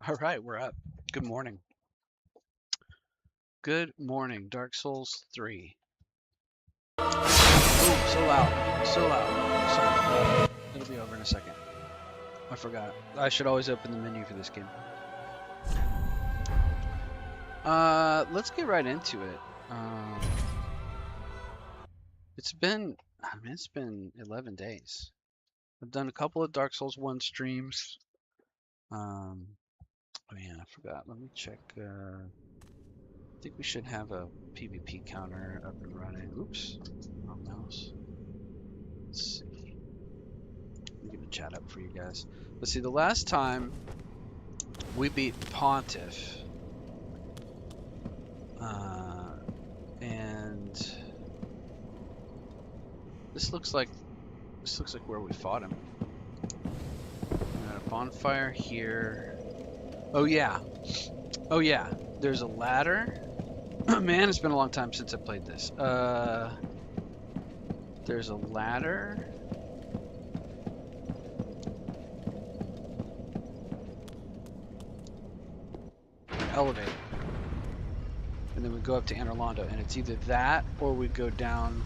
All right, we're up. Good morning. Good morning, Dark Souls 3. Oh, so loud. So loud. Sorry. It'll be over in a second. I forgot. I should always open the menu for this game. Let's get right into it. It's been 11 days. I've done a couple of Dark Souls 1 streams. Oh yeah, I forgot. Let me check. I think we should have a PvP counter up and running. Oops, wrong mouse. Let's see. Let me get the chat up for you guys. Let's see. The last time we beat Pontiff, and this looks like where we fought him. We got a bonfire here. Oh yeah. Oh yeah. There's a ladder. Man, it's been a long time since I played this. There's a ladder. An elevator. And then we go up to Anorlando, and it's either that or we go down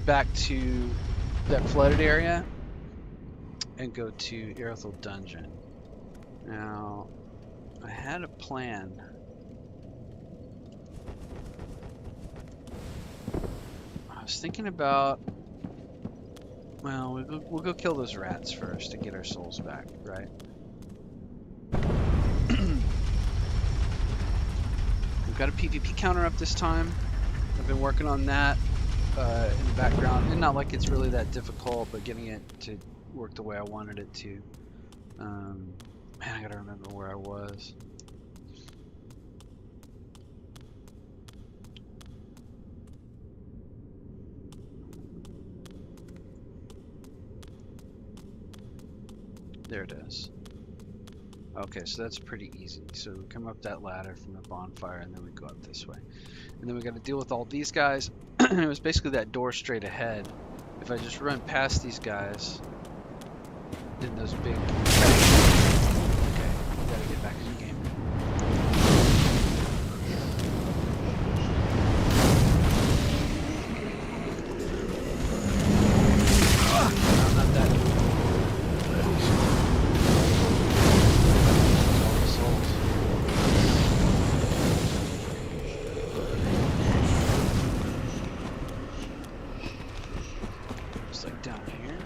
back to that flooded area and go to Irothel Dungeon. Now, I had a plan. I was thinking about, well, we'll go kill those rats first to get our souls back, right? We've got a PvP counter up this time. I've been working on that in the background, and not like it's really that difficult, but getting it to work the way I wanted it to. Man, I gotta remember where I was. There it is. Okay, so that's pretty easy. So we come up that ladder from the bonfire, and then we go up this way. And then we got to deal with all these guys. It was basically that door straight ahead. If I just run past these guys, then those big... Okay, we gotta get back in the game. No, not that. Down here.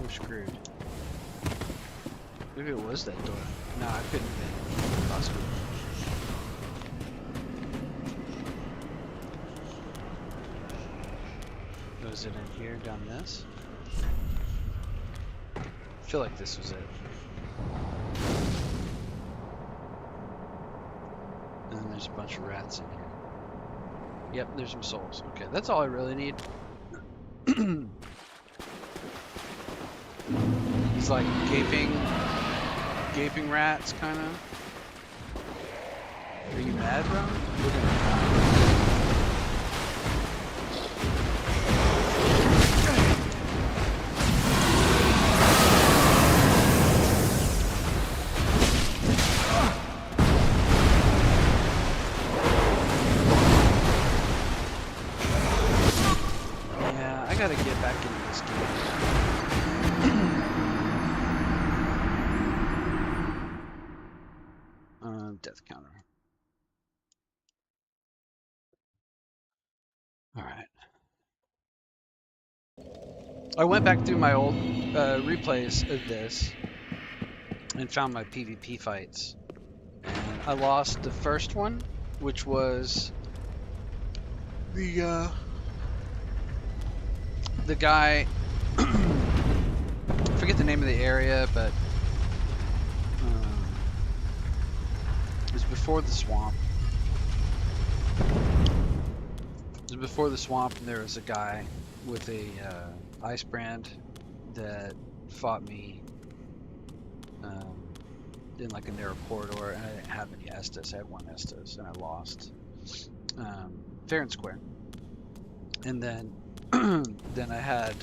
We're screwed. Maybe it was that door. No, I couldn't have been. Possibly. Was it in here, down this? I feel like this was it. And then there's a bunch of rats in here. Yep, there's some souls. Okay, that's all I really need. He's like gaping rats, kind of. Are you mad, bro? We're gonna die. I gotta get back into this game. Death counter. Alright. I went back through my old replays of this and found my PvP fights. And I lost the first one, which was the guy, I forget the name of the area, but it was before the swamp. It was before the swamp, and there was a guy with a ice brand that fought me in like a narrow corridor, and I didn't have any Estus. I had one Estus, and I lost fair and square. And then then I had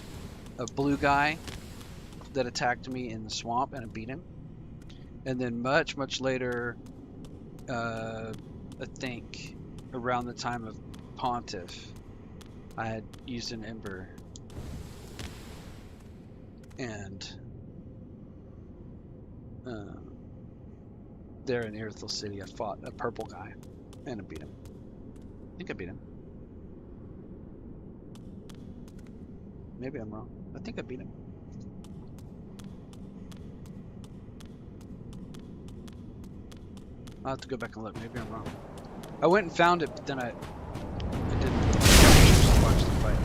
a blue guy that attacked me in the swamp, and I beat him. And then much later, I think around the time of Pontiff, I had used an Ember, and there in Irithyll City, I fought a purple guy, and I beat him. I think I beat him. Maybe I'm wrong. I think I beat him. I'll have to go back and look. Maybe I'm wrong. I went and found it, but then I didn't watch the fight.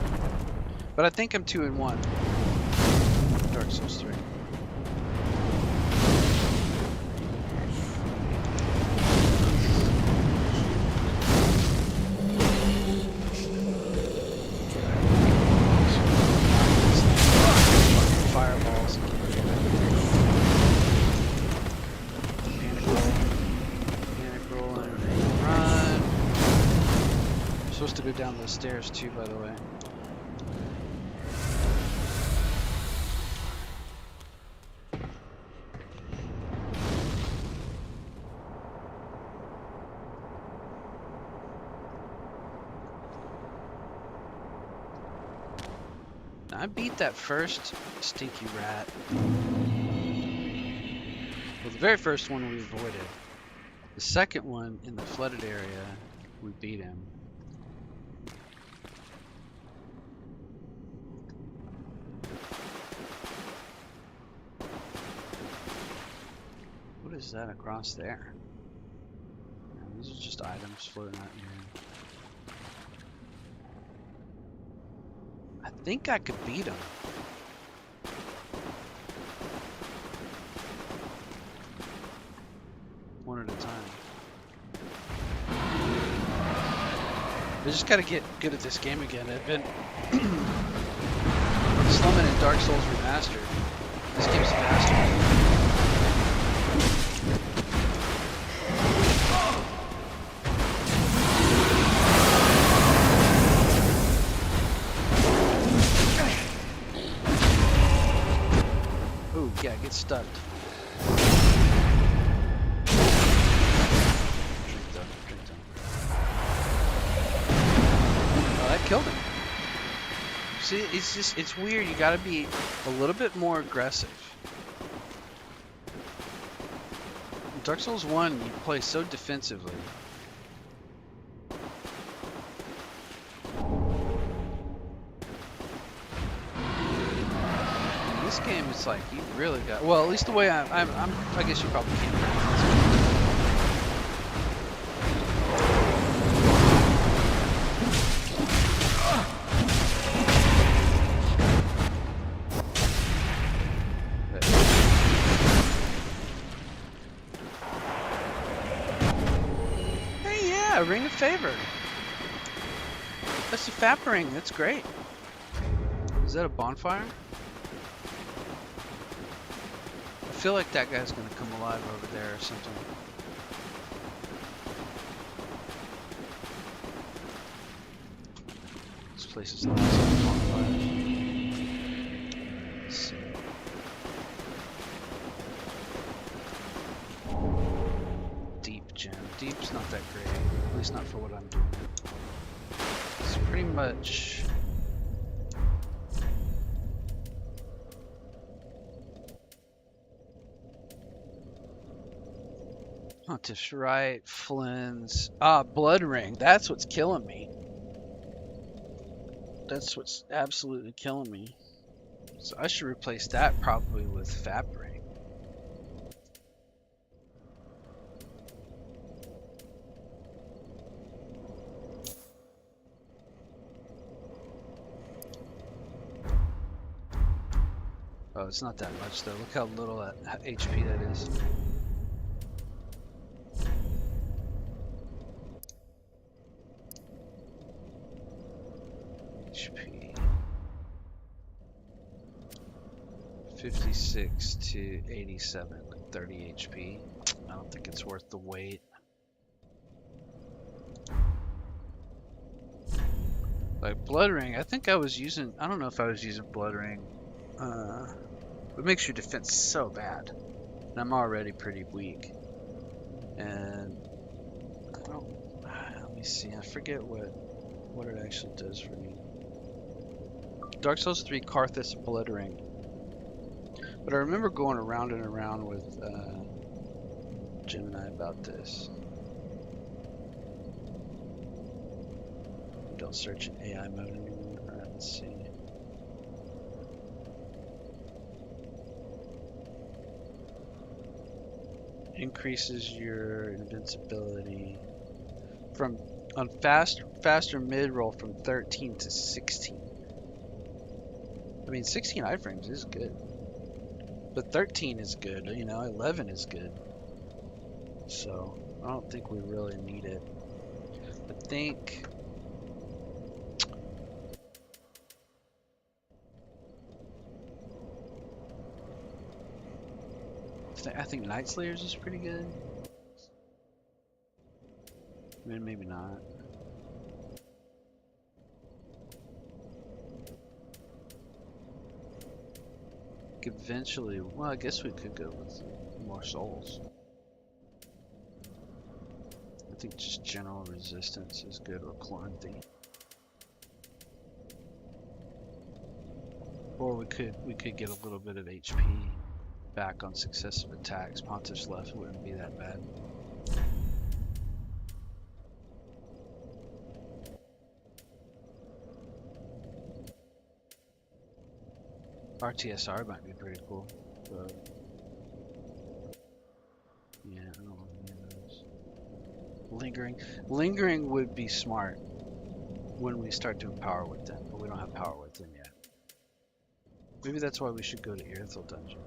But I think I'm 2-1. Dark Souls 3. Fireballs. Panic roll and run. I'm supposed to go down those stairs too, by the way. I beat that first stinky rat. Well, the very first one we avoided. The second one in the flooded area, we beat him. What is that across there? These are just items floating out here. I think I could beat him. One at a time. I just gotta get good at this game again. I've been slumming in Dark Souls Remastered. This game's faster. Yeah, get stuck. Drink them. Oh, that killed him. See, it's weird. You gotta be a little bit more aggressive. In Dark Souls 1, you play so defensively. This game, it's like you really got. Well, at least the way I guess you probably can't. Hey, yeah, Ring of Favor. That's a FAP ring. That's great. Is that a bonfire? I feel like that guy's gonna come alive over there or something. This place is not so bonfire. Let's see. Deep gem. Deep's not that great, at least not for what I'm doing. It's pretty much. Pontiff's right, Flynn's. Blood Ring. That's what's killing me. That's what's absolutely killing me. So I should replace that probably with FAP Ring. Oh, it's not that much though. Look how little HP that is. HP 56 to 87, like 30 HP. I don't think it's worth the wait. Like Blood Ring, I think I was using, I don't know if I was using Blood Ring. It makes your defense so bad. And I'm already pretty weak. And I don't, let me see, I forget what it actually does for me. Dark Souls 3 Karthus Blood Ring. But I remember going around and around with Gemini about this. Don't search in AI mode anymore. Alright, let's see. Increases your invincibility from on faster mid roll from 13 to 16. I mean 16 iframes is good. But 13 is good, you know, 11 is good. So I don't think we really need it. I think Night Slayers is pretty good. I mean, maybe not. Could eventually, well, I guess we could go with more souls. I think just general resistance is good, or Chloranthy. Or we could get a little bit of HP back on successive attacks. Pontiff's left wouldn't be that bad. RTSR might be pretty cool, but yeah, I don't know any of those. Lingering would be smart when we start doing power with them, but we don't have power with them yet. Maybe that's why we should go to Irithyll Dungeon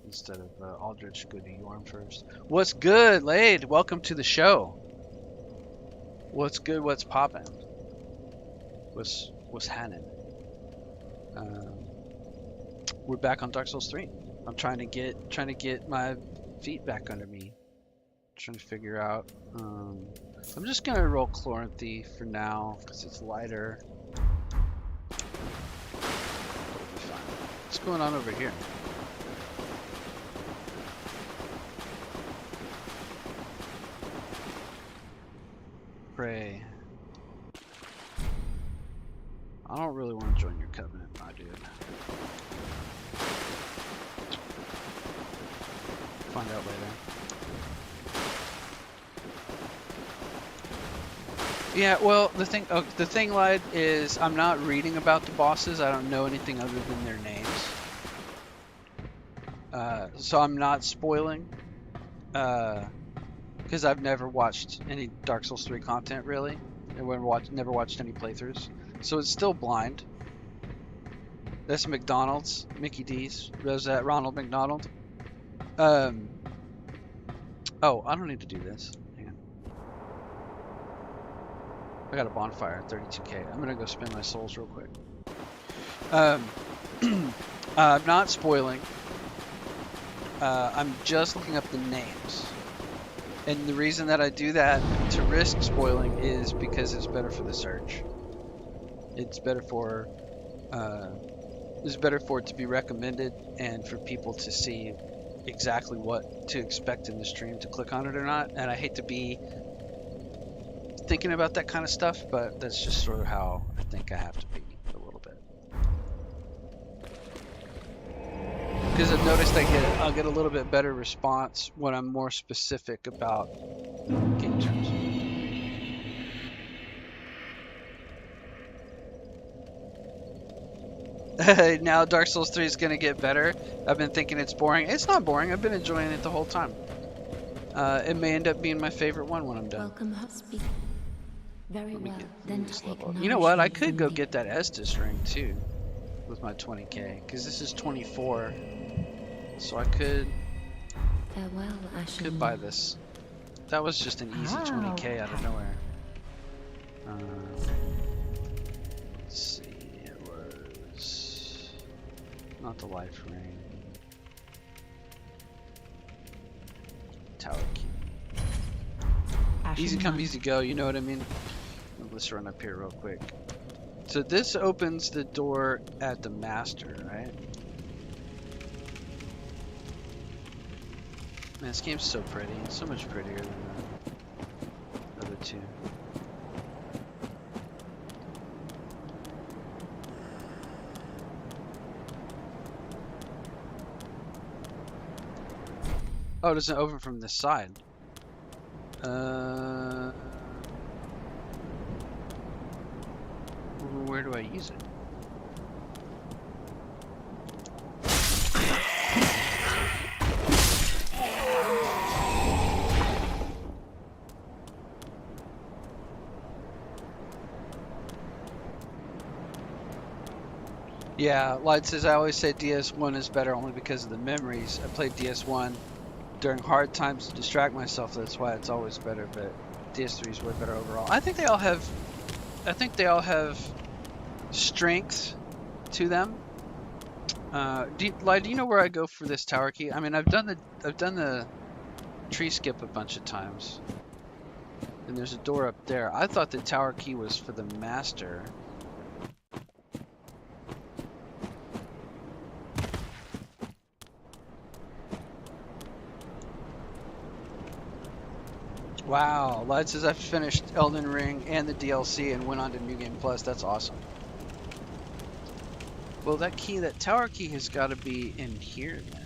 instead of Aldrich. Go to Yhorm first. What's good, Lade? Welcome to the show. What's good? What's poppin'? What's happening? We're back on Dark Souls 3. I'm trying to get my feet back under me. Trying to figure out. I'm just gonna roll Chloranthy for now because it's lighter. What's going on over here? Pray. I don't really want to join your covenant, my dude. Find out later. Yeah, well, the thing, Lied, is I'm not reading about the bosses. I don't know anything other than their names. So I'm not spoiling. Because I've never watched any Dark Souls 3 content, really. And never watched any playthroughs. So it's still blind. That's McDonald's. Mickey D's. Was that Ronald McDonald? Oh, I don't need to do this. Hang on. I got a bonfire at 32k. I'm gonna go spend my souls real quick. I'm not spoiling. I'm just looking up the names. And the reason that I do that to risk spoiling is because it's better for the search. It's better for it to be recommended and for people to see exactly what to expect in the stream, to click on it or not. And I hate to be thinking about that kind of stuff, but that's just sort of how I think I have to be a little bit. Because I've noticed I'll get a little bit better response when I'm more specific about game terms. Now Dark Souls 3 is going to get better. I've been thinking it's boring. It's not boring. I've been enjoying it the whole time. It may end up being my favorite one when I'm done. Welcome, husband. Very well. Then you know what? I could go get that Estus ring too with my 20k, because this is 24. So I could buy this. That was just an easy 20k out of nowhere. Let's see. Not the life ring. Tower key. Easy come, easy go, you know what I mean? Let's run up here real quick. So this opens the door at the master, right? Man, this game's so pretty. It's so much prettier than the other two. Oh, it doesn't open from this side. Where do I use it? Yeah, Light says I always say DS1 is better only because of the memories. I played DS1 during hard times to distract myself. That's why it's always better. But DS3 is way better overall. I think they all have strengths to them. Do you know where I go for this tower key? I mean, I've done the tree skip a bunch of times, and there's a door up there. I thought the tower key was for the master. Wow, Light says I finished Elden Ring and the DLC and went on to New Game Plus. That's awesome. Well, that tower key has got to be in here then.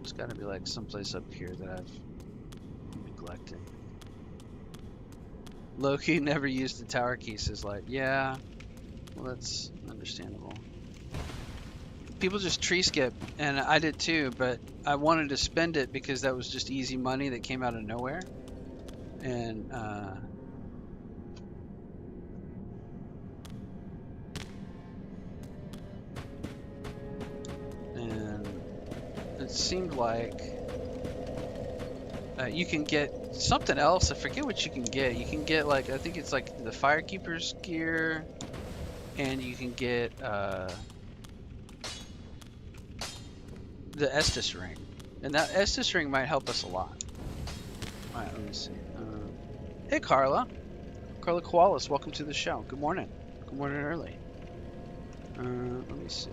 It's got to be like someplace up here that I've neglected. Loki never used the tower key, says Light. Yeah, well that's understandable. People just tree skip, and I did too, but I wanted to spend it because that was just easy money that came out of nowhere. And it seemed like you can get something else. I forget what you can get. You can get like, I think it's like the Firekeeper's gear, and you can get the Estus ring, and that Estus ring might help us a lot. All right, let me see. Hey, Carla Koalas, welcome to the show. Good morning. Good morning early. Let me see.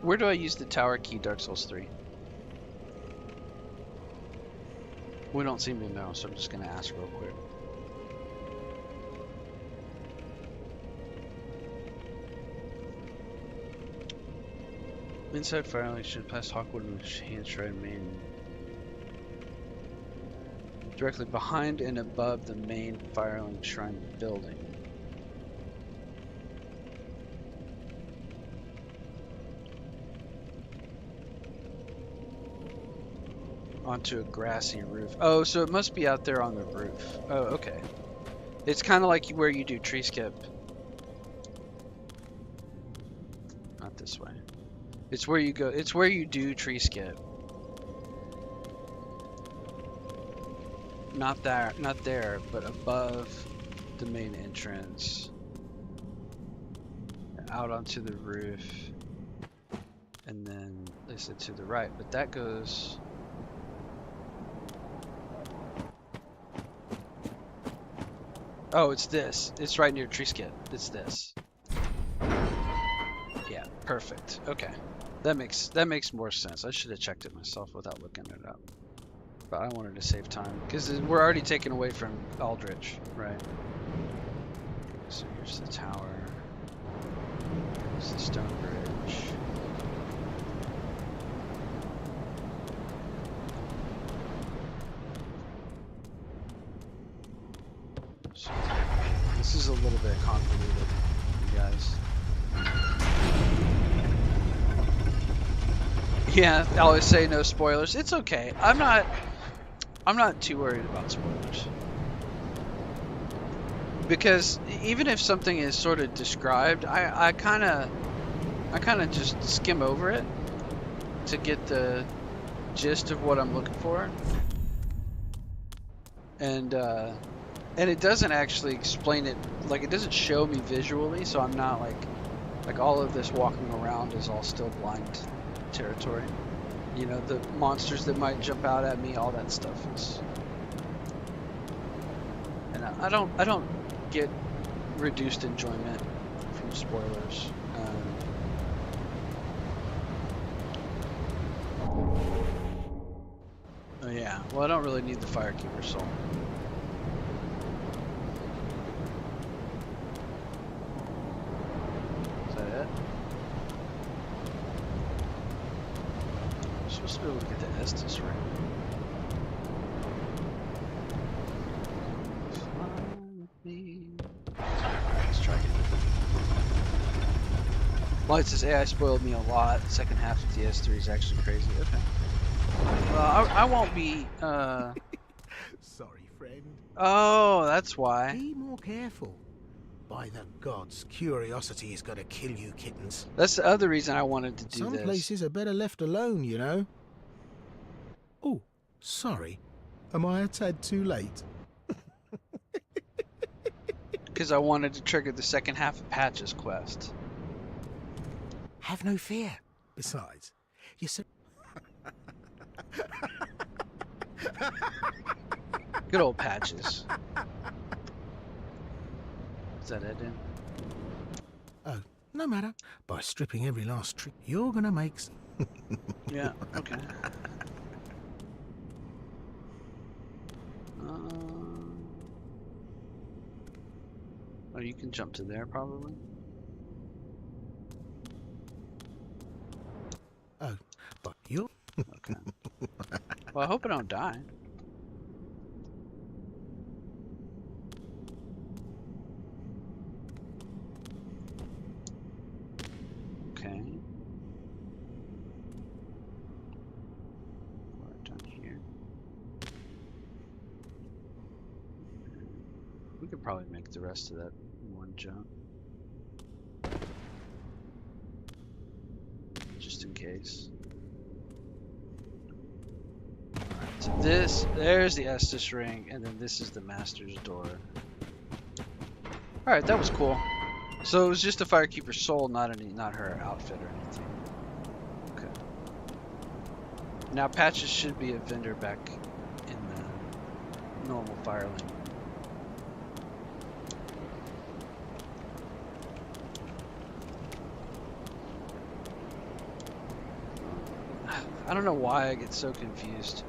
Where do I use the tower key, Dark Souls 3? We don't seem to know, so I'm just gonna ask real quick. Inside Firelink should pass Hawkwood and Handstride main. Directly behind and above the main Firelink Shrine building. Onto a grassy roof. Oh, so it must be out there on the roof. Oh, okay. It's kind of like where you do tree skip. Not this way. It's where you go. It's where you do tree skip. Not there, but above the main entrance. Out onto the roof. And then they said to the right, but that goes. Oh, it's this. It's right near tree skip. It's this. Yeah, perfect. Okay. That makes more sense. I should have checked it myself without looking it up. But I wanted to save time because we're already taken away from Aldrich, right? So here's the tower. Here's the stone bridge. So this is a little bit convoluted, you guys. Yeah, I always say no spoilers. It's okay. I'm not too worried about spoilers. Because even if something is sort of described, I kind of just skim over it to get the gist of what I'm looking for. And it doesn't actually explain it, like it doesn't show me visually, so I'm not like all of this walking around is all still blind territory. you know, the monsters that might jump out at me, all that stuff is. And I don't get reduced enjoyment from spoilers. Oh yeah, well I don't really need the Firekeeper soul. Is that it? I'm supposed to be able to get the Estus ring. Let's try again. Well, it says AI spoiled me a lot. The second half of the S3 is actually crazy. Okay. Well, I won't be. Sorry, friend. Oh, that's why. Be more careful. By the gods, curiosity is going to kill you, kittens. That's the other reason I wanted to do Some this. places are better left alone, you know. Oh, sorry. Am I a tad too late? Because I wanted to trigger the second half of Patch's quest. Have no fear. Besides, you said. Good old Patches. Is that it, in? Oh, no matter. By stripping every last tree, you're gonna make. Yeah. Okay. Oh, you can jump to there probably. Oh, but you're. Okay. Well, I hope I don't die. Okay. We're done here. We could probably make the rest of that in one jump. Just in case. Alright, so there's the Estus ring, and then this is the Master's door. Alright, that was cool. So it was just a Firekeeper soul, not her outfit or anything. Okay. Now Patches should be a vendor back in the normal Firelink. I don't know why I get so confused.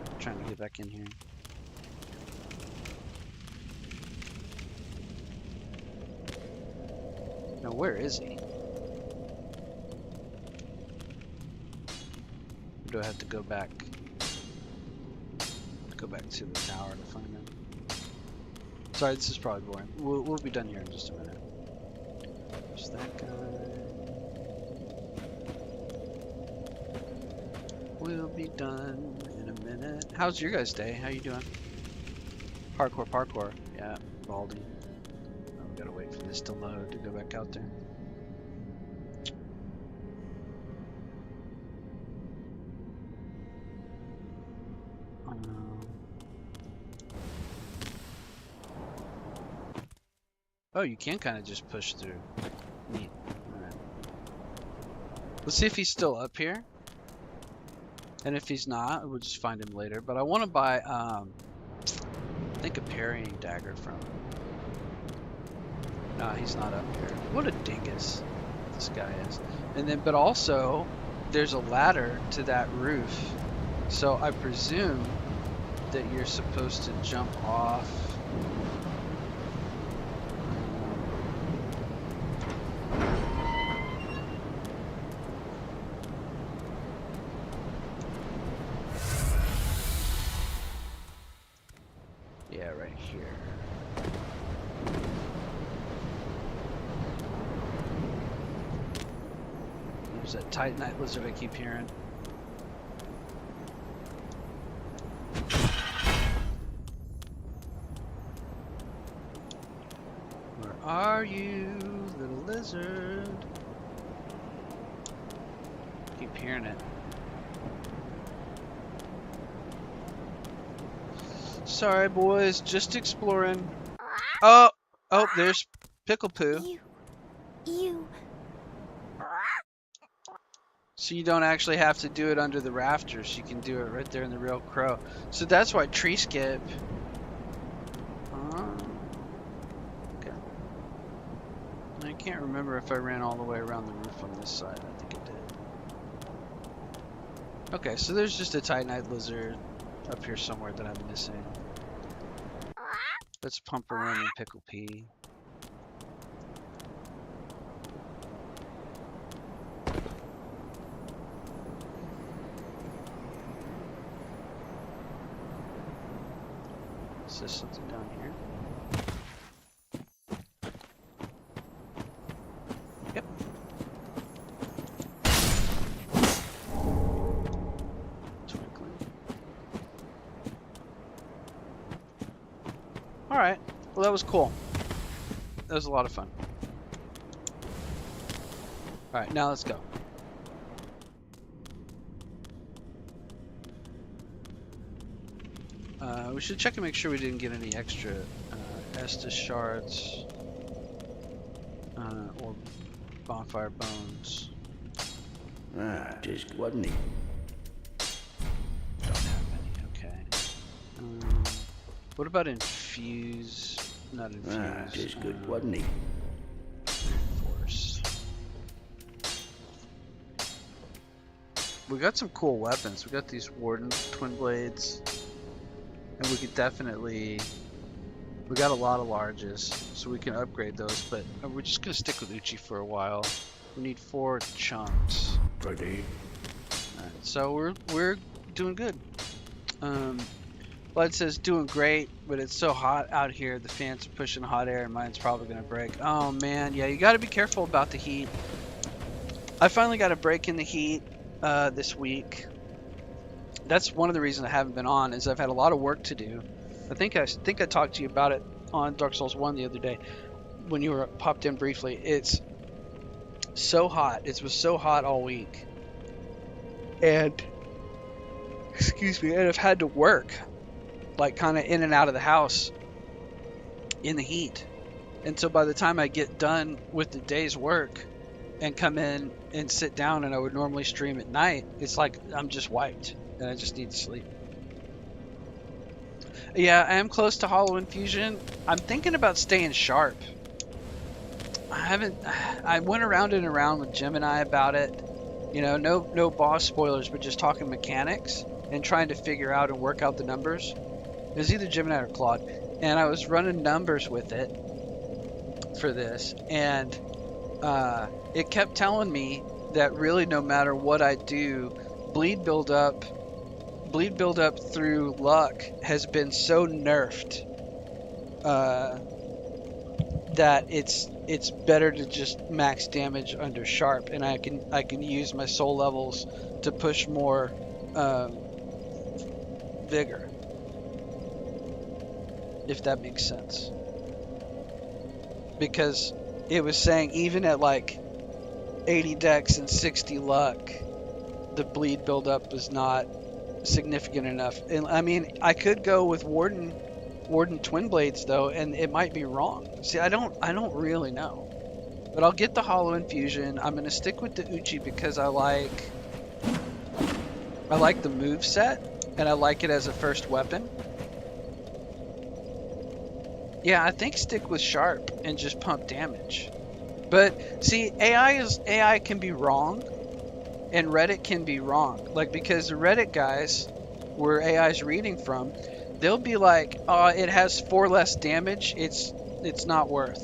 I'm trying to get back in here. Now where is he? Or do I have to go back? Go back to the tower to find him. Sorry, this is probably boring. We'll be done here in just a minute. There's that guy. We'll be done in a minute. How's your guys' day? How you doing? Parkour. Yeah, Baldy. Oh, we gotta wait for this to load to go back out there. Oh, you can kind of just push through. Neat. Alright. Let's see if he's still up here. And if he's not, we'll just find him later. But I want to buy, I think a parrying dagger from him. No, he's not up here. What a dingus this guy is. And then, but also, there's a ladder to that roof. So I presume that you're supposed to jump off. Yeah, right here. There's that Titanite lizard I keep hearing. Where are you, little lizard? Keep hearing it. Sorry, boys, just exploring. Oh, there's Pickle Poo. You. So you don't actually have to do it under the rafters. You can do it right there in the real crow. So that's why tree skip. Okay. I can't remember if I ran all the way around the roof on this side. I think I did. Okay, so there's just a titanite lizard up here somewhere that I'm missing. Let's pump around and pickle pea. Is there something down here? Yep. Twinkling. Alright. Well, that was cool. That was a lot of fun. Alright, now let's go. We should check and make sure we didn't get any extra Estus shards or bonfire bones. Just wasn't he? Don't have any, okay. What about infuse? Not infuse. Just good, wasn't he? Force. We got some cool weapons. We got these Warden twin blades. And we could definitely, we got a lot of larges, so we can upgrade those, but we're just going to stick with Uchi for a while. We need 4 chunks. Pretty. Alright, so we're doing good. Blood says doing great, but it's so hot out here, the fans are pushing hot air and mine's probably going to break. Oh man, yeah, you got to be careful about the heat. I finally got a break in the heat this week. That's one of the reasons I haven't been on, is I've had a lot of work to do. I think I talked to you about it on Dark Souls 1 the other day when you were popped in briefly. It's so hot. It was so hot all week. And excuse me, and I've had to work like kind of in and out of the house in the heat. And so by the time I get done with the day's work and come in and sit down, and I would normally stream at night, it's like I'm just wiped. And I just need to sleep. Yeah, I am close to Hollow Infusion. I'm thinking about staying sharp. I went around and around with Gemini about it. You know, no boss spoilers, but just talking mechanics and trying to figure out and work out the numbers. It was either Gemini or Claude. And I was running numbers with it for this. And it kept telling me that really no matter what I do, bleed buildup through luck has been so nerfed that it's better to just max damage under sharp, and I can use my soul levels to push more vigor, if that makes sense. Because it was saying even at like 80 dex and 60 luck, the bleed buildup was not significant enough. And I mean, I could go with Warden twin blades though, and it might be wrong. See, I don't really know. But I'll get the Hollow Infusion. I'm gonna stick with the Uchi because I like the move set and I like it as a first weapon. Yeah, I think stick with sharp and just pump damage. But see, AI can be wrong. And Reddit can be wrong, like, because the Reddit guys, where AI's reading from, they'll be like, "Oh, it has 4 less damage. It's not worth."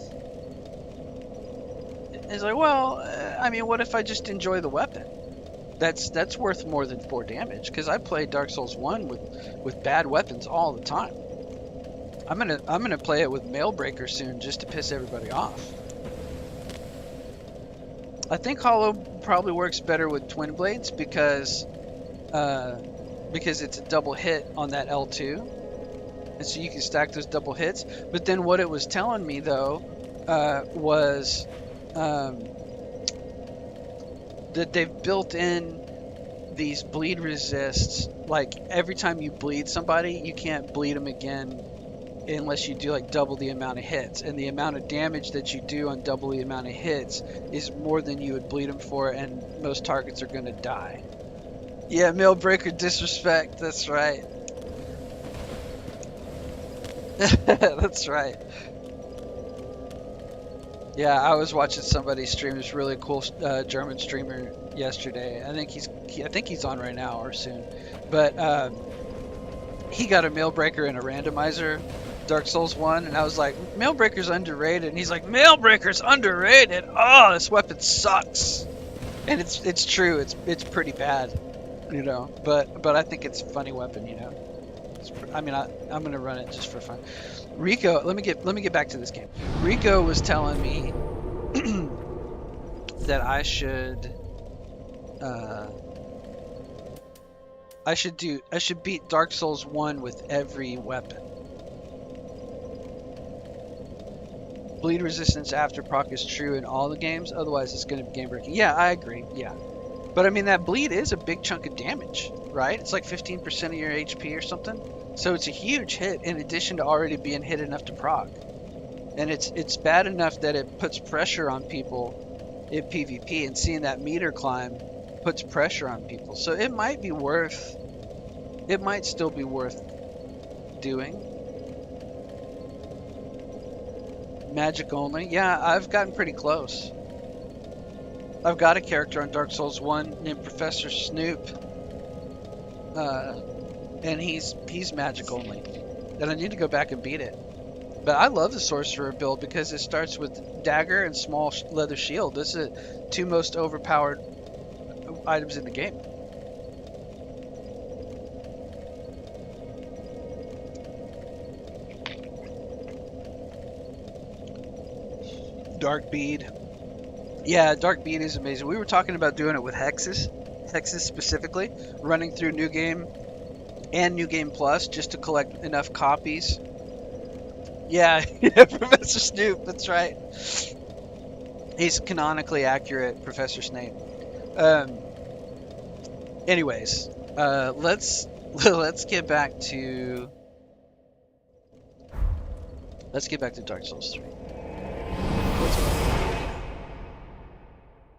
It's like, well, I mean, what if I just enjoy the weapon? That's worth more than 4 damage. Because I played Dark Souls 1 with bad weapons all the time. I'm gonna play it with Mailbreaker soon just to piss everybody off. I think Hollow probably works better with twin blades because it's a double hit on that L2, and so you can stack those double hits. But then what it was telling me though was that they've built in these bleed resists. Like every time you bleed somebody, you can't bleed them again unless you do like double the amount of hits, and the amount of damage that you do on double the amount of hits is more than you would bleed them for, and most targets are going to die. Yeah, Mail Breaker disrespect, that's right. That's right. Yeah, I was watching somebody stream this really cool German streamer yesterday. I think he's on right now or soon. But he got a Mail Breaker and a randomizer, Dark Souls 1, and I was like, Mail Breaker's underrated. And he's like, Mail Breaker's underrated. Oh, this weapon sucks. And it's true. It's pretty bad, you know. But I think it's a funny weapon, you know. I'm gonna run it just for fun. Rico, let me get back to this game. Rico was telling me that I should beat Dark Souls 1 with every weapon. Bleed resistance after proc is true in all the games, otherwise it's going to be game breaking. Yeah, I agree. Yeah. But I mean, that bleed is a big chunk of damage, right? It's like 15% of your HP or something. So it's a huge hit in addition to already being hit enough to proc. And it's bad enough that it puts pressure on people in PvP, and seeing that meter climb puts pressure on people. So it might still be worth doing. Magic only. Yeah, I've gotten pretty close. I've got a character on Dark Souls 1 named Professor Snoop. And he's magic only. And I need to go back and beat it. But I love the Sorcerer build because it starts with dagger and small leather shield. Those are the two most overpowered items in the game. Dark Bead. Yeah, Dark Bead is amazing. We were talking about doing it with Hexes specifically, running through New Game and New Game Plus just to collect enough copies. Yeah, yeah, Professor Snoop, that's right. He's canonically accurate, Professor Snape. Anyways, let's get back to Dark Souls 3.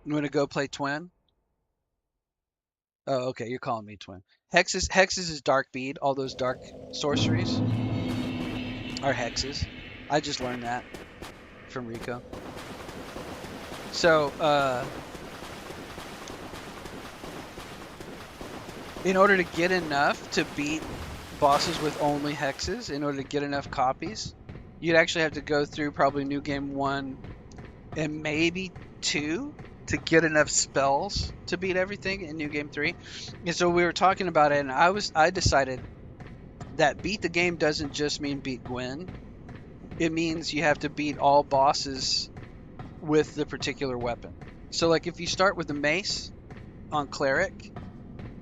You want to go play Twin? Oh, okay, you're calling me Twin. Hexes is Dark Bead. All those dark sorceries are hexes. I just learned that from Rico. So, in order to get enough to beat bosses with only hexes, in order to get enough copies, you'd actually have to go through probably New Game 1 and maybe 2 to get enough spells to beat everything in New Game 3. And so we were talking about it, and I decided that beat the game doesn't just mean beat Gwen. It means you have to beat all bosses with the particular weapon. So like if you start with the mace on Cleric,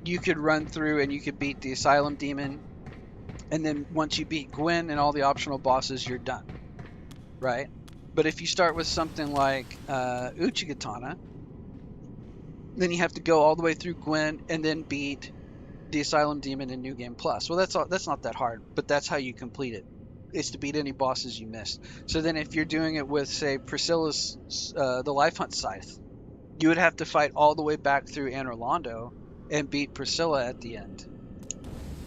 you could run through and you could beat the Asylum Demon, and then once you beat Gwen and all the optional bosses, you're done, right? But if you start with something like Uchigatana, then you have to go all the way through Gwen and then beat the Asylum Demon in New Game Plus. Well, that's not that hard, but that's how you complete it. It's to beat any bosses you missed. So then if you're doing it with, say, Priscilla's the Life Hunt Scythe, you would have to fight all the way back through Anor Londo and beat Priscilla at the end.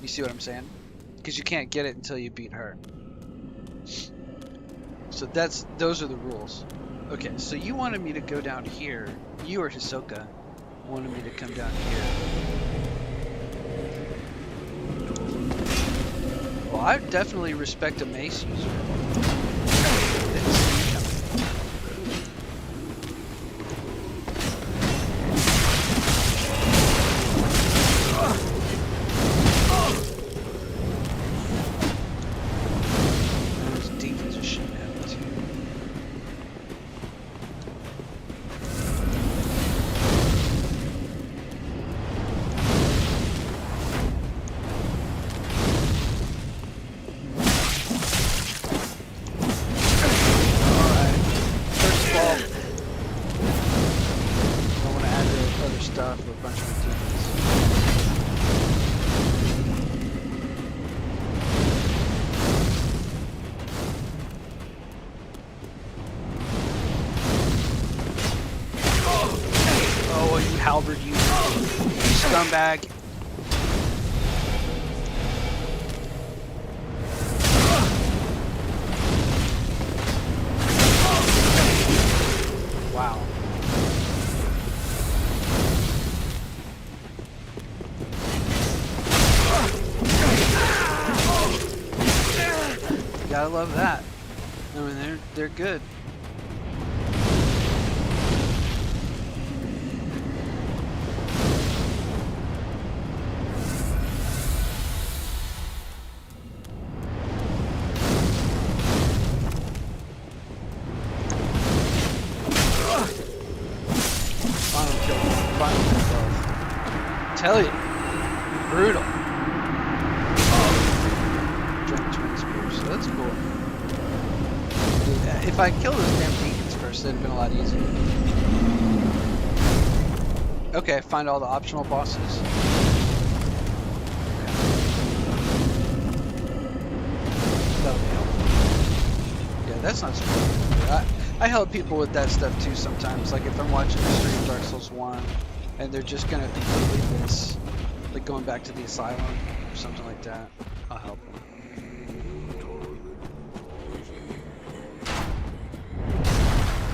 You see what I'm saying? Because you can't get it until you beat her. So those are the rules. Okay, so you wanted me to go down here. You or Hisoka wanted me to come down here. Well, I definitely respect a mace user. Those demons are shooting at me too. Wow. Gotta love that. I mean, they're good. Final kill. Tell you, brutal. Joint twin spears, so that's cool. Dude, if I killed those damn deacons first, it'd have been a lot easier. Okay, find all the optional bosses. That'll be helpful. Yeah, that's not so bad. I help people with that stuff too sometimes. Like if I'm watching a stream of Dark Souls 1 and they're just gonna completely miss, like going back to the asylum or something like that, I'll help them.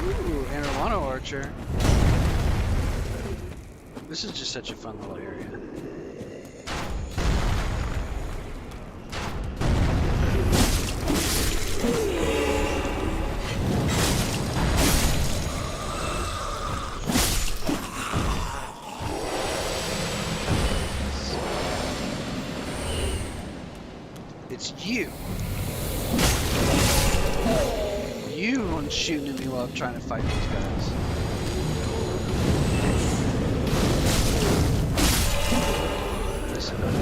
Ooh, Arowana Archer. This is just such a fun little area. It's you. You one shooting at me while I'm trying to fight these guys. Listen up.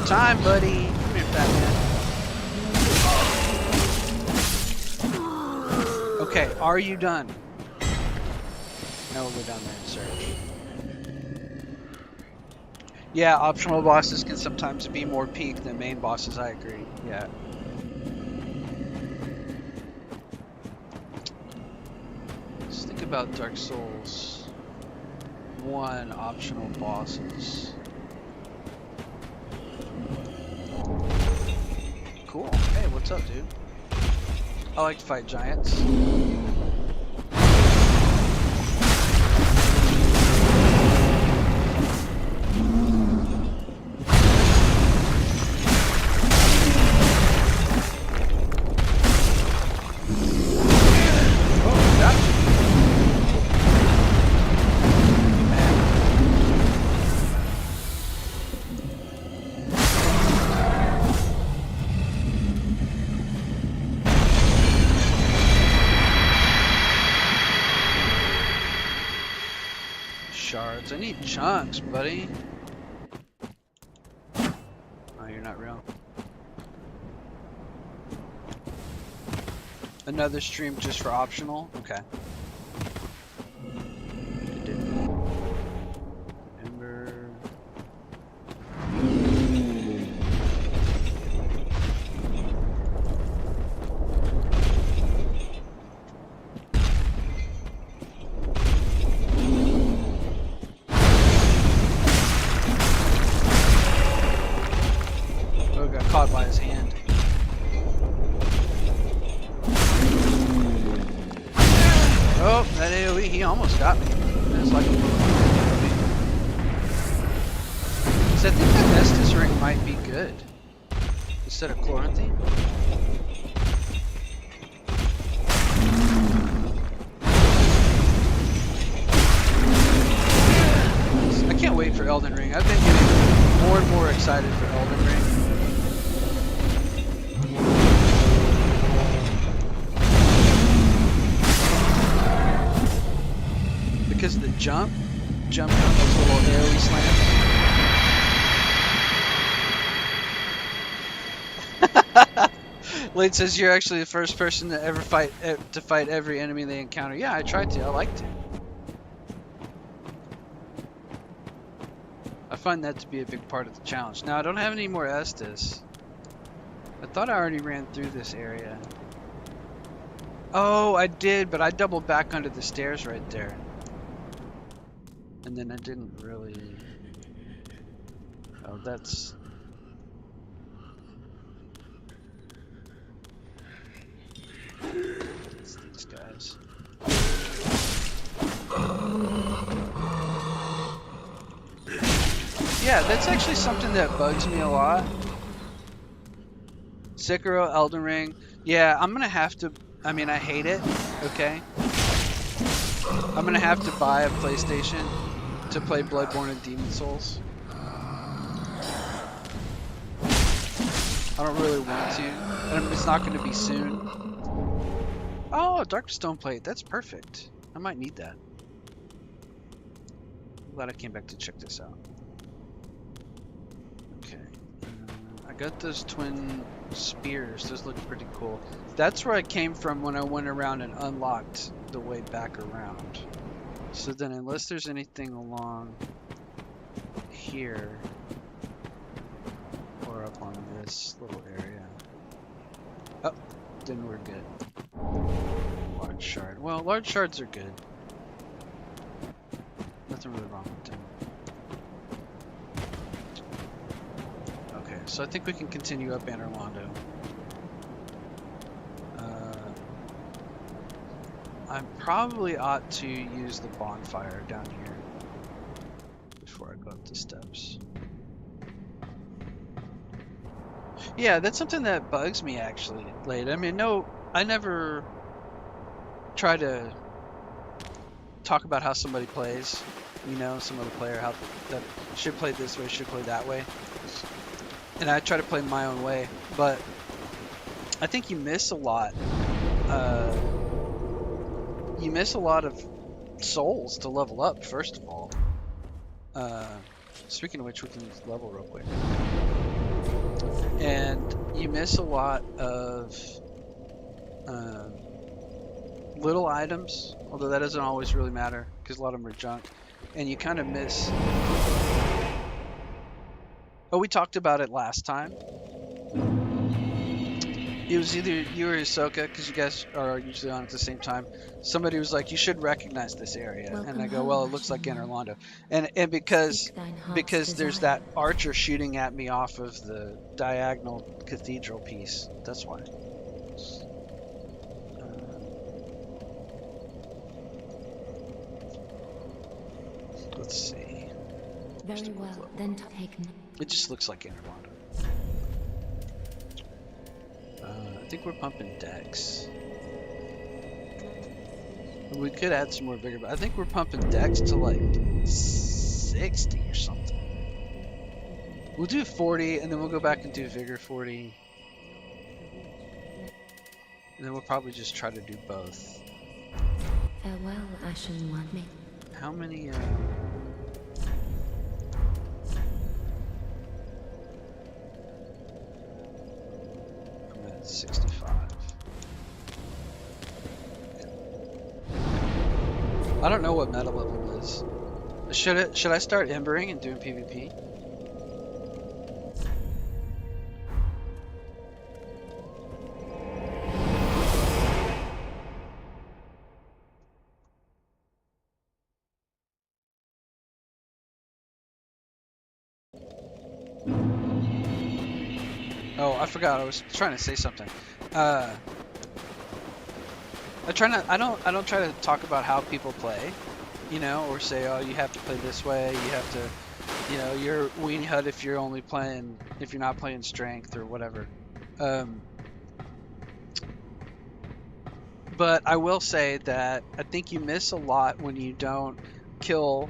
Time, buddy. Come here, fat man. Okay, are you done? Now we'll go down there and search. Yeah, optional bosses can sometimes be more peak than main bosses, I agree. Yeah. Let's think about Dark Souls 1 optional bosses. Cool. Hey, what's up, dude? I like to fight giants. Shards. I need chunks, buddy. Oh, you're not real. Another stream just for optional? Okay. Ember. Caught by his hand. Oh, that AoE, he almost got me. It's like, so I think that Estus ring might be good instead of Chlorantine. I can't wait for Elden Ring. I've been getting more and more excited for Elden Ring. Because of the jump on those little AoE slams. Late says you're actually the first person to ever fight every enemy they encounter. Yeah, I tried to. I liked it. I find that to be a big part of the challenge. Now I don't have any more Estus, I thought I already ran through this area. Oh, I did, but I doubled back under the stairs right there. And then I didn't really... Oh, that's... It's these guys. Yeah, that's actually something that bugs me a lot. Sekiro, Elden Ring. Yeah, I'm gonna have to... I mean, I hate it, okay? I'm gonna have to buy a PlayStation to play Bloodborne and Demon Souls. I don't really want to, and it's not gonna be soon. Oh, Dark Stone Plate, that's perfect. I might need that. Glad I came back to check this out. Okay. I got those twin spears. Those look pretty cool. That's where I came from when I went around and unlocked the way back around. So then unless there's anything along here or up on this little area. Oh, then we're good. Large shard. Well, large shards are good. Nothing really wrong with them. Okay, so I think we can continue up Anor Londo. I probably ought to use the bonfire down here before I go up the steps. Yeah, that's something that bugs me actually, Late. I mean, no, I never try to talk about how somebody plays, you know, some other player, how that should play this way, should play that way. And I try to play my own way, but I think you miss a lot. You miss a lot of souls to level up, first of all. Speaking of which, we can level real quick. And you miss a lot of little items, although that doesn't always really matter, because a lot of them are junk. And you kind of miss... Oh, we talked about it last time. It was either you or Hisoka, because you guys are usually on at the same time. Somebody was like, you should recognize this area. Welcome and I go, home, well, it looks like Ashen Anor One. Londo. And because Seek thine heart's there's desire. that archer shooting at me off of the diagonal cathedral piece. That's why. Let's see. Very well, then take note. It just looks like Anor Londo. I think we're pumping Dex. We could add some more vigor, but I think we're pumping Dex to like 60 or something. We'll do 40, and then we'll go back and do vigor 40. And then we'll probably just try to do both. Farewell, Ashen One. How many, I'm at 65. I don't know what meta level is. Should I start embering and doing PvP? Oh, I forgot. I was trying to say something. I don't try to talk about how people play, you know, or say, oh, you have to play this way. You have to, you know, you're Ween Hut if you're not playing strength or whatever. But I will say that I think you miss a lot when you don't kill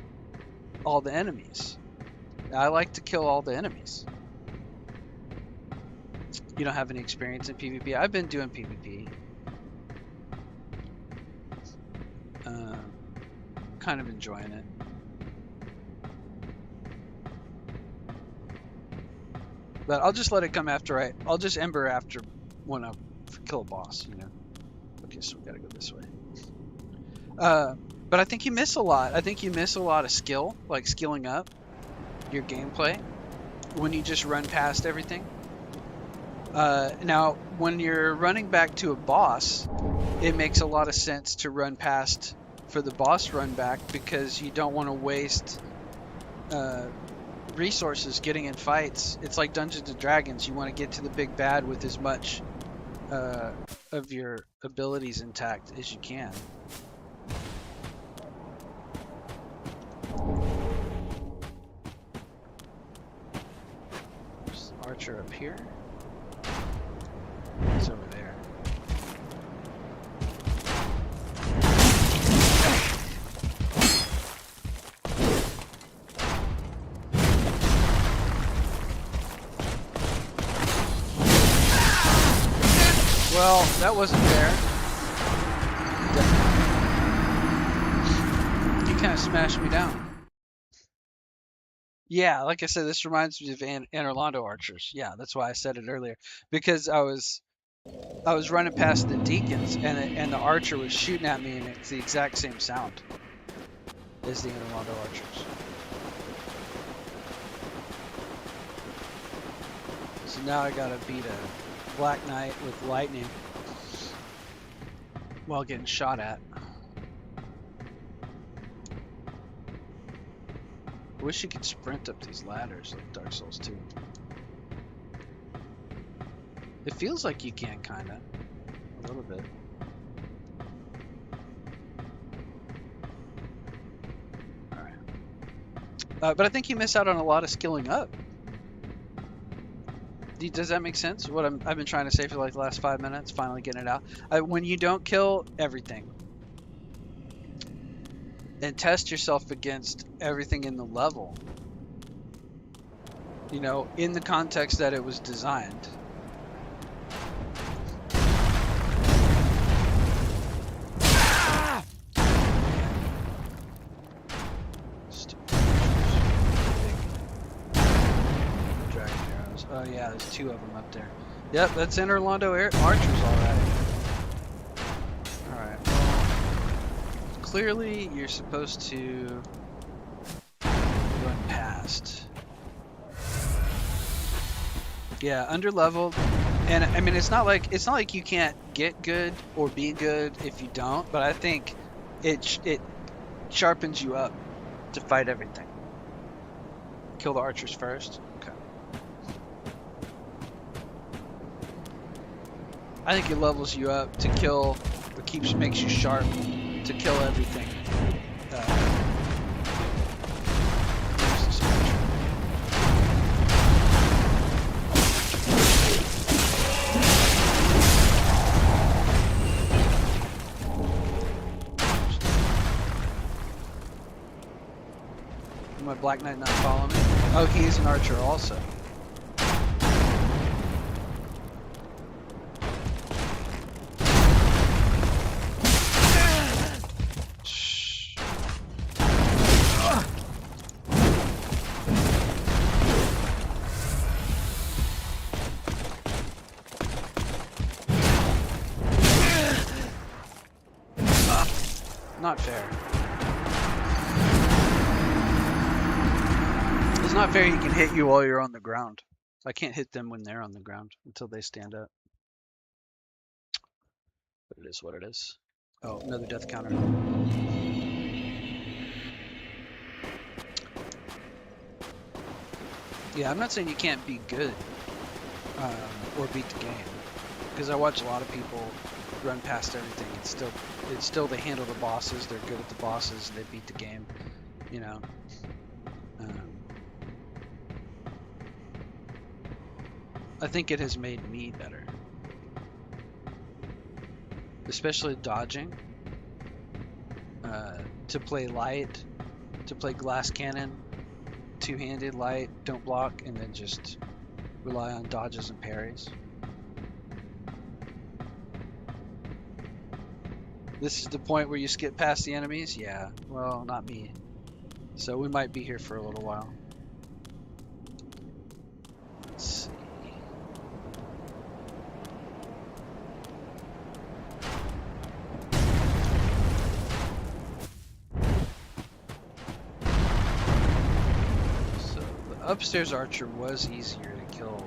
all the enemies. I like to kill all the enemies. You don't have any experience in PvP. I've been doing PvP. Kind of enjoying it. But I'll just let it come after I'll just ember after when I kill a boss, you know. Okay, so we gotta go this way. But I think you miss a lot. I think you miss a lot of skill, like skilling up your gameplay when you just run past everything. Now, when you're running back to a boss, it makes a lot of sense to run past for the boss run back because you don't want to waste resources getting in fights. It's like Dungeons and Dragons. You want to get to the big bad with as much of your abilities intact as you can. There's the archer up here. He's over there. Well, that wasn't fair. He kind of smashed me down. Yeah, like I said, this reminds me of Anorlando archers. Yeah, that's why I said it earlier. Because I was running past the deacons and the archer was shooting at me, and it's the exact same sound as the Anorlando archers. So now I gotta beat a Black Knight with lightning while getting shot at. I wish you could sprint up these ladders like Dark Souls 2. It feels like you can, kinda. A little bit. Alright. But I think you miss out on a lot of skilling up. Does that make sense? What I've been trying to say for like the last 5 minutes, finally getting it out. When you don't kill everything, and test yourself against everything in the level, you know, in the context that it was designed. Oh yeah, there's 2 of them up there. Yep, that's Anorlando archers already. Alright, well, clearly you're supposed to run past. Yeah, under leveled. And I mean, it's not like you can't get good or be good if you don't, but I think it sharpens you up to fight everything. Kill the archers first. Okay. I think it levels you up to kill, or makes you sharp to kill everything. My Black Knight not follow me? Oh, he is an archer also. Not fair. It's not fair you can hit you while you're on the ground. I can't hit them when they're on the ground until they stand up. But it is what it is. Oh, another death counter. Yeah, I'm not saying you can't be good or beat the game, because I watch a lot of people run past everything. It's still they handle the bosses. They're good at the bosses. They beat the game. You know. I think it has made me better, especially dodging. To play light, to play glass cannon, two-handed light, don't block, and then just rely on dodges and parries. This is the point where you skip past the enemies? Yeah, well, not me. So we might be here for a little while. Let's see. So the upstairs archer was easier to kill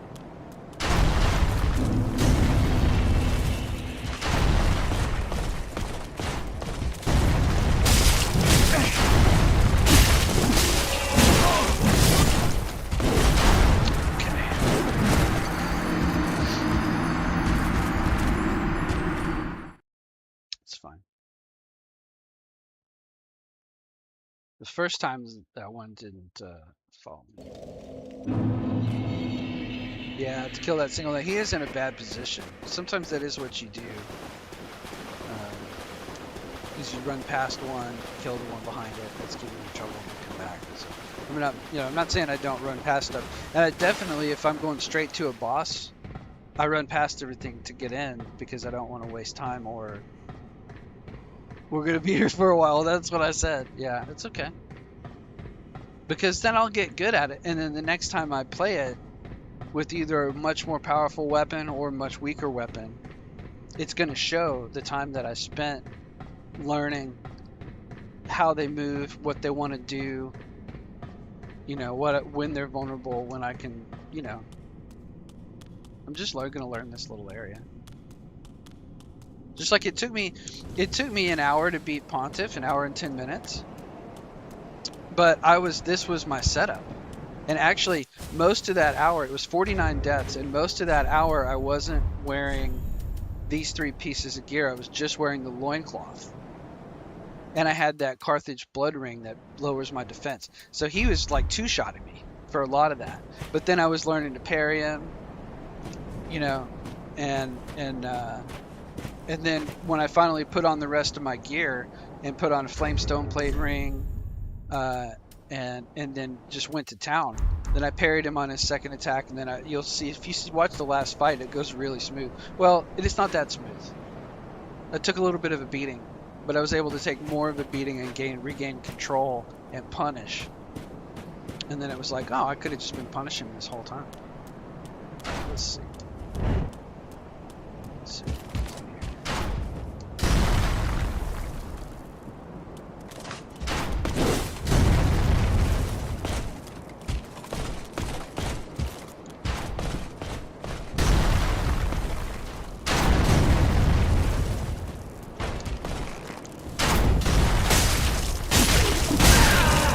The first time that one didn't follow me. Yeah, to kill that single, he is in a bad position. Sometimes that is what you do. Is you run past one, kill the one behind it. That's giving you trouble and come back. So, I'm not saying I don't run past stuff. And I definitely, if I'm going straight to a boss, I run past everything to get in because I don't want to waste time, or we're gonna be here for a while. That's what I said. Yeah, it's okay. Because then I'll get good at it, and then the next time I play it with either a much more powerful weapon or a much weaker weapon, it's gonna show the time that I spent learning how they move, what they want to do, when they're vulnerable, when I can, I'm just gonna learn this little area. Just like it took me an hour to beat Pontiff, an hour and 10 minutes. But this was my setup. And actually, most of that hour, it was 49 deaths, and most of that hour I wasn't wearing these 3 pieces of gear. I was just wearing the loincloth. And I had that Carthage blood ring that lowers my defense. So he was like 2-shotting me for a lot of that. But then I was learning to parry him, and then when I finally put on the rest of my gear and put on a flame stone plate ring, and then just went to town. Then I parried him on his second attack, and then you'll see, if you watch the last fight, it goes really smooth. Well, it is not that smooth. I took a little bit of a beating, but I was able to take more of a beating and regain control and punish. And then it was like, oh, I could have just been punishing this whole time. Let's see.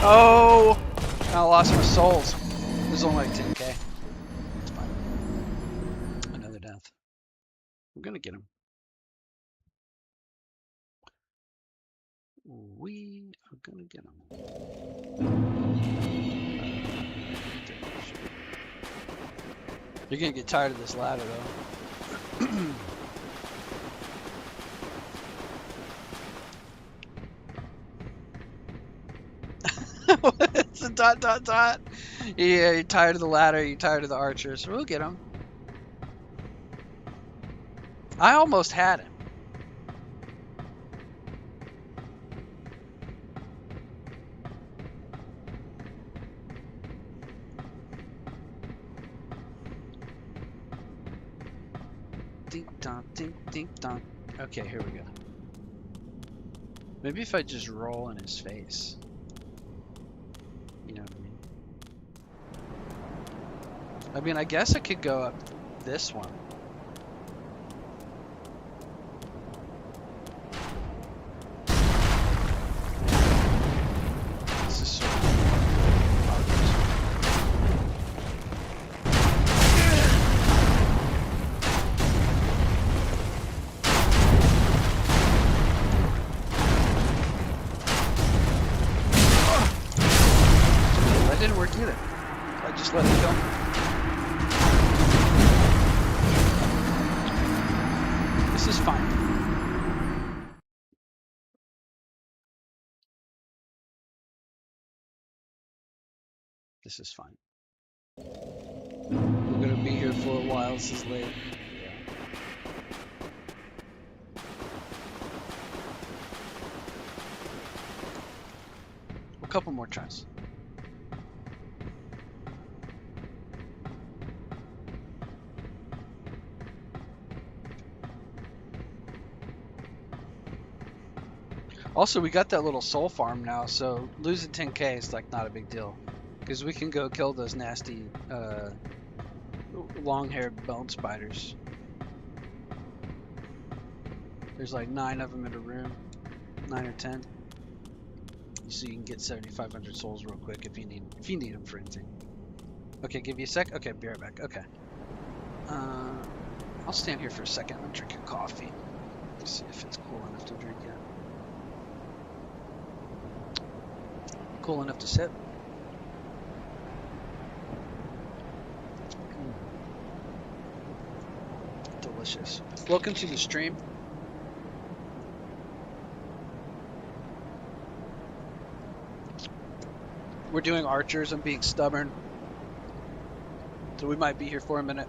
Oh, I lost my souls. It was only like 10k. It's fine. Another death. We're gonna get him. We are gonna get him. You're gonna get tired of this ladder, though. It's a ... Yeah, you're tired of the ladder, you're tired of the archers. We'll get him. I almost had him. Dink donk, dink dink donk. Okay, here we go. Maybe if I just roll in his face. You know what I mean? I guess I could go up this one. This is sort of that didn't work either. I just let it go. This is fine. This is fine. We're gonna be here for a while. This is late. Yeah. A couple more tries. Also, we got that little soul farm now, so losing 10k is like not a big deal, because we can go kill those nasty long-haired bone spiders. There's like 9 of them in a room, 9 or 10. So you can get 7,500 souls real quick if you need them for anything. Okay, give you a sec. Okay, be right back. Okay. I'll stand here for a second. I'm drinking coffee. Let's see if it's cool enough to drink yet. Cool enough to sit. Delicious. Welcome to the stream. We're doing archers. I'm being stubborn. So we might be here for a minute.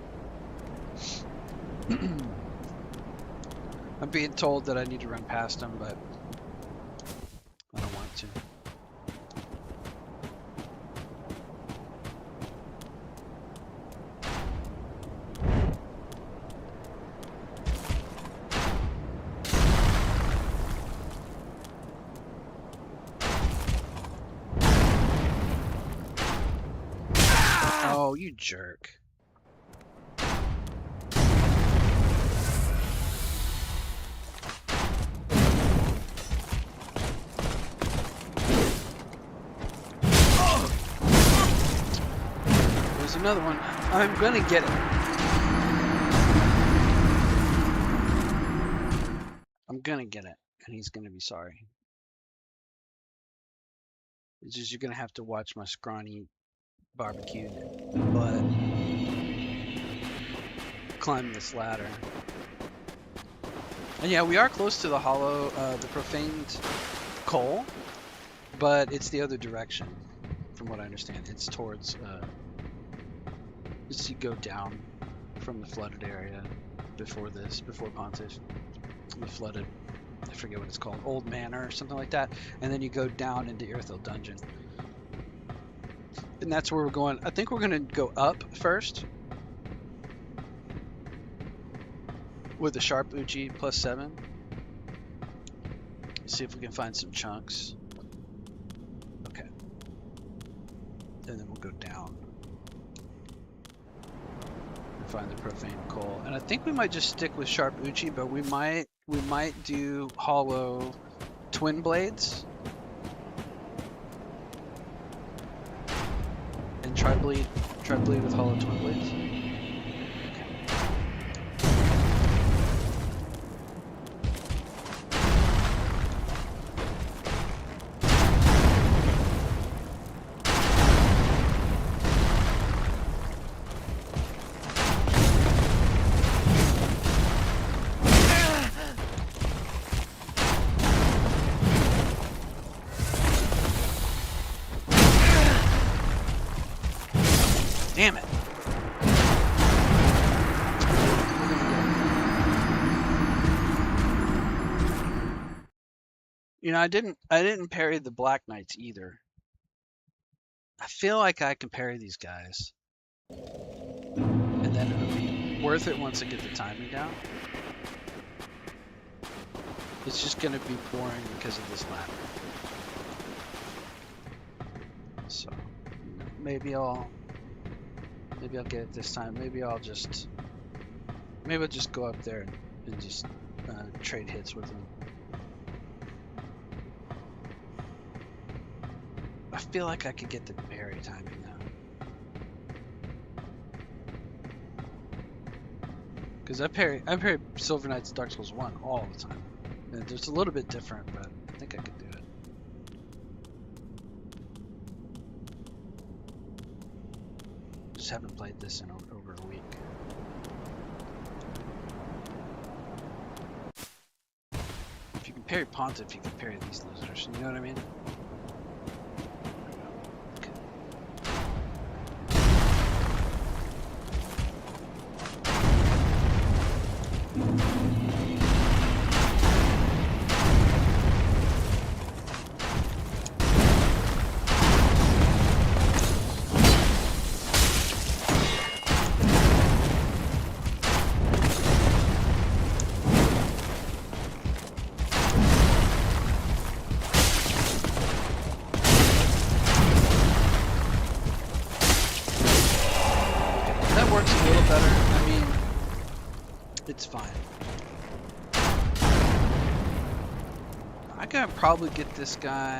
I'm being told that I need to run past him, but I don't want to. Oh, you jerk. There's another one. I'm gonna get it. I'm gonna get it, and he's gonna be sorry. It's just you're gonna have to watch my scrawny barbecued butt climb this ladder. And yeah, we are close to the hollow, the profaned coal, but it's the other direction, from what I understand. It's towards, you go down from the flooded area before Pontiff, the flooded, I forget what it's called, Old Manor or something like that, and then you go down into Irithel Dungeon. And that's where we're going. I think we're going to go up first with the Sharp Uchi +7. See if we can find some chunks. Okay. And then we'll go down and find the profane coal. And I think we might just stick with Sharp Uchi, but we might do hollow twin blades. And try bleed with hollow twin blades. Damn it. You know, I didn't parry the Black Knights either. I feel like I can parry these guys. And then it'll be worth it once I get the timing down. It's just gonna be boring because of this ladder. So maybe I'll get it this time. Maybe I'll just go up there and just trade hits with him. I feel like I could get the parry timing now. Because I parry Silver Knights Dark Souls 1 all the time. And it's a little bit different, but I think I could do it. Just haven't played this in over a week. If you can parry Pontiff, you can parry these losers. You know what I mean? It's fine. I can probably get this guy.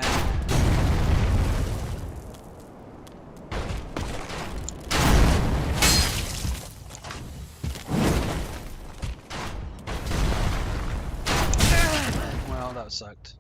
Well, that sucked.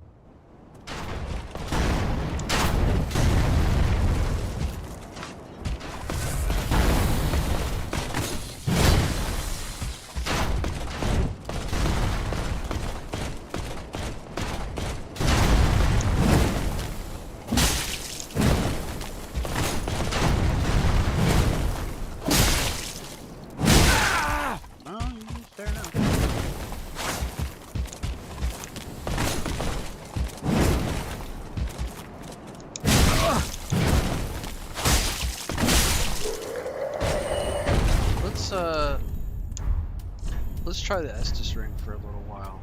try the Estus ring for a little while.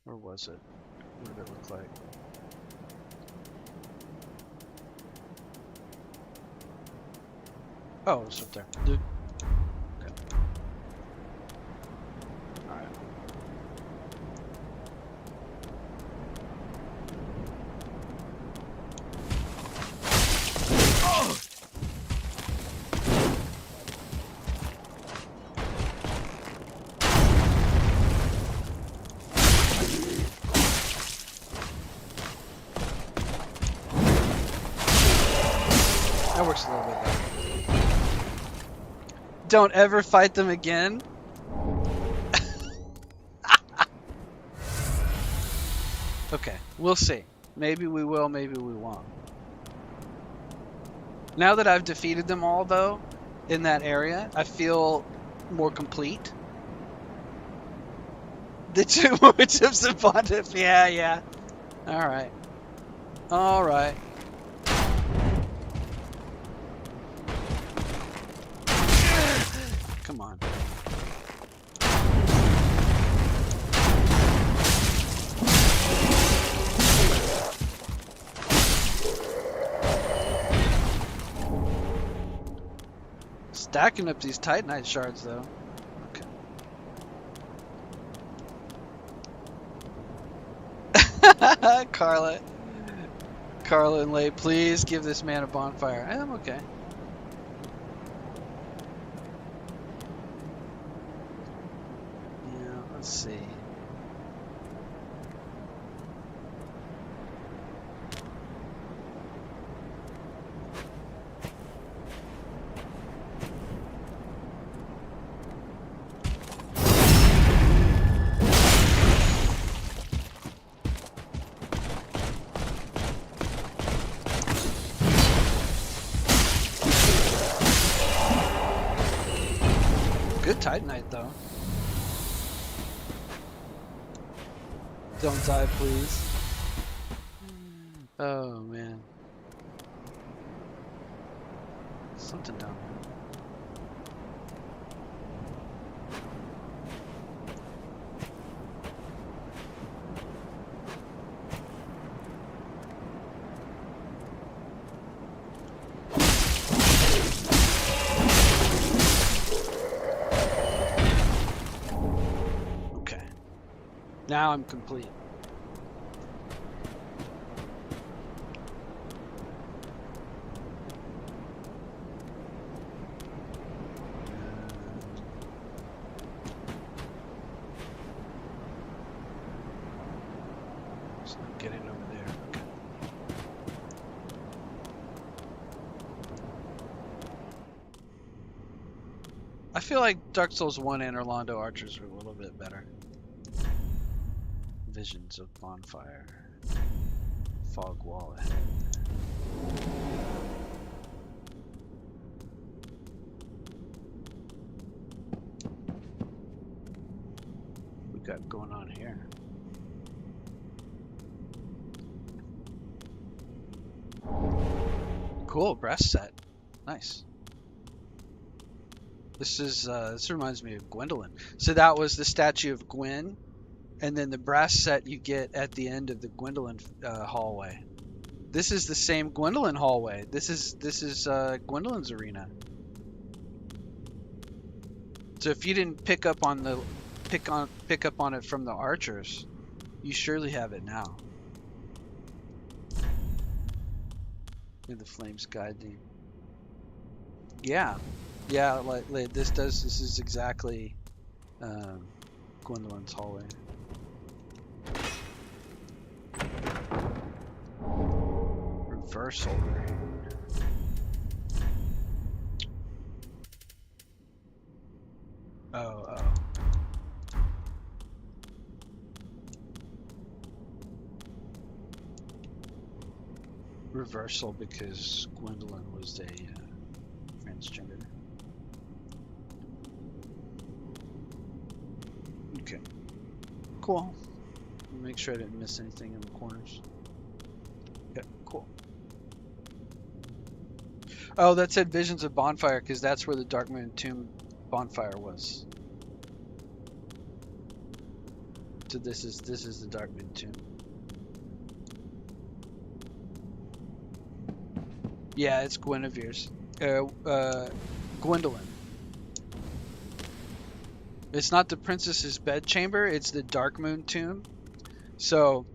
Or was it? What did it look like? Oh, it's up there. Dude. Okay. Alright. Oh! That works a little bit better. Don't ever fight them again. Okay, we'll see. Maybe we will, maybe we won't. Now that I've defeated them all, though, in that area, I feel more complete. The two more chips of Pontiff. Yeah, yeah. Alright. Alright. Come on. Stacking up these Titanite shards, though. Okay. Carla and Lay, please give this man a bonfire. I'm okay. Yeah, let's see. Good Titanite, though. Don't die, please. Oh, man. Something down there. Now I'm complete. So I'm getting over there. Okay. I feel like Dark Souls 1 and Orlando Archers were a little bit better. Visions of bonfire. Fog wall ahead. What we got going on here? Cool, brass set. Nice. This reminds me of Gwendolyn. So that was the statue of Gwen. And then the brass set you get at the end of the Gwendolyn hallway. This is the same Gwendolyn hallway. This is Gwendolyn's arena. So if you didn't pick up on it from the archers, you surely have it now. May the flames guide thee. Yeah, like this is exactly Gwendolyn's hallway. Reversal ring. Oh. Reversal because Gwendolyn was a transgender. Okay. Cool. Make sure I didn't miss anything in the corners. Okay, cool. Oh, that said Visions of Bonfire because that's where the Dark Moon Tomb bonfire was. So this is the Darkmoon tomb. Yeah, it's Guinevere's. Gwendolyn. It's not the princess's bedchamber, it's the Darkmoon tomb. So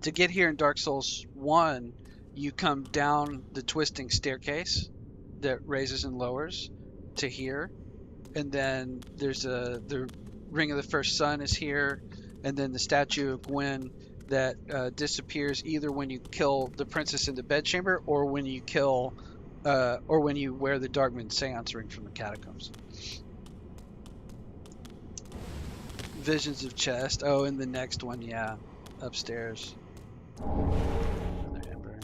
to get here in Dark Souls 1, you come down the twisting staircase that raises and lowers to here, and then there's the Ring of the First Sun is here, and then the statue of Gwen that disappears either when you kill the princess in the bedchamber or when you kill or when you wear the Darkmoon seance ring from the catacombs. Visions of chest. Oh, and the next one, yeah, upstairs. Another ember.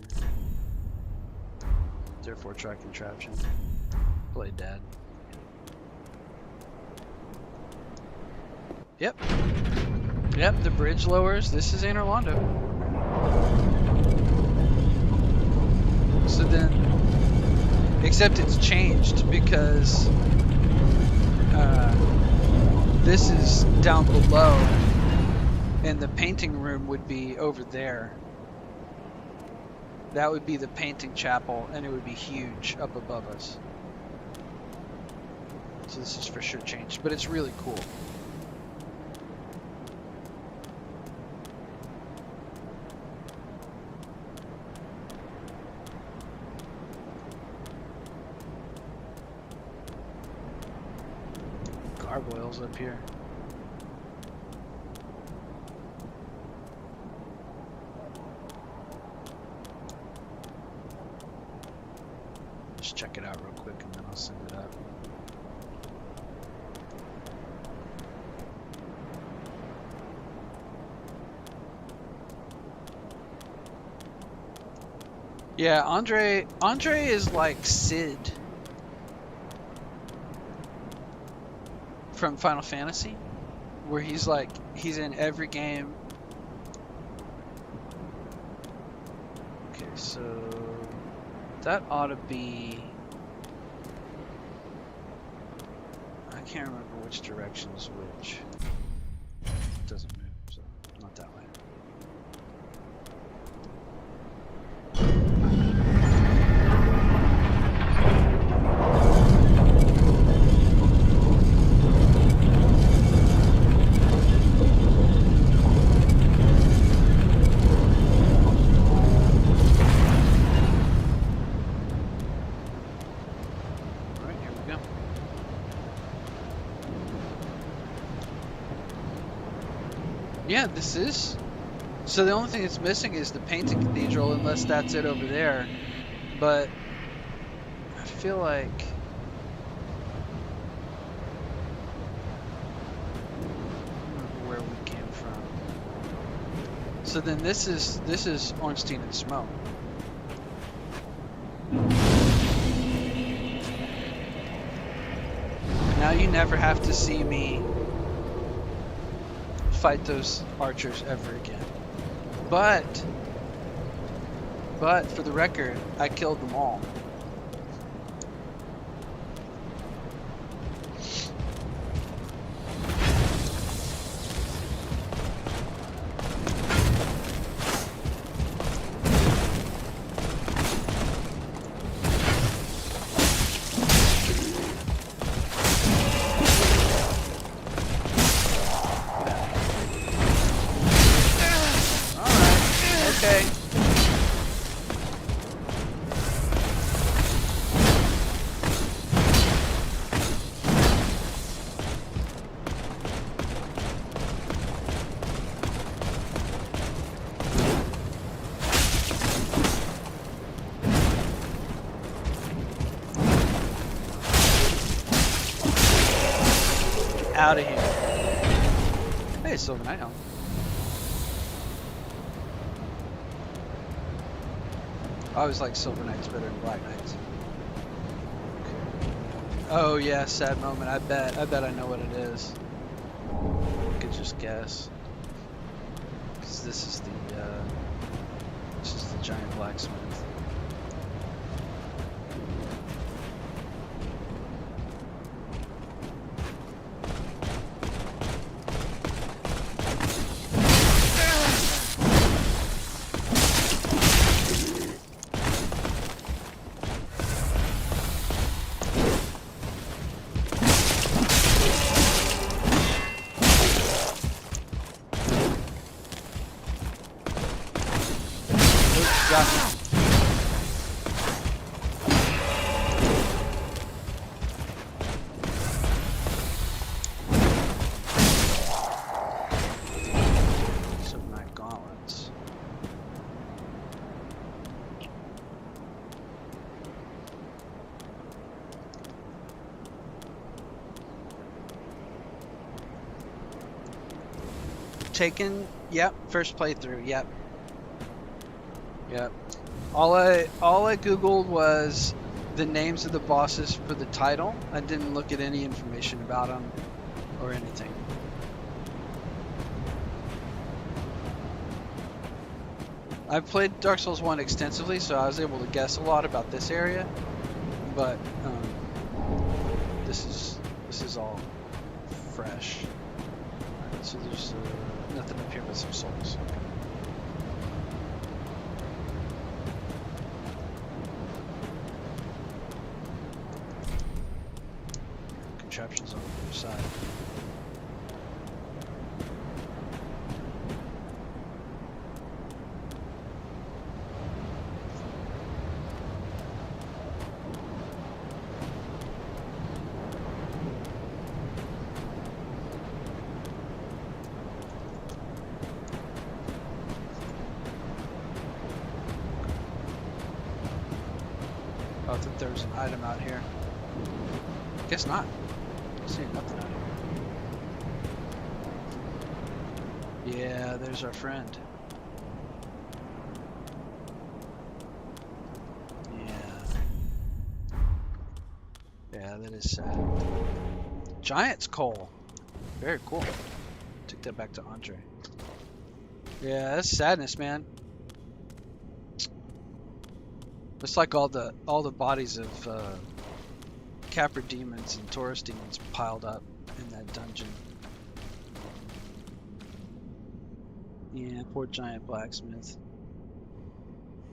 Therefore, try contraption. Play dead. Yep. Yep, the bridge lowers. This is Anor Londo. So then, except it's changed because this is down below and the painting room would be over there. That would be the painting chapel and it would be huge up above us. So this is for sure changed, but it's really cool. Gargoyles up here. Just check it out real quick and then I'll send it up. Yeah, Andre is like Sid from Final Fantasy, where he's in every game. Okay, so that ought to be, I can't remember which direction is which. It doesn't move, so not that way. Yeah, this is. So the only thing that's missing is the painting cathedral, unless that's it over there. But I feel like I don't remember where we came from. So then this is Ornstein and Smoke. Now you never have to see me fight those archers ever again. But for the record, I killed them all. Out of here. Hey, Silver Knight helm. I always like Silver Knights better than Black Knights. Okay. Oh yeah, sad moment. I bet I know what it is. I could just guess. Because this is the giant blacksmith. got me. Some night gauntlets. Taken, yep, first playthrough, yep. Yep. All I googled was the names of the bosses for the title. I didn't look at any information about them or anything. I've played Dark Souls 1 extensively, so I was able to guess a lot about this area, but this is all fresh. Alright, so there's nothing up here but some souls. Contraptions on the other side. Oh, I thought there was an item out here. Guess not. I see nothing out here. Yeah, there's our friend. Yeah, that is sad. Giant's coal. Very cool. Took that back to Andre. Yeah, that's sadness, man. It's like all the bodies of Capra demons and Taurus demons piled up in that dungeon. Yeah, poor giant blacksmith.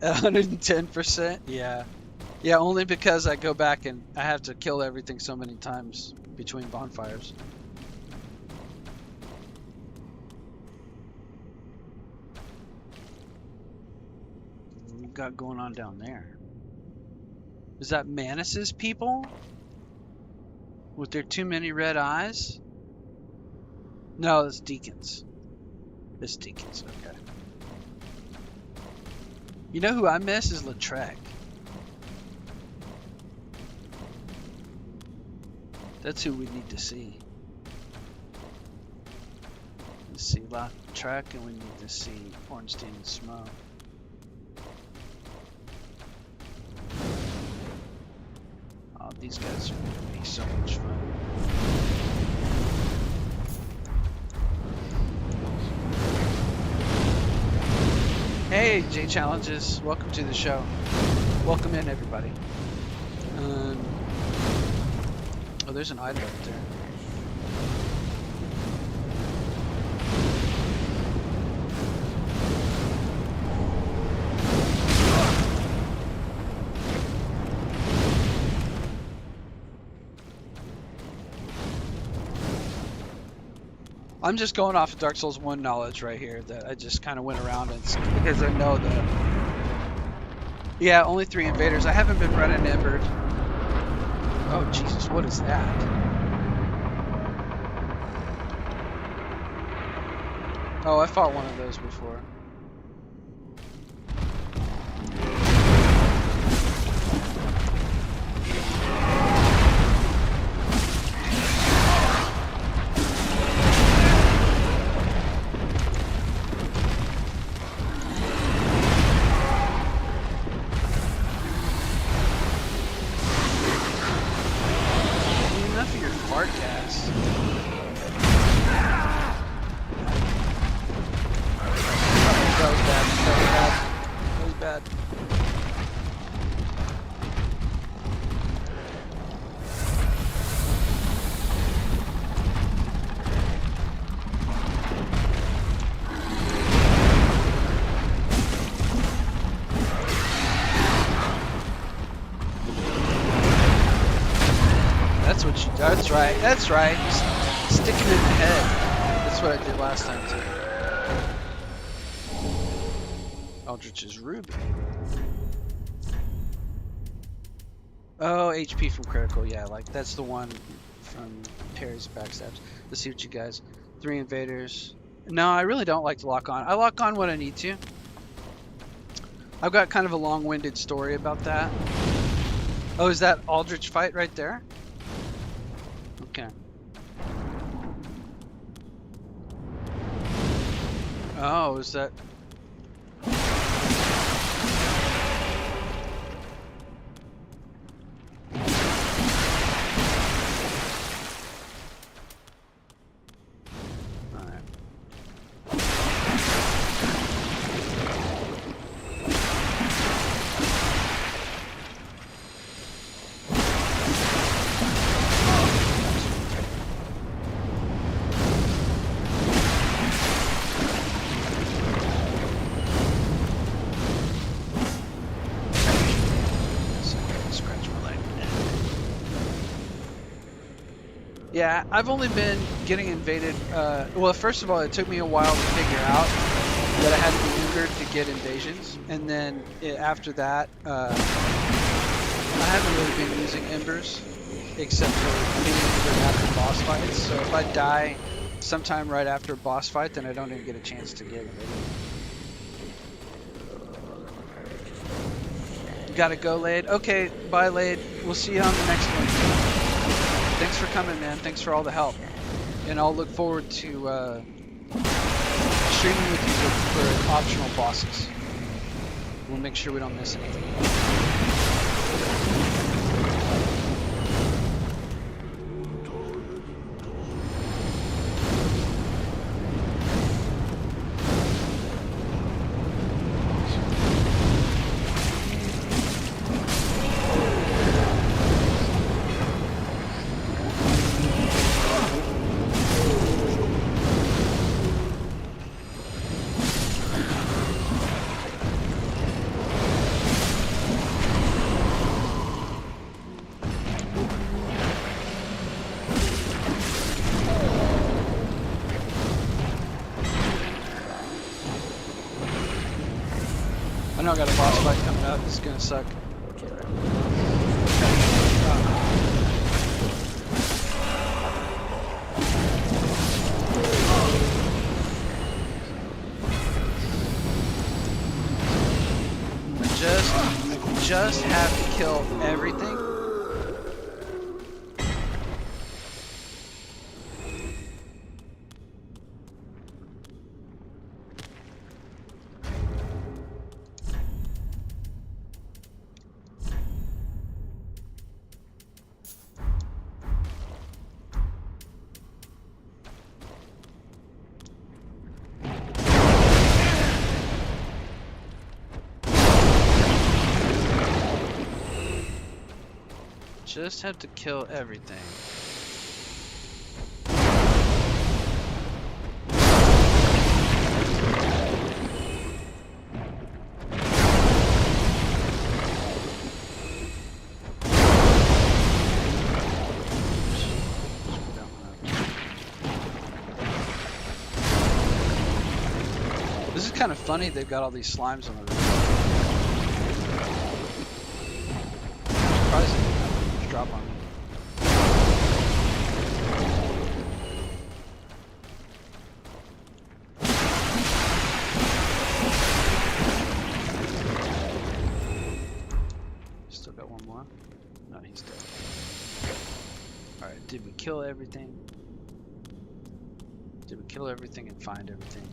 110%? Yeah. Yeah, only because I go back and I have to kill everything so many times between bonfires. What we got going on down there? Is that Manus's people? With their too many red eyes? No, it's deacons. It's deacons, okay. You know who I miss is Lautrec. That's who we need to see. Let's see Lautrec, and we need to see Ornstein and Smo. Oh, these guys are gonna be so much fun. Hey, J Challenges, welcome to the show. Welcome in, everybody. Oh, there's an item up there. I'm just going off of Dark Souls 1 knowledge right here that I just kind of went around and because I know that. Yeah, only 3 invaders. I haven't been running Embered. Oh Jesus, what is that? Oh, I fought one of those before. That's right, that's right. Just stick him in the head. That's what I did last time too. Aldrich's Ruby. Oh, HP from critical. Yeah, like that's the one from Harry's backstabs. Let's see what you guys. 3 invaders. No, I really don't like to lock on. I lock on when I need to. I've got kind of a long-winded story about that. Oh, is that Aldrich fight right there? Okay. Oh, is that... Alright. Scratch my leg. Yeah, I've only been getting invaded. Well, first of all, it took me a while to figure out that I had to be Ugered to get invasions, and then after that, I haven't really been using Embers except for being Ugered after boss fights. So if I die sometime right after a boss fight, then I don't even get a chance to get invaded. Gotta go, Lade. Okay, bye, Lade. We'll see you on the next one. Thanks for coming, man. Thanks for all the help. And I'll look forward to streaming with you for optional bosses. We'll make sure we don't miss anything. I know I got a boss fight coming up. This is gonna suck. I just have to kill everything. Just have to kill everything. This is kind of funny, they've got all these slimes on the roof. Surprising. Drop on me. Still got one more. No, he's dead. Alright, did we kill everything? Did we kill everything and find everything?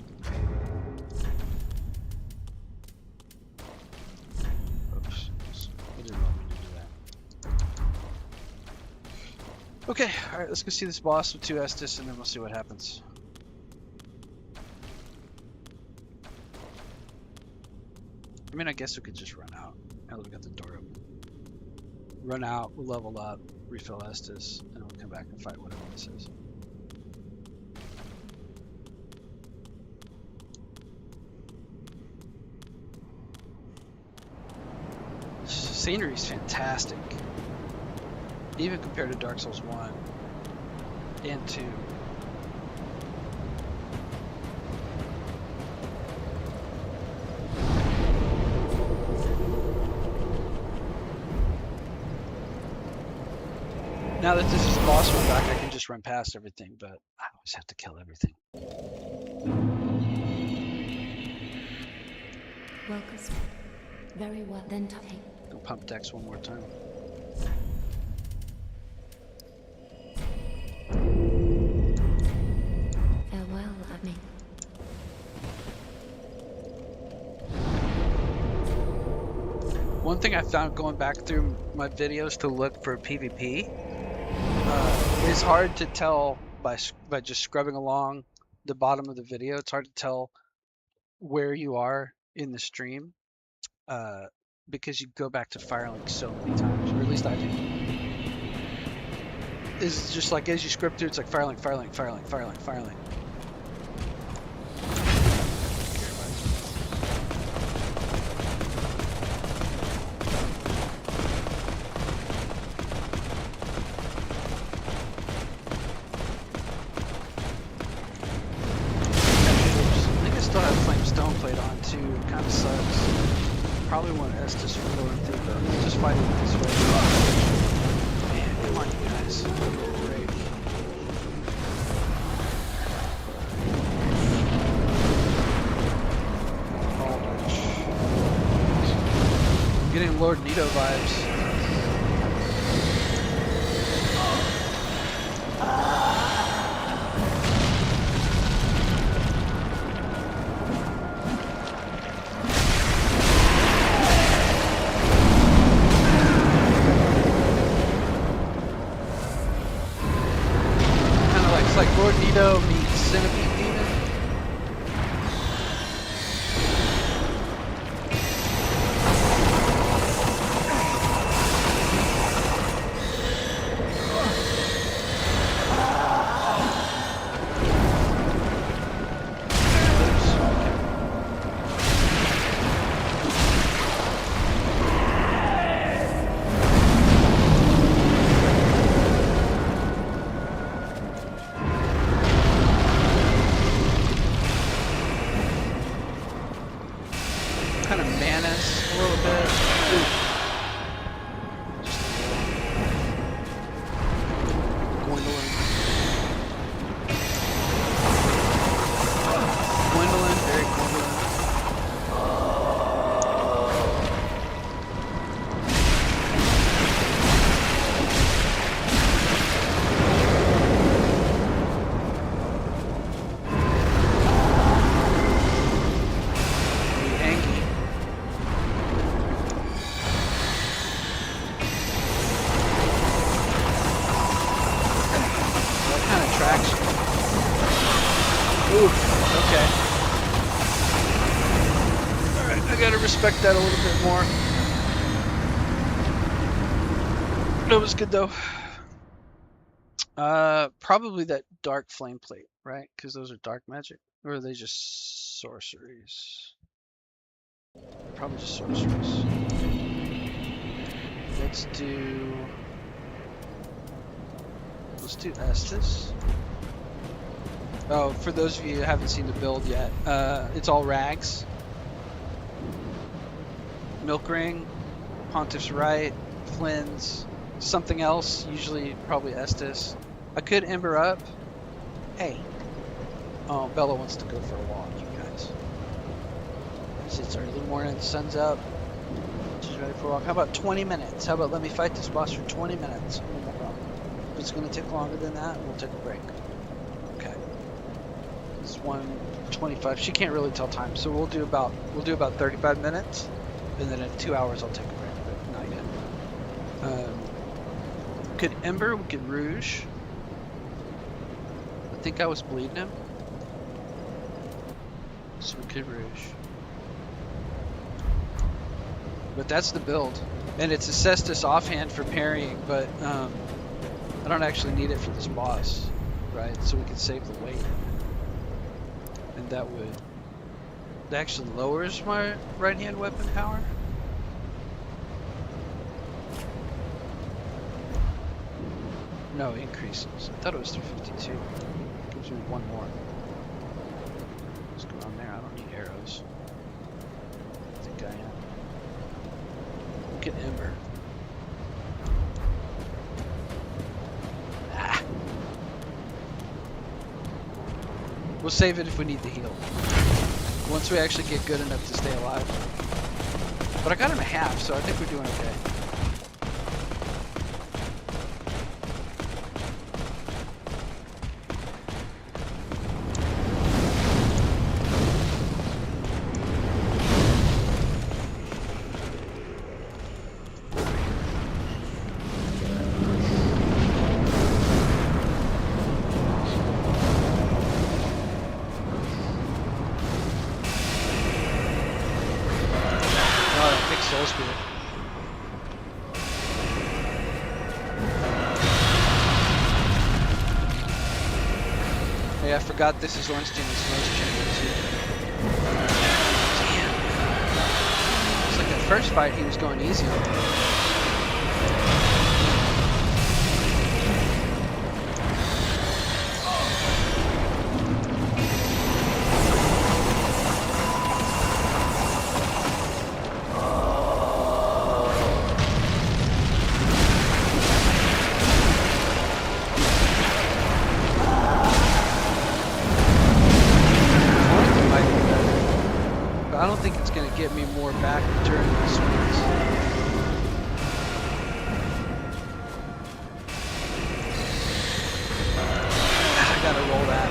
Oops. I didn't want me to do that. Okay, alright, let's go see this boss with 2 Estus and then we'll see what happens. I mean, I guess we could just run out. Now that we got the door open. Run out, we'll level up, refill Estus, and we'll come back and fight whatever this is. Scenery is fantastic. Even compared to Dark Souls 1 and 2. Now that this is boss one back, I can just run past everything, but I always have to kill everything. Welcome. Very well, then take. Go pump decks one more time. Farewell, me. One thing I found going back through my videos to look for PvP, it's hard to tell by just scrubbing along the bottom of the video. It's hard to tell where you are in the stream because you go back to Firelink so many times, or at least I do. It's just like as you script through, it's like Firelink, Firelink, Firelink, Firelink, Firelink. Kind of sucks. Probably want Estus for going through, but let's just fight it this way. Man, come on, you guys. Great. Aldrich. I'm getting Lord Nito vibes. Lord Nito meets Centipede Demon. Kind of Manus a little bit. Gwendolyn. Gwendolyn, very Gwendolyn. Oof, okay. Alright, I gotta respect that a little bit more. That was good though. Probably that dark flame plate, right? Because those are dark magic. Or are they just sorceries? Probably just sorceries. Let's do Estus. Oh, for those of you who haven't seen the build yet, it's all rags. Milk Ring, Pontiff's Right, Flynn's, something else, usually probably Estus. I could Ember up. Hey. Oh, Bella wants to go for a walk, you guys. It's early morning, the sun's up. She's ready for a walk. How about 20 minutes? How about let me fight this boss for 20 minutes? No problem. If it's going to take longer than that, we'll take a break. Okay. It's 1:25. She can't really tell time, so we'll do about 35 minutes, and then in 2 hours I'll take a break, but not yet. Could Ember? We could Rouge. I think I was bleeding him, so we could Rouge. But that's the build, and it's a Cestus offhand for parrying, but I don't actually need it for this boss, right? So we can save the weight. And that actually lowers my right hand weapon power. No, increases. I thought it was 352. Gives me one more. What's going on there? I don't need arrows. I think I am. Look at Ember. We'll save it if we need the heal. Once we actually get good enough to stay alive. But I got him a half, so I think we're doing okay. Soul Spirit. Hey, I forgot this is Ornstein's nose chamber too. Damn. It's like that first fight he was going easy on me. I don't think it's going to get me more back during the swings. I gotta roll that.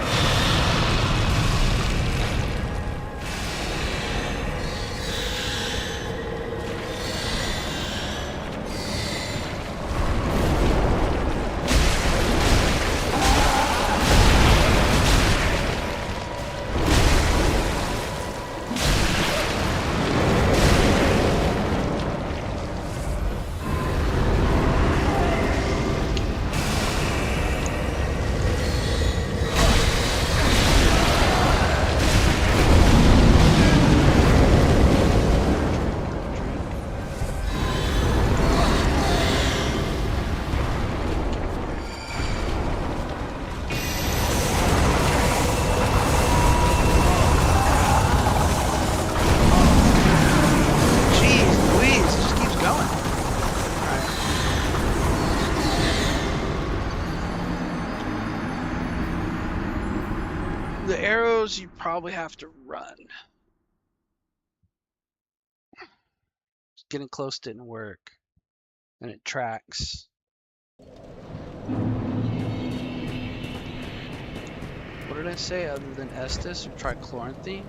The arrows you probably have to run. Getting close didn't work. And it tracks. What did I say other than Estus or trichlorantine?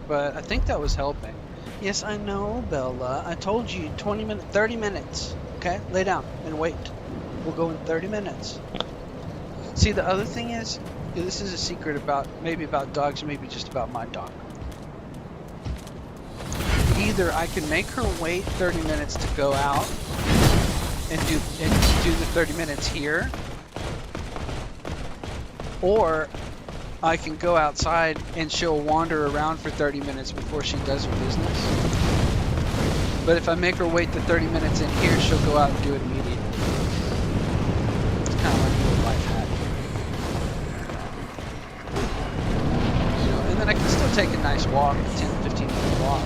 But I think that was helping. Yes, I know, Bella. I told you 30 minutes. Okay, lay down and wait. We'll go in 30 minutes. See, the other thing is, this is a secret about dogs, maybe just about my dog. Either I can make her wait 30 minutes to go out and do the 30 minutes here, or I can go outside and she'll wander around for 30 minutes before she does her business. But if I make her wait the 30 minutes in here, she'll go out and do it immediately. It's kind of like a little life hack. And then I can still take a nice walk, a 10, 15-minute walk.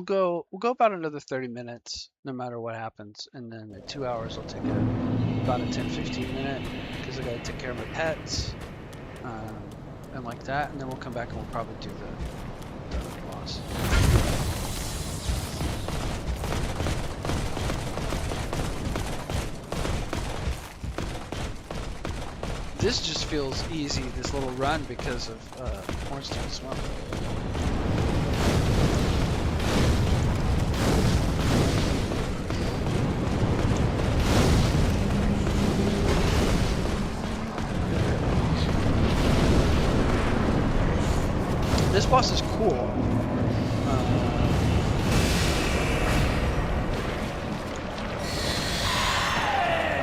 we'll go about another 30 minutes, no matter what happens, and then at 2 hours I'll take about a 10-15 minute because I gotta take care of my pets, and like that, and then we'll come back and we'll probably do the boss. This just feels easy, this little run, because of Hornstein Smoke. This boss is cool.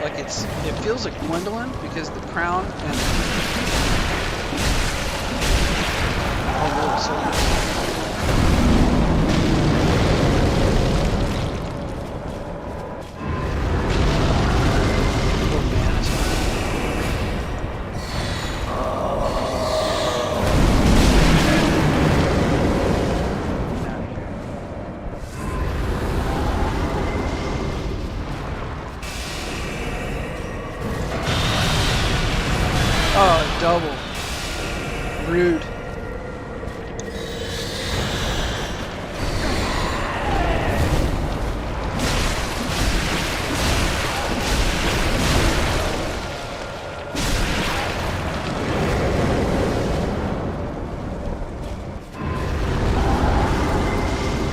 Like it feels like Gwendolyn because the crown and really so Oh, double. Rude.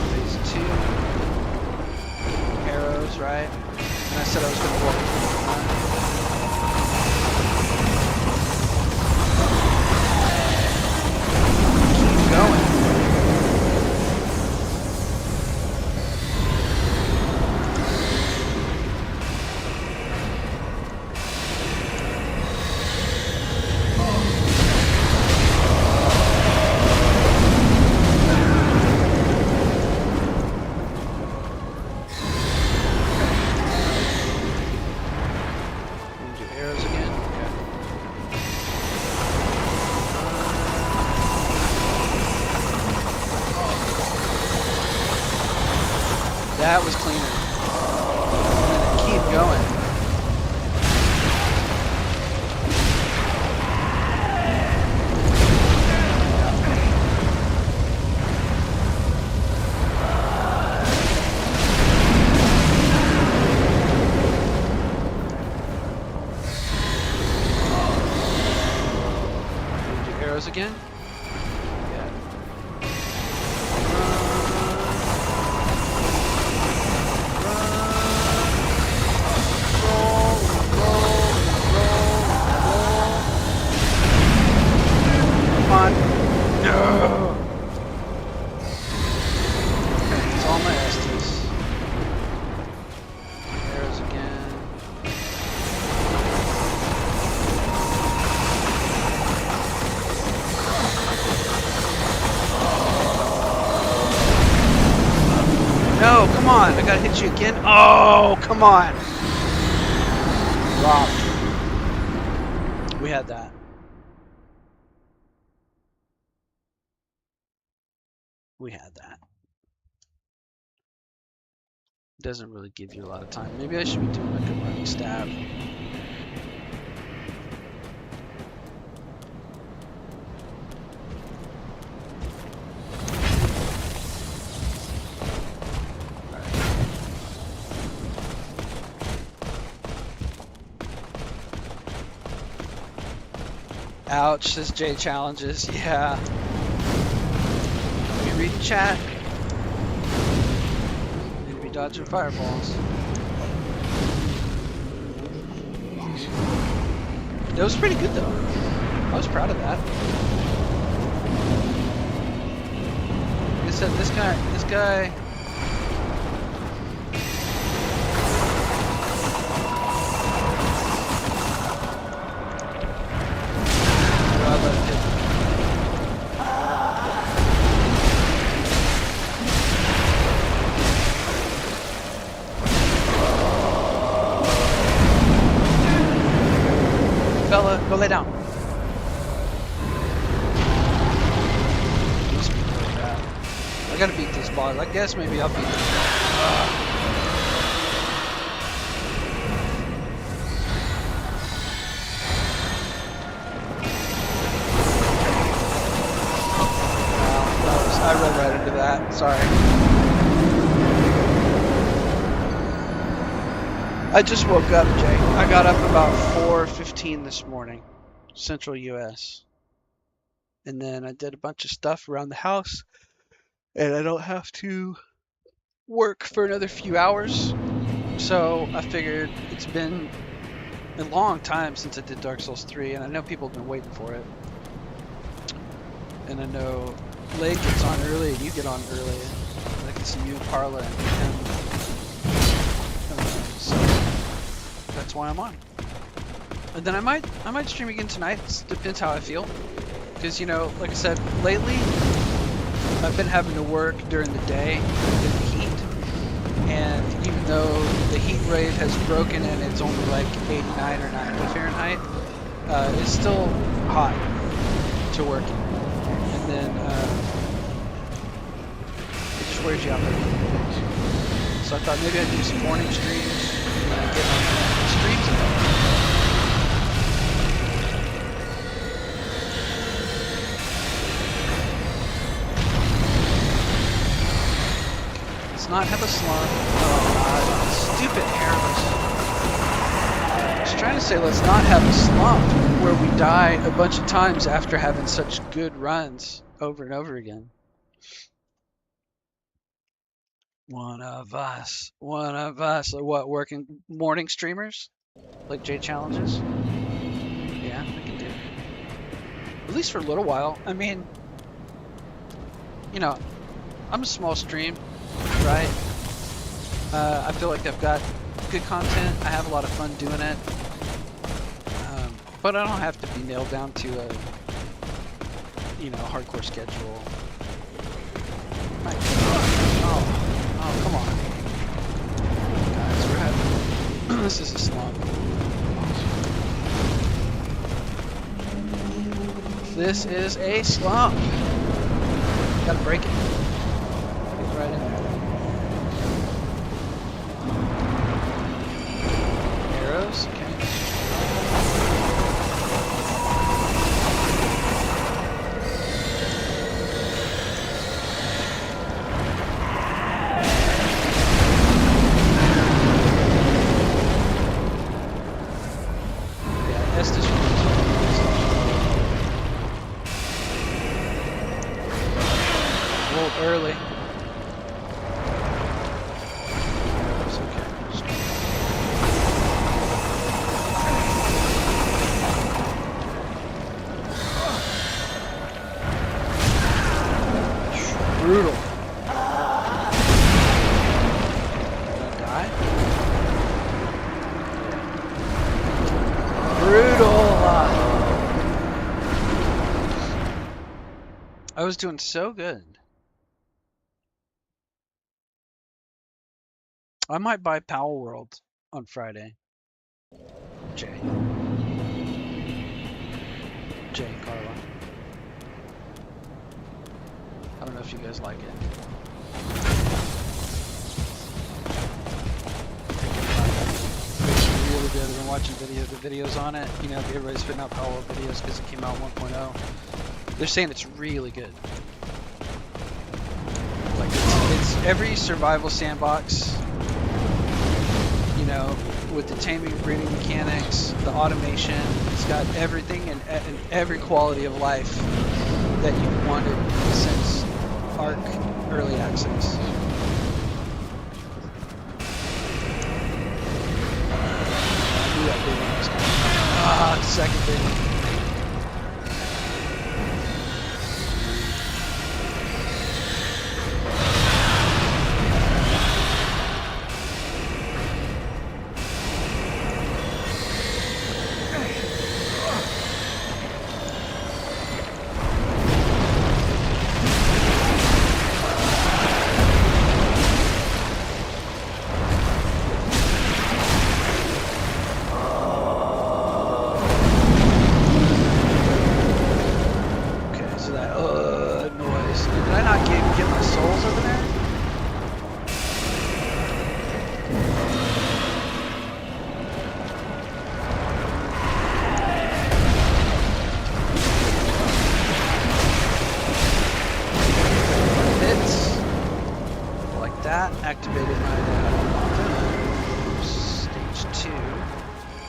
Phase 2. Arrows, right? And I said I was going to walk. That was cleaner. I'm gonna keep going. Do arrows again? No, come on. I gotta hit you again. Oh, come on. Robbed. We had that. We had that. Doesn't really give you a lot of time. Maybe I should be doing like a running stab. Ouch, says J challenges. Yeah. Are you reading chat? Need to be dodging fireballs. That was pretty good though. I was proud of that. Like I said, this guy. Fella, go lay down. I gotta beat this boss. I guess maybe I'll beat it. I read right into that. Sorry. I just woke up, Jay. I got up about 4:15 this morning, Central U.S. And then I did a bunch of stuff around the house, and I don't have to work for another few hours. So I figured it's been a long time since I did Dark Souls 3, and I know people have been waiting for it. And I know Lake gets on early and you get on early. I can see you and Carla and him. So that's why I'm on. And then I might stream again tonight. It depends how I feel. Because, you know, like I said, lately I've been having to work during the day in the heat. And even though the heat wave has broken and it's only like 89 or 90 Fahrenheit, it's still hot to work in. And then it just wears you out. So I thought maybe I'd do some morning streams and then I'd get on the streams. Let's not have a slump. Oh god, stupid hairless. I was trying to say let's not have a slump where we die a bunch of times after having such good runs over and over again. One of us. Like what, working morning streamers? Like J Challenges? Yeah, I can do it. At least for a little while. I mean, you know, I'm a small stream, right? I feel like I've got good content. I have a lot of fun doing it. But I don't have to be nailed down to a, you know, hardcore schedule. Oh, come on. Guys, we're having... this is a slump. This is a slump. Gotta break it. Get right in there. Arrows, okay. Early. It's okay. Brutal. Did I die? Brutal. I was doing so good. I might buy Powell World on Friday. Jay and Carla. I don't know if you guys like it. It's really good. I've been watching the videos on it. You know, everybody's putting out Powell World videos because it came out 1.0. They're saying it's really good. Like it's every survival sandbox. You know, with the taming and breeding mechanics, the automation, it's got everything and every quality of life that you've wanted since ARC Early Access. I knew that big one was coming. Ah, the second big one.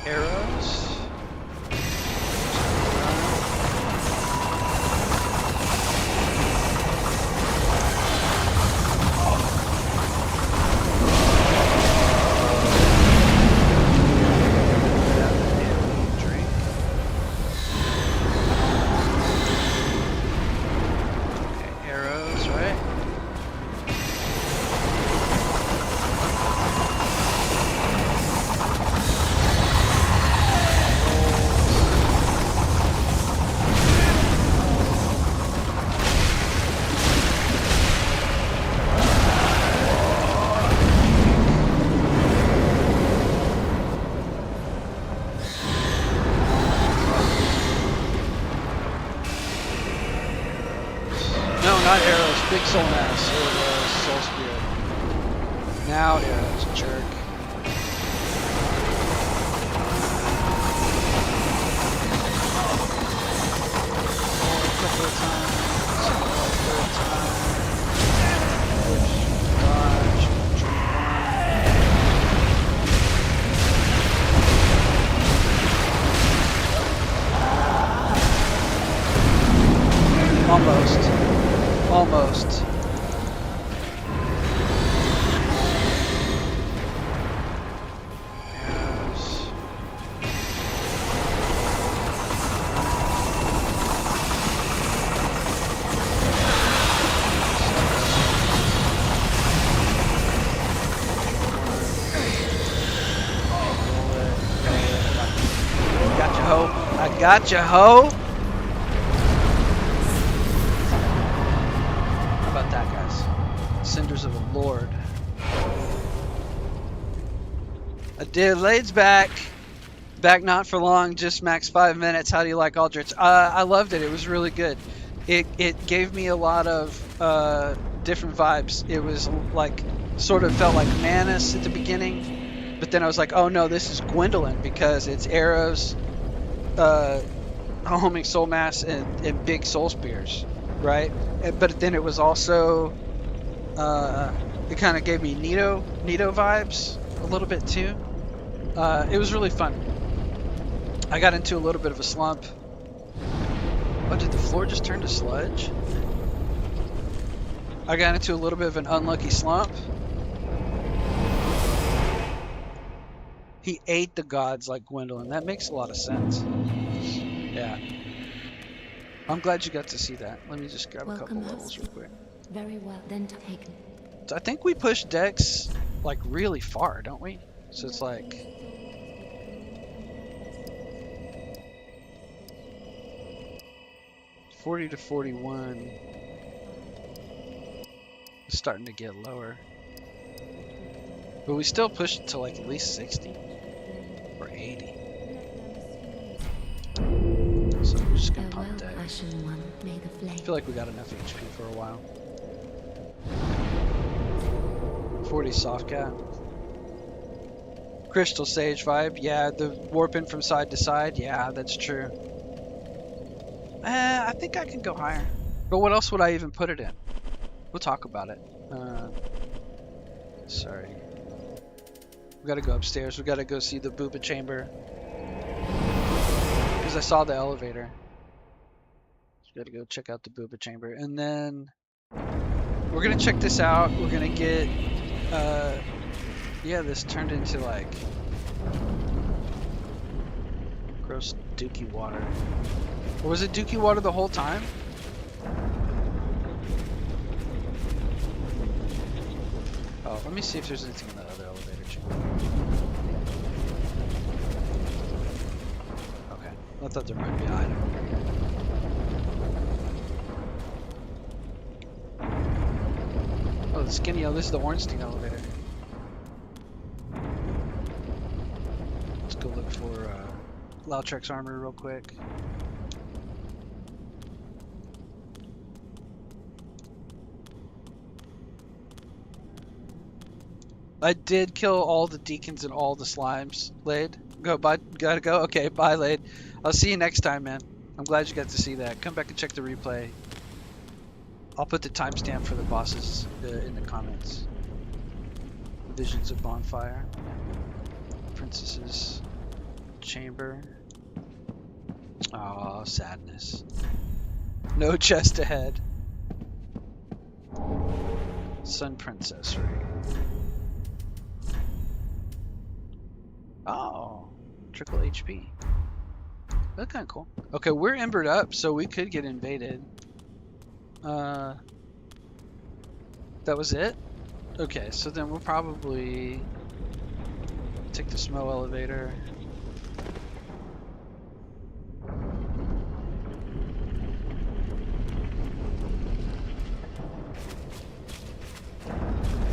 arrows. Drink. Okay, arrows, right? No, not arrows. Big soul mass. It was soul spirit. Now arrows, jerk. A couple of times. Third time. Push, dodge, drink one. Almost. Almost. Arrows. Gotcha, ho. I gotcha, ho. How about that, guys? Cinders of the Lord. I did. Lade's back. Back not for long, just max 5 minutes. How do you like Aldrich? I loved it. It was really good. It gave me a lot of different vibes. It was like, sort of felt like Manus at the beginning, but then I was like, oh no, this is Gwendolyn because it's arrows, homing soul mass, and big soul spears, right? But then it was also, it kind of gave me Nito vibes a little bit too. It was really fun. I got into a little bit of a slump. Oh, did the floor just turn to sludge? I got into a little bit of an unlucky slump. He ate the gods like Gwendolyn. That makes a lot of sense. Yeah. I'm glad you got to see that. Let me just grab a couple levels real quick. Very well, then taken. So I think we push Dex like really far, don't we? So it's like... $40 to $41. It's starting to get lower. But we still push it to like at least 60 or 80. So we're just gonna pump Dex. I feel like we got enough HP for a while. 40 soft cat. Crystal Sage vibe. Yeah, the warping from side to side. Yeah, that's true. I think I can go higher. But what else would I even put it in? We'll talk about it. Sorry. We gotta go upstairs. We gotta go see the booba chamber. Because I saw the elevator. So we gotta go check out the booba chamber. And then we're gonna check this out. We're gonna get yeah, this turned into like gross dookie water. Or was it dookie water the whole time? Oh, let me see if there's anything in the other elevator chamber. Okay, I thought there might be an item over here. Oh, the skinny, oh, this is the Ornstein elevator. Let's go look for Lautrec's armor real quick. I did kill all the deacons and all the slimes. Lade, go. Bye. Gotta go. Okay, bye, Lade. I'll see you next time, man. I'm glad you got to see that. Come back and check the replay. I'll put the timestamp for the bosses in the comments. Visions of Bonfire. Princesses. chamber. Oh, sadness. No chest ahead. Sun Princess ring. Oh, trickle HP. That's kind of cool. Okay, we're embered up, so we could get invaded. That was it? Okay, so then we'll probably take the snow elevator.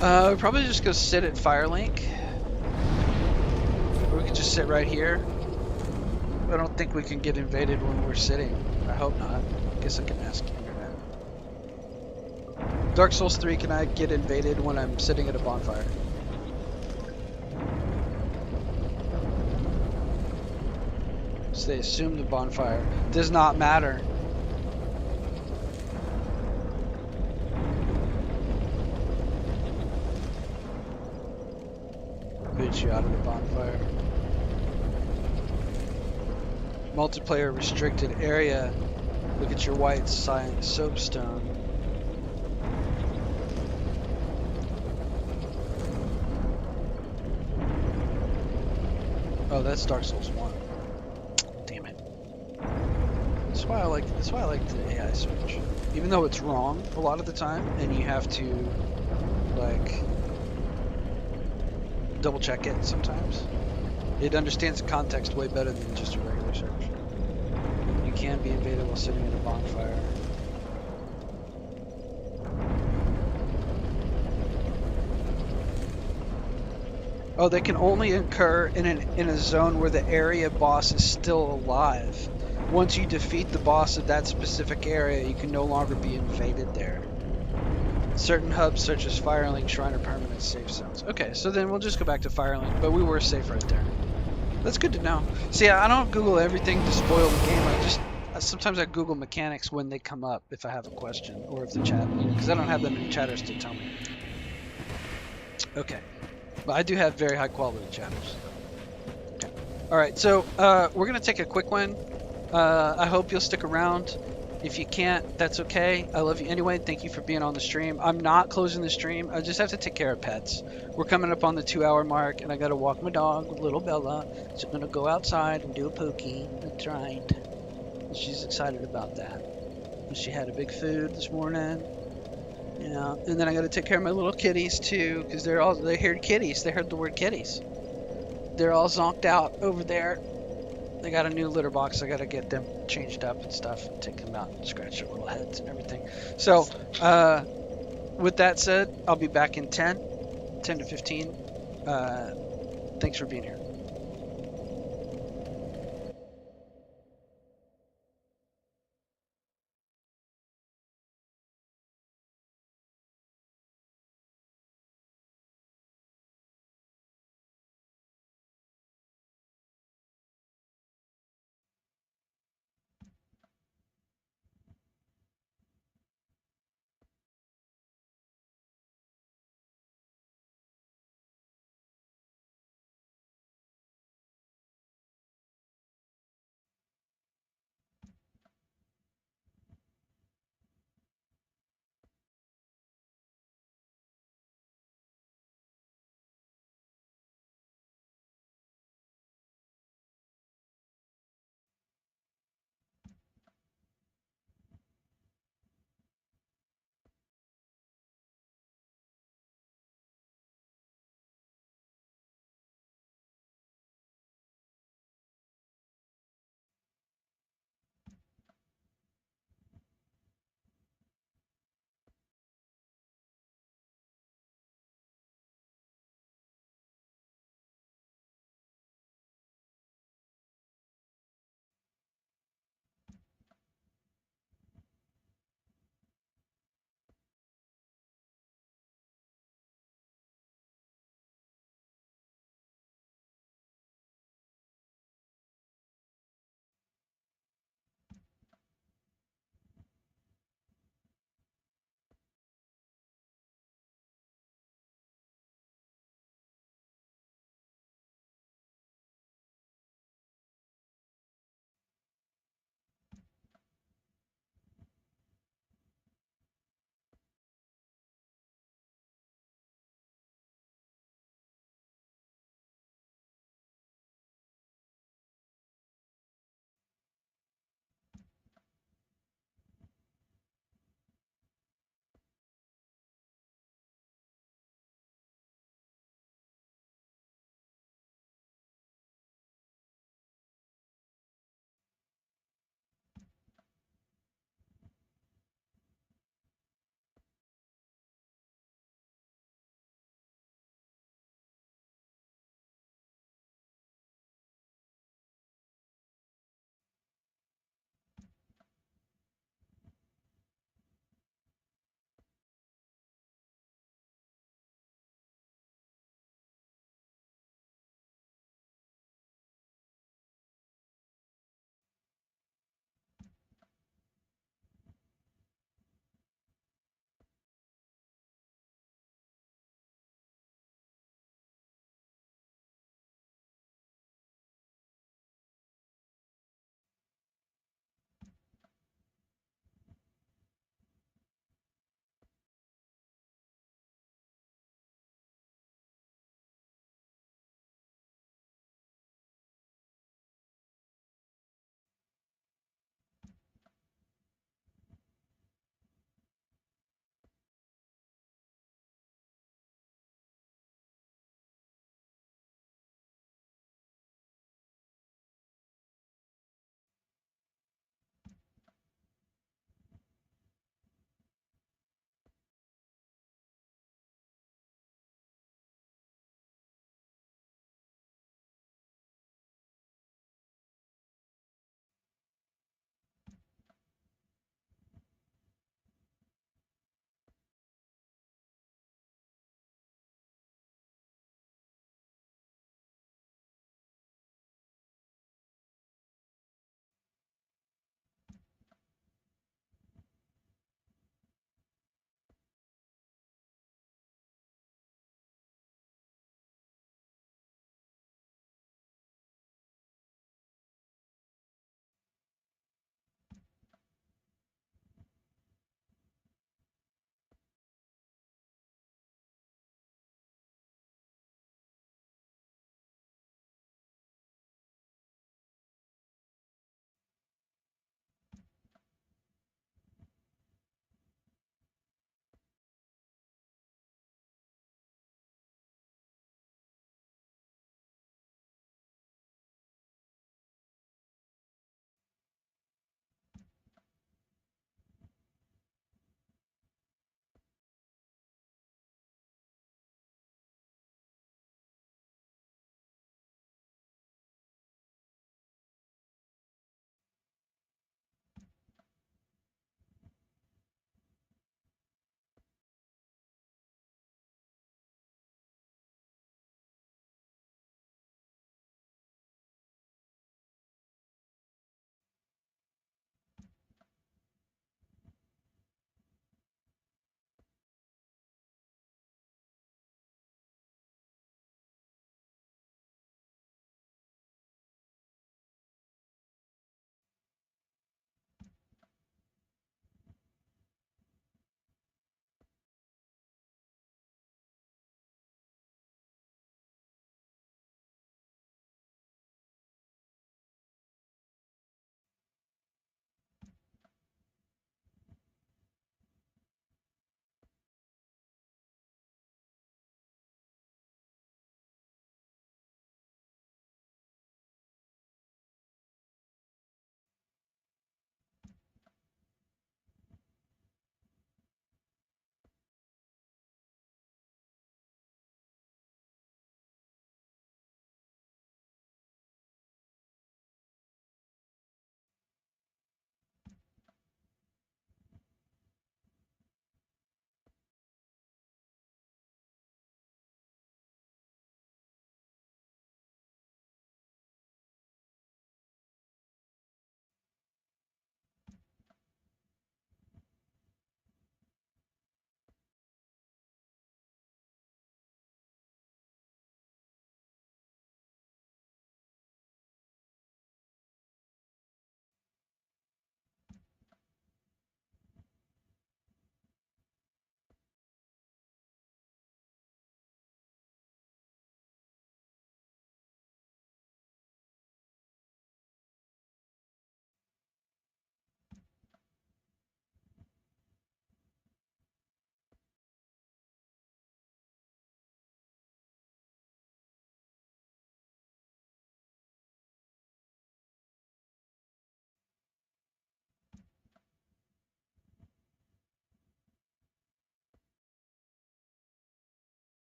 We'll probably just go sit at Firelink. Or we could just sit right here. I don't think we can get invaded when we're sitting. I hope not. I guess I can ask internet. Dark Souls 3, can I get invaded when I'm sitting at a bonfire? So they assume the bonfire does not matter. Boot you out of the bonfire. Multiplayer restricted area. Look at your white soapstone. Oh, that's Dark Souls 1. Damn it. That's why I like the AI switch. Even though it's wrong a lot of the time and you have to like double check it sometimes. It understands the context way better than just a regular search. You can be invaded while sitting at a bonfire. Oh, they can only occur in a zone where the area boss is still alive. Once you defeat the boss of that specific area, you can no longer be invaded there. Certain hubs such as Firelink Shrine are permanent safe zones. Okay, so then we'll just go back to Firelink, but we were safe right there. That's good to know. See, I don't Google everything to spoil the game. Sometimes I Google mechanics when they come up if I have a question or if the chat, because I don't have that many chatters to tell me. Okay. But I do have very high quality chatters. Okay. All right, so we're gonna take a quick one. I hope you'll stick around. If you can't, that's okay. I love you anyway. Thank you for being on the stream. I'm not closing the stream. I just have to take care of pets. We're coming up on the 2-hour mark, and I gotta walk my dog, little Bella. So I'm gonna go outside and do a pokey. That's right. She's excited about that. She had a big food this morning. Yeah, and then I got to take care of my little kitties too, because they heard kitties. They heard the word kitties. They're all zonked out over there. They got a new litter box. I got to get them changed up and stuff, and take them out and scratch their little heads and everything. So, with that said, I'll be back in 10 to 15. Thanks for being here.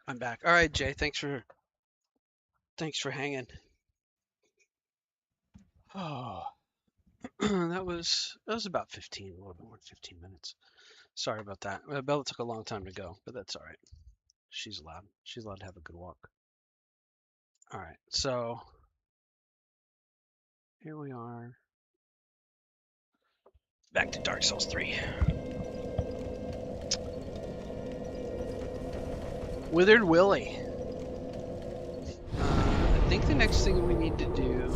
I'm back. All right, Jay. Thanks for hanging. Oh, that was about 15, a little bit more than 15 minutes. Sorry about that. Bella took a long time to go, but that's all right. She's allowed. She's allowed to have a good walk. All right, so here we are. Back to Dark Souls 3. Withered Willie. I think the next thing we need to do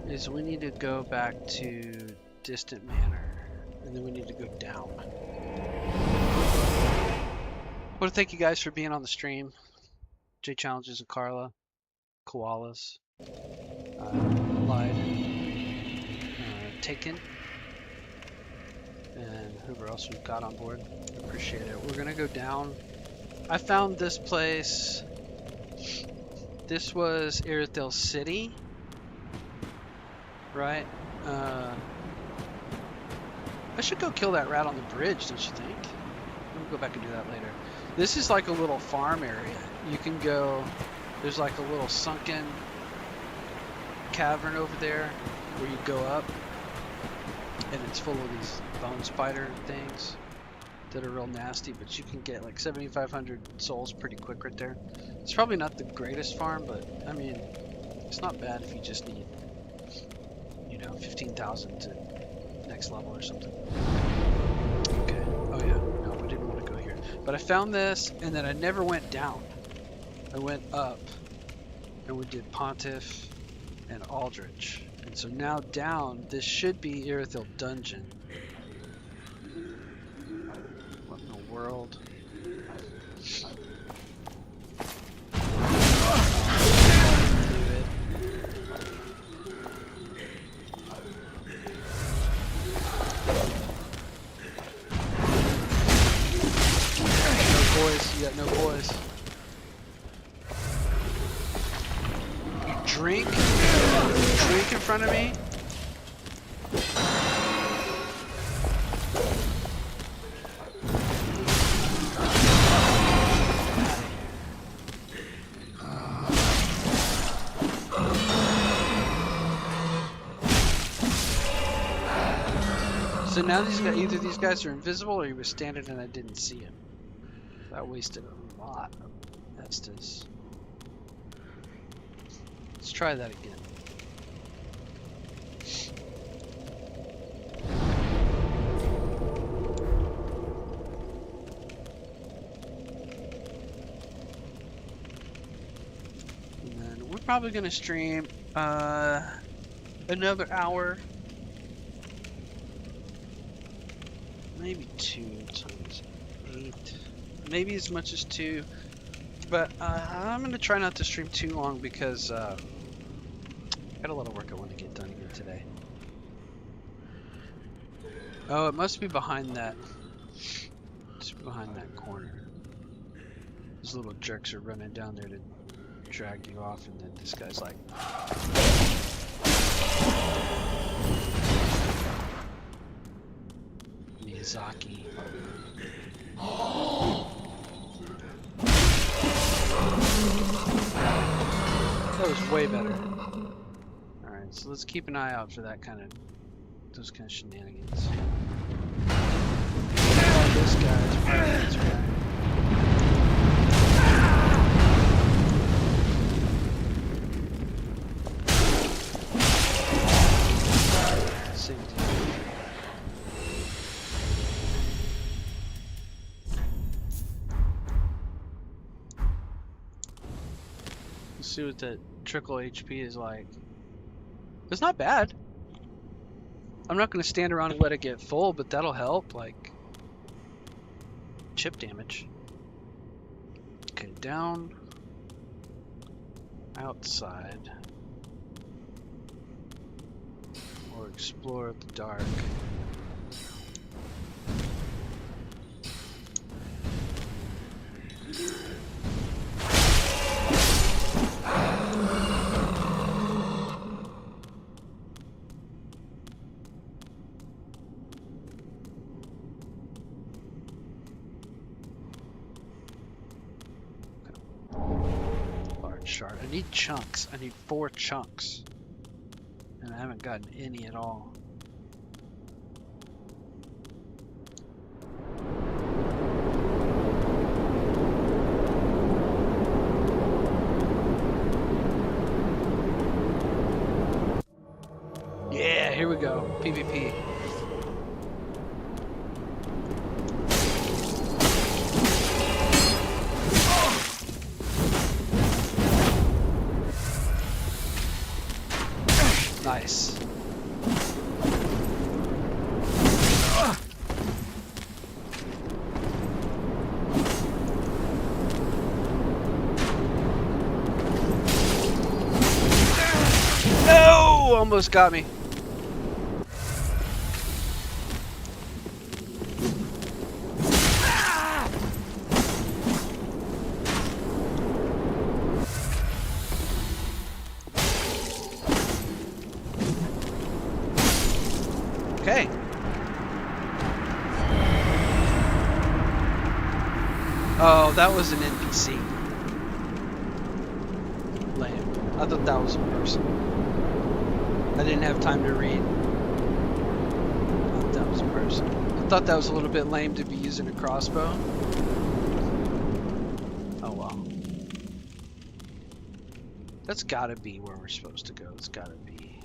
is we need to go back to Distant Manor, and then we need to go down. I want to thank you guys for being on the stream. J Challenges and Carla, Koalas, Lied, Taken, and whoever else we've got on board. Appreciate it. We're gonna go down. I found this place. This was Irithyll City, right? I should go kill that rat on the bridge, don't you think? We'll go back and do that later. This is like a little farm area. You can go, there's like a little sunken cavern over there where you go up, and it's full of these bone spider things that are real nasty, but you can get like 7,500 souls pretty quick right there. It's probably not the greatest farm, but I mean, it's not bad if you just need, 15,000 to next level or something. Okay. Oh yeah. No, we didn't want to go here. But I found this, and then I never went down. I went up, and we did Pontiff and Aldrich. And so now down, this should be Irithyll Dungeon. What in the world? You got no boys. You drink in front of me? So now these guys, either these guys are invisible or he was standing and I didn't see him. That wasted a lot of Estus. Let's try that again. And then we're probably going to stream another hour. Maybe 2 times 8. Maybe as much as 2, but I'm gonna try not to stream too long because I got a lot of work I want to get done here today. Oh, it must be behind that. It's behind that corner. Those little jerks are running down there to drag you off, and then this guy's like, Miyazaki. That was way better. Alright, so let's keep an eye out for those kind of shenanigans. Oh, this guy is probably this guy. Same deal. See what that trickle HP is like. It's not bad. I'm not going to stand around and let it get full, but that'll help, like chip damage. Okay, down, outside, or explore the dark. shard. I need chunks. I need 4 chunks. And I haven't gotten any at all. Yeah, here we go. PvP. Nice. No! Almost got me. Okay. Oh, that was an NPC. Lame. I thought that was a person. I didn't have time to read. I thought that was a person. I thought that was a little bit lame to be using a crossbow. Oh well. That's gotta be where we're supposed to go. It's gotta be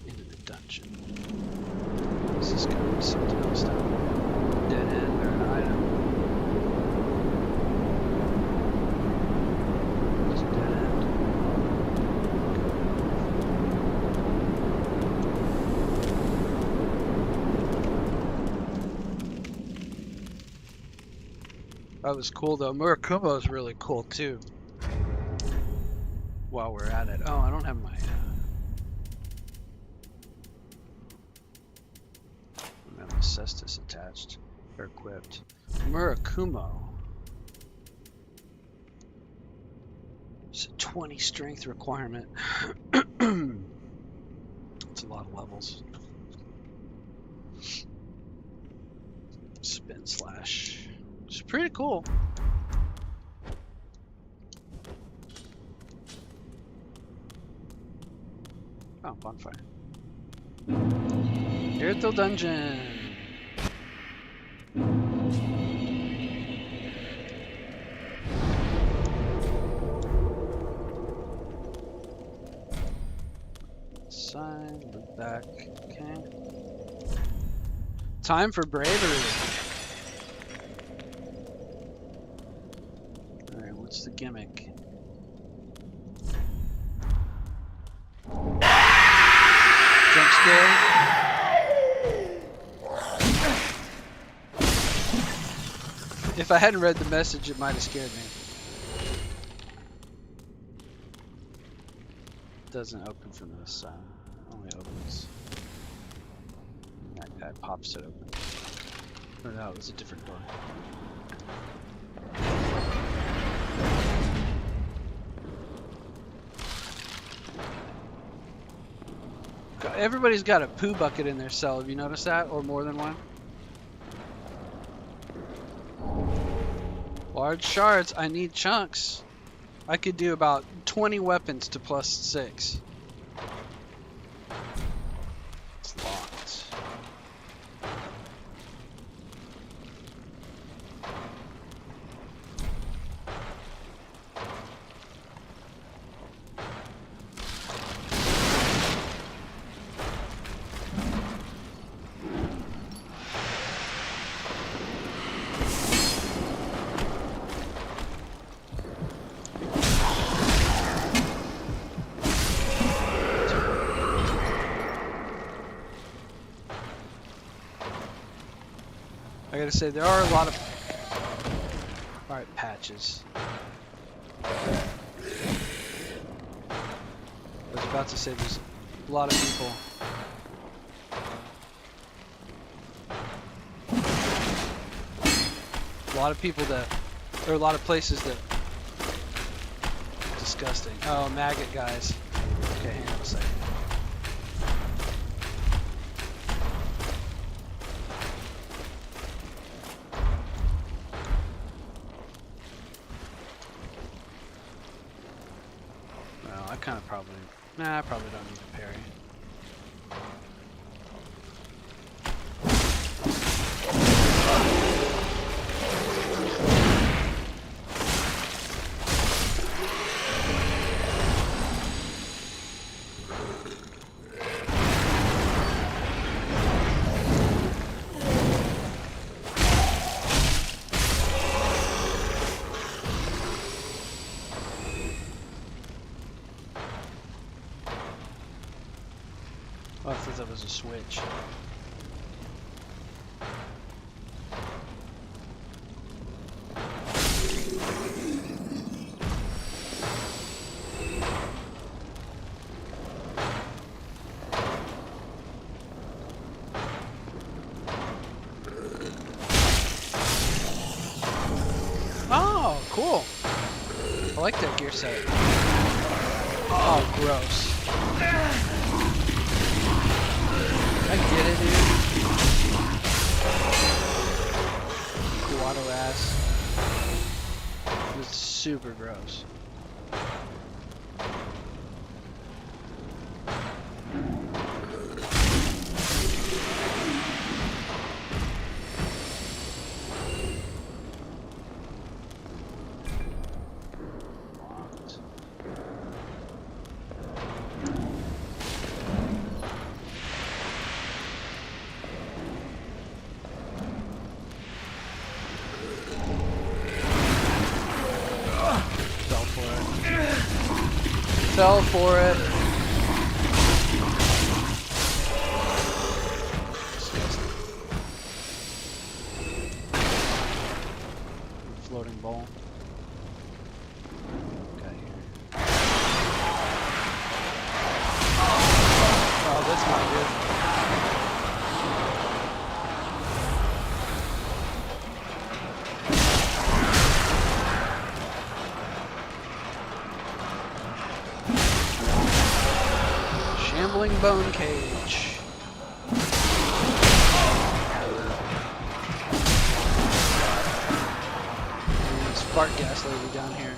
into the dungeon. This is gonna be something else now. Dead end or an item. It's a dead end. That was cool though. Murakumo is really cool too. While we're at it. Oh, I don't have my Cestus attached or equipped. Murakumo. It's a 20 strength requirement. It's a lot of levels. Spin slash. It's pretty cool. Oh, bonfire. Irithel Dungeon. Side, look back. Okay. Time for bravery. Alright, what's the gimmick? Jump scare? If I hadn't read the message, it might have scared me. Doesn't open from this side. Only opens. That guy pops it open. Or no, it was a different door. Everybody's got a poo bucket in their cell. Have you noticed that? Or more than one? Large shards. I need chunks. I could do about 20 weapons to +6. It's locked. I gotta say, there are a lot of... Alright, patches. I was about to say there's a lot of people. A lot of people that... There are a lot of places that... Disgusting. Oh, maggot guys. Okay, hang on a second. I kind of probably... Nah, I probably don't need a parry. Oh, I thought that was a switch. Oh, cool. I like that gear set. Oh, gross. I get it, dude. Guado ass. It's super gross. Locked. Fell for it. Fell for it. Disgusting. Floating ball. Got here. Oh, that's not good. Shambling bone cage. And spark gas lady down here.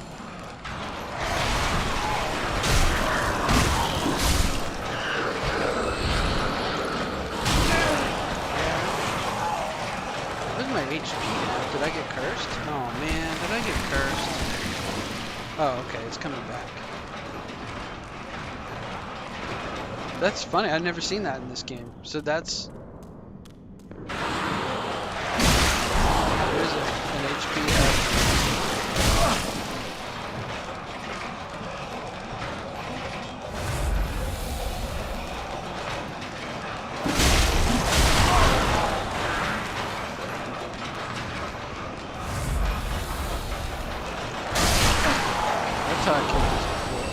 Where's my HP at? Did I get cursed? Oh man, did I get cursed? Oh, okay, it's coming back. That's funny, I've never seen that in this game. So that's... There's an HP up. That's how I killed this before.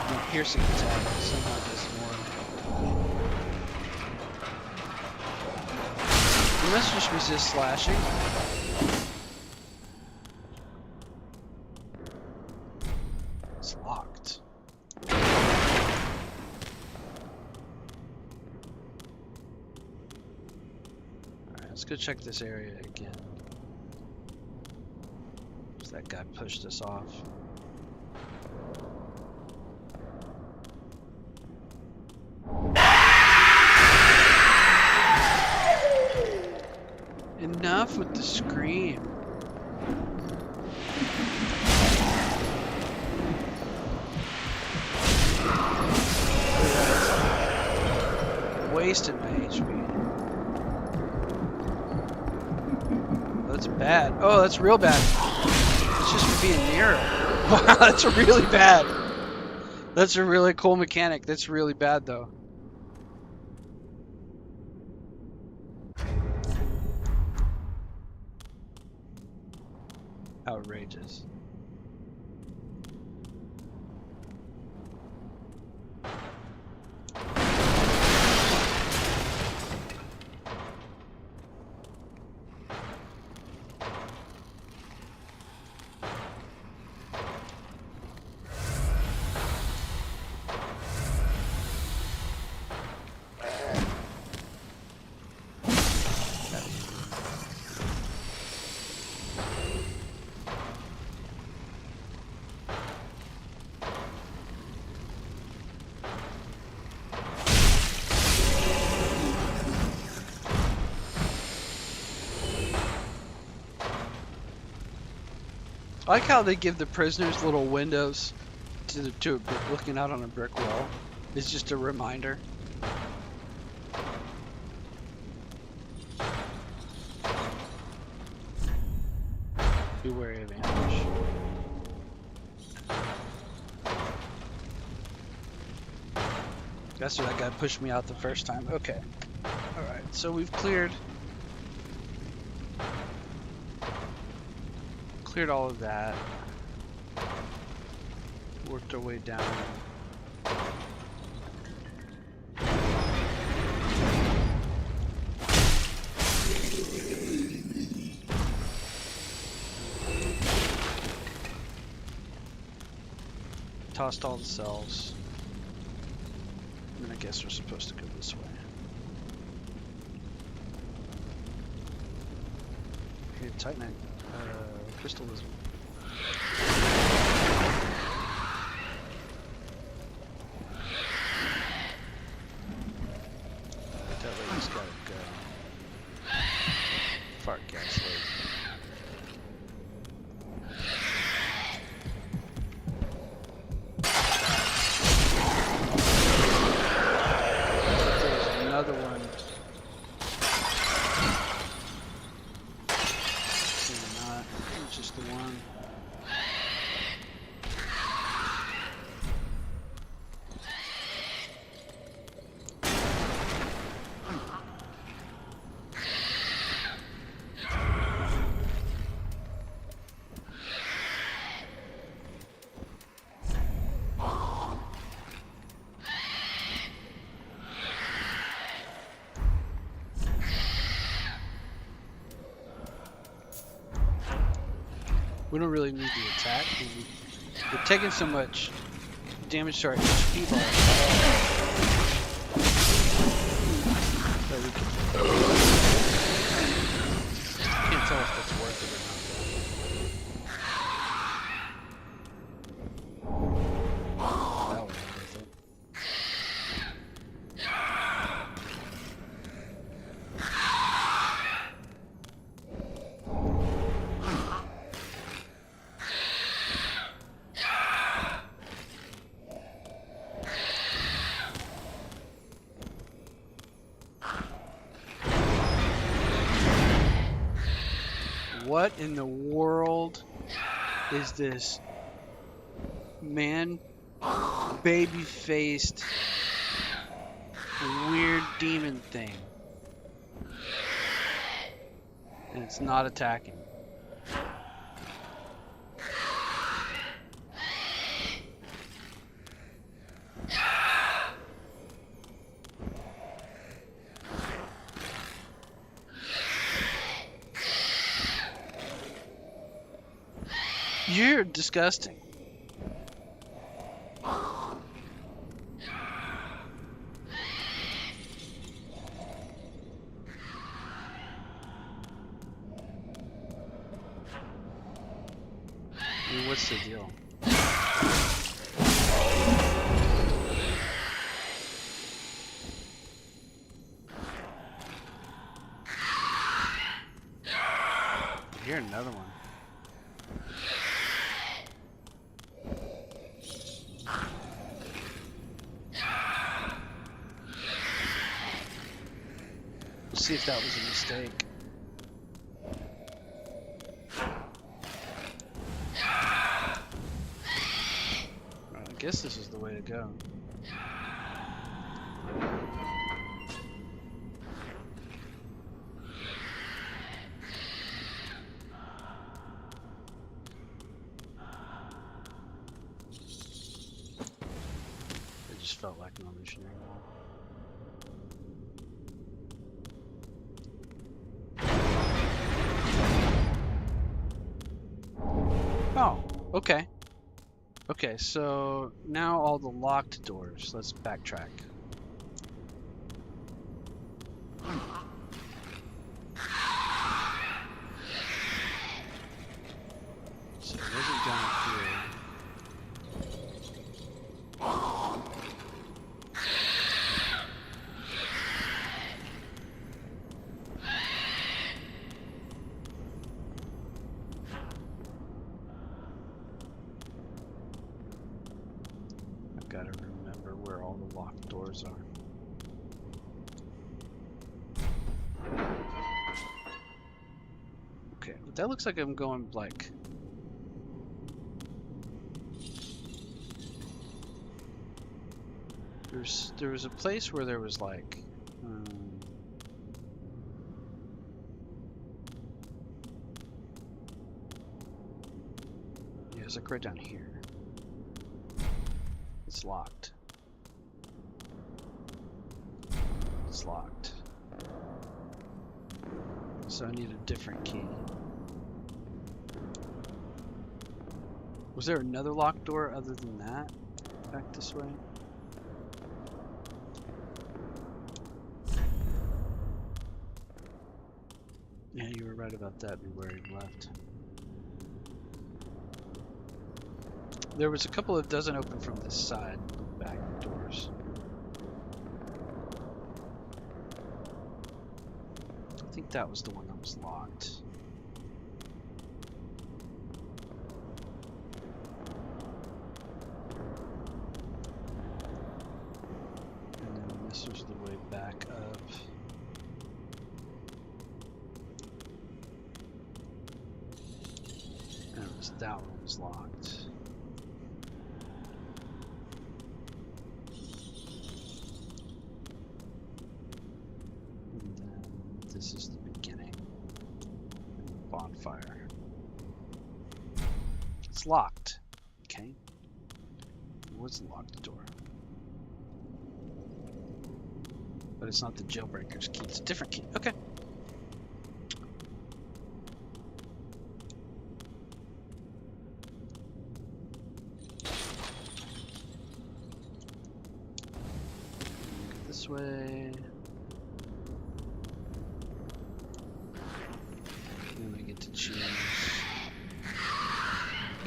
My piercing attack somehow does more. You must just resist slashing. It's locked. Alright, let's go check this area again. That guy pushed us off. Enough with the scream. Wasted my HP. That's bad. Oh, that's real bad. It's just for being near it. Wow, that's really bad. That's a really cool mechanic. That's really bad, though. Outrageous. I like how they give the prisoners little windows to looking out on a brick wall. It's just a reminder. Be wary of ambush. That's what that guy pushed me out the first time. Okay. Alright, so we've cleared all of that. Worked our way down. Tossed all the cells. And I guess we're supposed to go this way. Okay, Titanite. Crystalism. That lady's gotta go. Fart gas lady. There's another one. Maybe not. It's just the one. We don't really need the attack. We're taking so much damage to our HP bar that we can't tell if that's worth it or not. That was worth it. What in the world is this man baby-faced weird demon thing? And it's not attacking. You're disgusting. I mean, what's the deal? I hear another one. See if that was a mistake. I guess this is the way to go. It just felt like an illusionary wall. Oh, okay. Okay, so now all the locked doors. Let's backtrack. So it wasn't down here. Gotta remember where all the locked doors are. Okay, that looks like I'm going like... There was a place where there was like... yeah, it's like right down here. It's locked. It's locked. So I need a different key. Was there another locked door other than that? Back this way? Yeah, you were right about that. Be where he left. There was a couple that doesn't open from this side, back doors. I think that was the one that was locked. And then this was the way back up. And it was that one was locked. This is the beginning. Bonfire. It's locked. Okay. What's the locked door? But it's not the jailbreaker's key. It's a different key. Okay. This way. Then we get to choose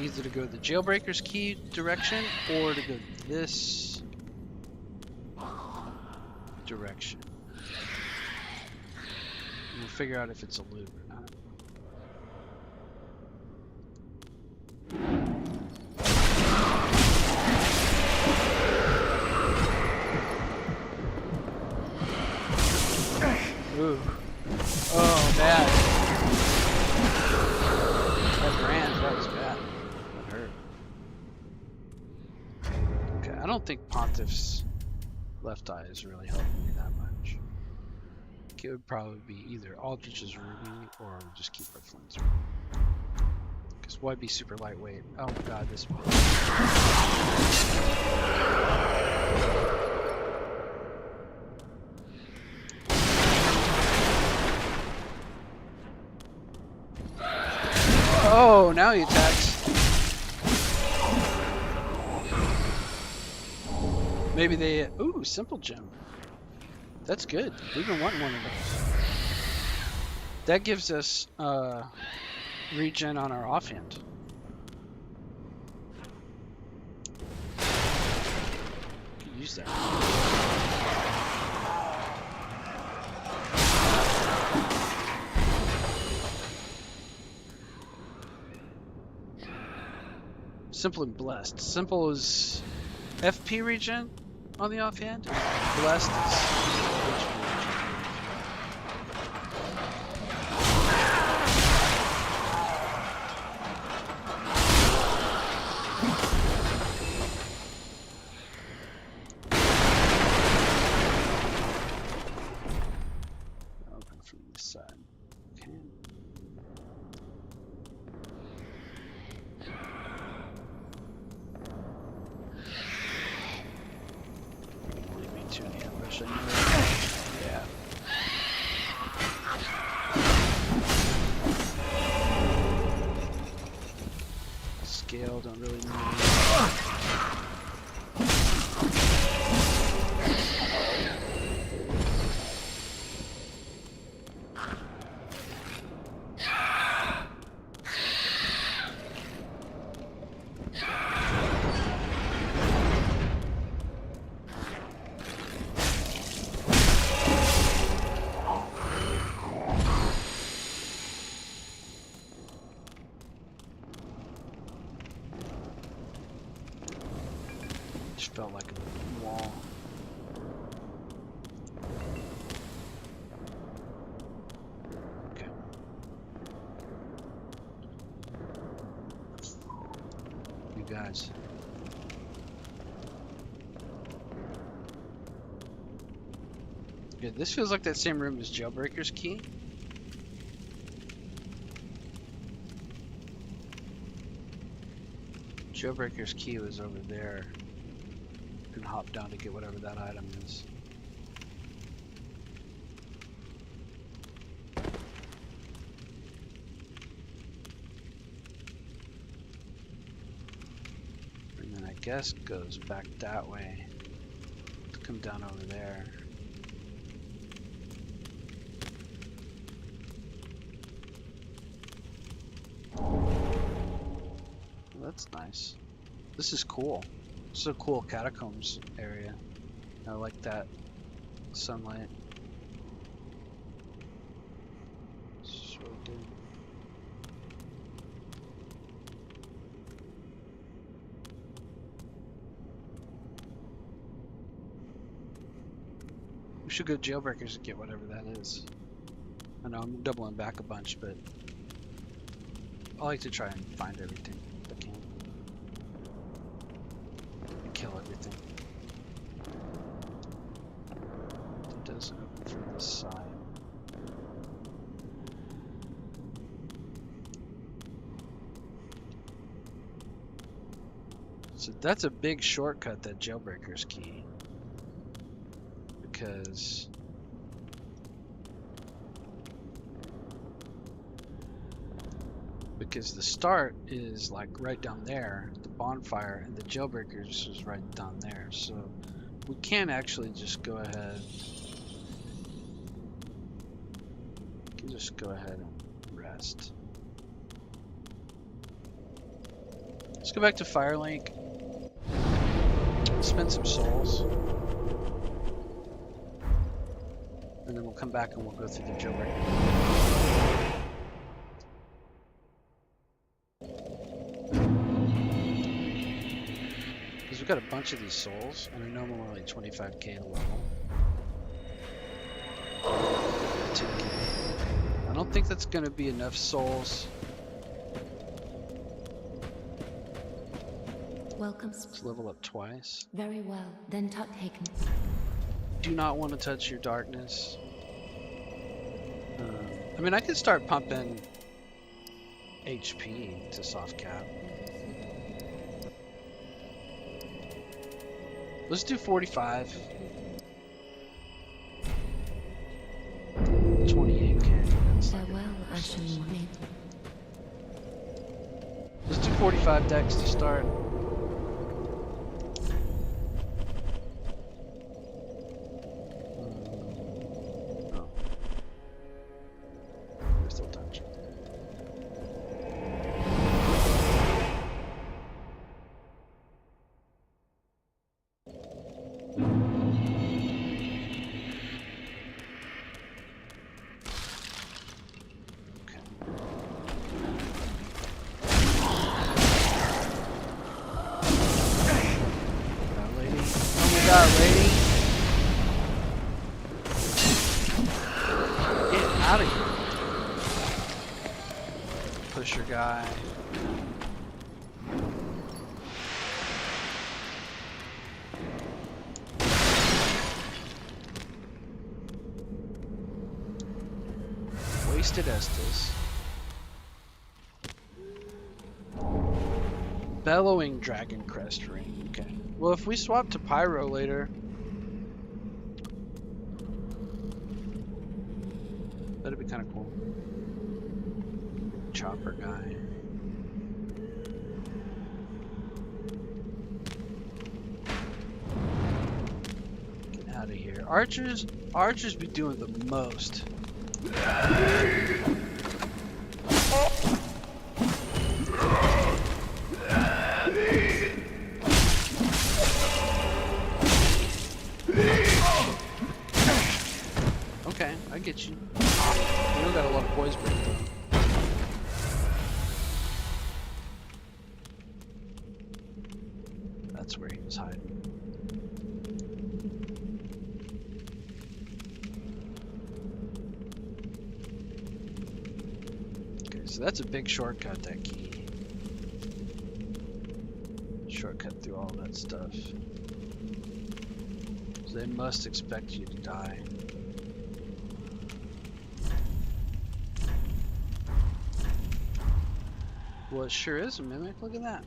either to go the jailbreaker's key direction or to go this direction. We'll figure out if it's a loop or not. Ooh. Oh, bad. That was bad. That hurt. Okay, I don't think Pontiff's left eye is really helping me that much. It would probably be either Aldrich's ruby or just keep our Flint's ruby. Because why be super lightweight? Oh god, this one. Oh, now he attacks. Maybe they... Ooh, simple gem. That's good. We've been wanting one of those. That gives us regen on our offhand. Can use that. Simple and blessed. Simple is FP regen on the offhand. Blessed is HP regen. Open from this side. Okay. Leave me to the ambush. I know. Yeah. Scale, don't really need. Just felt like a wall. Okay. You guys. Good. This feels like that same room as Jailbreaker's key. Jailbreaker's key was over there. And hop down to get whatever that item is. And then I guess goes back that way to come down over there. That's nice. This is cool. This is a cool catacombs area. I like that sunlight. It's really good. We should go to Jailbreakers and get whatever that is. I know I'm doubling back a bunch, but I like to try and find everything if I can. And kill everything. It doesn't open from this side. So that's a big shortcut, that Jailbreaker's key. Because the start is like right down there, the bonfire, and the Jailbreakers is right down there. So we can actually just go ahead. We can just go ahead and rest. Let's go back to Firelink. Spend some souls. And then we'll come back and we'll go through the Jailbreaker. Because we've got a bunch of these souls, and I know I'm only 25k to level. 10k. I don't think that's going to be enough souls. Welcome. Let's level up twice. Very well. Then taken. Do not want to touch your darkness. I mean, I could start pumping HP to soft cap. Let's do 45. 28k. That's like Farewell, Ashen One. Let's do 45 decks to start. We're still touching. Lady. Get out of here. Pusher guy. Wasted Estes. Bellowing Dragon Crest Ring. Okay. Well, if we swap to Pyro later, that'd be kind of cool. Chopper guy. Get out of here. Archers be doing the most. Okay, I get you. We don't got a lot of poise break though. That's where he was hiding. So that's a big shortcut, that key. Shortcut through all that stuff. So they must expect you to die. Well, it sure is a mimic. Look at that.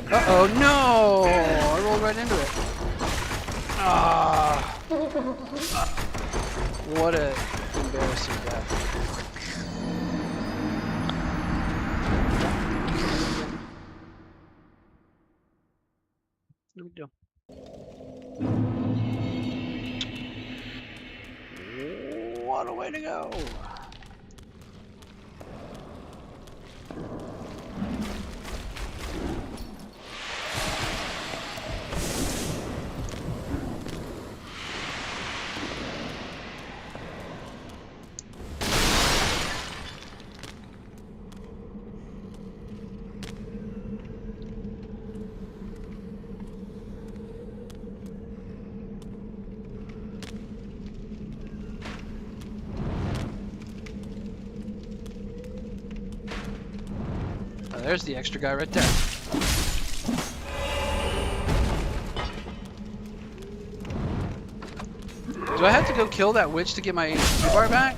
Uh-oh, no! I rolled right into it. Ah! What a embarrassing death. What do we do? What a way to go! Oh, there's the extra guy right there. Do I have to go kill that witch to get my HP bar back?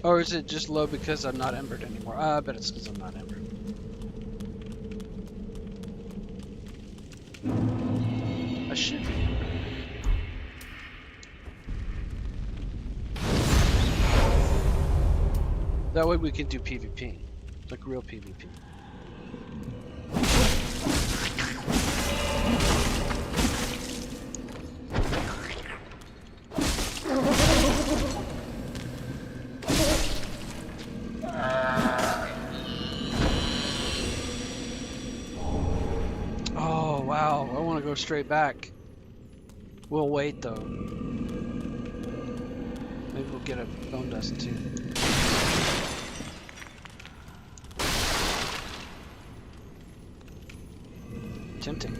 Or is it just low because I'm not embered anymore? I bet it's because I'm not embered. I should be embered. That way we can do PvP. Like real PvP. Oh wow, I want to go straight back. We'll wait though. Maybe we'll get a bone dust too. Tempting.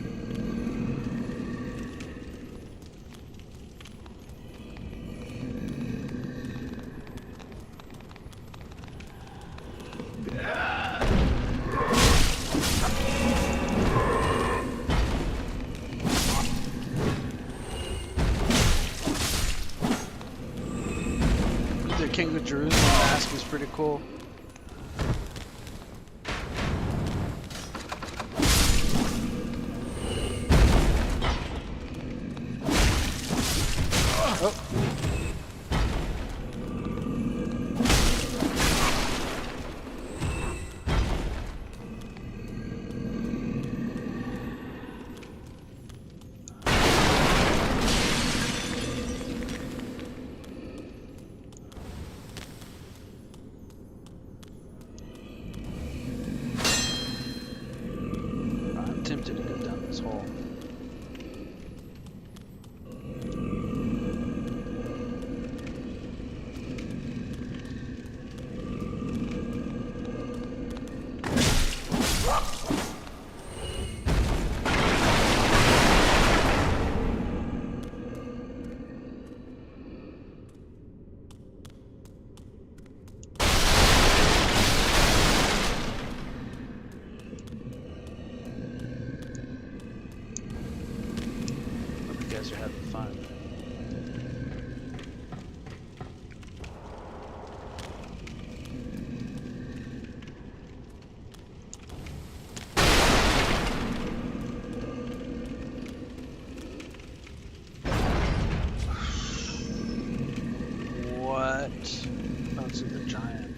The King of Jerusalem mask is pretty cool. Oh. I'm tempted to go down this hole. Hope you guys are having fun. What? Oh, it's the giant.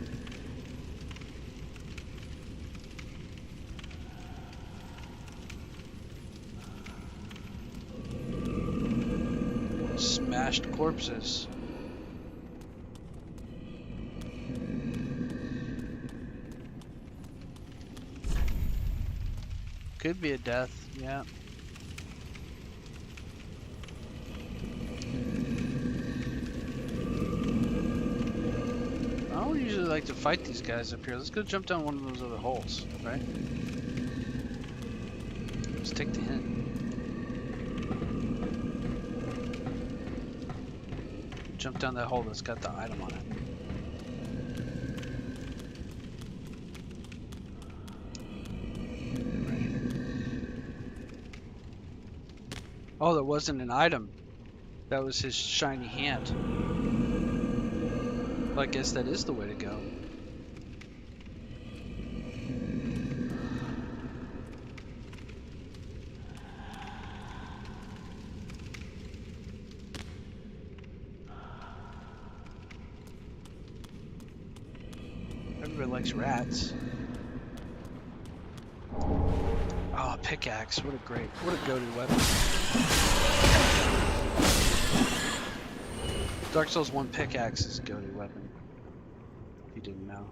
Smashed corpses. Could be a death, yeah. like to fight these guys up here. Let's go jump down one of those other holes, right? Let's take the hint. Jump down that hole that's got the item on it. Right here. Oh, that wasn't an item. That was his shiny hand. Well, I guess that is the way to go. Everybody likes rats. Oh, pickaxe. What a goated weapon. Dark Souls 1 pickaxe is a goated weapon. If you didn't know.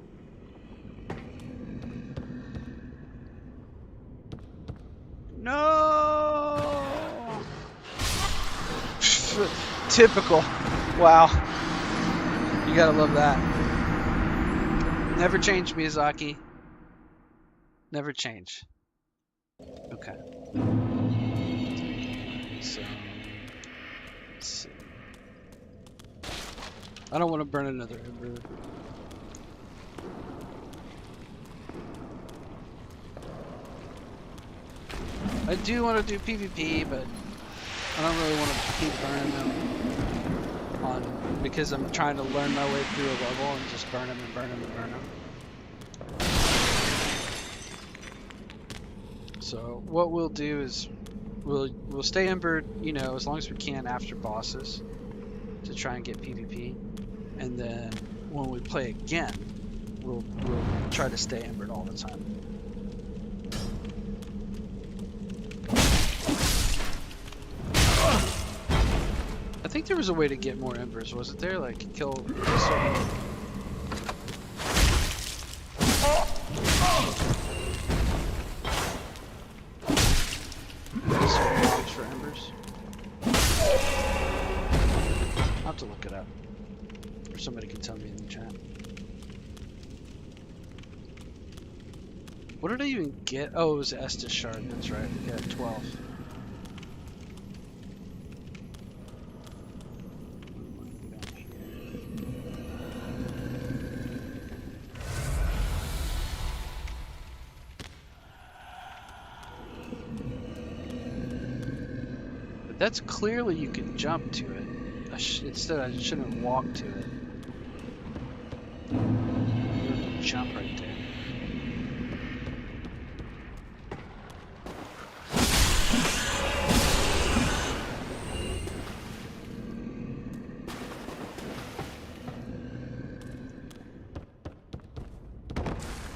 No! Typical. Wow. You gotta love that. Never change, Miyazaki. Never change. Okay. So, let's see. I don't want to burn another ember. I do want to do PvP, but I don't really want to keep burning them because I'm trying to learn my way through a level and just burn them and burn them and burn them. So what we'll do is we'll stay embered, you know, as long as we can after bosses to try and get PvP, and then when we play again, we'll try to stay embered all the time. I think there was a way to get more embers, wasn't there? Like kill a certain... for embers. I'll have to look it up. Or somebody can tell me in the chat. What did I even get? Oh, it was Estus shard, that's right. Yeah, 12. That's clearly you can jump to it. Instead, I shouldn't walk to it. Jump right there.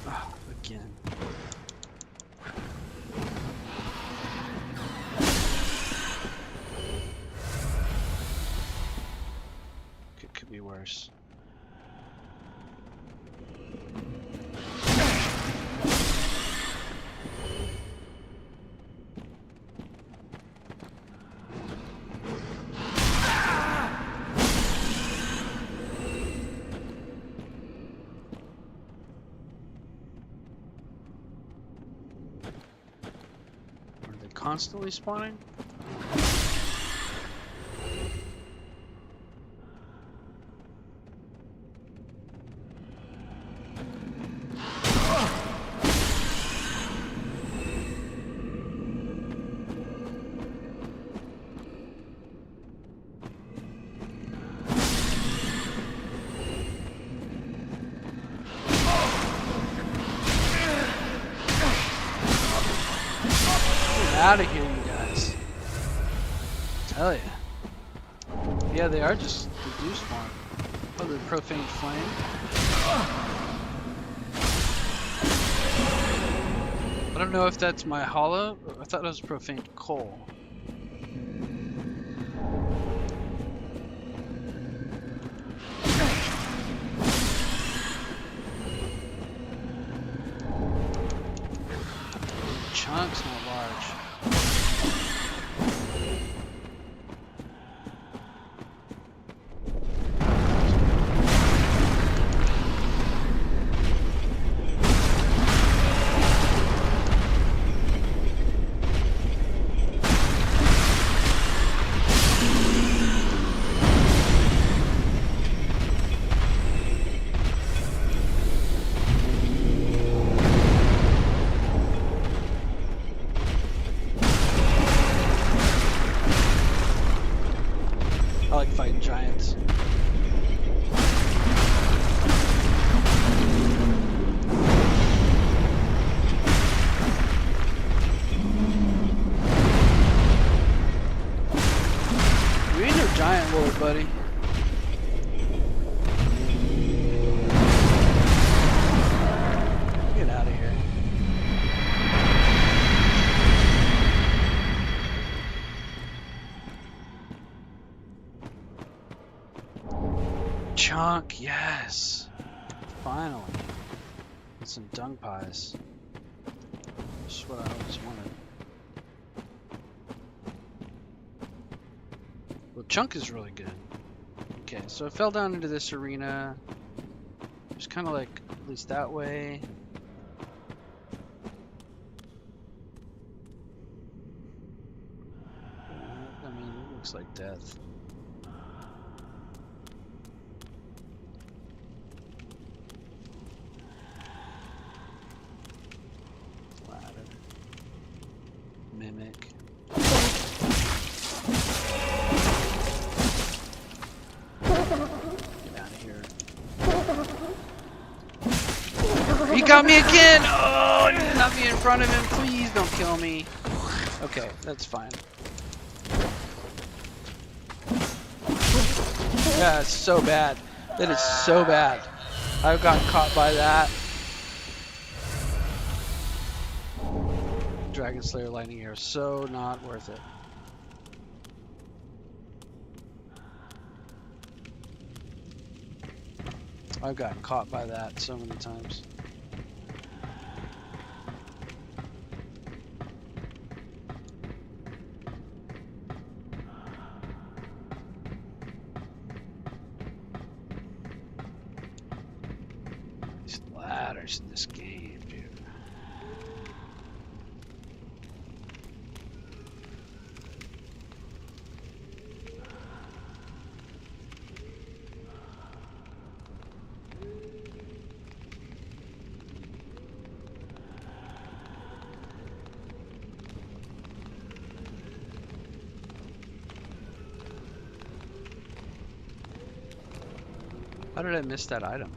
Oh, again. Could be worse. Are they constantly spawning? Out of here, you guys. Tell ya. Yeah, they are just reduced one. Oh, the profane flame. I don't know if that's my hollow. I thought it was profane coal. Chunks more large. chunk, yes. Finally. Get some dung pies. That's what I always wanted. Well, chunk is really good. Okay, so I fell down into this arena. It's kind of like, at least that way. I mean, it looks like death. Ladder. Mimic. Get out of here. He got me again! Oh, I did not be in front of him. Please don't kill me. Okay, that's fine. Yeah, it's so bad. That is so bad. I've gotten caught by that. Dragon Slayer lightning arrow, so not worth it. I've gotten caught by that so many times. These ladders in this game, dude. How did I miss that item?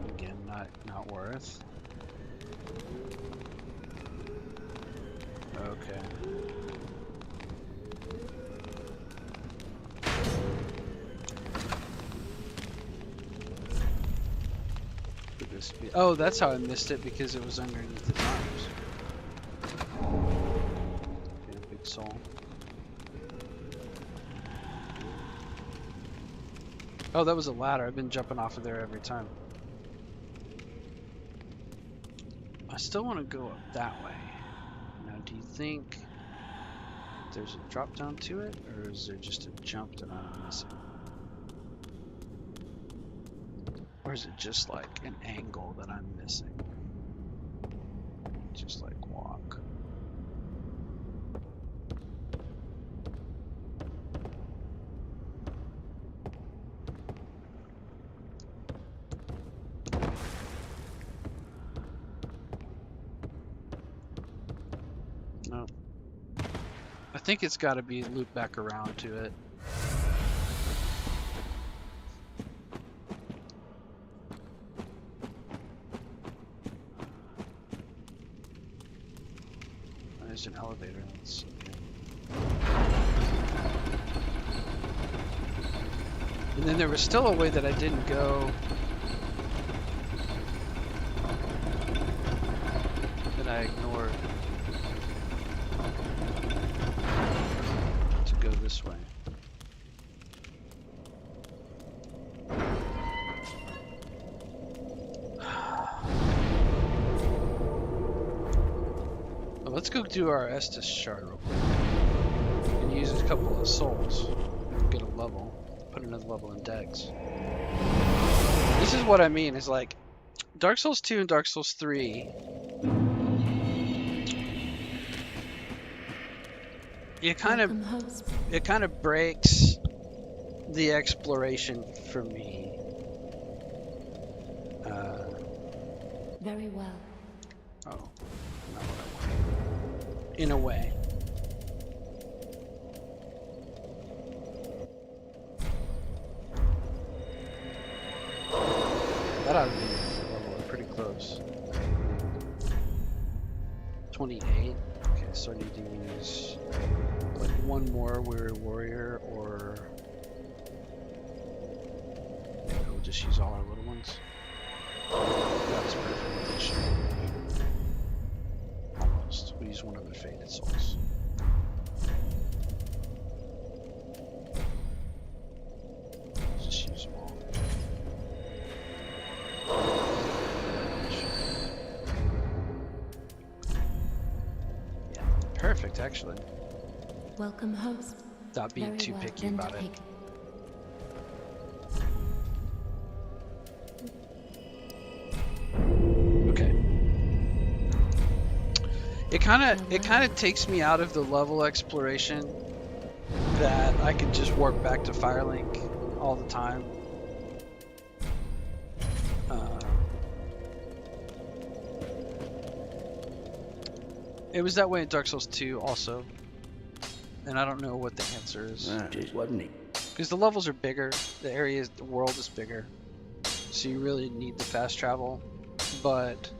Again, not worth. Okay. Could this be? Oh, that's how I missed it, because it was underneath his arms. Okay, big soul. Oh, that was a ladder. I've been jumping off of there every time. I still want to go up that way. Now, do you think there's a drop down to it, or is there just a jump that I'm missing? Or is it just like an angle that I'm missing? Just like walk. No. I think it's got to be looped back around to it. There's an elevator. That's okay. And then there was still a way that I didn't go. That I ignored. To go this way. Well, let's go do our Estus shard real quick. And use a couple of souls. And get a level. Put another level in Dex. This is what I mean, is like Dark Souls 2 and Dark Souls 3. It kind of breaks the exploration for me. Very well. Oh, not what I wanted. In a way. That ought to be level pretty close. 28. Okay, so I need to use like one more Weary Warrior or just use all our little ones. That's perfect. That should work. Almost. We use one of the faded souls. Just use them all. Yeah, perfect actually. Welcome, host. Not being Very too well, picky then about it. take- Okay. It kind of takes me out of the level exploration that I could just warp back to Firelink all the time. It was that way in Dark Souls 2 also, and I don't know what the answer is. Just wasn't he? Because the levels are bigger, the world is bigger, so you really need the fast travel. But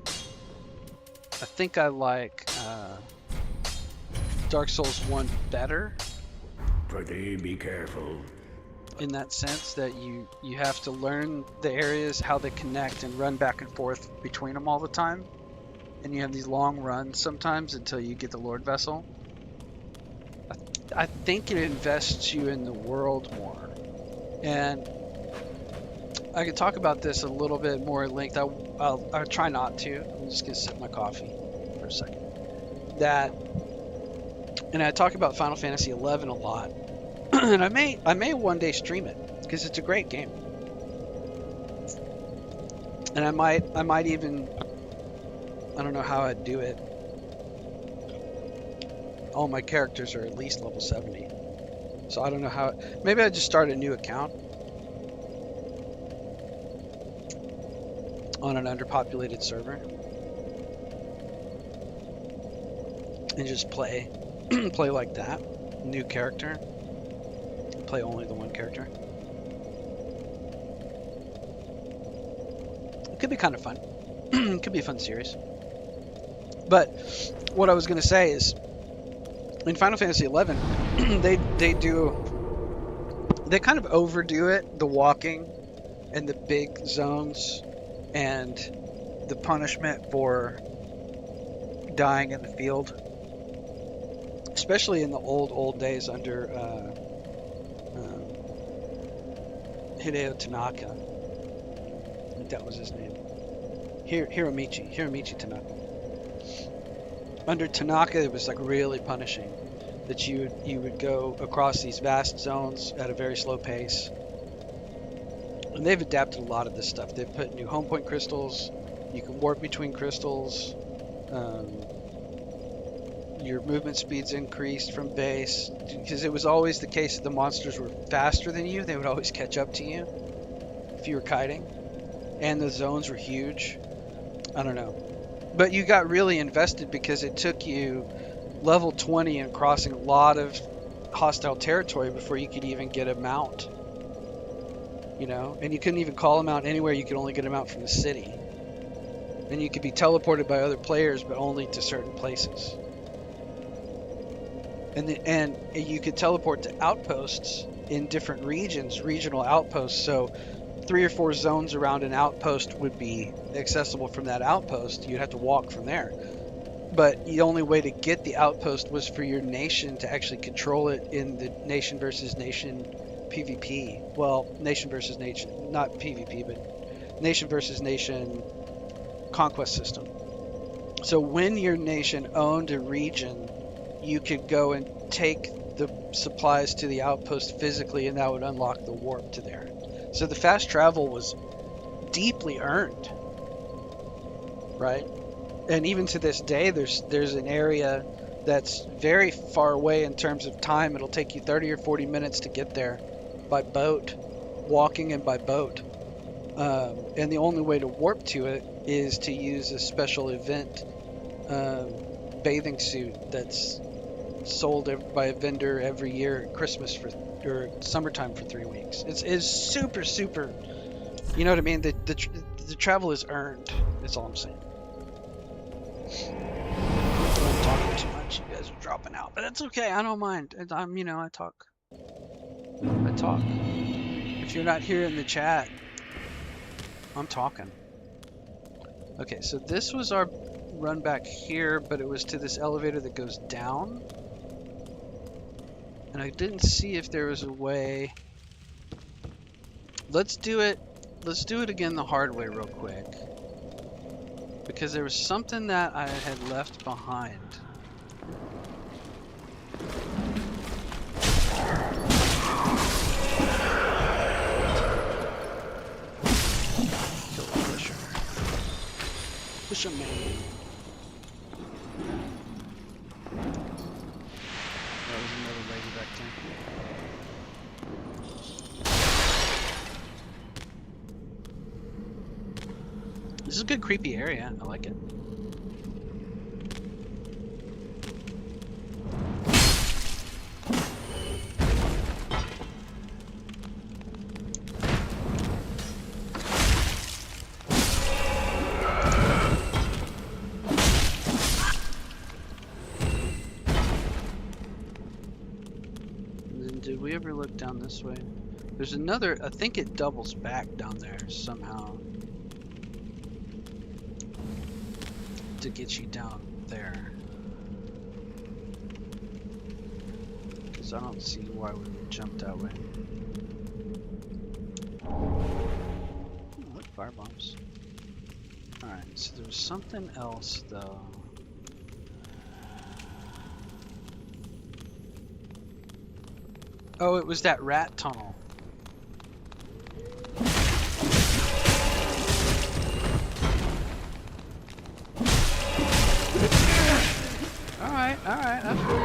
I think I like Dark Souls 1 better Pretty be careful. in that sense that you have to learn the areas, how they connect, and run back and forth between them all the time. And you have these long runs sometimes until you get the Lord Vessel. I think it invests you in the world more. And I could talk about this a little bit more at length. I'll try not to. I'm just going to sip my coffee for a second. And I talk about Final Fantasy 11 a lot. And I may one day stream it because it's a great game. And I might even, I don't know how I'd do it. All my characters are at least level 70. So I don't know how, maybe I'd just start a new account on an underpopulated server and just play like that. New character. Play only the one character. It could be kind of fun. It could be a fun series. But what I was going to say is, in Final Fantasy 11, they kind of overdo it, the walking and the big zones and the punishment for dying in the field, especially in the old days under Hideo Tanaka. I think that was his name. Hiromichi Tanaka. Under Tanaka, it was like really punishing that you would go across these vast zones at a very slow pace. And they've adapted a lot of this stuff. They've put new home point crystals. You can warp between crystals. Your movement speed's increased from base, because it was always the case that the monsters were faster than you. They would always catch up to you if you were kiting, and the zones were huge. I don't know, but you got really invested because it took you level 20 and crossing a lot of hostile territory before you could even get a mount, you know, and you couldn't even call them out anywhere. You could only get them out from the city, and you could be teleported by other players but only to certain places. And you could teleport to outposts in different regions, regional outposts. So 3 or 4 zones around an outpost would be accessible from that outpost. You'd have to walk from there. But the only way to get the outpost was for your nation to actually control it in the nation versus nation PvP. Well, nation versus nation, not PvP, but nation versus nation conquest system. So when your nation owned a region, you could go and take the supplies to the outpost physically, and that would unlock the warp to there. So the fast travel was deeply earned, right? And even to this day, there's an area that's very far away in terms of time. It'll take you 30 or 40 minutes to get there by boat, walking and by boat. And the only way to warp to it is to use a special event bathing suit that's sold by a vendor every year at Christmas or summertime for 3 weeks. It's super, you know what I mean? The travel is earned. That's all I'm saying. I'm talking too much. You guys are dropping out, but that's okay. I don't mind. I talk. I talk. If you're not here in the chat, I'm talking. Okay, so this was our run back here, but it was to this elevator that goes down. And I didn't see if there was a way. Let's do it again the hard way real quick. Because there was something that I had left behind. Kill the pusher. Pusher man. That was another lady back there. This is a good creepy area. I like it. And then did we ever look down this way? There's another, I think it doubles back down there somehow. To get you down there. Because I don't see why we would jump that way. What fire bombs? Alright, so there was something else though. Oh, it was that rat tunnel. Alright, I feel you.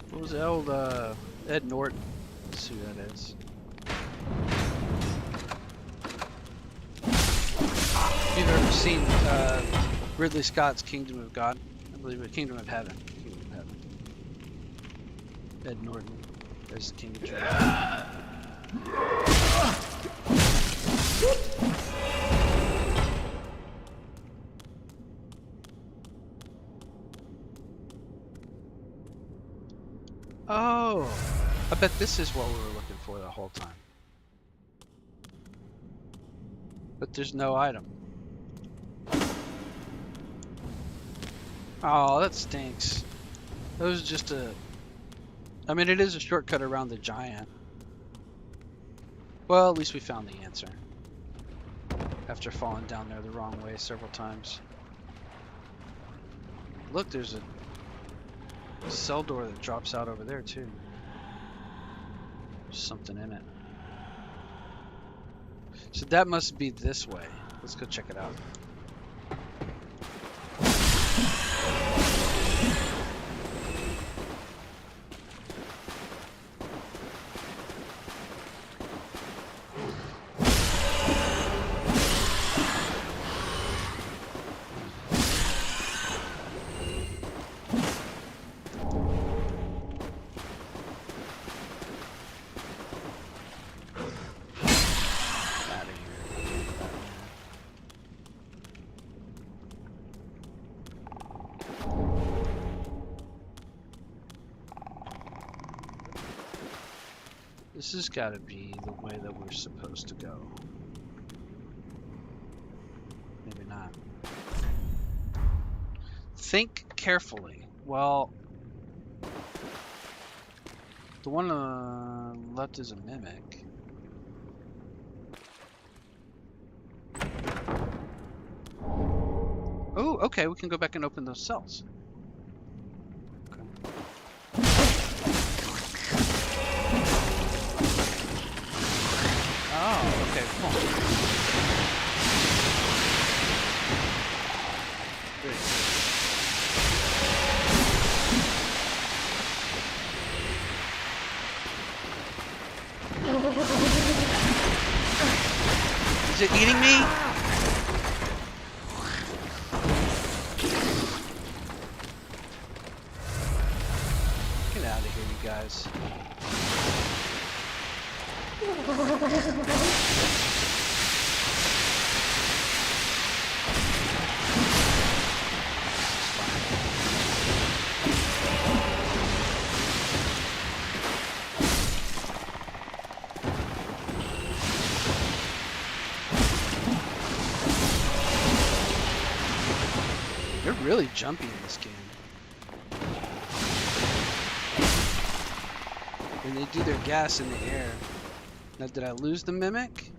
What was the old Ed Norton? Let's see who that is. If you've ever seen Ridley Scott's Kingdom of God, I believe it, Kingdom of Heaven. Kingdom of Heaven. Ed Norton as the King of Jordan. Oh, I bet this is what we were looking for the whole time. But there's no item. Oh, that stinks. That was just a... I mean, it is a shortcut around the giant. Well, at least we found the answer. After falling down there the wrong way several times. Look, there's a cell door that drops out over there, too. There's something in it. So that must be this way. Let's go check it out. This has got to be the way that we're supposed to go. Maybe not. Think carefully. Well, the one on the left is a mimic. Oh, okay, we can go back and open those cells. Oh, okay, cool. Great. Is it eating me? Get out of here, you guys. They're really jumpy in this game. And they do their gas in the air. Now, did I lose the mimic?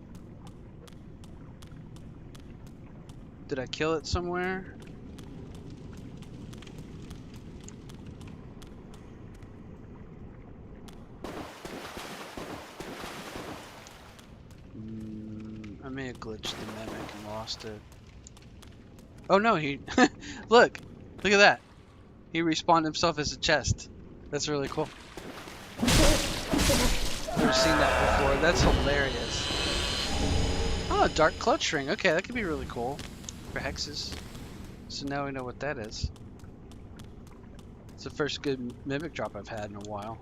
Did I kill it somewhere? I may have glitched the mimic and lost it. Oh no, he... Look at that. He respawned himself as a chest. That's really cool. Never seen that before. That's hilarious. Oh, dark clutch ring. Okay, that could be really cool for hexes. So now we know what that is. It's the first good mimic drop I've had in a while.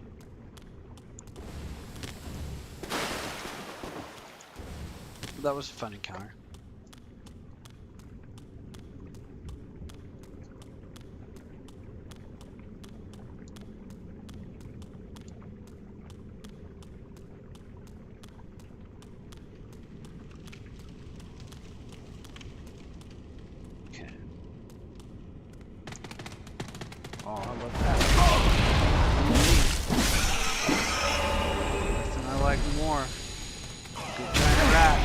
That was a fun encounter. Oh, I love that. Nothing I like more. Good giant rat.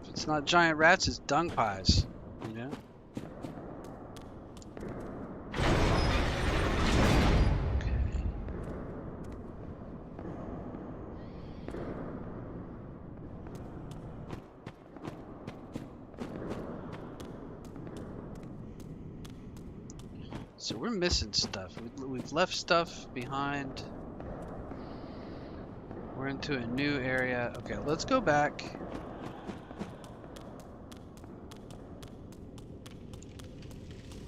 If it's not giant rats, it's dung pies. You know? So we're missing stuff. We've left stuff behind. We're into a new area. Okay, let's go back.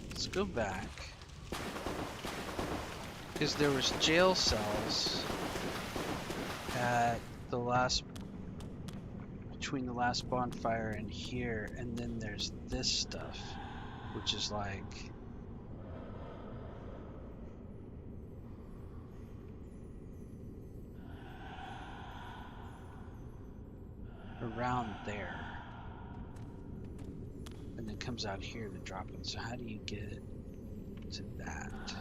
Let's go back. Because there was jail cells at the last... between the last bonfire and here. And then there's this stuff. Which is like... around there, and then comes out here to drop it. So how do you get to that?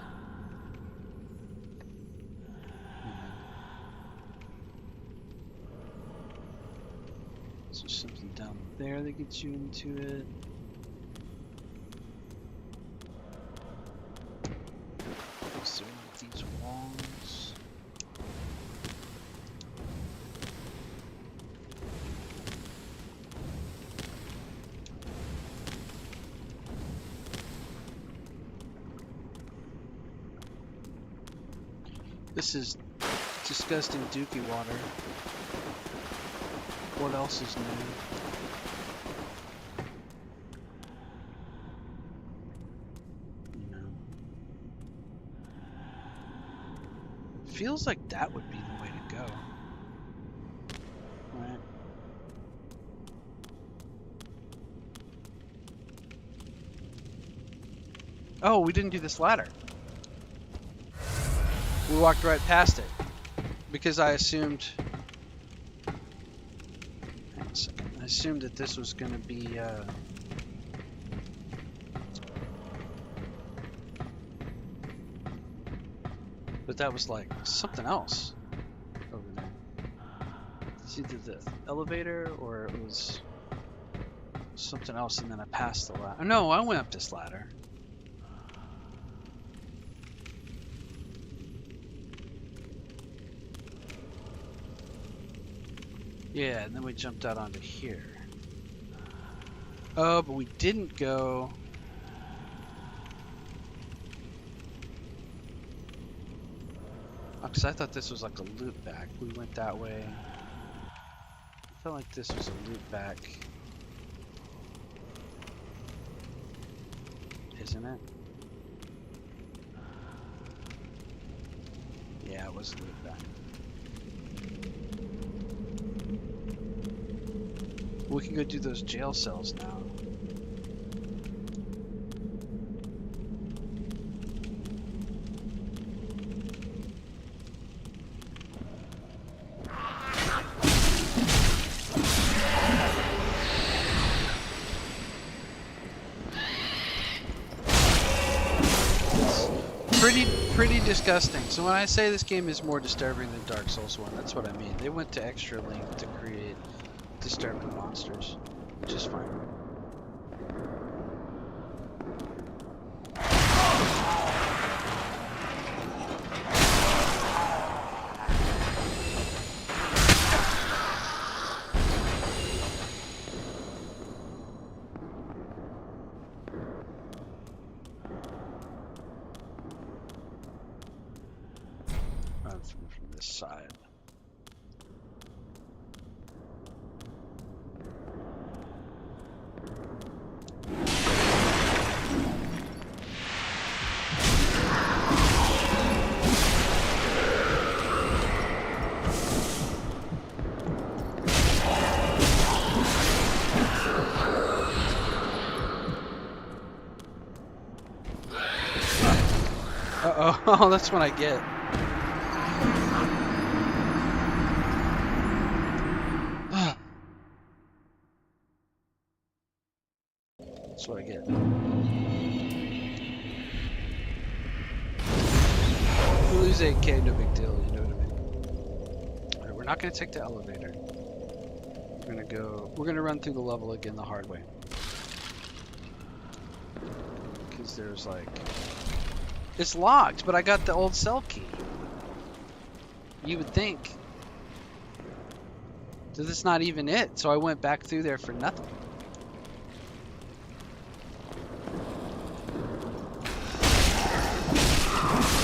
So something down there that gets you into it. So these walls. This is disgusting dookie water. What else is new? No. Feels like that would be the way to go. Right. Oh, we didn't do this ladder. We walked right past it because I assumed. Hang on a second. I assumed that this was going to be. But that was like something else over there. It's either the elevator or it was something else, and then I passed the ladder. No, I went up this ladder. Yeah, and then we jumped out onto here. Oh, but we didn't go... Oh, because I thought this was like a loop back. We went that way. I felt like this was a loop back. isn't it? Yeah, it was loot back. We can go do those jail cells now. Pretty disgusting. So when I say this game is more disturbing than Dark Souls 1, that's what I mean. They went to extra length to create disturbing monsters, which is fine. From this side. Uh-oh, oh, that's what I get. That's what I get. We lose 8K, no big deal, you know what I mean? Alright, we're not gonna take the elevator. We're gonna run through the level again the hard way. Because there's like... It's locked, but I got the old cell key. You would think. So this is not even it, so I went back through there for nothing.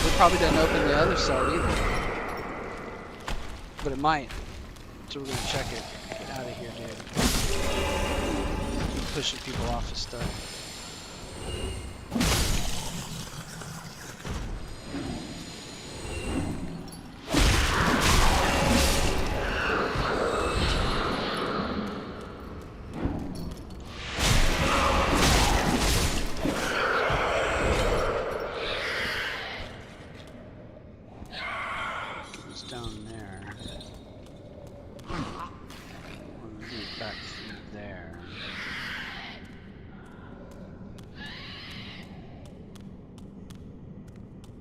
It probably doesn't open the other cell either. But it might. So we're gonna check it. Get out of here, dude. Keep pushing people off of stuff. Down there. We'll move back through there.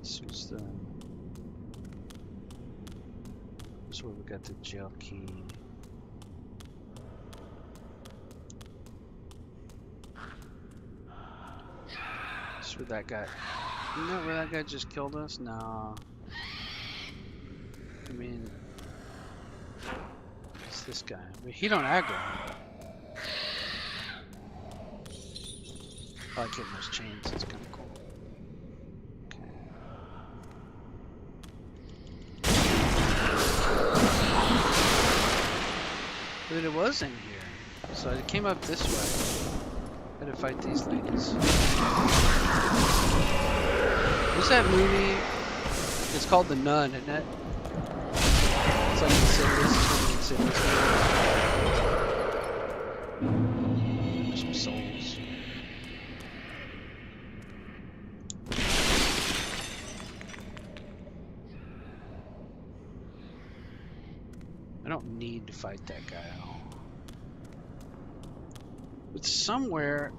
This was the... This is where we got the jail key. This is where that guy... You know where that guy just killed us? No. I mean, it's this guy. I mean, he don't aggro. I like hitting those chains. It's kind of cool. Okay. But it was in here. So I came up this way. I had to fight these ladies. What's that movie? It's called The Nun, isn't it? It's like Insidious. Some souls. I don't need to fight that guy at all. But somewhere...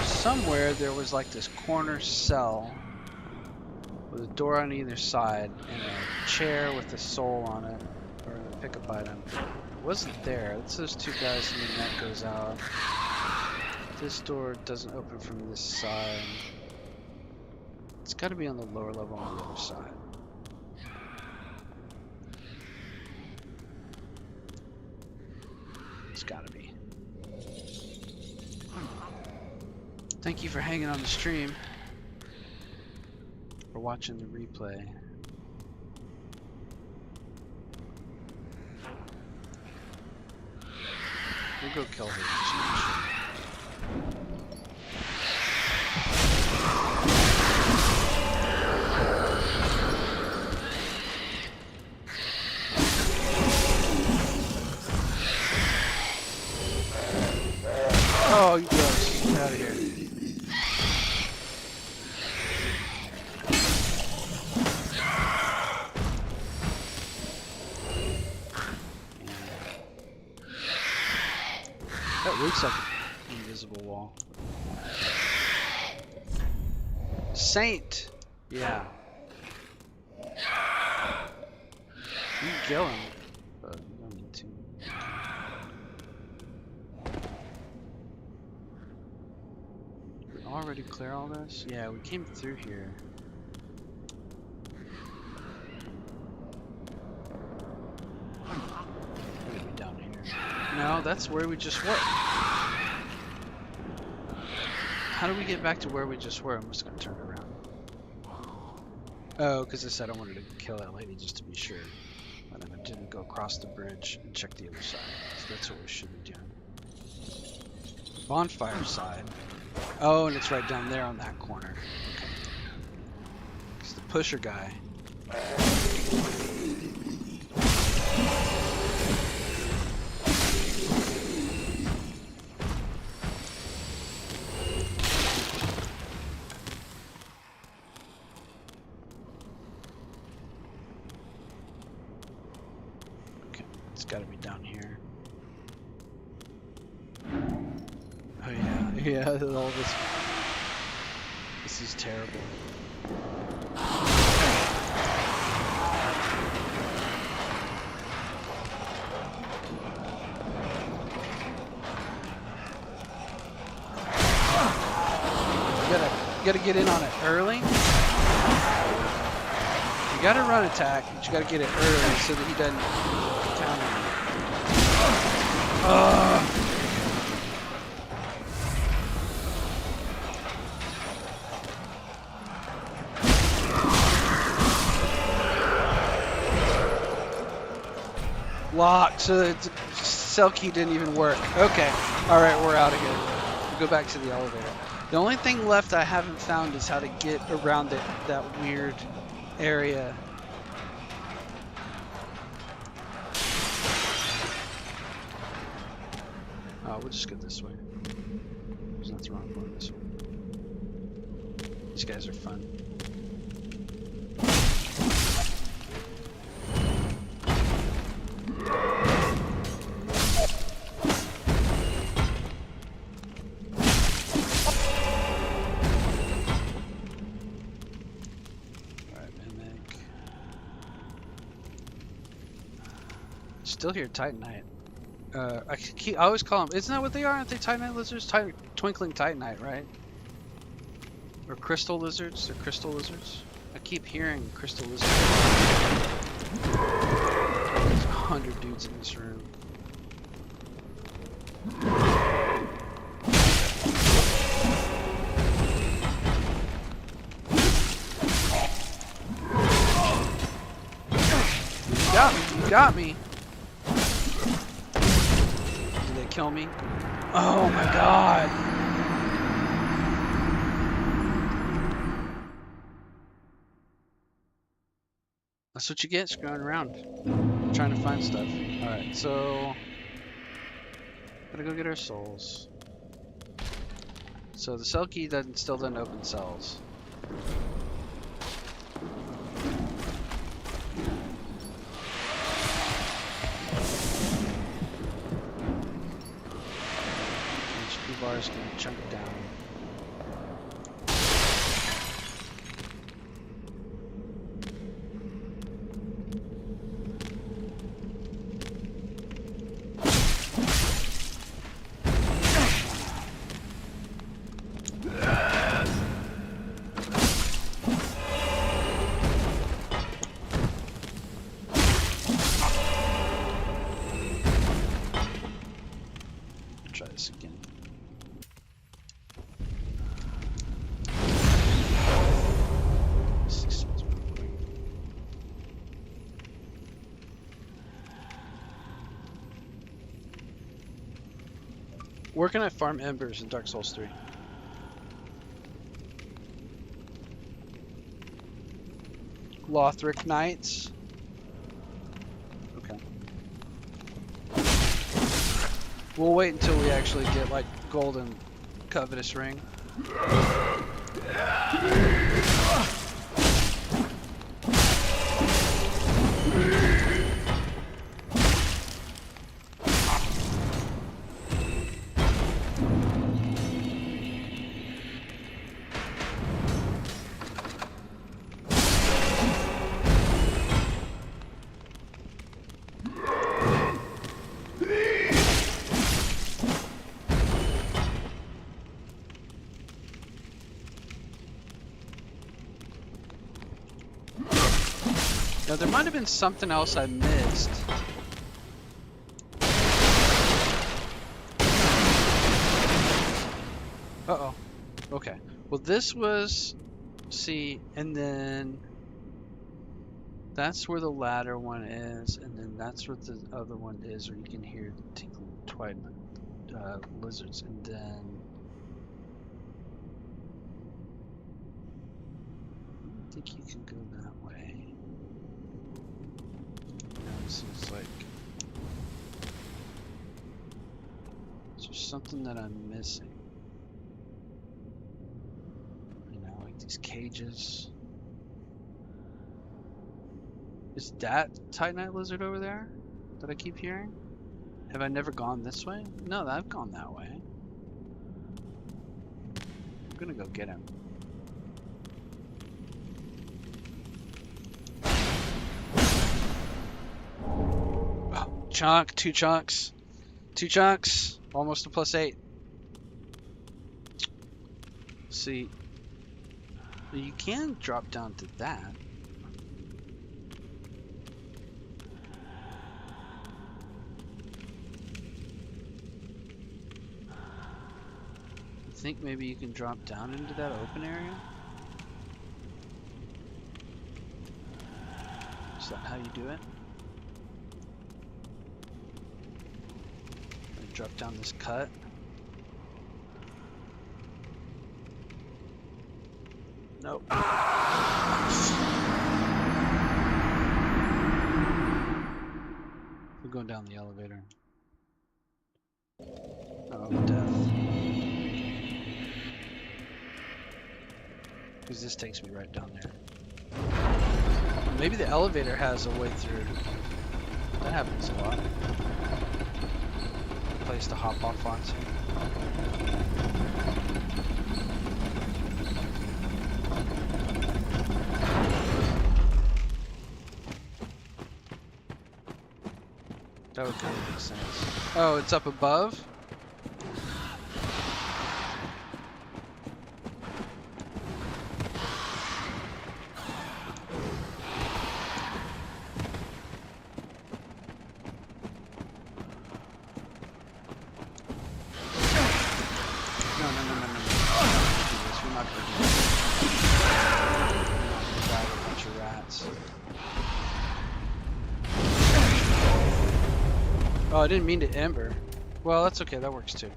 Somewhere there was like this corner cell with a door on either side and a chair with a soul on it, or a pickup item. It wasn't there. It's those two guys and then that goes out. This door doesn't open from this side. It's got to be on the lower level on the other side. It's got to be. Thank you for hanging on the stream. For watching the replay. We'll go kill her. Oh, you gross. Get out of here. That looks like an invisible wall. Saint! Yeah. You can kill him, but you don't need to. Did we already clear all this? Yeah, we came through here. Maybe down here. No, that's where we just were. How do we get back to where we just were? I'm just gonna turn around. Oh, because I said I wanted to kill that lady just to be sure. And then I didn't go across the bridge and check the other side. So that's what we should be doing. Bonfire side. Oh, and it's right down there on that corner. Okay. It's the pusher guy. It's got to be down here. Oh yeah, yeah, all this. This is terrible. You gotta get in on it early. You gotta run attack, but you gotta get it early so that he doesn't counter you. Locked, so the cell key didn't even work. Okay, alright, we're out of here. We'll go back to the elevator. The only thing left I haven't found is how to get around that weird area. Oh, we'll just go this way. There's nothing wrong with going this way. These guys are fun. Still hear Titanite. I always call them. Isn't that what they are? Aren't they Titanite lizards? Twinkling Titanite, right? Or crystal lizards? They're crystal lizards. I keep hearing crystal lizards. There's 100 dudes in this room. You got me. Kill me. Oh my god. That's what you get screwing around. Trying to find stuff. Alright, so gotta go get our souls. So the cell key still doesn't open cells. Bar's gonna chunk it down. Try this again. Where can I farm embers in Dark Souls 3? Lothric Knights. Okay. We'll wait until we actually get like golden covetous ring. Now there might have been something else I missed. Uh-oh. Okay. Well, this was... See, and then... That's where the ladder one is, and then that's where the other one is, where you can hear the tinkling twilight lizards, and then... I don't think you can go that way. No, this is like... Is there something that I'm missing? You know, like these cages. Is that Titanite lizard over there that I keep hearing? Have I never gone this way? No, I've gone that way. I'm gonna go get him. Oh, chunk, 2 chunks. 2 chunks, almost a +8. See, you can drop down to that. I think maybe you can drop down into that open area. Is that how you do it? Drop down this cut. Nope. We're going down the elevator. Oh, death. Because this takes me right down there. Maybe the elevator has a way through. That happens a lot. Place to hop off onto. That would kind of make sense. Oh, it's up above? Oh, I didn't mean to ember. Well, that's okay. That works too.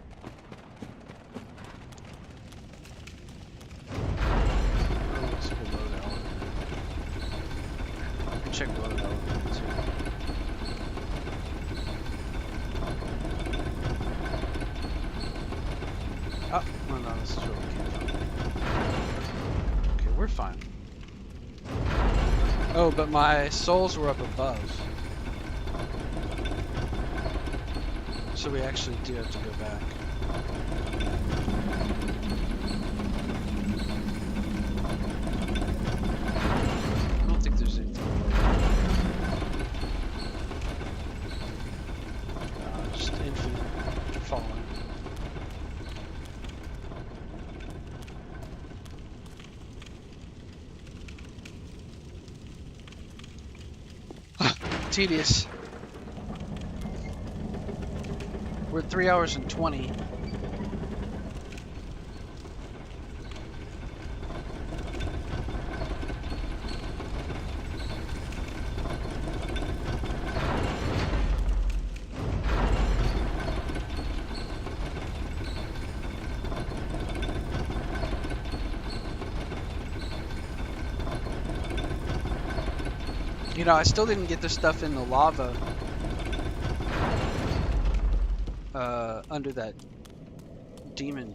Oh, let's go below the elevator. I can check below the elevator too. Oh, no, this is where we came from. Okay, we're fine. Oh, but my souls were up above. So we actually do have to go back. I don't think there's anything below. Just infinite falling. Tedious. We're at 3 hours and 20. know, I still didn't get the stuff in the lava under that demon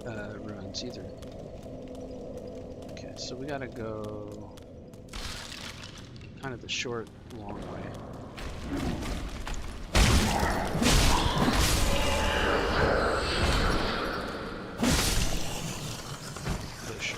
ruins either. Okay, so we gotta go kind of the short, long way. Push.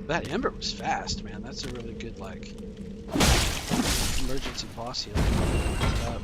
That Ember was fast, man. That's a really good, like, emergency boss heal. Up.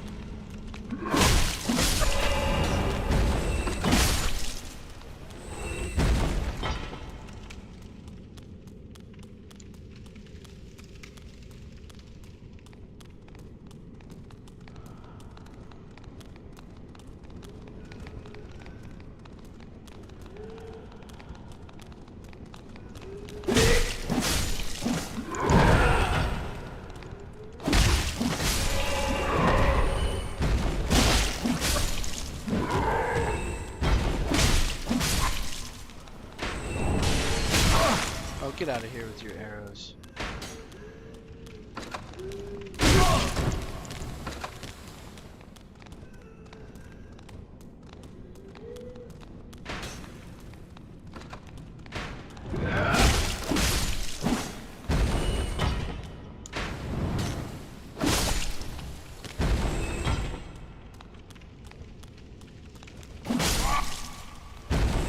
Get out of here with your arrows.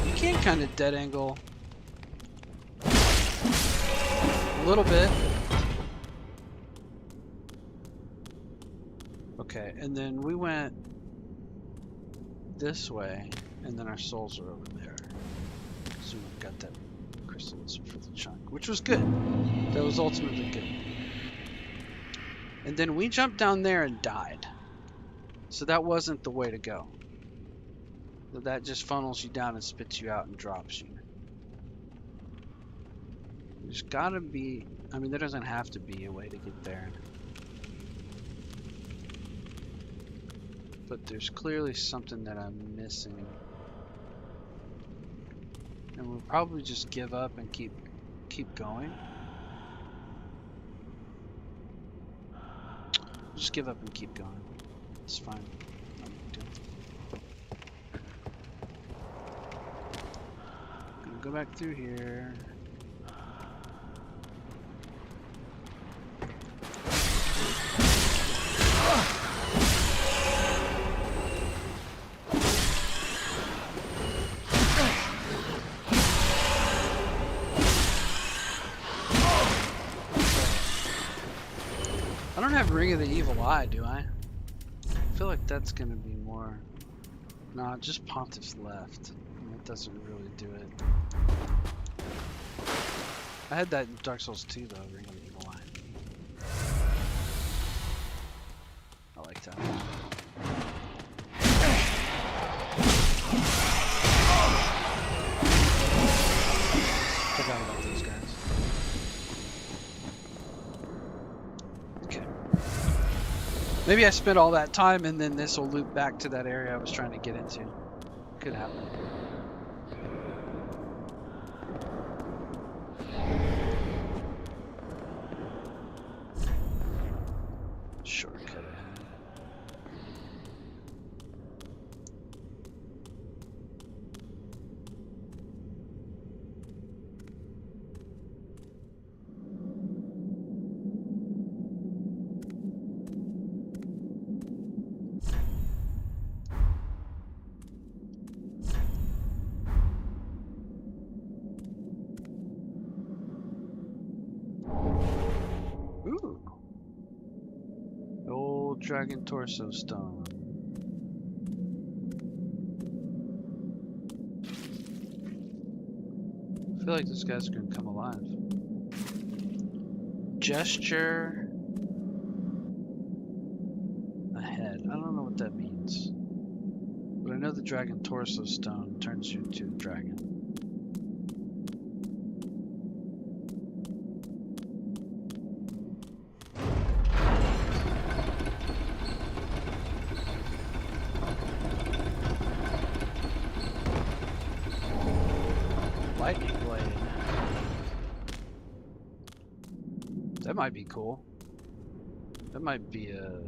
You can kind of dead angle a little bit. Okay, and then we went this way, and then our souls are over there. So we got that crystals for the chunk, which was good. That was ultimately good. And then we jumped down there and died. So that wasn't the way to go. That just funnels you down and spits you out and drops you. There's gotta be, I mean, there doesn't have to be a way to get there. But there's clearly something that I'm missing. And we'll probably just give up and keep going. Just give up and keep going. It's fine. No big deal. Gonna go back through here. I don't have Ring of the Evil Eye, do I? I feel like that's gonna be more. Nah, just Pontiff's left. That doesn't really do it. I had that in Dark Souls 2 though, Ring of the Evil Eye. I like that. Forgot about those guys. Maybe I spent all that time and then this will loop back to that area I was trying to get into. Could happen. Shortcut ahead. Ooh. Old Dragon Torso Stone. I feel like this guy's gonna come alive. Gesture ahead. I don't know what that means. But I know the Dragon Torso Stone turns you into a dragon. might be cool. That might be a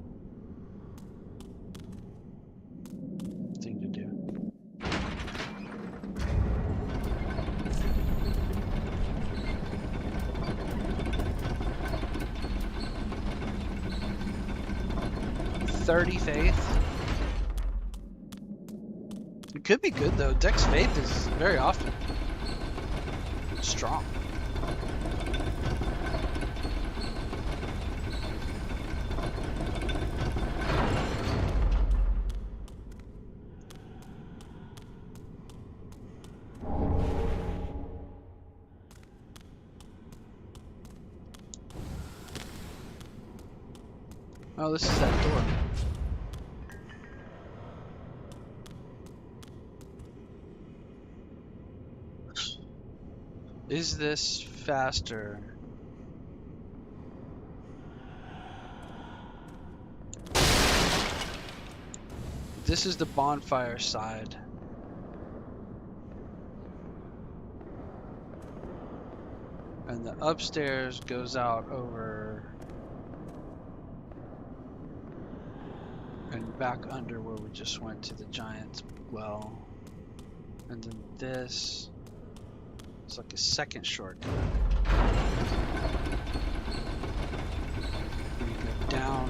thing to do. Faith. It could be good though. Dex Faith is very often strong. Oh, this is that door. Is this faster? This is the bonfire side. And the upstairs goes out over and back under where we just went to the giant well. And then this is like a second shortcut. Where you go down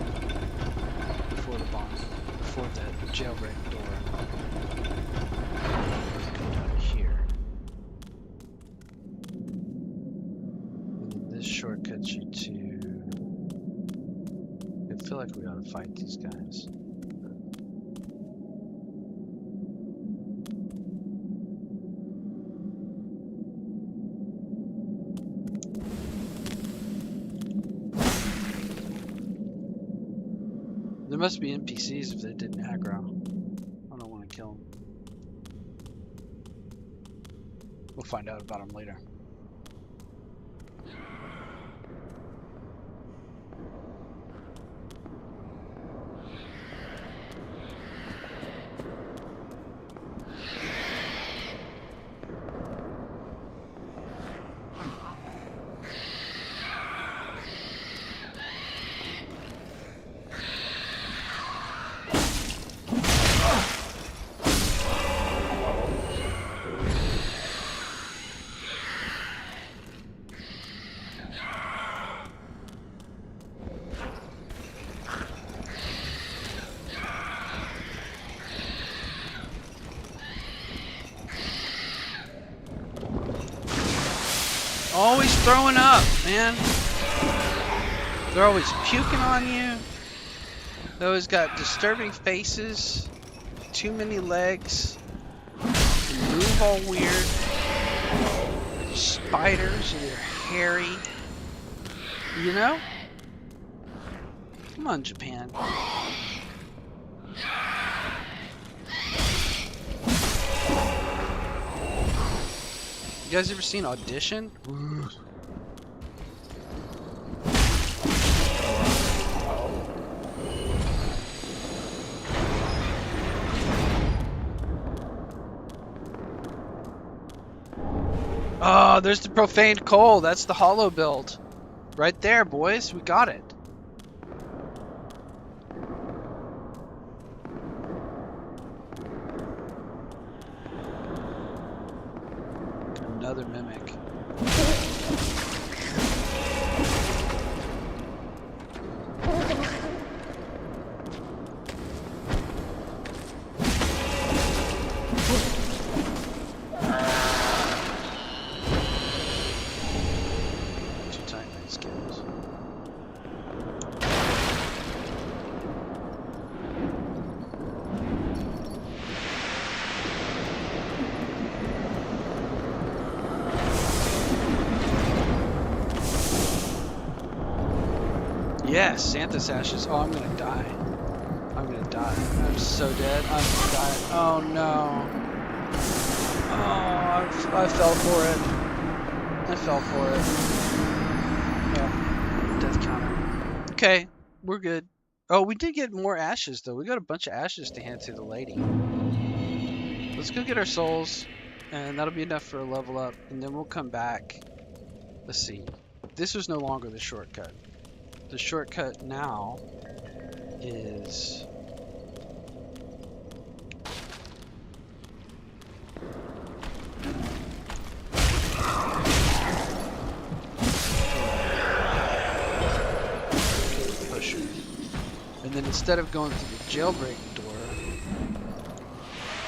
before the jailbreak door. Go down here. And then this shortcuts you to... I feel like we ought to fight these guys. There must be NPCs if they didn't aggro. I don't want to kill them. We'll find out about them later. Always throwing up, man. They're always puking on you. They always got disturbing faces, too many legs, they move all weird. Spiders, and they're hairy. You know? Come on, Japan. You guys ever seen Audition? Oh, there's the profaned coal. That's the hollow build. Right there, boys. We got it. Another mimic. Too tight my skills. Yes, Santa's ashes. Oh, I'm gonna die. I'm gonna die. I'm so dead. I'm gonna die. Oh no. Oh, I fell for it. I fell for it. Yeah. Death counter. Okay, we're good. Oh, we did get more ashes though. We got a bunch of ashes to hand to the lady. Let's go get our souls, and that'll be enough for a level up, and then we'll come back. Let's see. This was no longer the shortcut. the shortcut now is pusher. And then instead of going through the jailbreak door,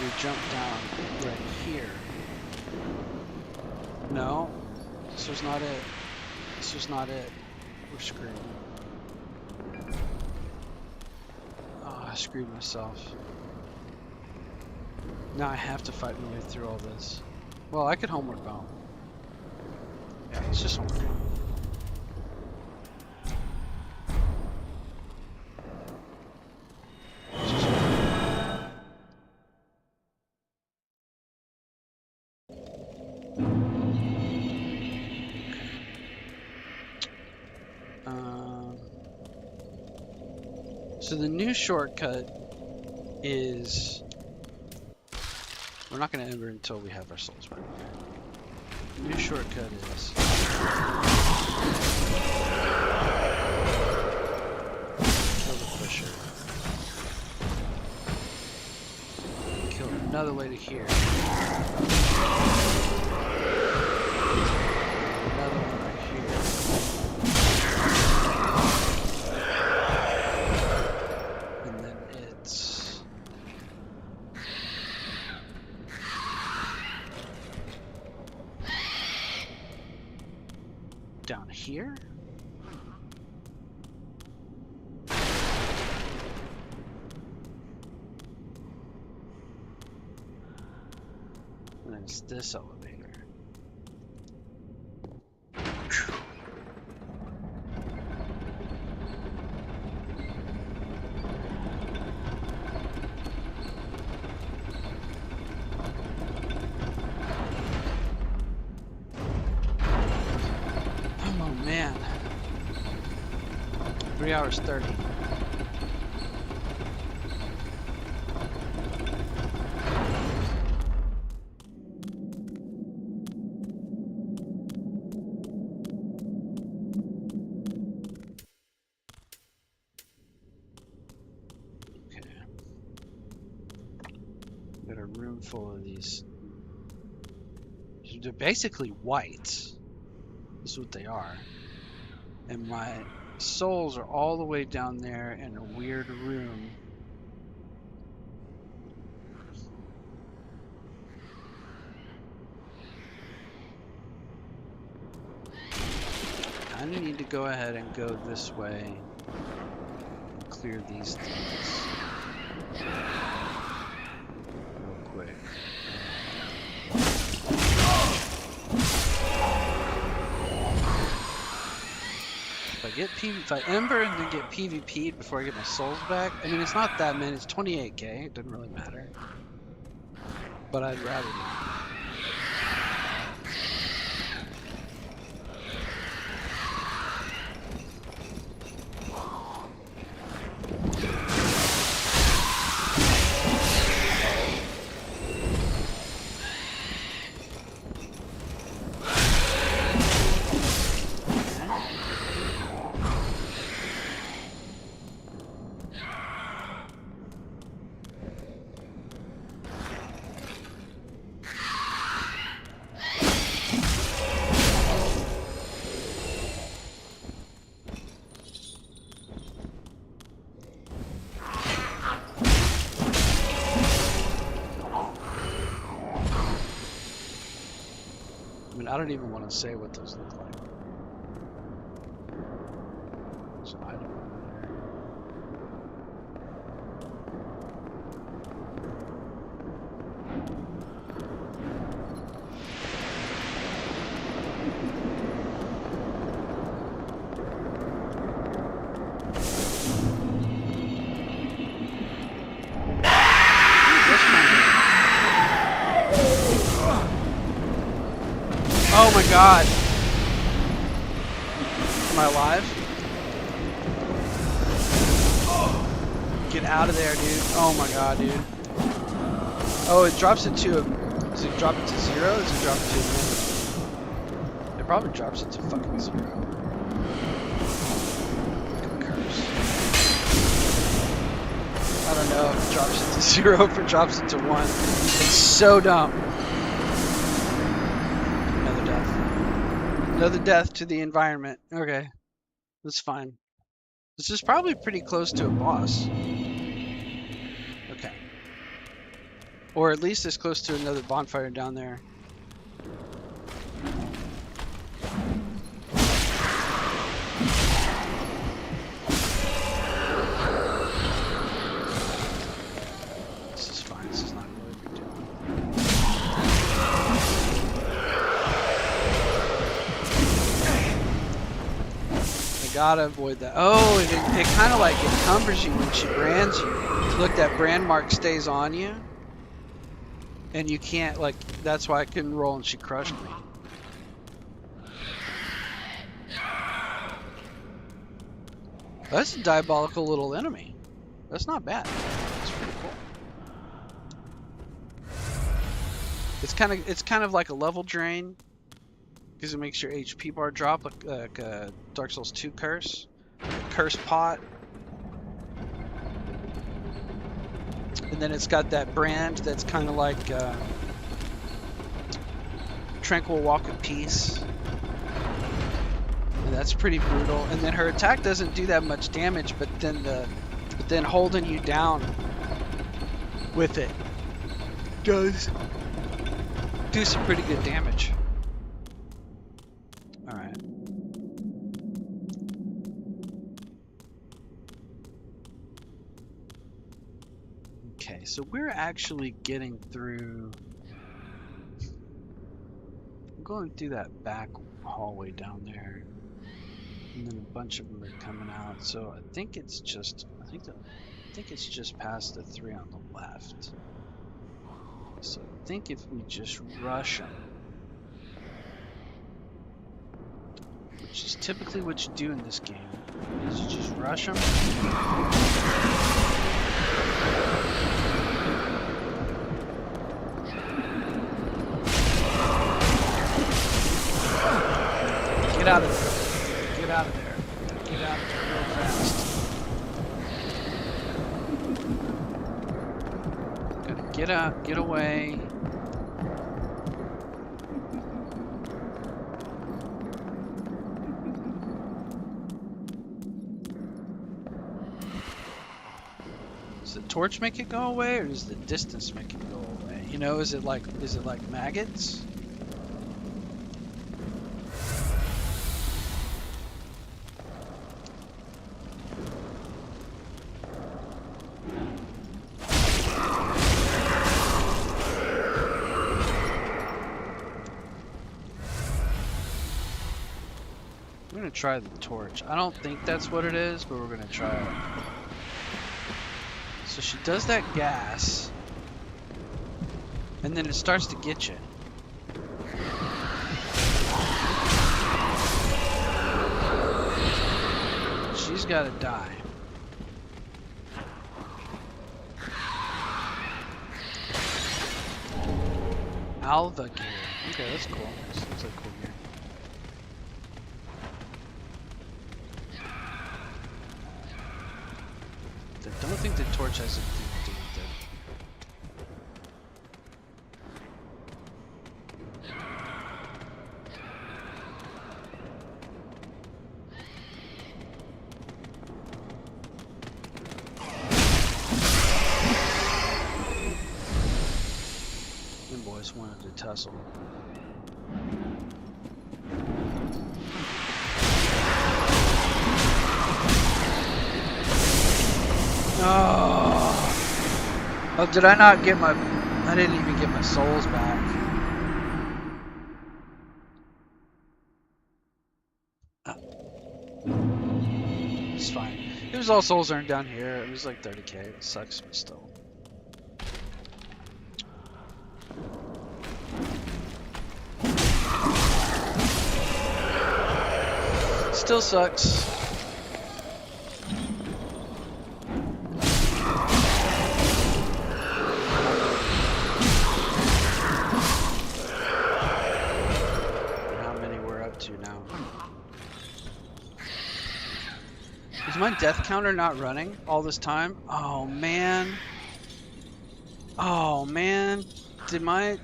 we jump down right here. No, this was not it. This was not it. We're screwed. Oh, I screwed myself. Now I have to fight my way through all this. Well, I could homework home. Yeah, it's just homework. So the new shortcut is, we're not going to enter until we have our souls back. The new shortcut is kill the pusher. Kill another way to here. Another one right here. Down here? And then it's this elevator. Man, 3 hours 30. Okay. Got a room full of these. They're basically white. This is what they are. And my souls are all the way down there in a weird room. I need to go ahead and go this way and clear these things real quick. If I ember and then get PvP'd before I get my souls back, I mean, it's not that many, it's 28k, it doesn't really matter. But I'd rather not. I don't even want to say what those look like. There's an item over there. Oh my god. Am I alive? Get out of there, dude. Oh my god, dude. Oh, it drops it to a... Does it drop it to 0? Does it drop it to a minute? It probably drops it to fucking 0. Oh, it drops it to 0 if it drops it to 1. It's so dumb. Another death. Another death to the environment. Okay. That's fine. This is probably pretty close to a boss. Okay. Or at least as close to another bonfire down there. This is fine. This is not really a big deal. I gotta avoid that. Oh, it kind of like encumbers you when she brands you. Look, that brand mark stays on you. And you can't, like, that's why I couldn't roll and she crushed me. That's a diabolical little enemy. That's not bad. That's pretty cool. It's kind of like a level drain because it makes your HP bar drop like a Dark Souls 2 curse. Curse pot. And then it's got that brand that's kind of like Tranquil Walk of Peace. And that's pretty brutal. And then her attack doesn't do that much damage, but then holding you down with it does do some pretty good damage. All right. Okay, so we're actually getting through. I'm going through that back hallway down there, and then a bunch of them are coming out. So I think it's just, I think it's just past the 3 on the left. So I think if we just rush them, which is typically what you do in this game, is you just rush them. Get out of there. Get out of there. Get out of there real fast. Gotta get up, get away. Does the torch make it go away, or does the distance make it go away? You know, is it like maggots? I'm gonna try the torch. I don't think that's what it is, but we're gonna try it. So she does that gas, and then it starts to get you. She's gotta die. Alva gear. Okay, that's cool. This looks like cool gear. I don't think the torch has anything to do with it. Them boys wanted to tussle. Oh, did I not get my... I didn't even get my souls back. It's fine. It was all souls earned down here. It was like 30k. It sucks, but still. Still sucks. My my death counter not running all this time? Oh man. Oh man. Did my...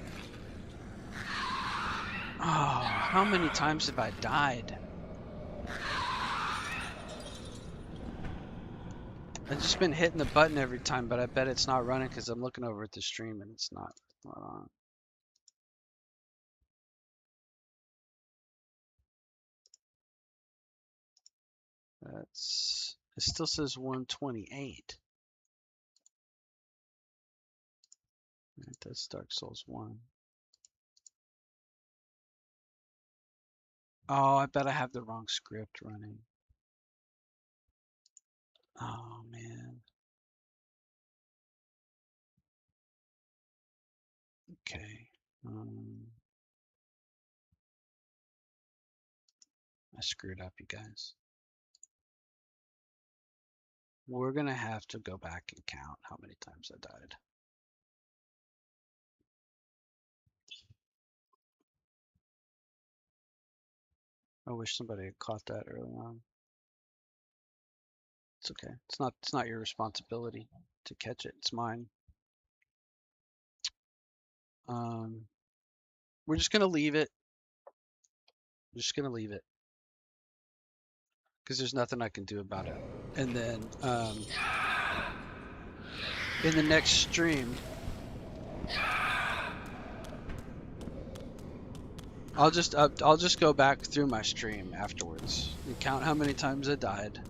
Oh, how many times have I died? I've just been hitting the button every time, but I bet it's not running because I'm looking over at the stream and it's not on. That's... It still says 128. Right, that's Dark Souls 1. Oh, I bet I have the wrong script running. Oh, man. Okay. I screwed up, you guys. We're going to have to go back and count how many times I died. I wish somebody had caught that early on. It's okay. It's not your responsibility to catch it. It's mine. We're just gonna leave it. We're just gonna leave it because there's nothing I can do about it. And then in the next stream, I'll just go back through my stream afterwards and count how many times I died.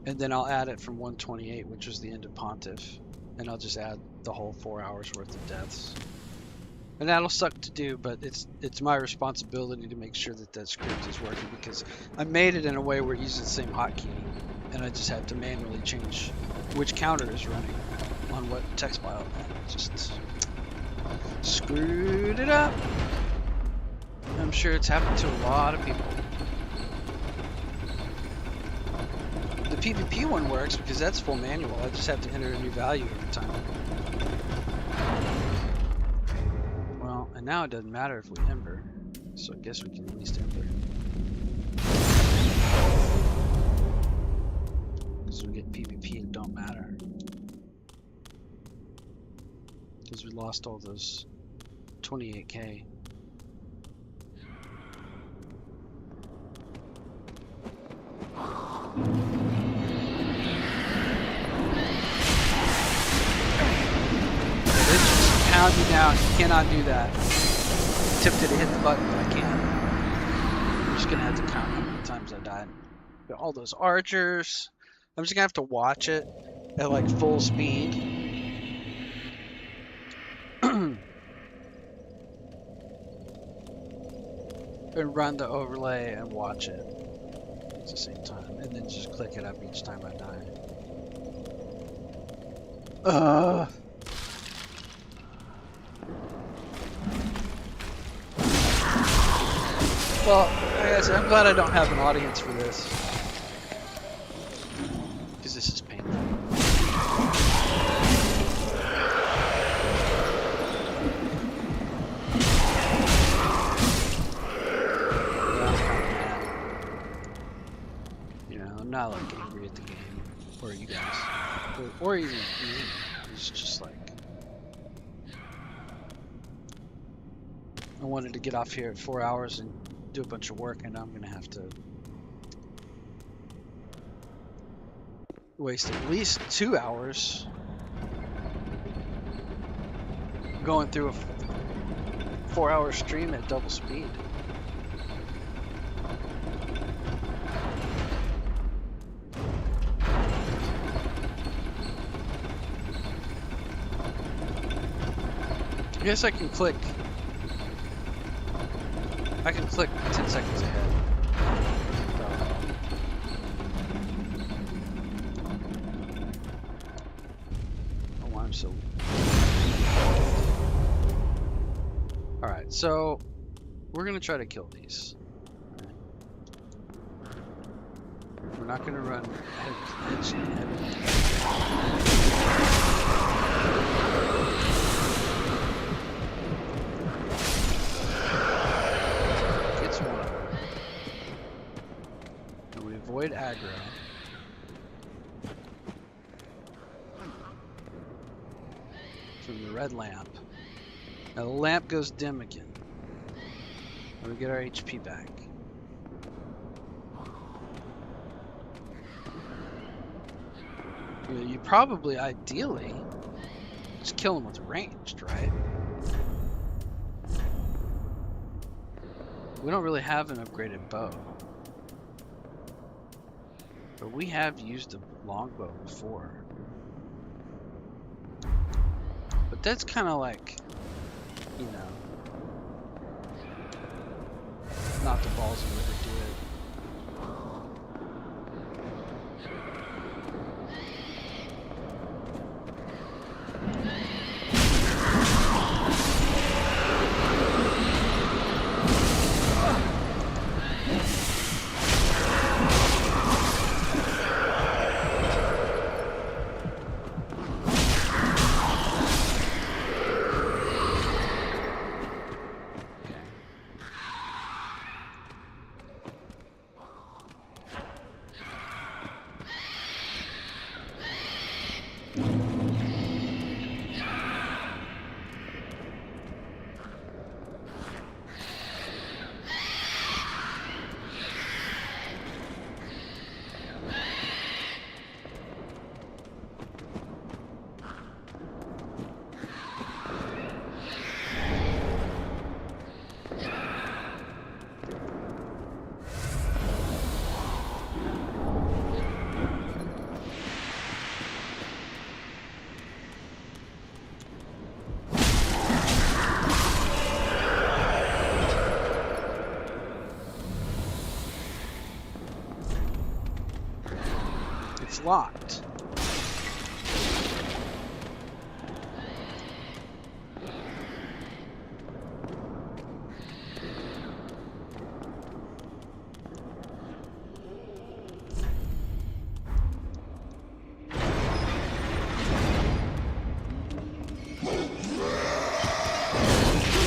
And then I'll add it from 128, which was the end of Pontiff, and I'll just add the whole 4 hours worth of deaths. And that'll suck to do, but it's my responsibility to make sure that that script is working because I made it in a way where it uses the same hotkey, and I just have to manually change which counter is running on what text file. Just screwed it up. I'm sure it's happened to a lot of people. The PvP one works because that's full manual. I just have to enter a new value every time. Well, and now it doesn't matter if we ember, so I guess we can at least ember. Because we get PvP, it don't matter. Because we lost all those 28k. Pound you down. You cannot do that. Tempted to hit the button, but I can't. I'm just gonna have to count how many times I died. Got all those archers. I'm just gonna have to watch it at like full speed. And run the overlay and watch it at the same time. And then just click it up each time I die. Well, like I said, I'm glad I don't have an audience for this. Because this is painful. You know, I'm not like angry at the game. Or you guys. Or even me. It's just like... I wanted to get off here at 4 hours and do a bunch of work, and I'm gonna have to waste at least 2 hours going through a 4-hour stream at double speed. I guess I can click 10 seconds ahead. Oh, I'm so... Alright, so we're gonna try to kill these. We're not gonna run head. Avoid aggro. from the red lamp. Now the lamp goes dim again. And we get our HP back. You probably, ideally, just kill him with ranged, right? We don't really have an upgraded bow. But we have used a longbow before. But that's kind of like, you know, not the balls of it to do it. It's locked.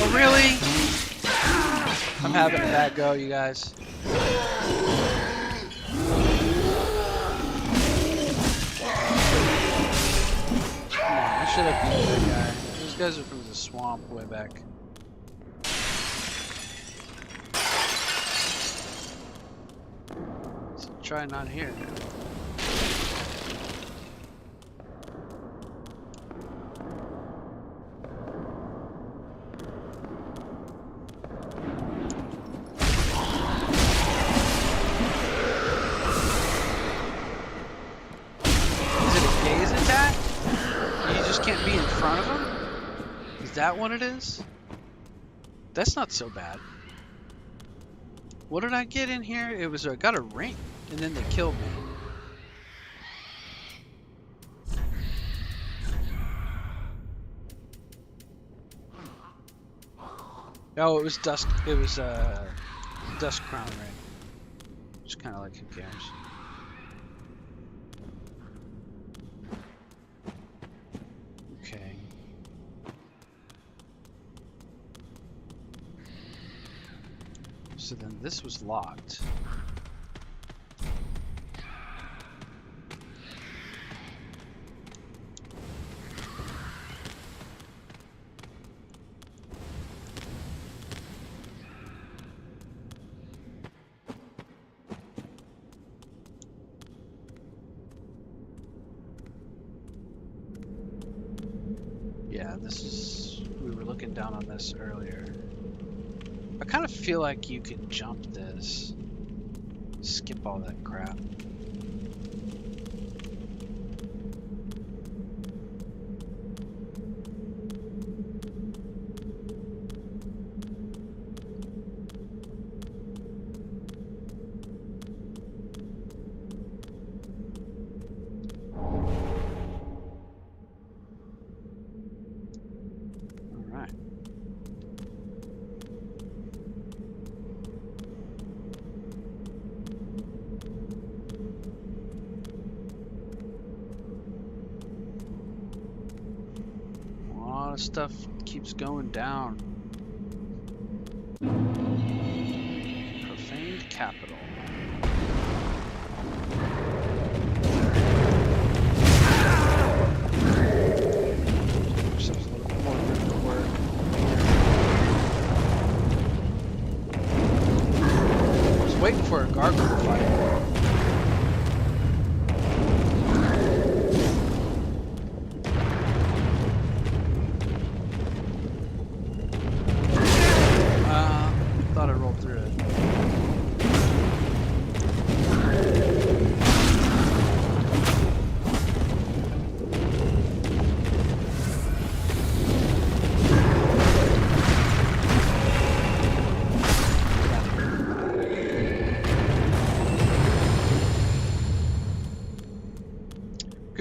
Oh, really? I'm having a bad go, you guys. I should have beat that guy. Those guys are from the swamp way back. So try not here. Can't be in front of him? Is that what it is? That's not so bad. What did I get in here? It was I got a ring, and then they killed me. Oh, it was dust. It was dust crown ring. Just kind of like, who cares? Okay. So then this was locked. Yeah, this is, we were looking down on this earlier. I kind of feel like you could jump this, skip all that crap. Stuff keeps going down. Profaned capital. Ourselves a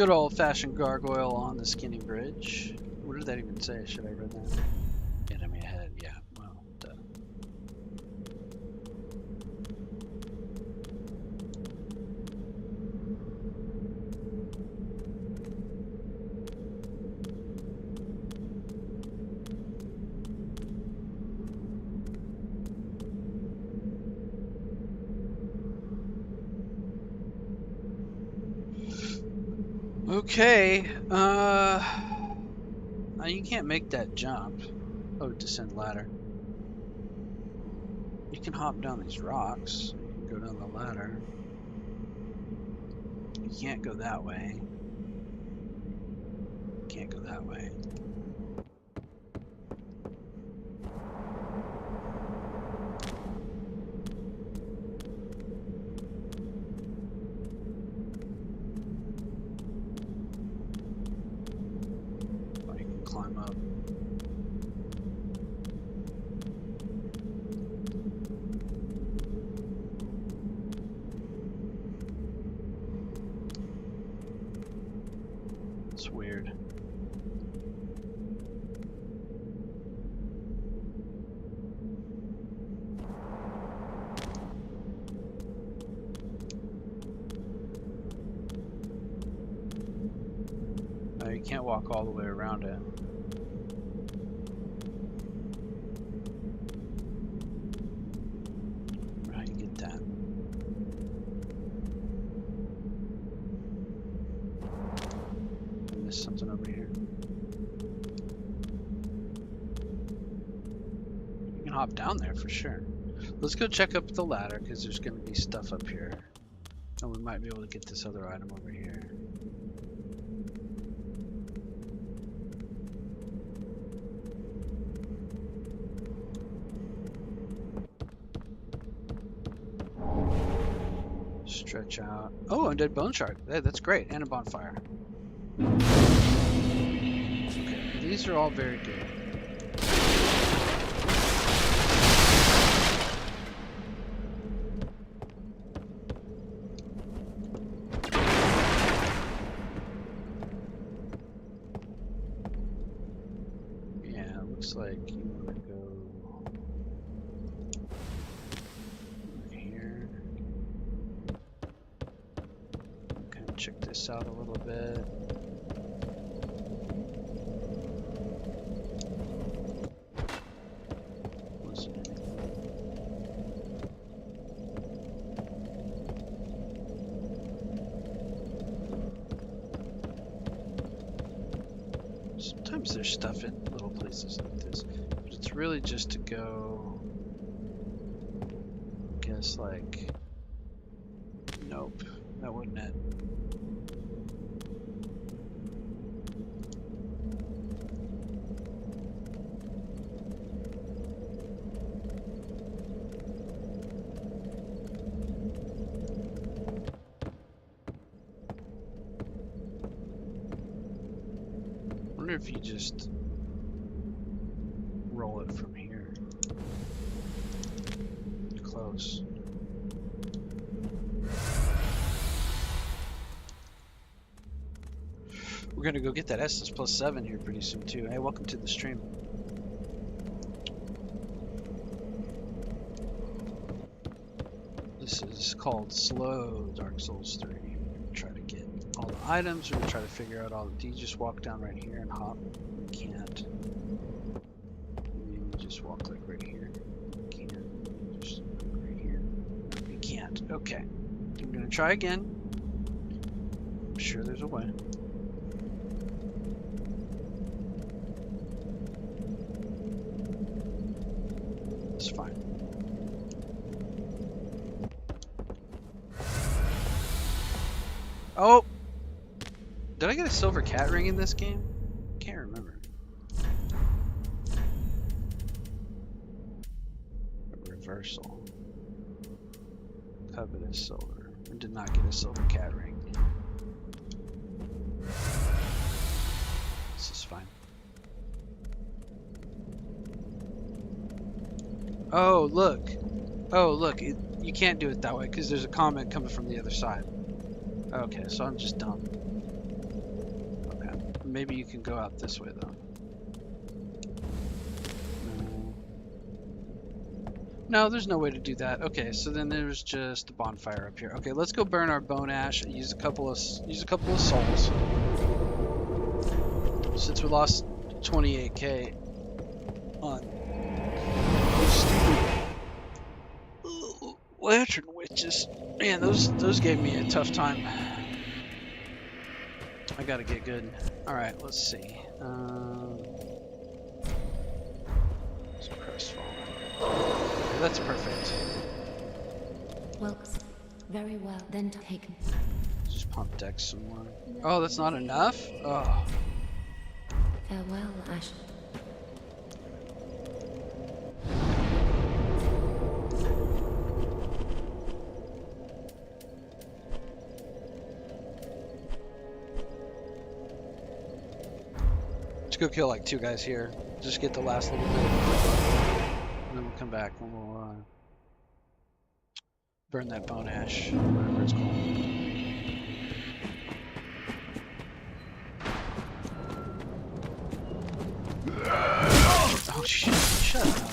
Good old-fashioned gargoyle on the skinny bridge. What did that even say? Should I read that? Enemy ahead. Yeah. Well, duh. Okay. You can't make that jump. Oh, descend ladder. You can hop down these rocks. You can go down the ladder. You can't go that way. Can't go that way. Oh, you can climb up. It's weird. No, you can't walk all the way around it. How do you get that? There's something over here. You can hop down there for sure. Let's go check up the ladder because there's going to be stuff up here. And we might be able to get this other item over here. Stretch out. Oh, undead bone shard. Hey, that's great. And a bonfire. Okay, these are all very good. Yeah, it looks like you want to go over here. Kind of check this out a little bit. Sometimes there's stuff in little places like this, but it's really just to go, I guess, like, nope, that wasn't it. I wonder if you just roll it from here. Close. We're gonna go get that Estus plus 7 here pretty soon too. Hey, welcome to the stream. This is called Slow Dark Souls 3. We're gonna try to get all the items. We're gonna try to figure out all the. Do you just walk down right here and hop? You can't. You just walk like right here. You can't. Just right here. You can't. Okay. I'm gonna try again. I'm sure there's a way. It's fine. Oh! Did I get a silver cat ring in this game? Can't remember. A reversal. Covetous silver. I did not get a silver cat ring. This is fine. Oh, look. Oh, look. You can't do it that way because there's a comment coming from the other side. Okay, so I'm just dumb. maybe you can go out this way though. No. No, there's no way to do that. Okay, so then there's just a bonfire up here. Okay, let's go burn our bone ash and use a couple of souls. Since we lost 28k on those stupid lantern witches. Man, those gave me a tough time. I gotta get good. Alright, let's see. It's crestfallen. Okay, that's perfect. Welcome. Very well, then taken. Just pump deck some more. Oh, that's not enough? Oh. Farewell, Ash. Let's go kill like 2 guys here. Just get the last little bit. And then we'll come back and we'll burn that bone ash, whatever it's called. Oh shit, shut up.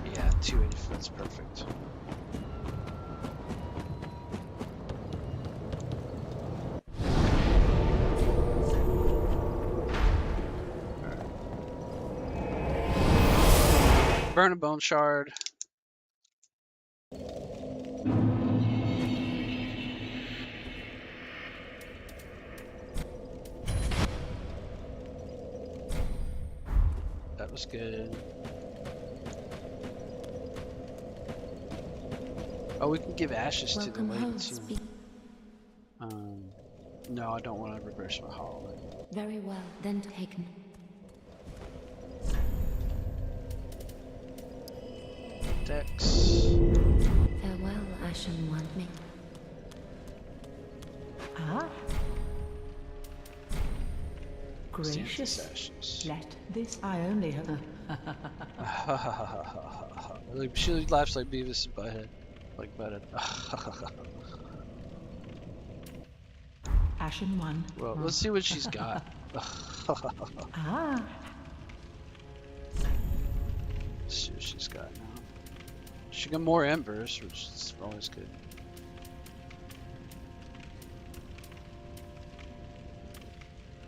Yeah, 280, that's perfect. Burn a bone shard. That was good. Oh, we can give ashes to the Welcome home, lady too. speak. No, I don't want to reverse my hollow. Very well, then taken. Dex. Farewell, Ashen One. Me. Ah. Xanthus Gracious. ashes. Let this I only have. She laughs like Beavis and Butthead. Like Butthead. Ashen One. Well, let's see what she's got. Ah. Let's see what she's got now. She got more embers, which is always good.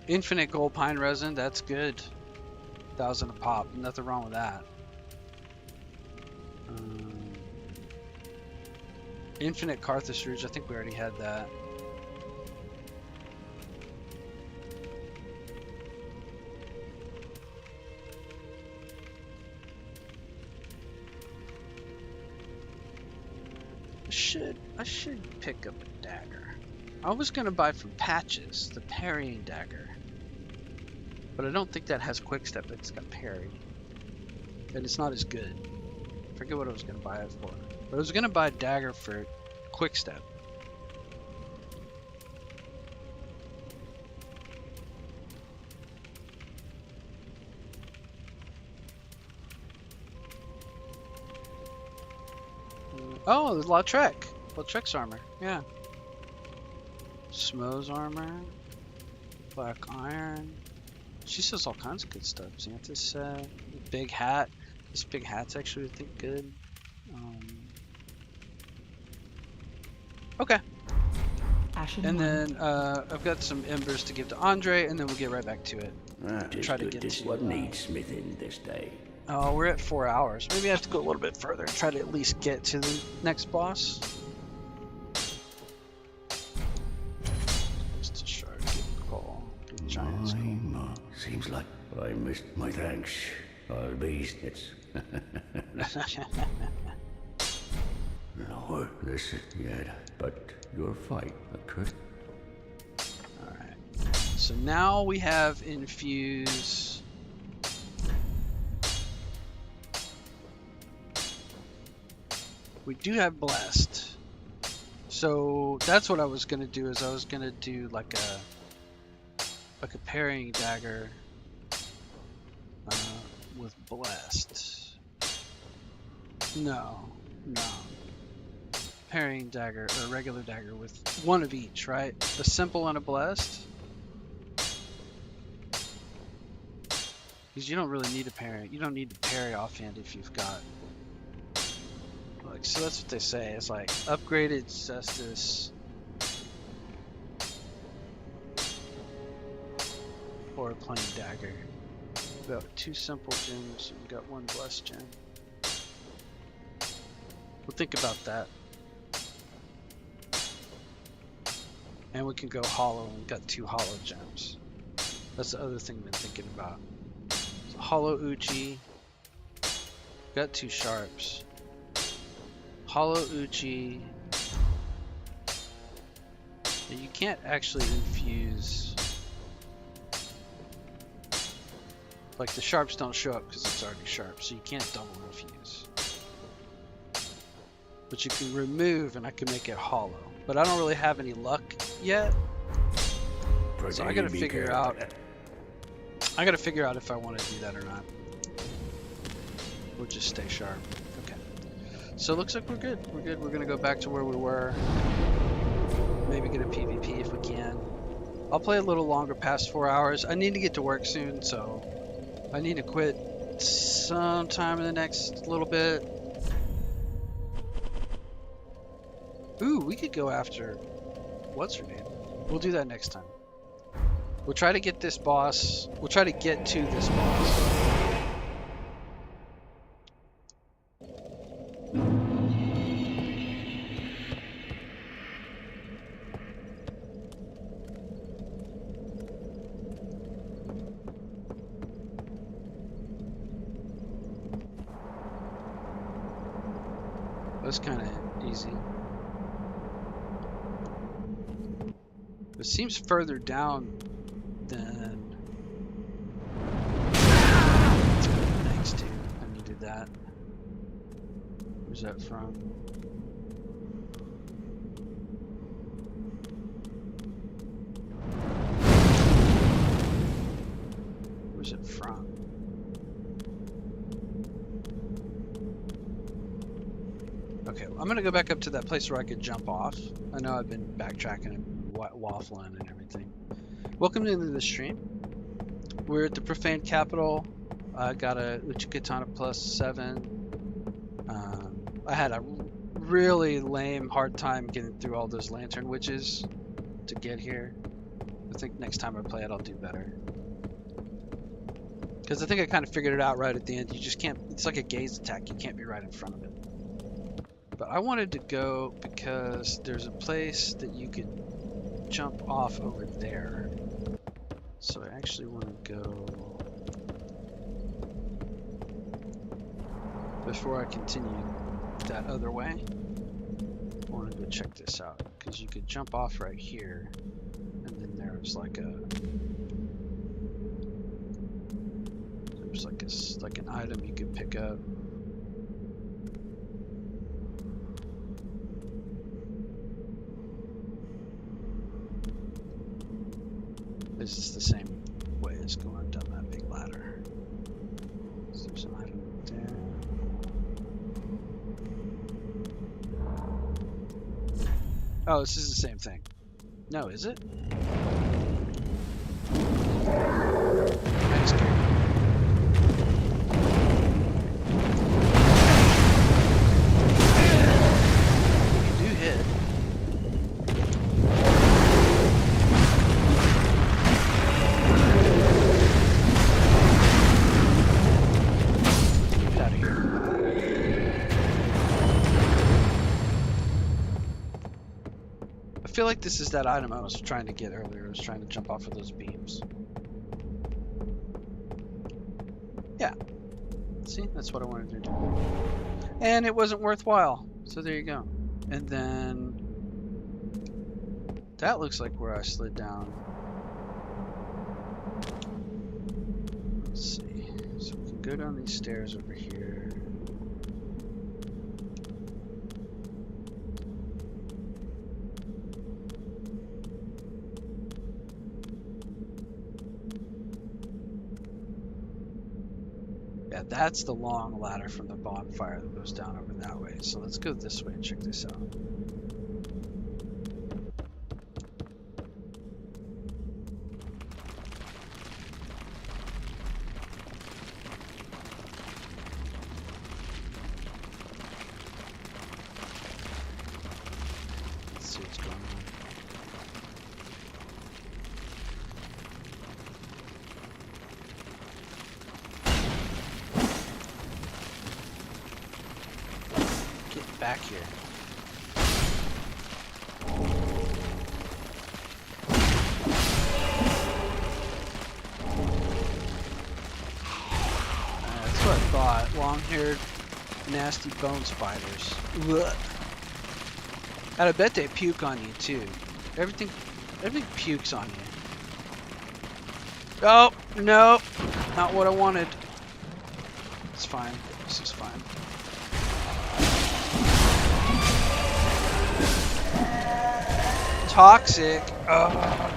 Infinite gold pine resin, that's good. 1,000 a pop, nothing wrong with that. Infinite Carthus rouge, I think we already had that. I should pick up a dagger. I was gonna buy from Patches, the parrying dagger. But I don't think that has quick step, it's got parry. And it's not as good. I forget what I was gonna buy it for. But I was gonna buy a dagger for quick step. Oh, there's Lautrec. Lautrec's armor, yeah. Smo's armor. Black iron. She says all kinds of good stuff. Xanthus, big hat. This big hat's actually, I think, good. Okay. Ashen And One. then I've got some embers to give to Andre, and then we'll get right back to it. Just Try to good get this to, one needs smithing this day. Oh, we're at 4 hours. Maybe I have to go a little bit further and try to at least get to the next boss. Just to shard, give a call. Give giants call. Seems like I missed my thanks. I'll be snits. No, this yet, but your fight occurred. Alright. So now we have infuse. We do have blessed. So that's what I was gonna do, is I was gonna do like a parrying dagger with blessed. No. parrying dagger or a regular dagger with one of each, right? A simple and a blessed. Because you don't really need a parry. You don't need to parry offhand if you've got. Like, so that's what they say. It's like upgraded Cestus or a plain dagger. We've got 2 simple gems and we got 1 blessed gem. We'll think about that. And we can go hollow, and we've got 2 hollow gems. That's the other thing I've been thinking about. So hollow Uchi. Got 2 sharps. Hollow Uchi. And you can't actually infuse. Like the sharps don't show up because it's already sharp, so you can't double infuse. But you can remove, and I can make it hollow. But I don't really have any luck yet, so I gotta figure out. I gotta figure out if I want to do that or not. We'll just stay sharp. Okay. So it looks like we're good. We're good. We're gonna go back to where we were. Maybe get a PvP if we can. I'll play a little longer, past 4 hours. I need to get to work soon, so I need to quit sometime in the next little bit. Ooh, we could go after what's her name? We'll do that next time. We'll try to get this boss. We'll try to get to this boss. That's kind of easy. It seems further down than thanks to I needed that. Where's that from? Where's it from? Okay, I'm gonna go back up to that place where I could jump off. I know I've been backtracking and waffling and everything. Welcome into the stream. We're at the Profane Capital. I got a Uchikatana +7. I had a really lame hard time getting through all those lantern witches to get here. I think next time I play it I'll do better. Because I think I kind of figured it out right at the end. You just can't, it's like a gaze attack. You can't be right in front of it. But I wanted to go because there's a place that you could jump off over there. So I actually want to go before I continue that other way. I want to go check this out because you could jump off right here, and then there's like an item you could pick up. This is the same way as going down that big ladder. So there's an item there. Oh, this is the same thing. No, is it? Thanks, Gary. You do hit. Get out of here. I feel like this is that item I was trying to get earlier. I was trying to jump off of those beams. Yeah. See, that's what I wanted to do. And it wasn't worthwhile. So there you go. And then that looks like where I slid down. Let's see. So we can go down these stairs over here. Yeah, Yeah, that's the long ladder from the bonfire that goes down over that way. So let's go this way and check this out. Let's see what's going on. Get back here. That's what I thought. Long-haired, nasty bone spiders. Ugh. And I bet they puke on you too. Everything pukes on you. Oh, no. Not what I wanted. It's fine. This is fine. Toxic. Ugh.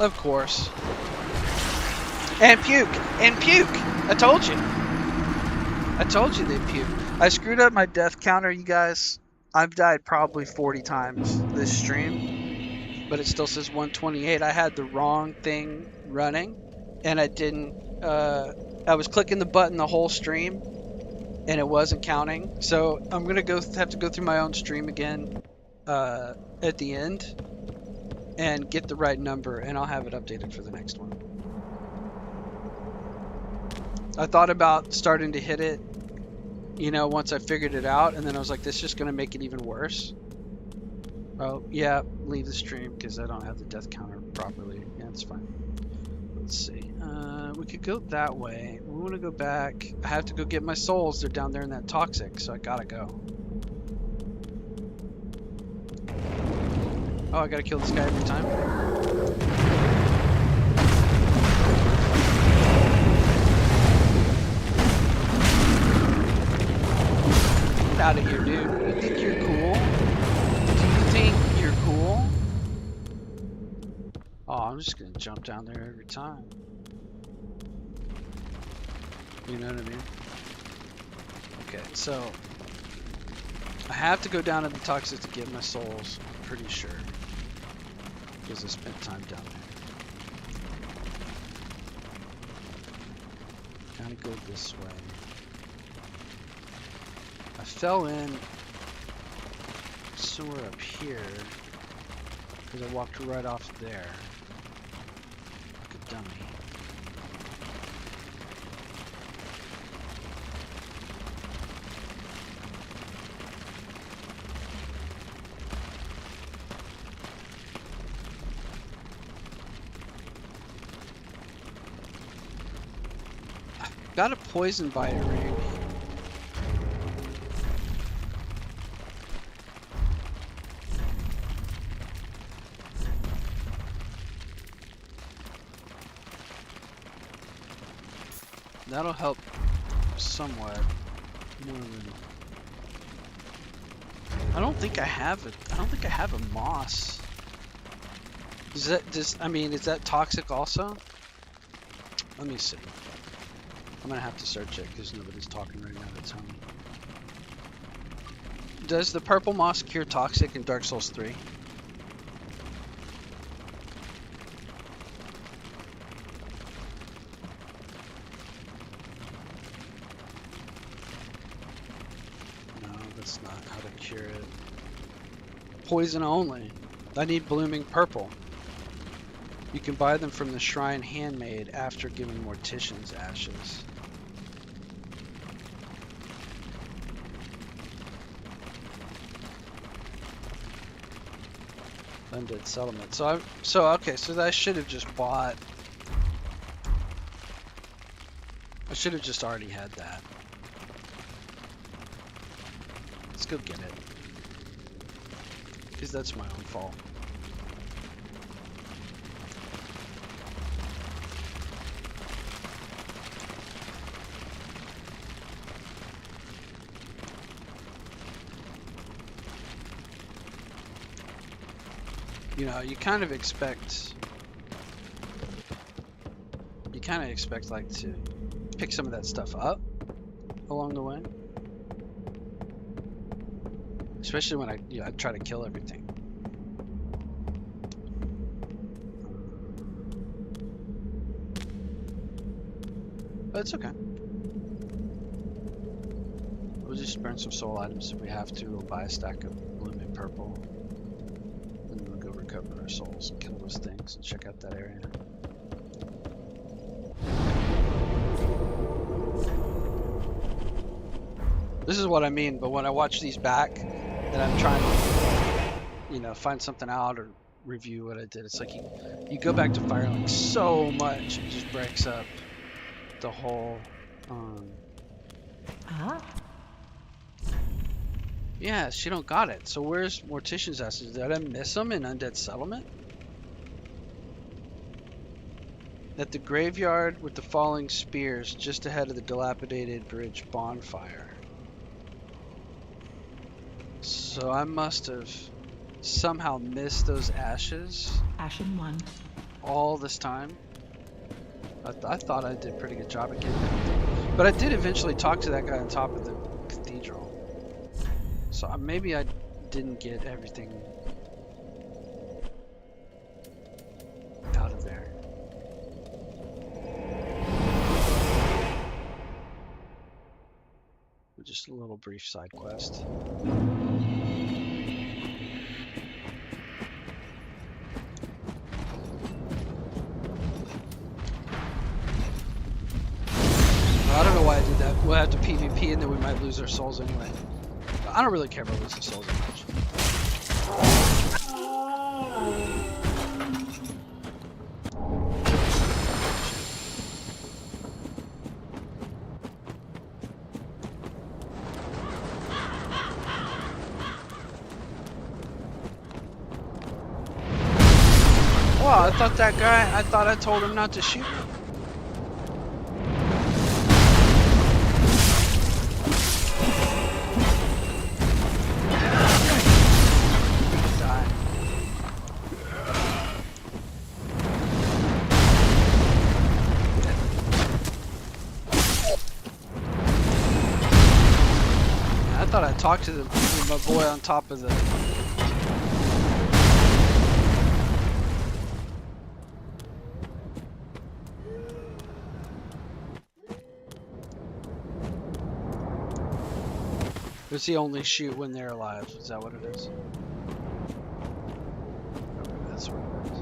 Of course. And puke! And puke! I told you. I told you they puke. I screwed up my death counter, you guys. I've died probably 40 times this stream, but it still says 128. I had the wrong thing running, and I didn't, I was clicking the button the whole stream, and it wasn't counting. So I'm gonna have to go through my own stream again at the end and get the right number, and I'll have it updated for the next one. I thought about starting to hit it, you know, once I figured it out, and then I was like, this is just going to make it even worse. Oh, yeah, leave the stream because I don't have the death counter properly. Yeah, it's fine. Let's see. We could go that way. We want to go back. I have to go get my souls. They're down there in that toxic, so I gotta go. Oh, I gotta kill this guy every time? Get out of here, dude. You think you're cool? Do you think you're cool? Oh, I'm just gonna jump down there every time. You know what I mean? Okay, so I have to go down to the toxic to get my souls, I'm pretty sure. Because I spent time down there. Kind of go this way. I fell in somewhere up here because I walked right off there like a dummy. Got a poison bite ring. That'll help somewhat. More than... I don't think I have it. I don't think I have a moss. Is that just? I mean, is that toxic also? Let me see. I'm gonna have to search it because nobody's talking right now to tell me. Does the purple moss cure toxic in Dark Souls 3? No, that's not how to cure it. Poison only. I need blooming purple. You can buy them from the shrine handmade after giving mortician's ashes. Undead settlement. So okay, so I should have just bought. I should have just already had that. Let's go get it. Because that's my own fault. You know, you kind of expect like to pick some of that stuff up along the way. Especially when I try to kill everything. But it's okay. We'll just burn some soul items if we have to. We'll buy a stack of blue and purple. And then we'll go recover our souls and kill those things and check out that area. This is what I mean, but when I watch these back and I'm trying to, you know, find something out or review what I did, it's like you go back to Firelink so much, it just breaks up the whole, Ah, yeah, she don't got it. So where's Mortician's ashes? Did I miss them in Undead Settlement? At the graveyard with the falling spears just ahead of the dilapidated bridge bonfire. So I must have somehow missed those ashes Ashen 1. all this time. I thought I did a pretty good job at getting everything. But I did eventually talk to that guy on top of the cathedral. So maybe I didn't get everything out of there. Just a little brief side quest. I don't know why I did that. We'll have to PvP and then we might lose our souls anyway. But I don't really care about losing souls that much. Wow, I thought that guy, I thought I told him not to shoot me. I thought I talked to my boy on top of the... Does he only shoot when they're alive? Is that what it is? Okay, that's what it is.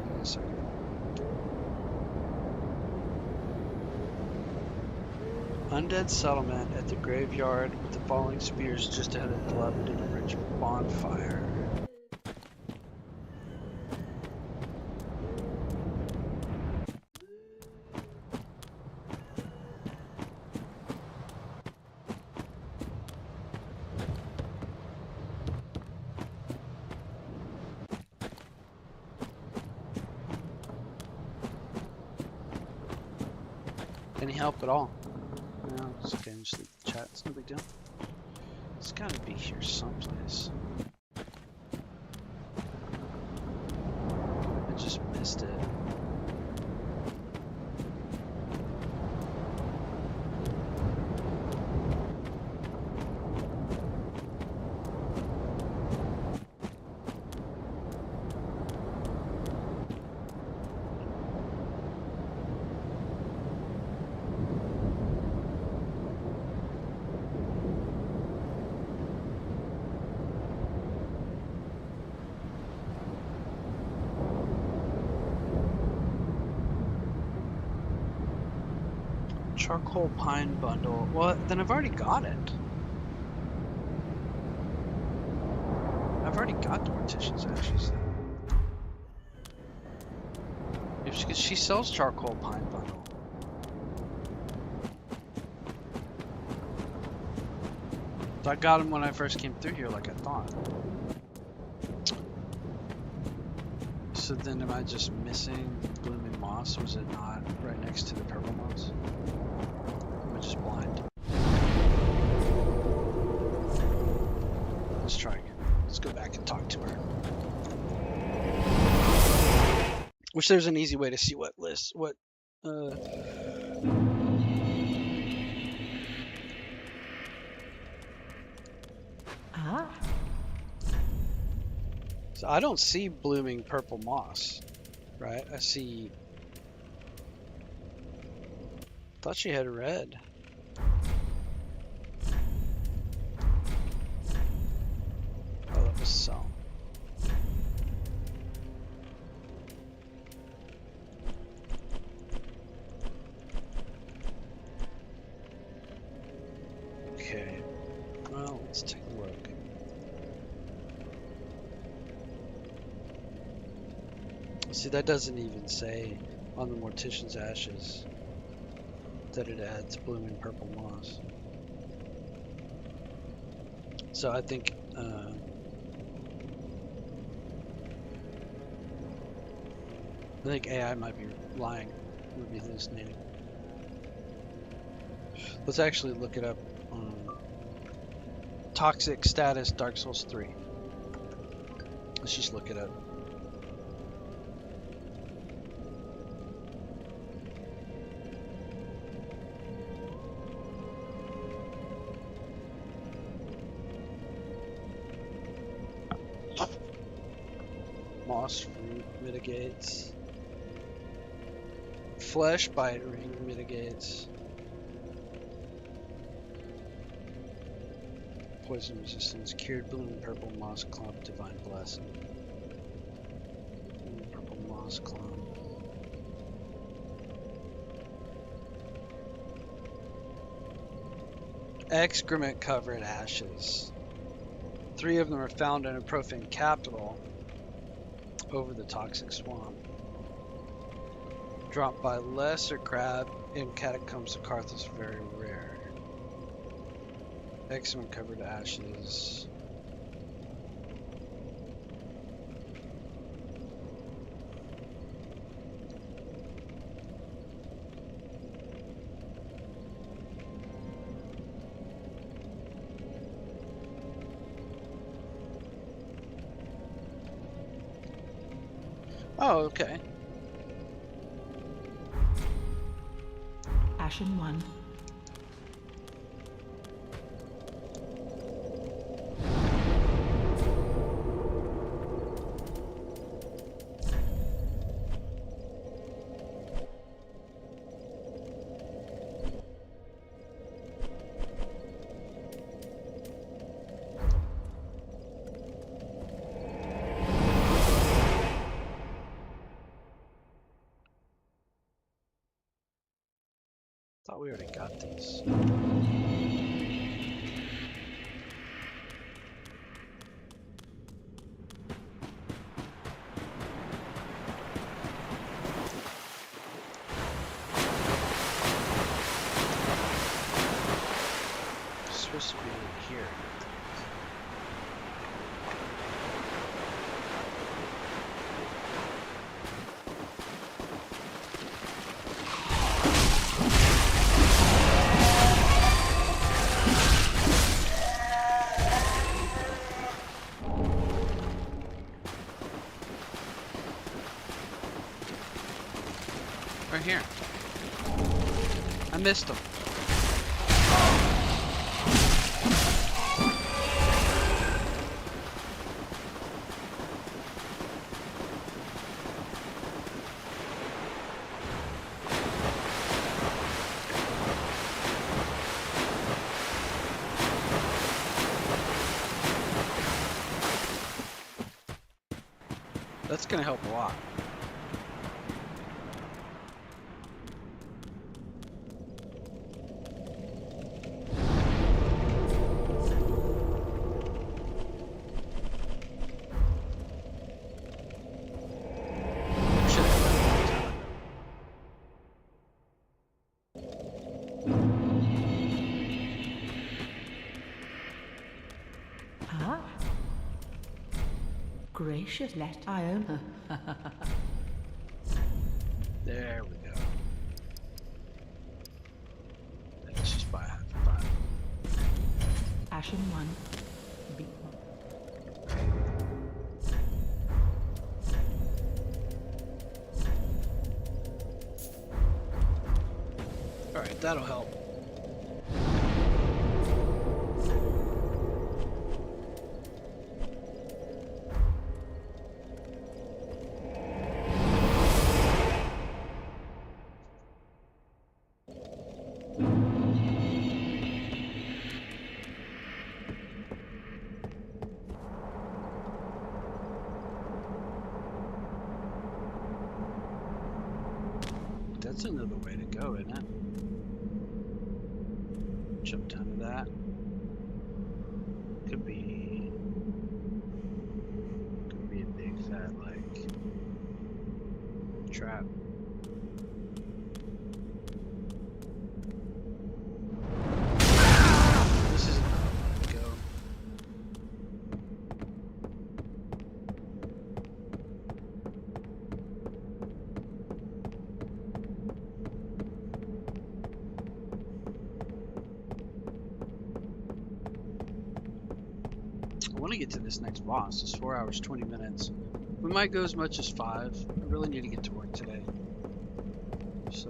Wait a second. Undead settlement at the graveyard with the falling spears just ahead of the dilapidated bridge bonfire. Any help at all? No, it's okay, just leave the chat, it's no big deal. It's gotta be here someplace. I just missed it. Charcoal pine bundle. Well, then I've already got it. I've already got the Mortician's ashes. If she sells charcoal pine bundle. So I got him when I first came through here, like I thought. So then, am I just missing blooming moss? Was it not right next to the purple moss? Am I just blind? Wish there's an easy way to see what list, what. Ah, So I don't see blooming purple moss, right? I see. Thought she had red. Oh, that was some. Okay. Well, let's take a look. See, that doesn't even say on the Mortician's Ashes that it adds blooming purple moss. So I think AI might be lying, would be hallucinating. Let's actually look it up on toxic status Dark Souls 3. Let's just look it up. Moss fruit mitigates. Flesh bite ring mitigates. Poison resistance. Cured blooming purple moss clump. Divine blessing. Blooming purple moss clump. Excrement covered ashes. 3 of them are found in a profane capital over the toxic swamp. Dropped by lesser crab in catacombs of Carthus, very rare. Excrement covered ashes. Oh, okay. Ashen 1. Thought we already got these. It's supposed to be in here. Right here. I missed them. That's gonna help a lot. Ah. Gracious, let Iona. There we go. Let's just buy half a five. Ashen 1. Beat 1. Alright, that'll help. That's another way to go, isn't it? Jump down to that. Could be a big fat like trap. This is another way to go. I want to get to this next boss. It's 4 hours, 20 minutes. We might go as much as 5. I really need to get to work today. So,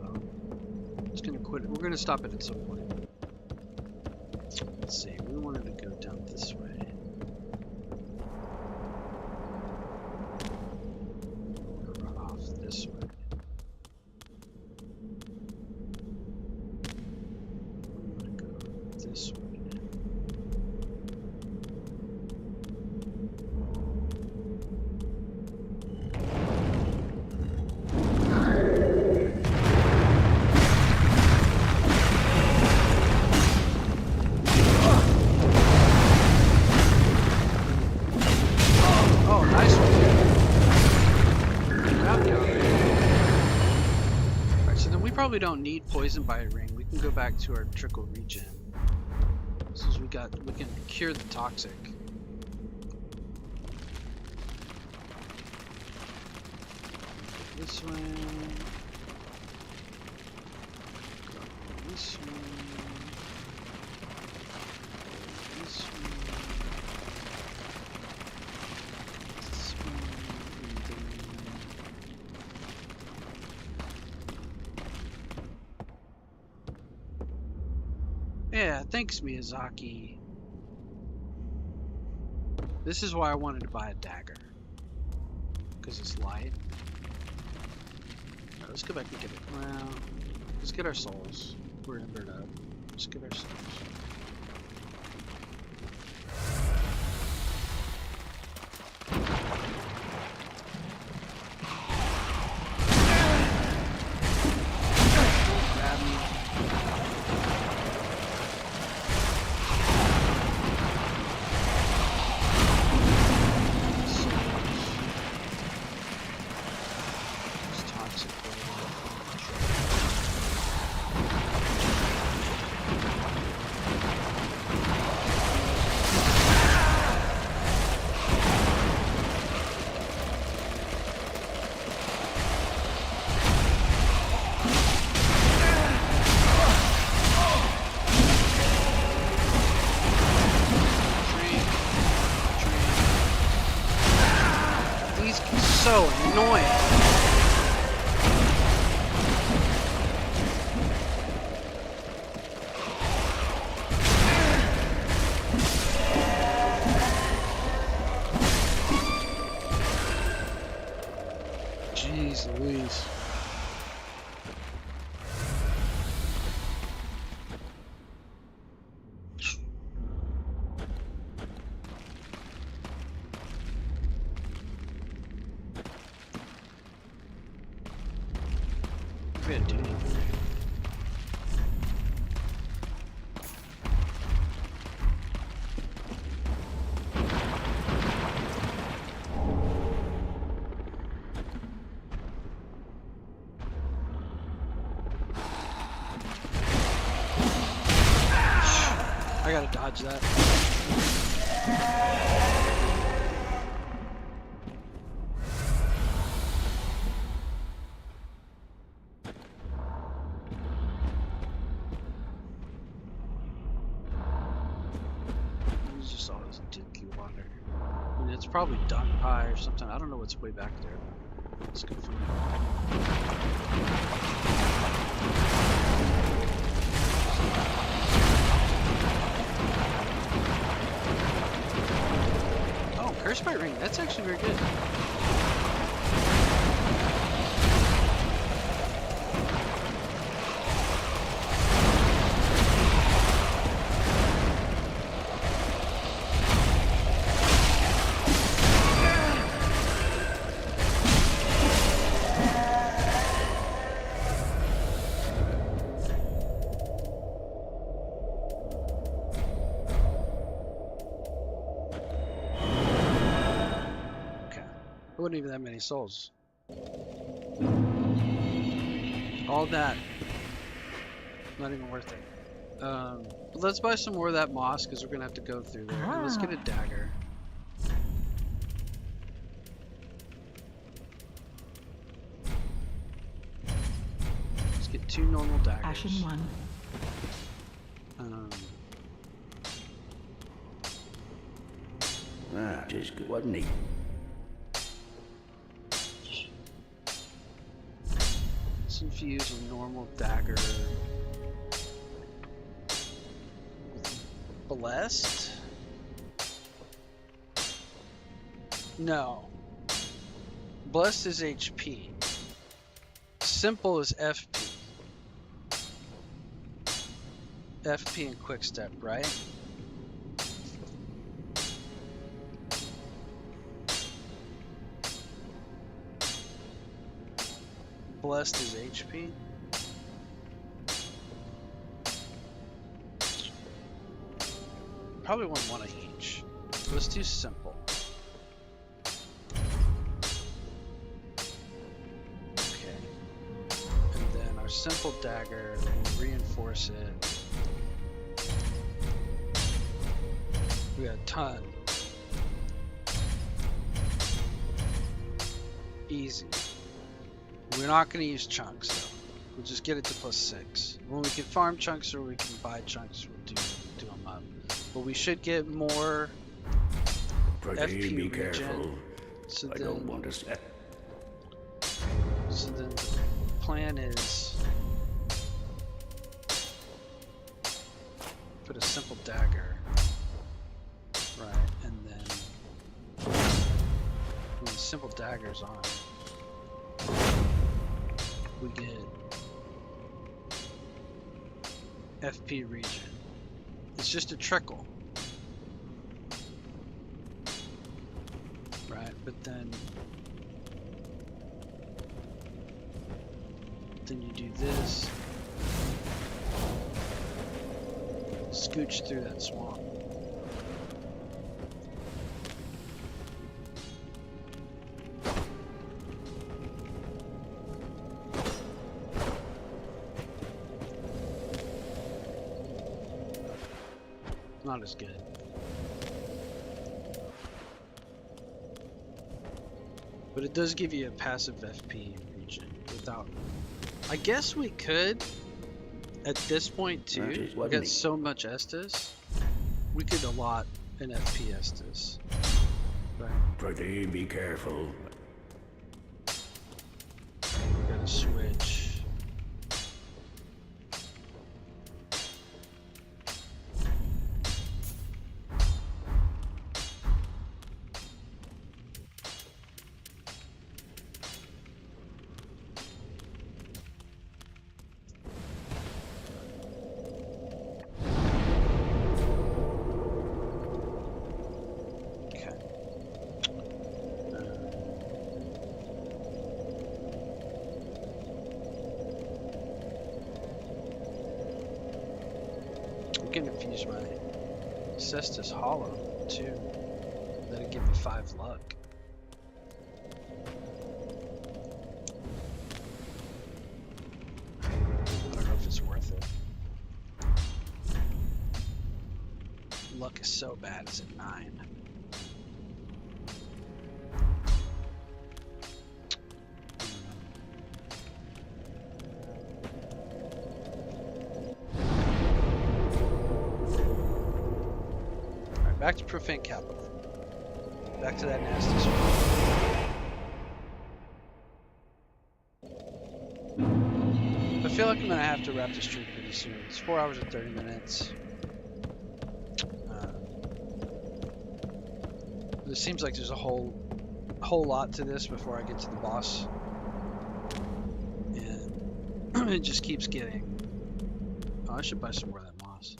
it's gonna quit. We're gonna stop it at some point. Let's see. We wanted to go down this way. We're gonna run off this way. We're gonna go this way. Probably don't need poison by a ring. We can go back to our trickle regen. Since we can cure the toxic. This way. Go this way. This way. This way. Yeah, thanks Miyazaki. This is why I wanted to buy a dagger. Because it's light. Alright, let's go back and get it. Well, let's get our souls. We're embered up. Let's get our souls. Grab me. So annoying. Jeez Louise. Good, dude. I gotta dodge that. Just all this dinky water. I mean, it's probably dung pie or something. I don't know what's way back there. Let's go find it. Frostbite ring. That's actually very good. Wasn't even that many souls. All that, not even worth it. But let's buy some more of that moss because we're gonna have to go through there. And let's get a dagger. Let's get 2 normal daggers. Ashen 1. Just good, wasn't he? Let's infuse a normal dagger. Blessed? No. Blessed is HP. Simple is FP. FP and quick step, right? Blessed is HP. Probably want one of each. Let's do simple. Okay. And then our simple dagger, we'll reinforce it. We got a ton. Easy. We're not going to use chunks though. We'll just get it to +6. When we can farm chunks or we can buy chunks, we'll do them up. But we should get more Pretty FP be regen. careful. So I then, don't want to set. so then the plan is put a simple dagger, right? And then when the simple dagger's on, we get FP regen. It's just a trickle, right? But then you do this, scooch through that swamp. Not as good. But it does give you a passive FP regen without. I guess we could at this point too. Just We wasn't got he? so much Estus. We could a lot in FP Estus. Right. Pretty be careful. We gotta switch. I can infuse my Cestus Hollow too. That'll give me 5 luck. I don't know if it's worth it. Luck is so bad, it's at 9. Back to Profane Capital. Back to that nasty swamp. I feel like I'm gonna have to wrap the stream pretty soon. It's 4 hours and 30 minutes. It seems like there's a whole lot to this before I get to the boss, and it just keeps getting. Oh, I should buy some more of that moss.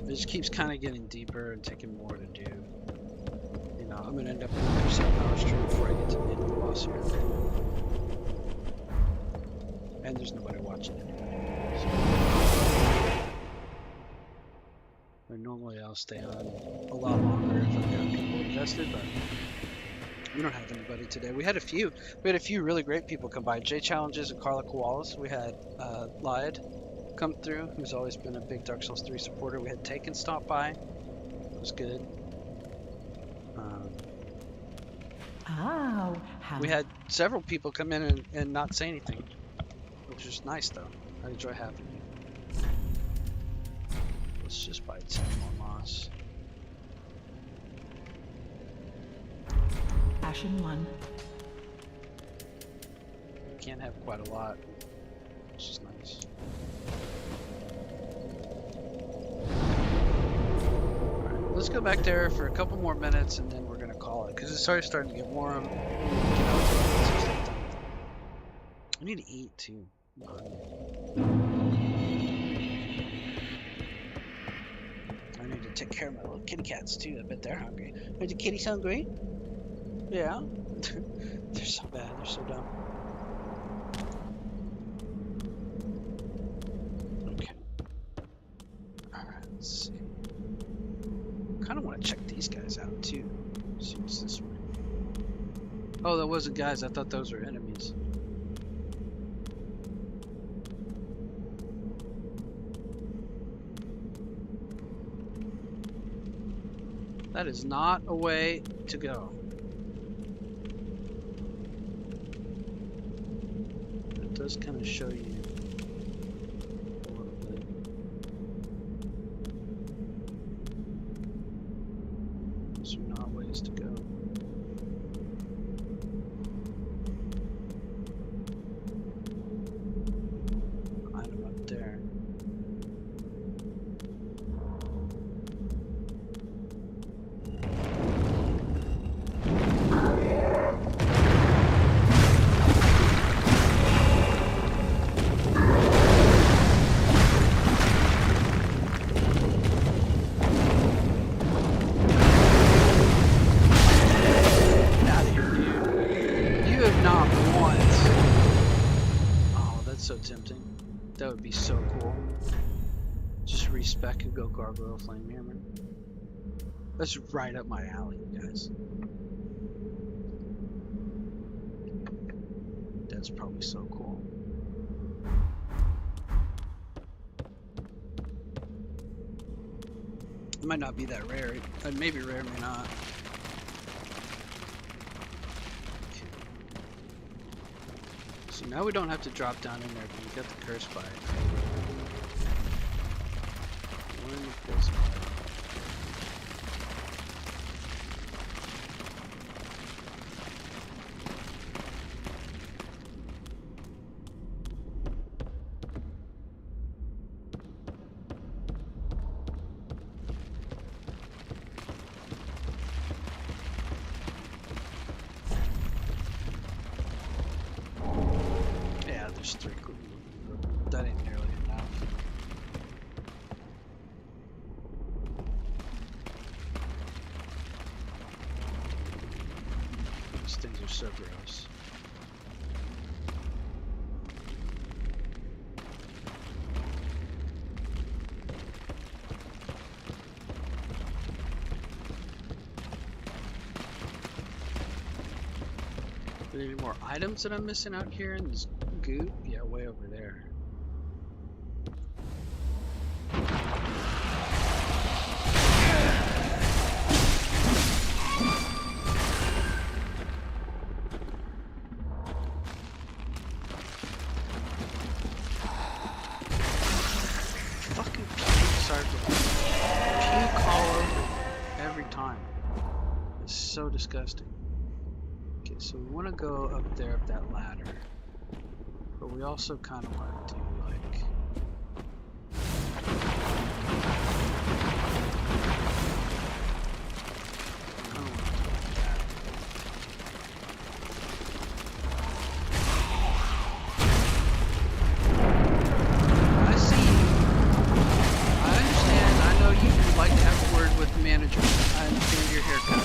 It just keeps kind of getting deeper and taking more to do. You know, I'm gonna end up with a 7-hour stream before I get to the end of the boss here. And there's nobody watching it. So, normally I'll stay on a lot longer if I've got people invested, but we don't have anybody today. We had a few really great people come by. Jay Challenges and Carla Koalas. We had Lied come through, who's always been a big Dark Souls 3 supporter. We had Taken stop by. It was good. We had several people come in and not say anything, which was nice though. I enjoy having you. Let's just buy 10 more moss. Ashen 1. Can't have quite a lot, which is nice. Alright, let's go back there for a couple more minutes and then we're gonna call it, because it's already starting to get warm. I need to eat too. I need to take care of my little kitty cats too. I bet they're hungry. Are the kitties hungry? Yeah. They're so bad. They're so dumb. Okay. Alright, let's see. Kind of want to check these guys out too. See what's this way. Oh, that wasn't guys. I thought those were enemies. That is not a way to go. It does kind of show you a little bit. Those are not ways to go. Item up there. So tempting. That would be so cool. Just respec and go Gargoyle Flamehammer. That's right up my alley, you guys. That's probably so cool. It might not be that rare. It may be rare, may not. So now we don't have to drop down in there, but we got the curse bite. One curse bite. That ain't nearly enough. These things are so gross. Are there any more items that I'm missing out here in this goop? Yeah, way over there. Fucking start to puke all over every time. It's so disgusting. Okay, so we want to go up there up that ladder. But we also kind of want to do like... I don't want to do like that. I see you. I understand. I know you like to have a word with the manager. I understand your haircut.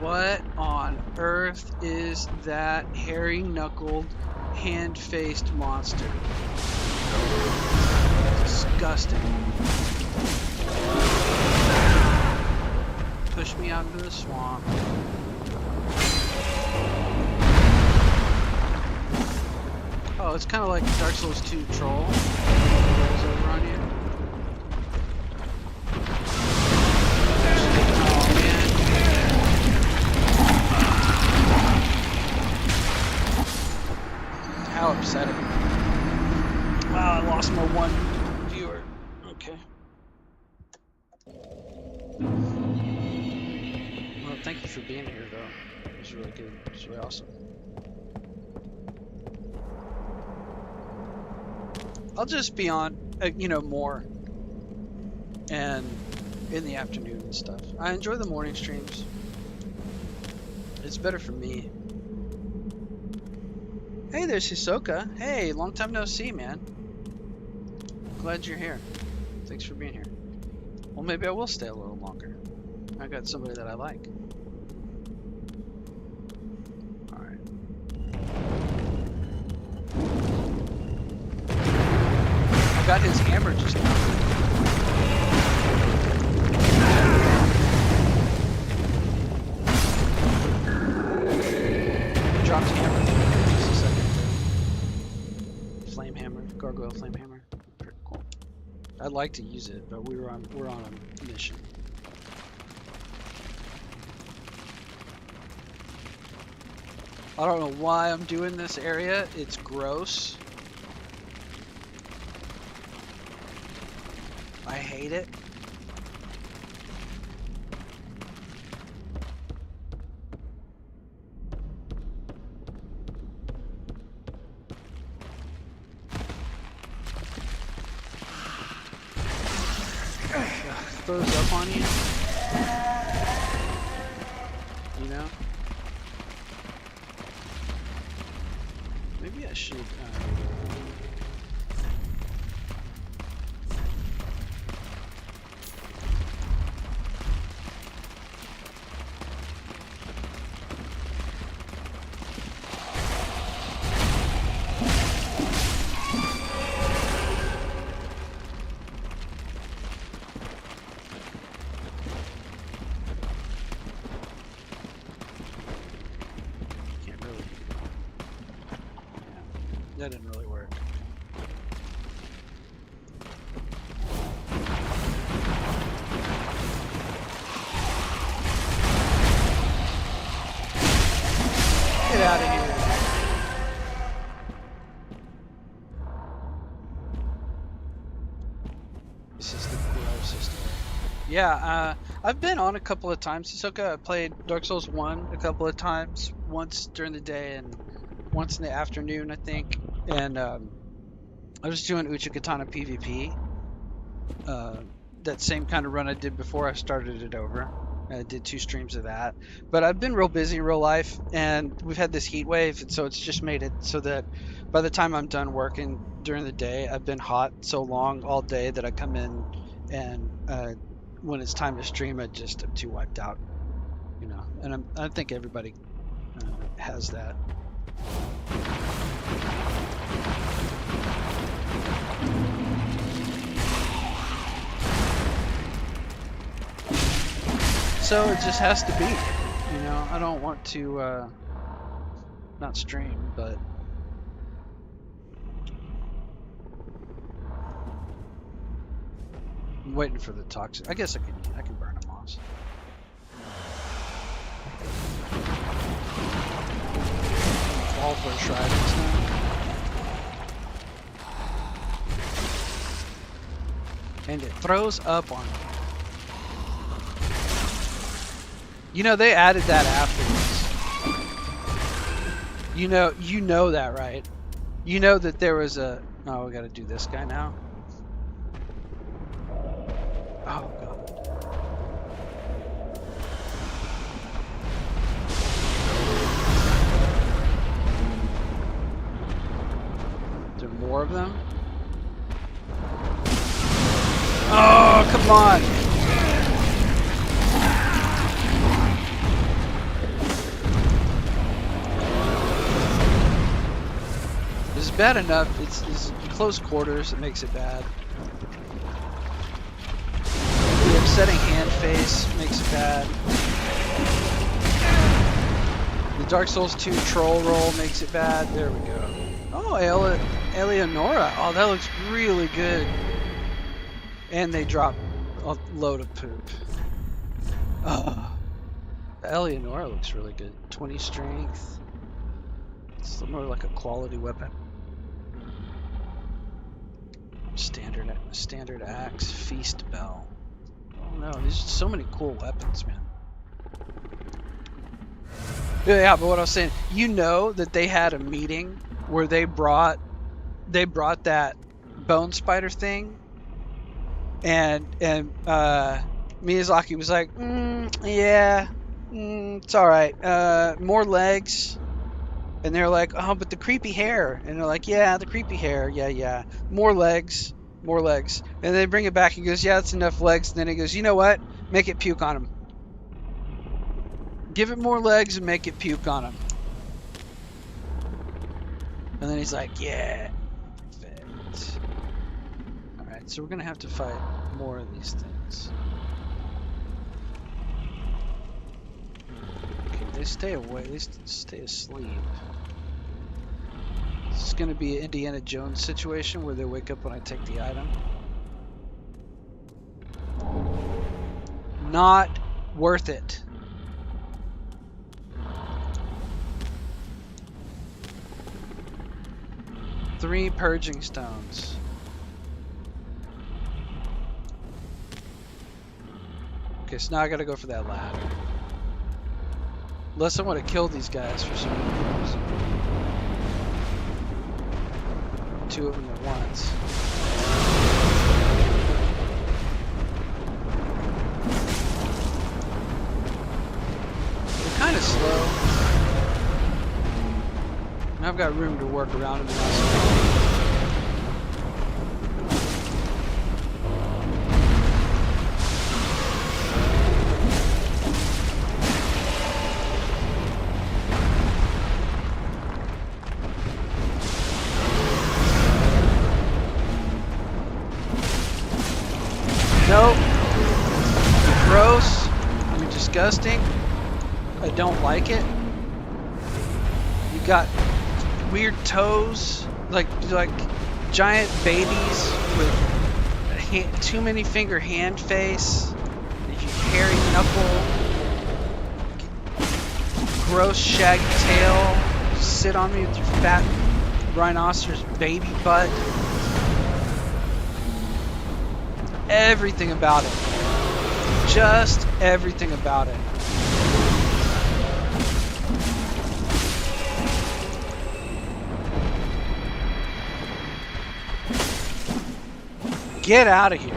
What on earth is that hairy-knuckled, hand-faced monster? Disgusting. Push me out into the swamp. Oh, it's kind of like Dark Souls 2 Troll. Rolls over on you. Oh man. How upsetting. Wow, I lost my one viewer. Okay. Well, thank you for being here, though. It was really good. It was really awesome. I'll just be on, more. And in the afternoon and stuff. I enjoy the morning streams. It's better for me. Hey, there's Hisoka. Hey, long time no see, man. Glad you're here. Thanks for being here. Well, maybe I will stay a little longer. I got somebody that I like. Alright. I got his hammer just now. Dropped the hammer. Just a second. Flame hammer, gargoyle flame hammer. Pretty cool. I'd like to use it, but we're on a mission. I don't know why I'm doing this area. It's gross. I hate it. Throws up on you. You know? Maybe I should. That didn't really work. Get out of here. This is the grossest area. Yeah, I've been on a couple of times. Hisoka, I played Dark Souls 1 a couple of times. Once during the day and once in the afternoon, I think. And I was doing Uchikatana PvP. That same kind of run I did before I started it over. I did 2 streams of that. But I've been real busy in real life, and we've had this heat wave, and so it's just made it so that by the time I'm done working during the day, I've been hot so long all day that I come in and when it's time to stream, I'm too wiped out, you know. And I think everybody has that. So it just has to be, you know. I don't want to not stream, but I'm waiting for the toxic. I guess I can burn them off. All for shrines now. And it throws up on me. You know, they added that afterwards. You know that, right? You know that there was a... Oh, we gotta do this guy now? Oh, God. Is there more of them? Oh, come on! It's bad enough. It's close quarters. It makes it bad. The upsetting hand face makes it bad. The Dark Souls 2 troll roll makes it bad. There we go. Oh, Eleonora. Oh, that looks really good. And they drop a load of poop. Oh, Eleonora looks really good. 20 strength. It's more like a quality weapon. Standard axe, feast bell. Oh no, there's so many cool weapons, man. Yeah, but what I was saying, you know that they had a meeting where they brought that bone spider thing, and Miyazaki was like, yeah, it's all right. More legs. And they're like, oh, but the creepy hair. And they're like, yeah, the creepy hair. Yeah. More legs. And they bring it back. He goes, yeah, that's enough legs. And then he goes, you know what? Make it puke on him. Give it more legs and make it puke on him. And then he's like, yeah. Perfect. All right, so we're going to have to fight more of these things. Okay, they stay away. They stay asleep. This is going to be an Indiana Jones situation where they wake up when I take the item. Not worth it. Three purging stones. Okay, so now I gotta go for that ladder. Unless I want to kill these guys for some reason. Two of them at once. They're kind of slow. And I've got room to work around them. Nope. You're gross. You're disgusting. I don't like it. You got weird toes, like giant babies with too many finger hand face. You hairy knuckle. Gross shaggy tail. Sit on me with your fat rhinoceros baby butt. Everything about it. Just everything about it. Get out of here.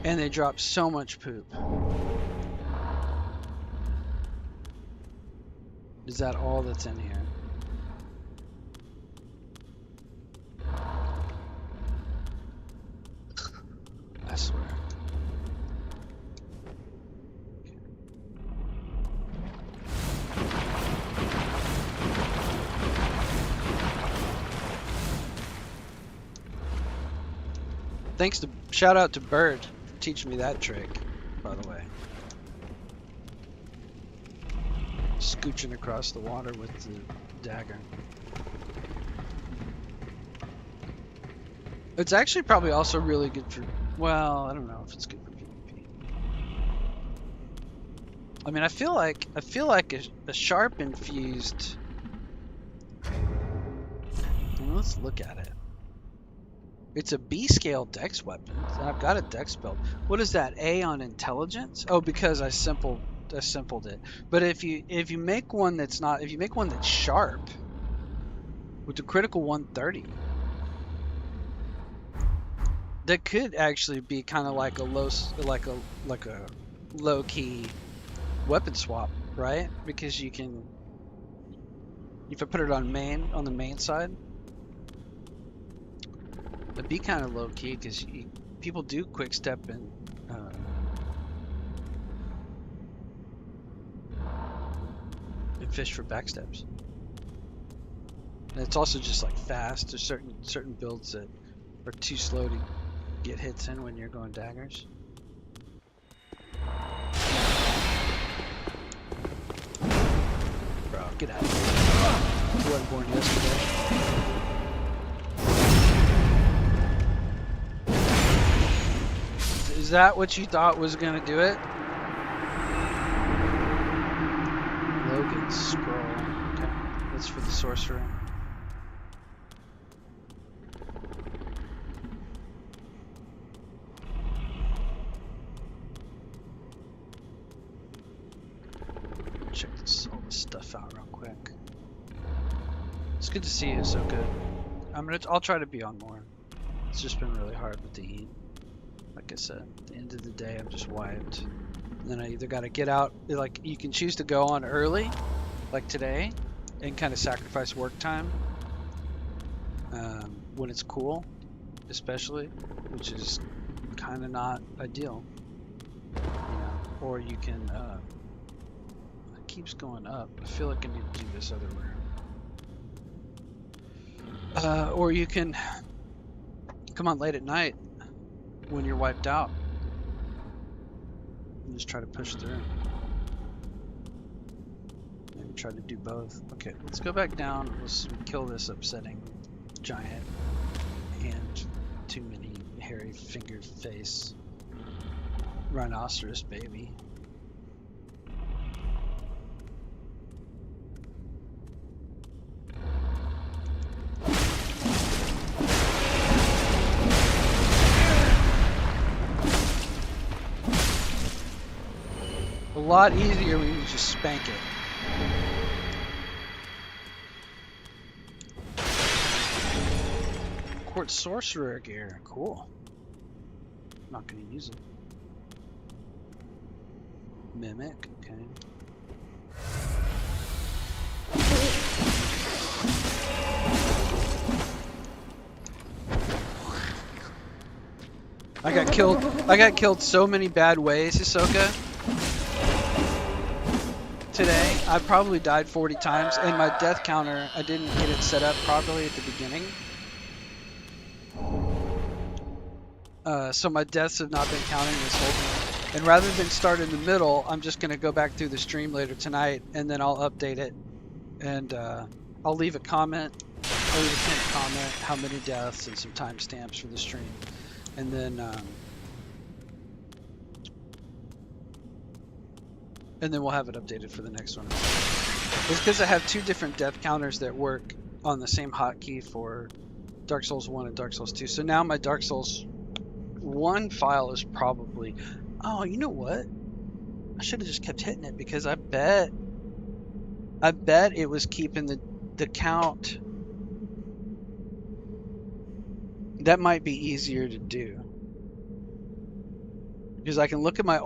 And they drop so much poop. Is that all that's in here? I swear. Shout out to Bird for teaching me that trick, by the way. Scooching across the water with the dagger. It's actually probably also really good for, well, I don't know if it's good for PvP. I mean, I feel like a sharp infused. Well, let's look at it. It's a B scale dex weapon. I've got a dex build. What is that? A on intelligence? Oh, because I simple simpled it. But if you make one that's not, if you make one that's sharp with the critical 130, that could actually be kind of like a low key weapon swap, right? Because you can, if I put it on the main side, it'd be kind of low key because people do quick step and fish for backsteps. And it's also just like fast. There's certain builds that are too slow to get hits in when you're going daggers. Bro, get out of here. You wasn't born yesterday. Is that what you thought was gonna do it? Logan scroll. Okay, that's for the sorcerer. Check all this stuff out real quick. It's good to see you, so good. I'll try to be on more. It's just been really hard with the heat. Like I said, at the end of the day, I'm just wiped. And then I either got to get out, like you can choose to go on early, like today, and kind of sacrifice work time when it's cool, especially, which is kind of not ideal. You know, or you can. It keeps going up. I feel like I need to do this other room. Or you can come on late at night when you're wiped out and just try to push through. Maybe try to do both. Okay, let's go back down. Let's kill this upsetting giant and too many hairy fingered face rhinoceros baby. A lot easier when you just spank it. Quartz sorcerer gear, cool. Not gonna use it. Mimic, okay. I got killed so many bad ways, Hisoka. Today, I probably died 40 times, and my death counter, I didn't get it set up properly at the beginning. So my deaths have not been counting this whole thing. And rather than start in the middle, I'm just going to go back through the stream later tonight, and then I'll update it. And I'll leave a comment. I'll leave a pinned comment, how many deaths, and some timestamps for the stream. And then we'll have it updated for the next one. It's because I have two different death counters that work on the same hotkey for Dark Souls 1 and Dark Souls 2. So now my Dark Souls 1 file is probably... Oh, you know what? I should have just kept hitting it because I bet it was keeping the count. That might be easier to do. Because I can look at my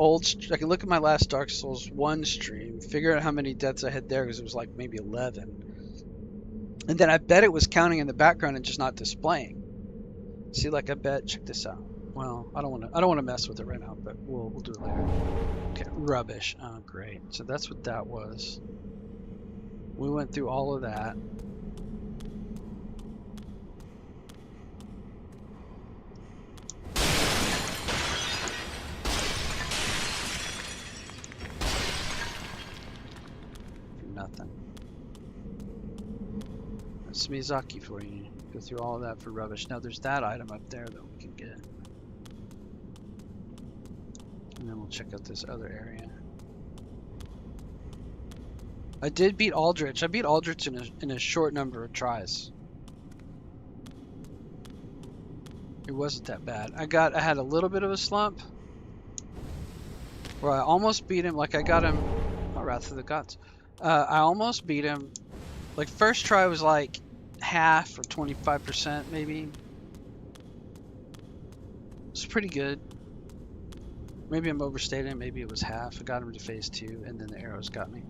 last Dark Souls 1 stream, figure out how many deaths I had there, because it was like maybe 11. And then I bet it was counting in the background and just not displaying. See, like I bet, check this out. Well, I don't want to mess with it right now, but we'll do it later. Okay, rubbish. Oh, great. So that's what that was. We went through all of that. Nothing. That's Miyazaki for you. Go through all of that for rubbish. Now there's that item up there that we can get. And then we'll check out this other area. I did beat Aldrich. I beat Aldrich in a short number of tries. It wasn't that bad. I had a little bit of a slump where I almost beat him. Like I got him Wrath of the Gods. I almost beat him. Like first try was like half or 25% maybe. It's pretty good. Maybe I'm overstating. Maybe it was half. I got him to phase 2, and then the arrows got me.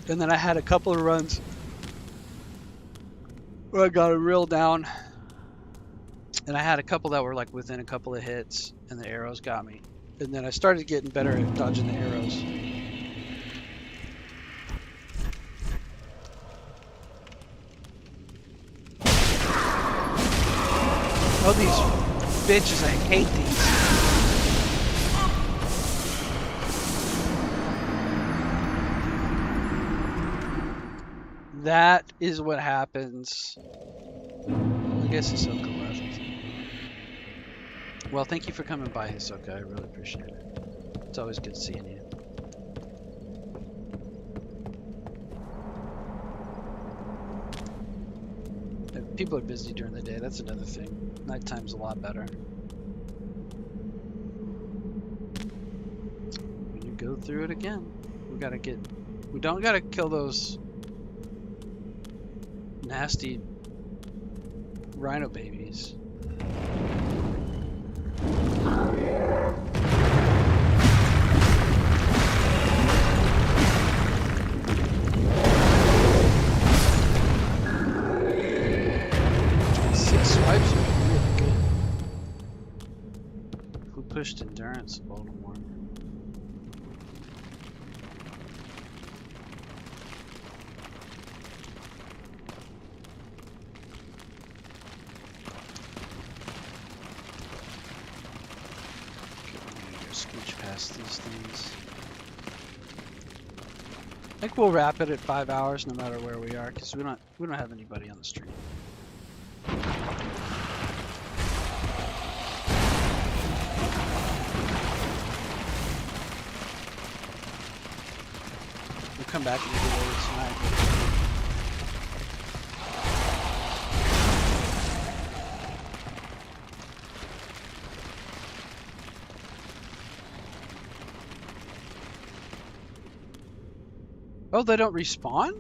And then I had a couple of runs where I got him real down. And I had a couple that were like within a couple of hits, and the arrows got me. And then I started getting better at dodging the arrows. Oh, these bitches, I hate these. That is what happens. I guess Hisoka left. Well, thank you for coming by, Hisoka. I really appreciate it. It's always good seeing you. If people are busy during the day, that's another thing. Nighttime's a lot better. When you go through it again, we don't gotta kill those nasty rhino babies. Swipes are really good. Who pushed endurance, Baltimore? Scooch past these things. I think we'll wrap it at 5 hours, no matter where we are, because we don't have anybody on the stream. Come back and do it tonight. Oh, they don't respawn?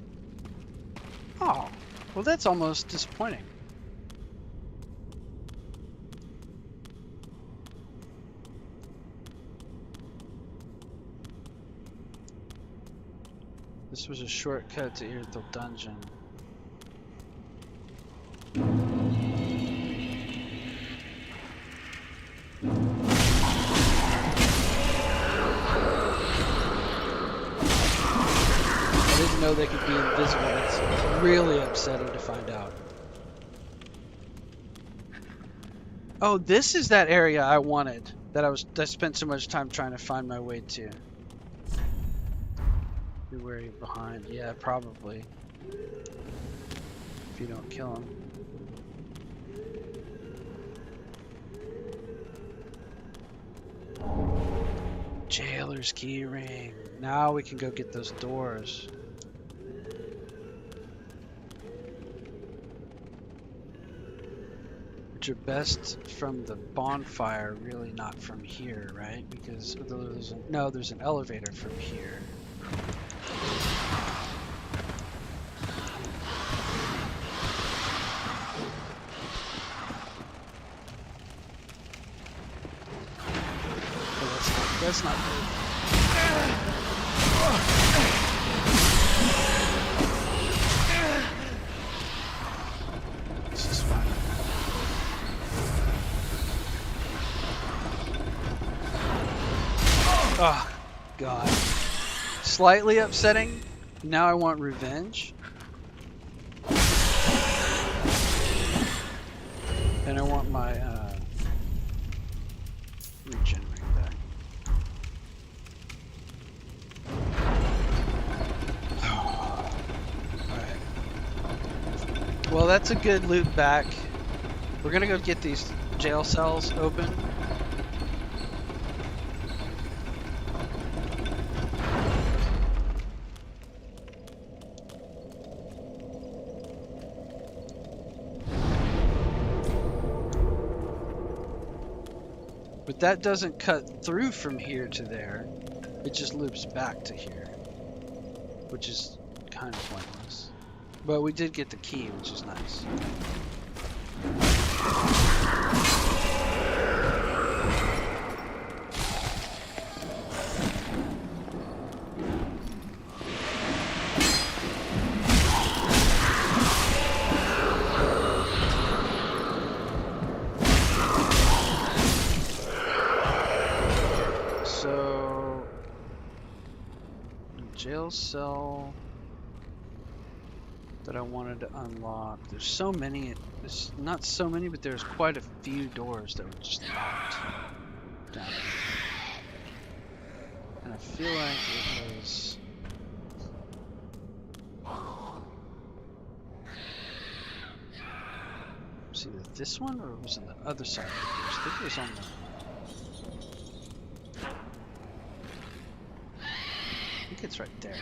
Oh, well that's almost disappointing. This was a shortcut to Irithel Dungeon. I didn't know they could be invisible. That's really upsetting to find out. Oh, this is that area I wanted. That I spent so much time trying to find my way to. Be wary behind. Yeah, probably. If you don't kill him. Jailer's key ring. Now we can go get those doors. Which are best from the bonfire, really not from here, right? Because there's an elevator from here. That's not good. This is fine. Oh, God. Slightly upsetting. Now I want revenge. And I want my regen ring back. Alright. Well, that's a good loot back. We're gonna go get these jail cells open. But that doesn't cut through from here to there. It just loops back to here, which is kind of pointless. But we did get the key, which is nice. So, jail cell that I wanted to unlock. There's so many. There's not so many, but there's quite a few doors that were just locked down here. And I feel like it was. Was either this one or it was on the other side of the doors. I think it was on the. I think it's right there.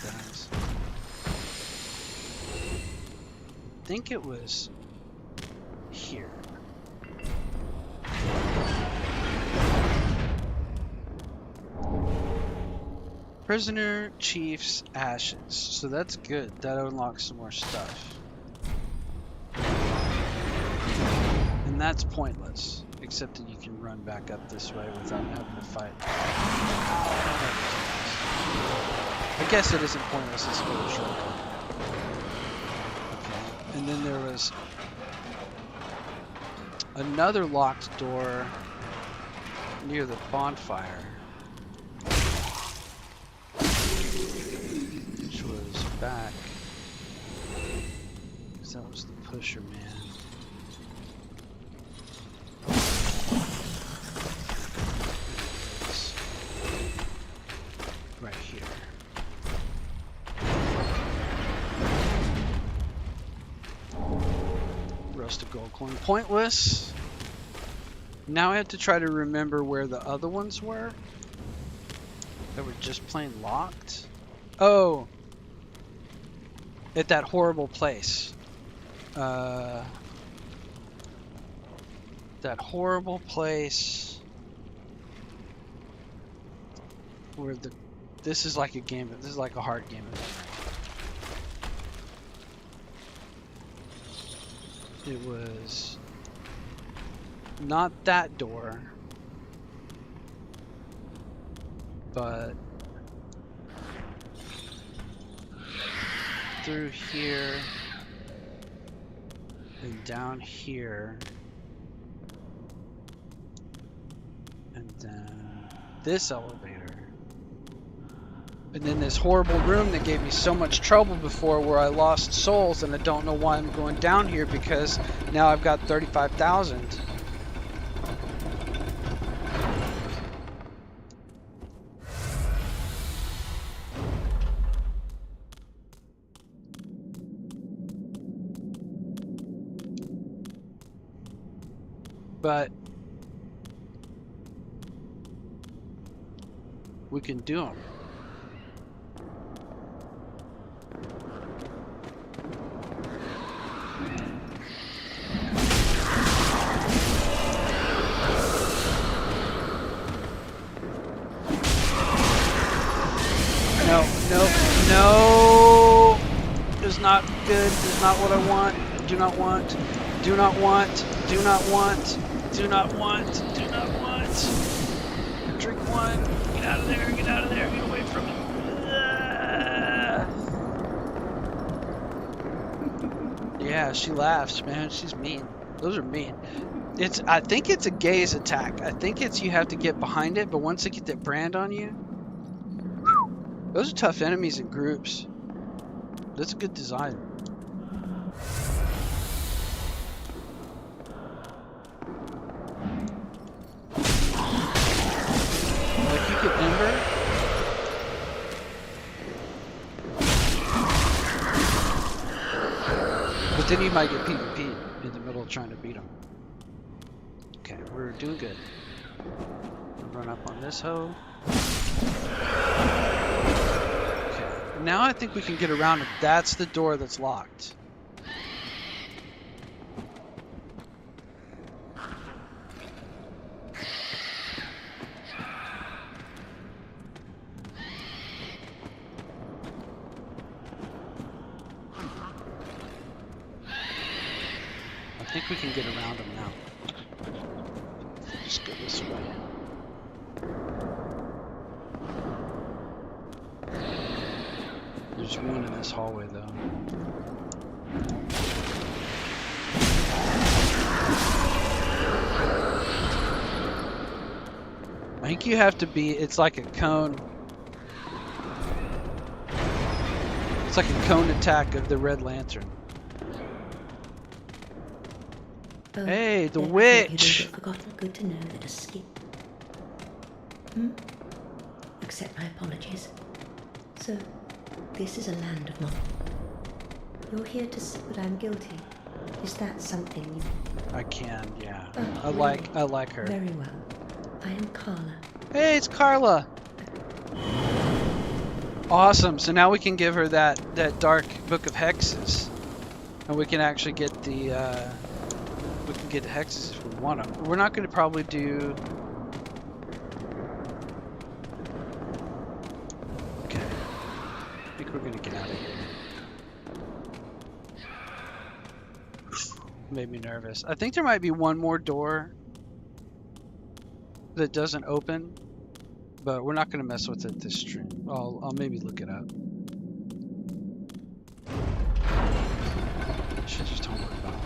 Guys. I think it was here. Prisoner Chief's ashes. So that's good. That unlocks some more stuff. And that's pointless. Except that you can run back up this way without having to fight. I guess it isn't pointless, it's a little shortcut. Okay. And then there was another locked door near the bonfire. Which was back. Because that was the pusher man. Right here. Roasted gold coin. Pointless. Now I have to try to remember where the other ones were. That were just plain locked. Oh! At that horrible place. That horrible place where this is like a game. This is like a hard game of memory. It was not that door, but through here and down here, and then this elevator. And then this horrible room that gave me so much trouble before where I lost souls, and I don't know why I'm going down here because now I've got 35,000. But we can do them. No, is not good, is not what I want, do not want, do not want, do not want, do not want, do not want. Drink one, get out of there, get out of there, get away from it. Yeah, she laughs, man, she's mean. Those are mean. I think it's a gaze attack. I think it's you have to get behind it, but once they get that brand on you, those are tough enemies in groups. That's a good design. Like you could Ember. But then you might get PvP in the middle of trying to beat them. Okay, we're doing good. Run up on this hoe. now I think we can get around it. That's the door that's locked. I think we can get around them now. Just go this way. There's one in this hallway though. I think you have to be, it's like a cone. It's like a cone attack of the Red Lantern. Oh, Hey, the then I thought witch! you'd all but forgotten. Good to know that escape. Accept my apologies. So, this is a land of moth. You're here to see what I'm guilty. Is that something you... I can, yeah. Oh, I like her. Very well. I am Carla. Hey, it's Carla! Awesome, so now we can give her that dark book of hexes. And we can actually get the, we can get hexes if we want them. We're not going to probably do... Okay. I think we're going to get out of here. Made me nervous. I think there might be one more door that doesn't open, but we're not going to mess with it this stream. I'll maybe look it up. Shit, just don't worry about it.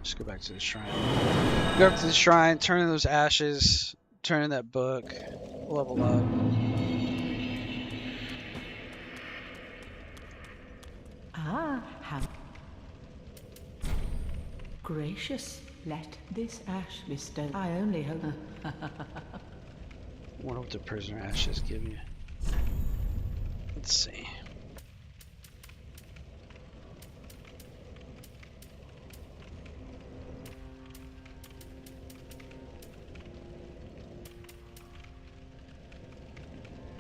Just go back to the shrine. Go up to the shrine, turn in those ashes, turn in that book, level up. Ah, how gracious. Let this ash be stolen. I only hope. Wonder what the prisoner ashes give you. Let's see.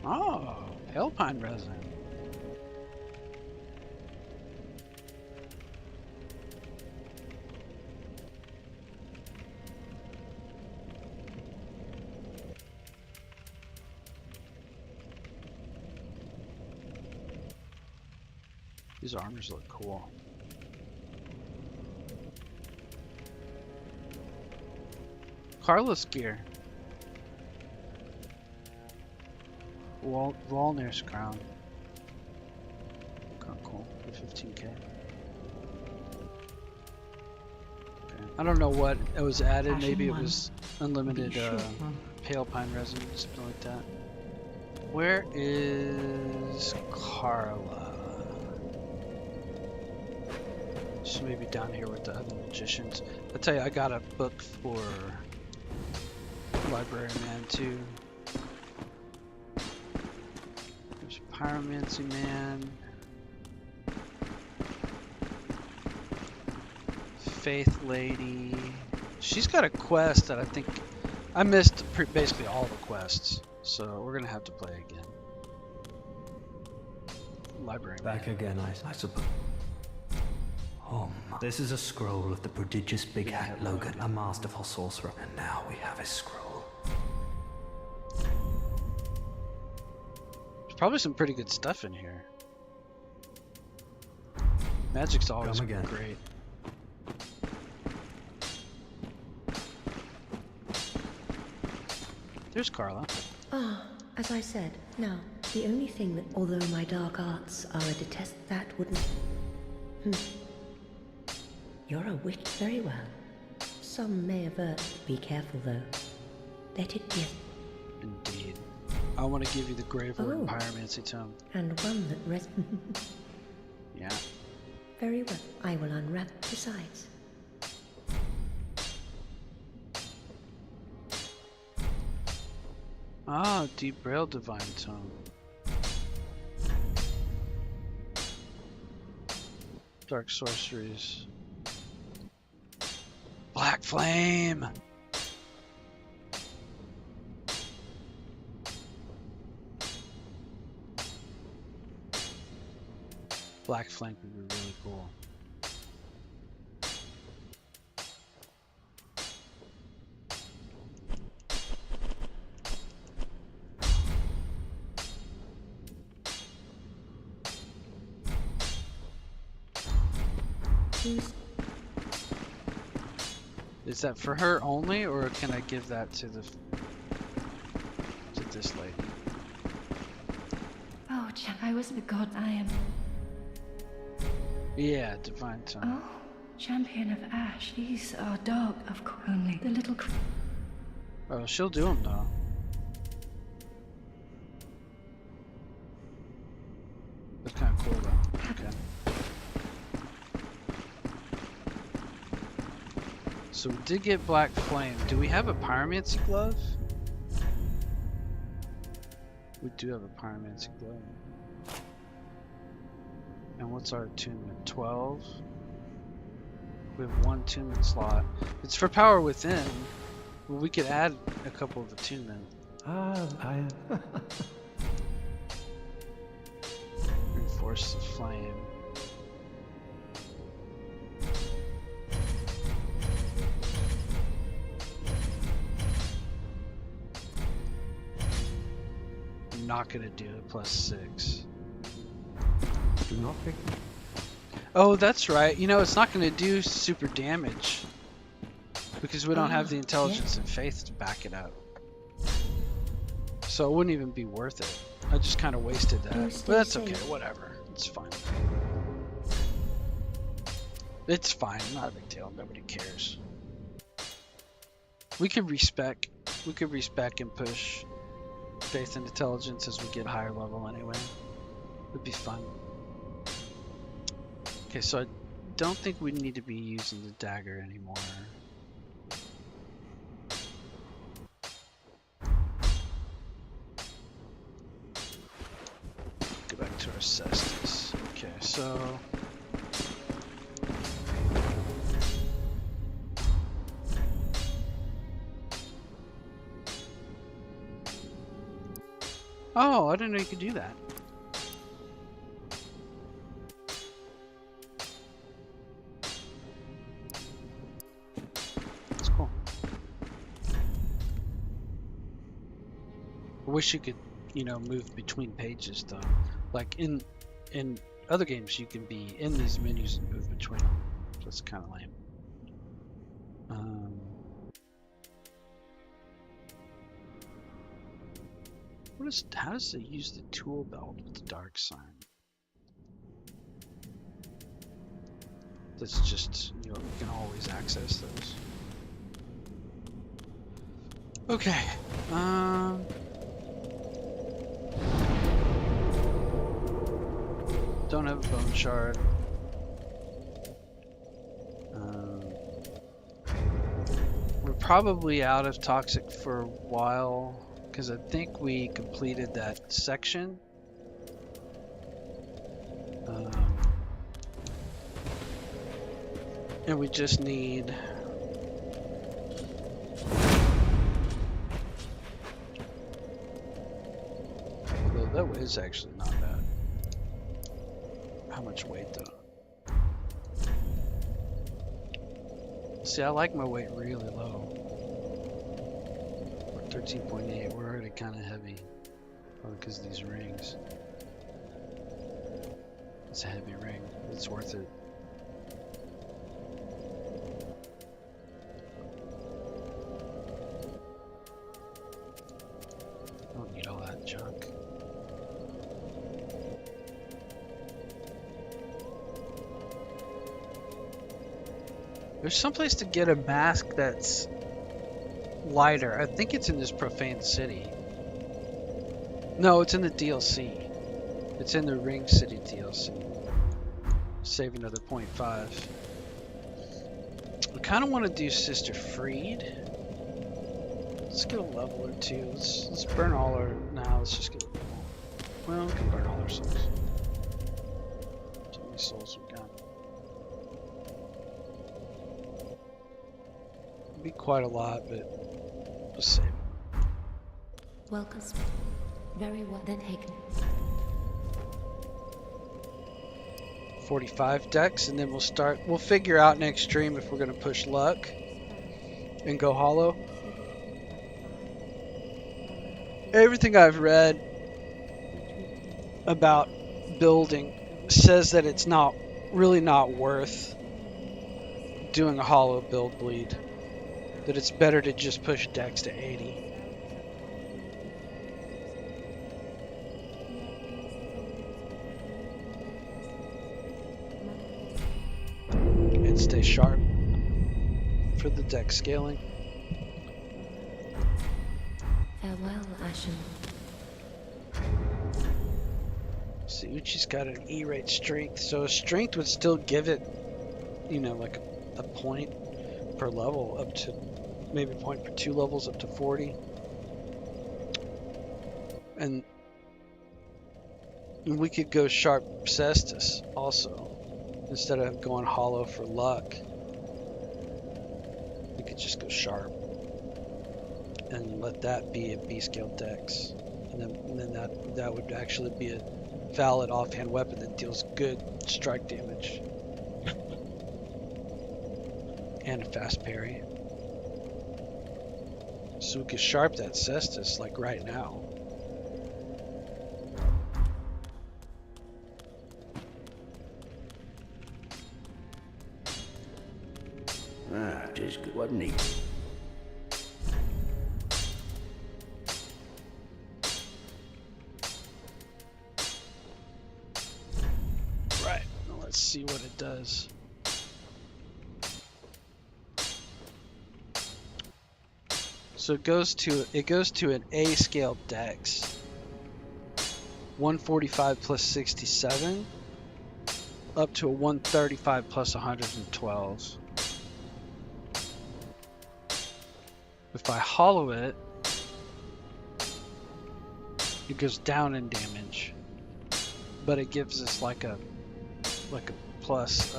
Oh, Alpine resin. These armors look cool. Carlos gear. Walner's crown. Kind of cool. For 15k. Okay. I don't know what it was added. Maybe it was unlimited pale pine resin, something like that. Where is Carla? She's maybe down here with the other magicians. I'll tell you, I got a book for Library Man too. There's Pyromancy Man. Faith Lady. She's got a quest that I think I missed basically all the quests, so we're gonna have to play again. Library Back Man. again, I suppose. Oh, this is a scroll of the prodigious Big Hat Logan, a masterful sorcerer, and now we have his scroll. There's probably some pretty good stuff in here. Magic's always Come again. great. There's Carla. Ah, as I said, now, the only thing that, although my dark arts are a detest, that wouldn't... You're a witch. Very well. Some may avert. Be careful, though. Let it be Indeed. I want to give you the Grave Lord and Oh. Pyromancy Tome. and one that res... Yeah. Very well. I will unwrap besides. Ah, Deep Braille Divine Tome. Dark Sorceries. Black Black flame. Black flame would be really cool. Is that for her only, or can I give that to this lady? Oh, I was the god I am. Yeah, divine tongue. Oh, champion of ash. These are dark, of course. Only the little. Oh, she'll do them though. That's kind of cool though. Okay. So we did get black flame. Do we have a pyromancy glove? We do have a pyromancy glove. And what's our attunement? 12. We have one attunement slot. It's for power within. Well, we could add a couple of attunement. Reinforce the flame. I'm not gonna do it +6. Do not pick. Oh, that's right. You know, it's not gonna do super damage because we don't have the intelligence and faith to back it up. So it wouldn't even be worth it. I just kind of wasted that. But that's okay, whatever. It's fine. It's fine, not a big deal. Nobody cares. We could respec. We could respec and push faith and intelligence as we get higher level anyway. It'd be fun. Okay, so I don't think we need to be using the dagger anymore. Go back to our cestus. Okay, so oh, I didn't know you could do that. That's cool. I wish you could, you know, move between pages though. Like in other games, you can be in these menus and move between them. So that's kind of lame. How does it use the tool belt with the dark sign? That's just, you know, you can always access those. Okay. Don't have a bone shard. We're probably out of toxic for a while, because I think we completed that section. And we just need... Although that is actually not bad. How much weight though? See, I like my weight really low. 13.8, we're already kind of heavy. Probably because of these rings. It's a heavy ring, it's worth it. I don't need all that junk. There's someplace to get a mask that's lighter. I think it's in this profane city. No, it's in the DLC. It's in the Ring City DLC. Save another 0.5. I kind of want to do Sister Freed. Let's get a level or two. Let's burn all our... Nah, let's just get a level. Well, we can burn all our souls. How many souls we got? be quite a lot, but we'll see. Welcome. Very well then taken. 45 decks, and then we'll figure out next stream if we're going to push luck and go hollow. Everything I've read about building says that it's really not worth doing a hollow build bleed, that it's better to just push decks to 80. And stay sharp for the deck scaling. Farewell, Ashen. See, Uchi's got an E-rate strength, so strength would still give it, you know, like a point per level up to maybe a point per 2 levels up to 40. And we could go sharp Cestus also, instead of going hollow for luck. We could just go sharp and let that be a B-scale dex, and then that would actually be a valid offhand weapon that deals good strike damage and a fast parry. So we could sharp that Cestus like right now. Ah, just good, wasn't he? Right. Now let's see what it does. So it goes to an A scale dex. 145 plus 67 up to a 135 plus 112. If I hollow it, it goes down in damage, but it gives us like a plus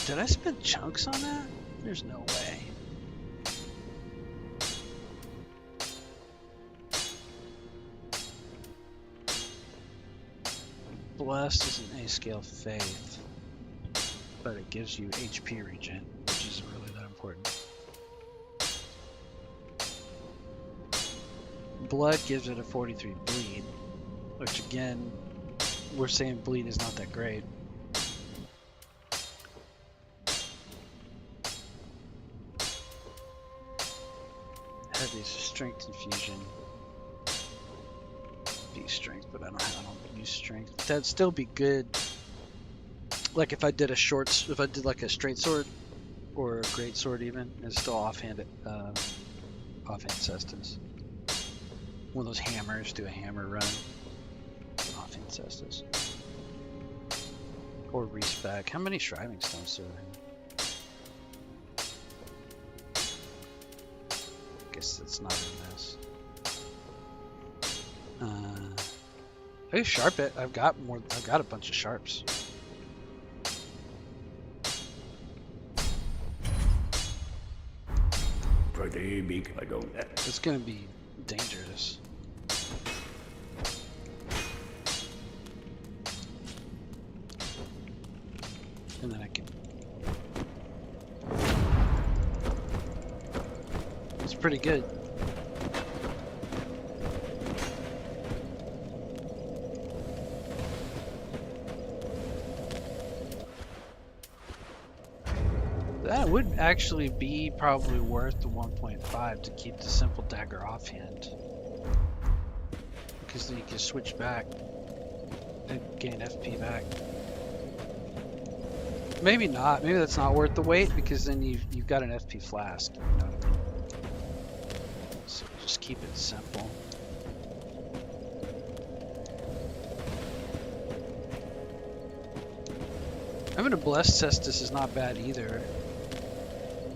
did I spend chunks on that? There's no way. Blessed is an A scale faith, but it gives you HP regen, which isn't really that important. Blood gives it a 43 bleed, which again, we're saying bleed is not that great. Heavy strength infusion. B strength, but I don't use strength. That'd still be good. Like if I did like a straight sword or a great sword, even it's still offhand Cestus. One of those hammers, do a hammer run. Offhand Cestus. Or respec. How many shriving stones do I have? Guess that's not in this. I can sharp it. I've got a bunch of sharps. Pretty big, I don't know. It's gonna be dangerous. And then I can. It's pretty good. That would actually be probably worth the 1.5 to keep the simple dagger offhand. Because then you can switch back and gain FP back. Maybe not. Maybe that's not worth the wait because then you've got an FP flask. You know what I mean? So just keep it simple. Having a blessed Cestus is not bad either.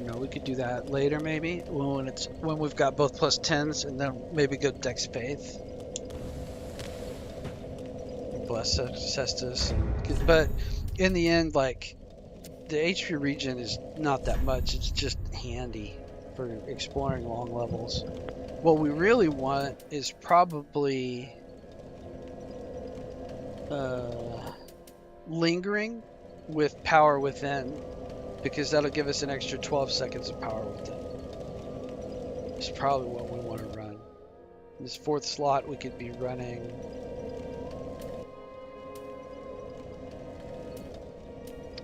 You know, we could do that later maybe when we've got both plus 10s, and then maybe go Dex Faith. Cestus, but in the end, like the HP regen is not that much. It's just handy for exploring long levels. What we really want is probably lingering with power within, because that'll give us an extra 12 seconds of power within. It's probably what we want to run. This fourth slot we could be running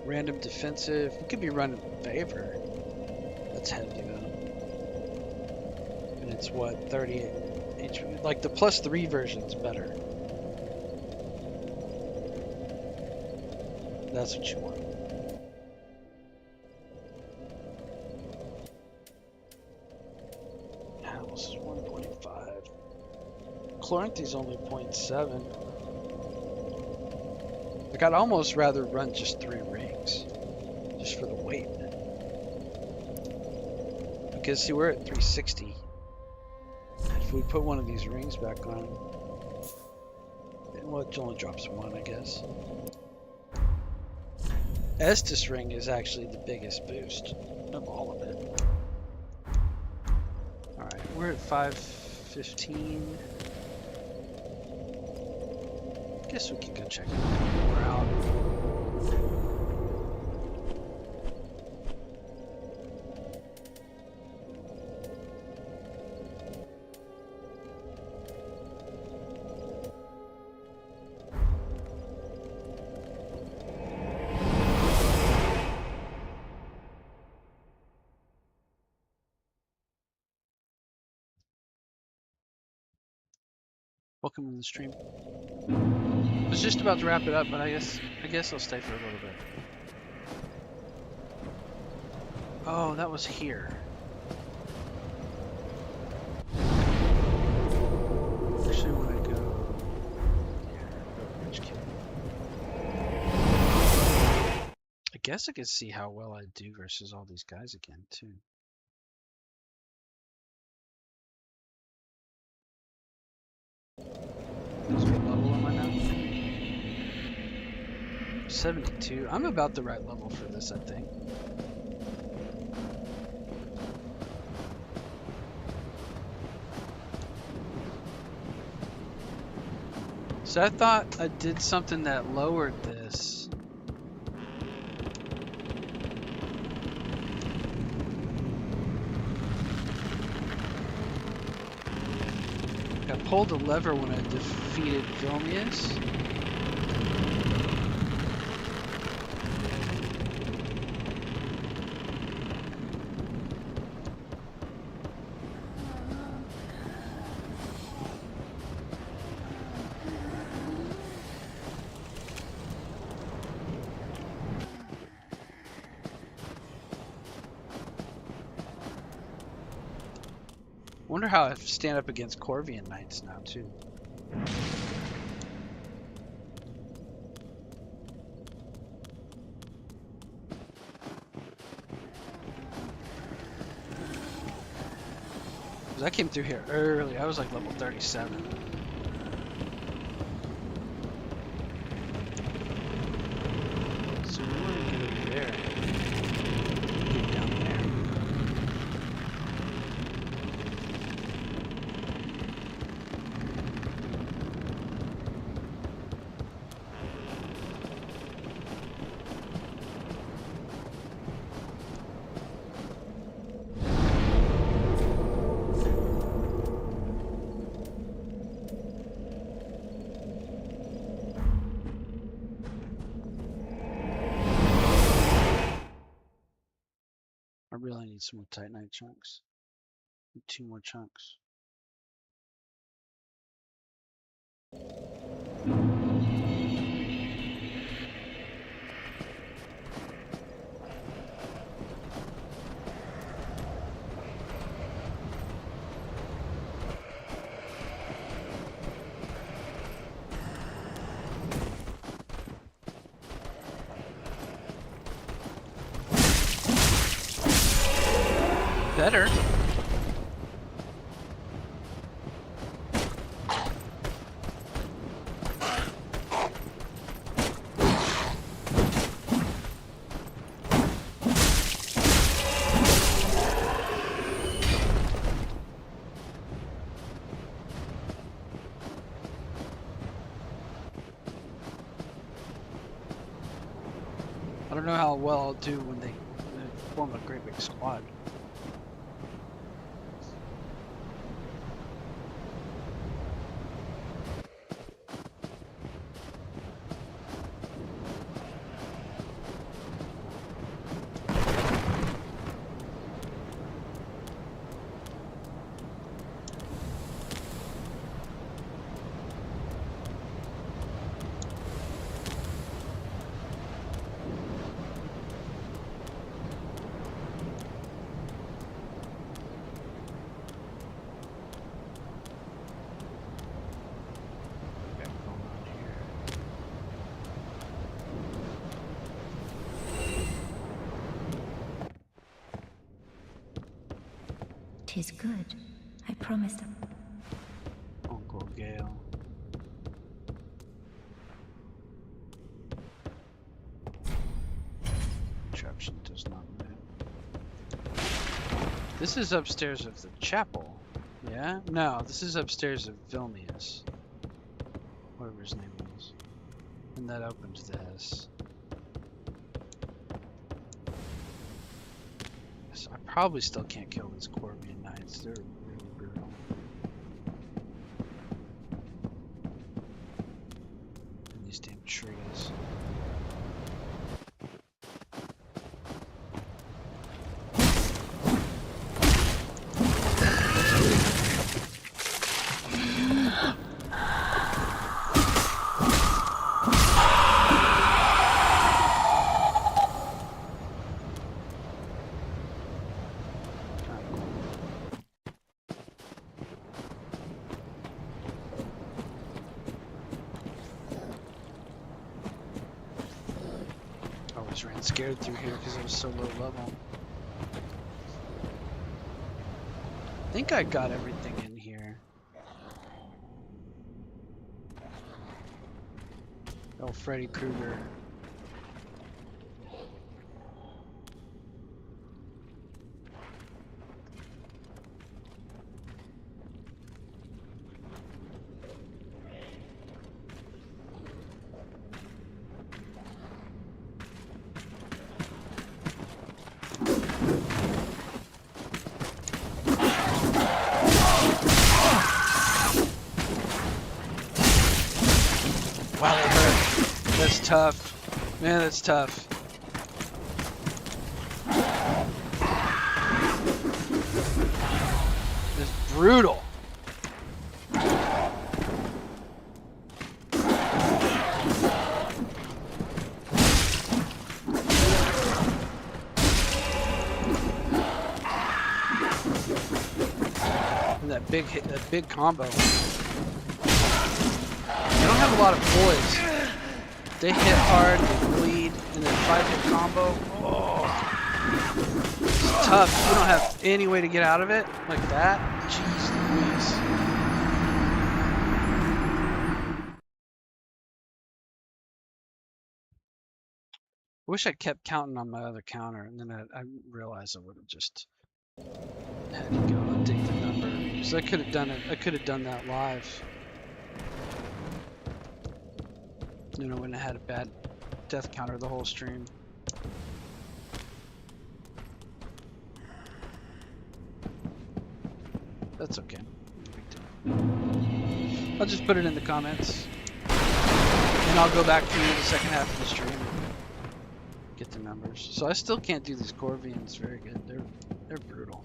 random defensive. We could be running favor. That's heavy though. And it's what, 38 HP? Like the +3 version's better. That's what you want. House is 1.5. Chloranthi's only 0.7. Like I'd almost rather run just 3 rings, just for the weight. Because see, we're at 360. If we put one of these rings back on, well, it only drops 1, I guess. Estus ring is actually the biggest boost of all of it. Alright, we're at 515. Guess we can go check it out. We're out. Welcome to the stream. I was just about to wrap it up, but I guess I'll stay for a little bit. Oh, that was here. Actually, when I go I guess I could see how well I do versus all these guys again too. What level am I now? 72. I'm about the right level for this, I think. So I thought I did something that lowered this. I pulled a lever when I defeated Vilnius. Wonder how I stand up against Corvian Knights now too. Cause I came through here early. I was like level 37. So we want to get over there. Get down there. I really need some more Titanite chunks. Need 2 more chunks. Better. don't know how well I'll do when they form a great big squad. Tis good. I promised him. Uncle Gale. Interruption does not move. This is upstairs of the chapel. Yeah? No, this is upstairs of Vilnius. Whatever his name was. And that opens this. So I probably still can't kill these Corvian Knights. They're really brutal. And these damn trees. Ran scared through here because it was so low level. I think I got everything in here. Oh, Freddy Krueger. Wow, that hurt. That's tough. Man, that's tough. It's brutal. And that big hit, that big combo. They don't have a lot of poise. They hit hard, they bleed, and then 5-hit combo. Oh. It's tough. You don't have any way to get out of it like that. Jeez Louise. I wish I kept counting on my other counter, and then I realized I would have just had to go and take the number. Because I could have done it. I could have done that live. You know, when I had a bad death counter the whole stream. That's okay. I'll just put it in the comments. And I'll go back through the second half of the stream and get the numbers. So I still can't do these Corvians very good. They're brutal.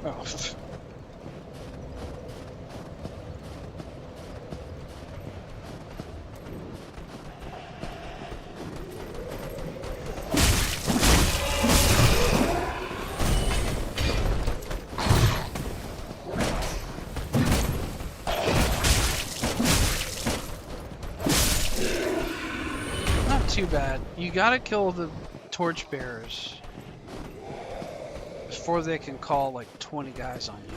Oh. Not too bad. You gotta kill the torch bearers before they can call like 20 guys on you.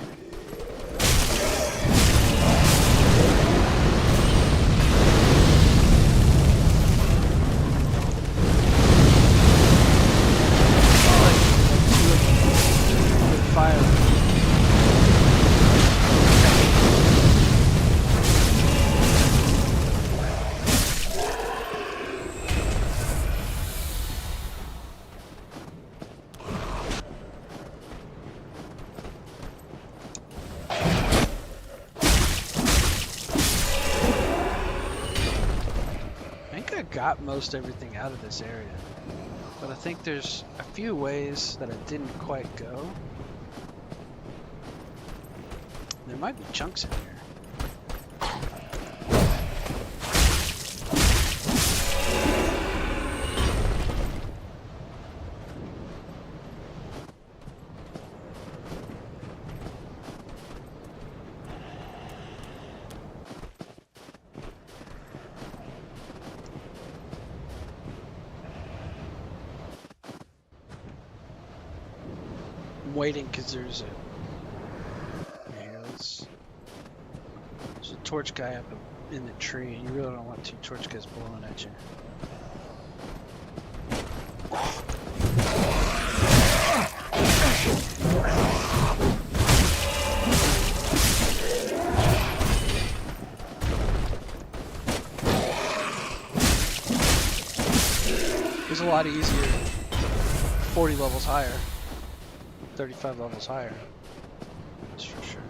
Fire. Got most everything out of this area, but I think there's a few ways that I didn't quite go. There might be chunks in here. I'm waiting because there's a torch guy up in the tree. You really don't want two torch guys blowing at you. It was a lot easier 40 levels higher. 35 levels higher. That's for sure.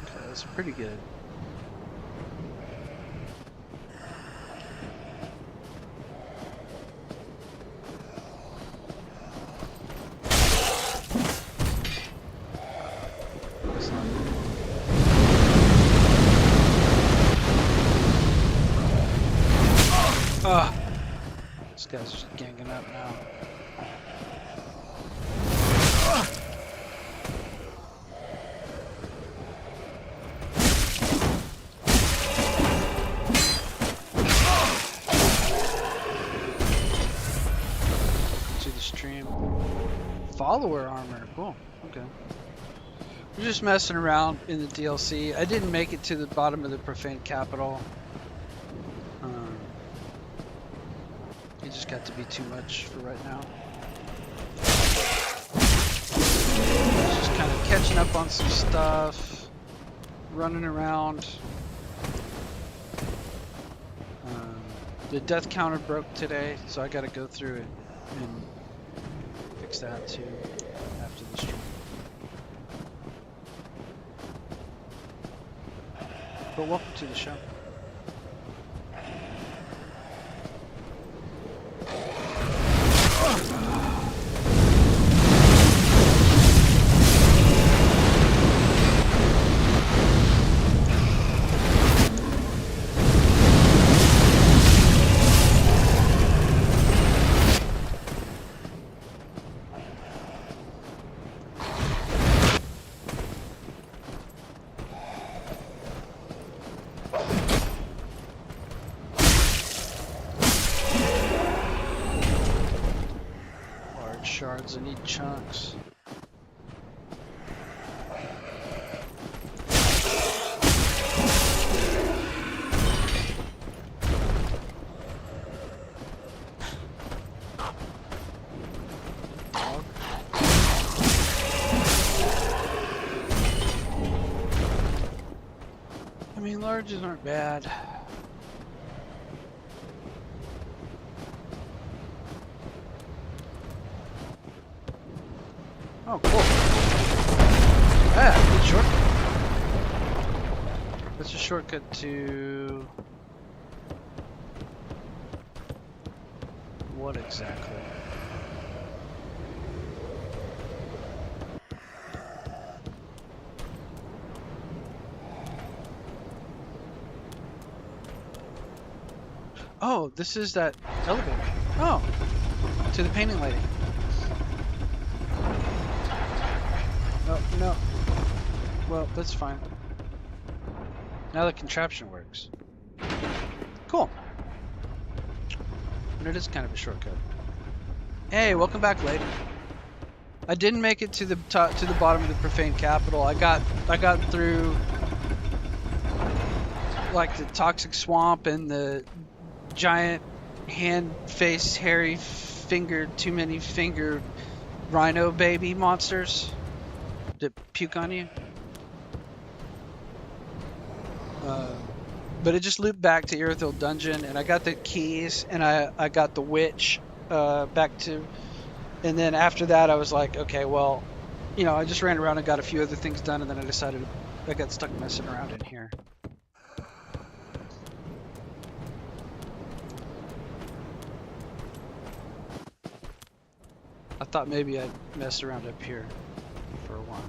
Okay, that's pretty good. This guy's just ganging up now. To the stream. Follower armor. Cool. Okay. We're just messing around in the DLC. I didn't make it to the bottom of the Profane Capital. It just got to be too much for right now. Just kind of catching up on some stuff, running around. The death counter broke today, so I got to go through it and fix that too after the stream. But welcome to the show. Shards, I need chunks. I mean, larges aren't bad. Oh, cool. Ah, good shortcut. That's a shortcut to... what exactly? Oh, this is that elevator. Oh, to the painting lady. No, no. well, that's fine. Now the contraption works. Cool. And it is kind of a shortcut. Hey, welcome back, lady. I didn't make it to the top, to the bottom of the profane capital. I got through like the toxic swamp and the giant hand-faced, hairy fingered, too many finger rhino baby monsters that puke on you. But it just looped back to Irithyll Dungeon, and I got the keys, and I got the witch back to, and then after that I was like, okay, well, you know, I just ran around and got a few other things done, and then I decided I got stuck messing around in here. I thought maybe I'd mess around up here for a while.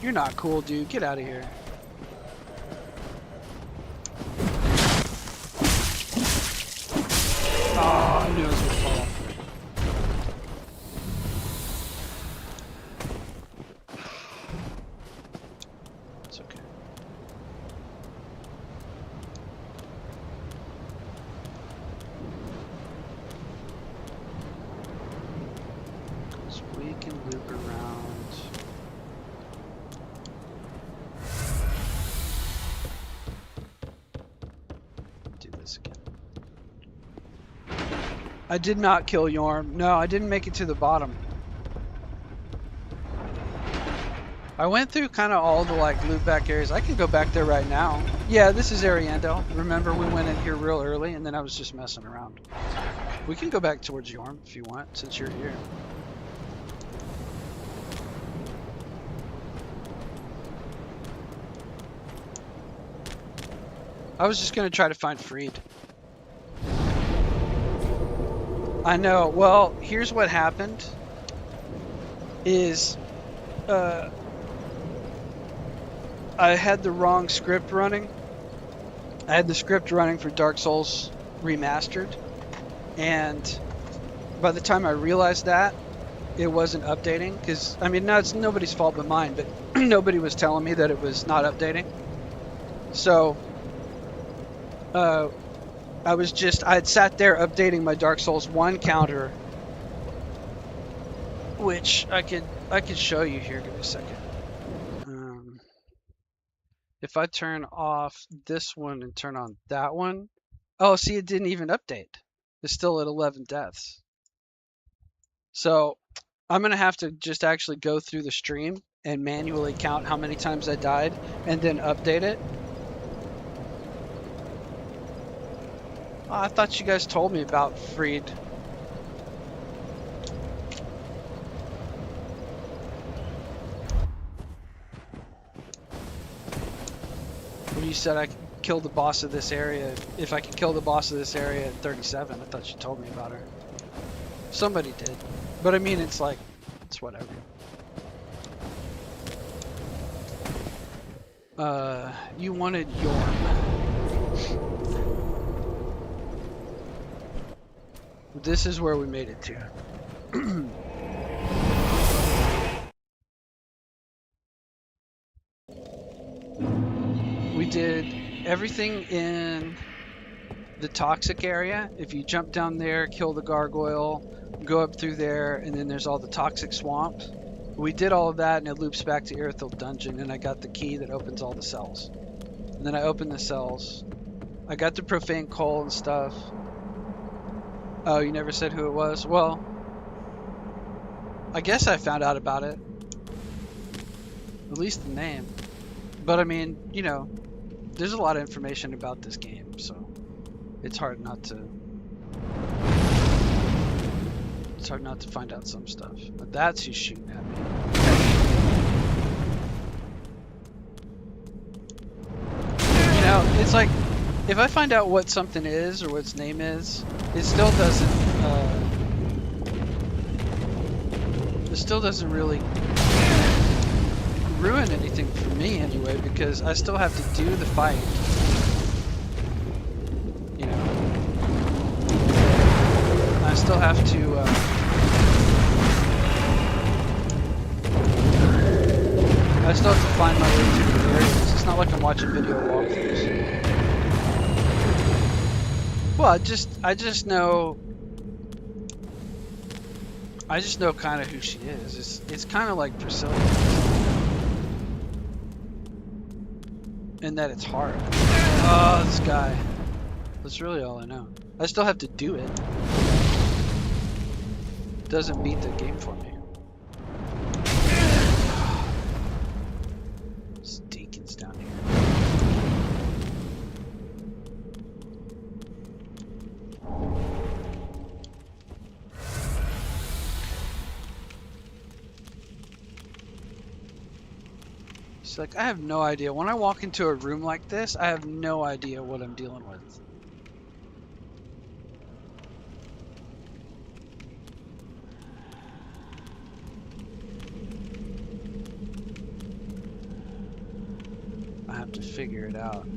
You're not cool, dude. Get out of here. Oh, I knew it was gonna fall. It's okay. So we can loop around. I did not kill Yhorm. No, I didn't make it to the bottom. I went through kind of all the like loop back areas. I can go back there right now. Yeah, this is Ariandel. Remember we went in here real early and then I was just messing around. We can go back towards Yhorm if you want, since you're here. I was just gonna try to find Freed. I know. Well, here's what happened. Is I had the wrong script running. I had the script running for Dark Souls Remastered, and by the time I realized that, it wasn't updating. Because I mean, now it's nobody's fault but mine. But nobody was telling me that it was not updating. So. I had sat there updating my Dark Souls 1 counter, which I could show you here. Give me a second. If I turn off this one and turn on that one, oh, see, it didn't even update. It's still at 11 deaths. So I'm gonna have to just actually go through the stream and manually count how many times I died and then update it. Oh, I thought you guys told me about Freed. When you said I could kill the boss of this area, if I could kill the boss of this area at 37, I thought you told me about her. Somebody did. But I mean, it's like, it's whatever. You wanted Yhorm. This is where we made it to. We did everything in the toxic area. If you jump down there, kill the gargoyle, go up through there, and then there's all the toxic swamp. We did all of that, and it loops back to Irithyll Dungeon, and I got the key that opens all the cells. And then I opened the cells. I got the profane coal and stuff. Oh, you never said who it was? Well, I guess I found out about it. At least the name. But I mean, you know, there's a lot of information about this game, so it's hard not to find out some stuff. But that's who's shooting at me. You know, it's like, if I find out what something is or what its name is, it still doesn't really ruin anything for me anyway, because I still have to do the fight. still have to. I still have to find my way through the areas. It's not like I'm watching video walkthroughs. Well, I just know kind of who she is. It's kind of like Priscilla, in that it's hard. Oh, this guy. That's really all I know. I still have to do it. Doesn't beat the game for me. This Deacon's down here. It's like, I have no idea. When I walk into a room like this, I have no idea what I'm dealing with. I have to figure it out.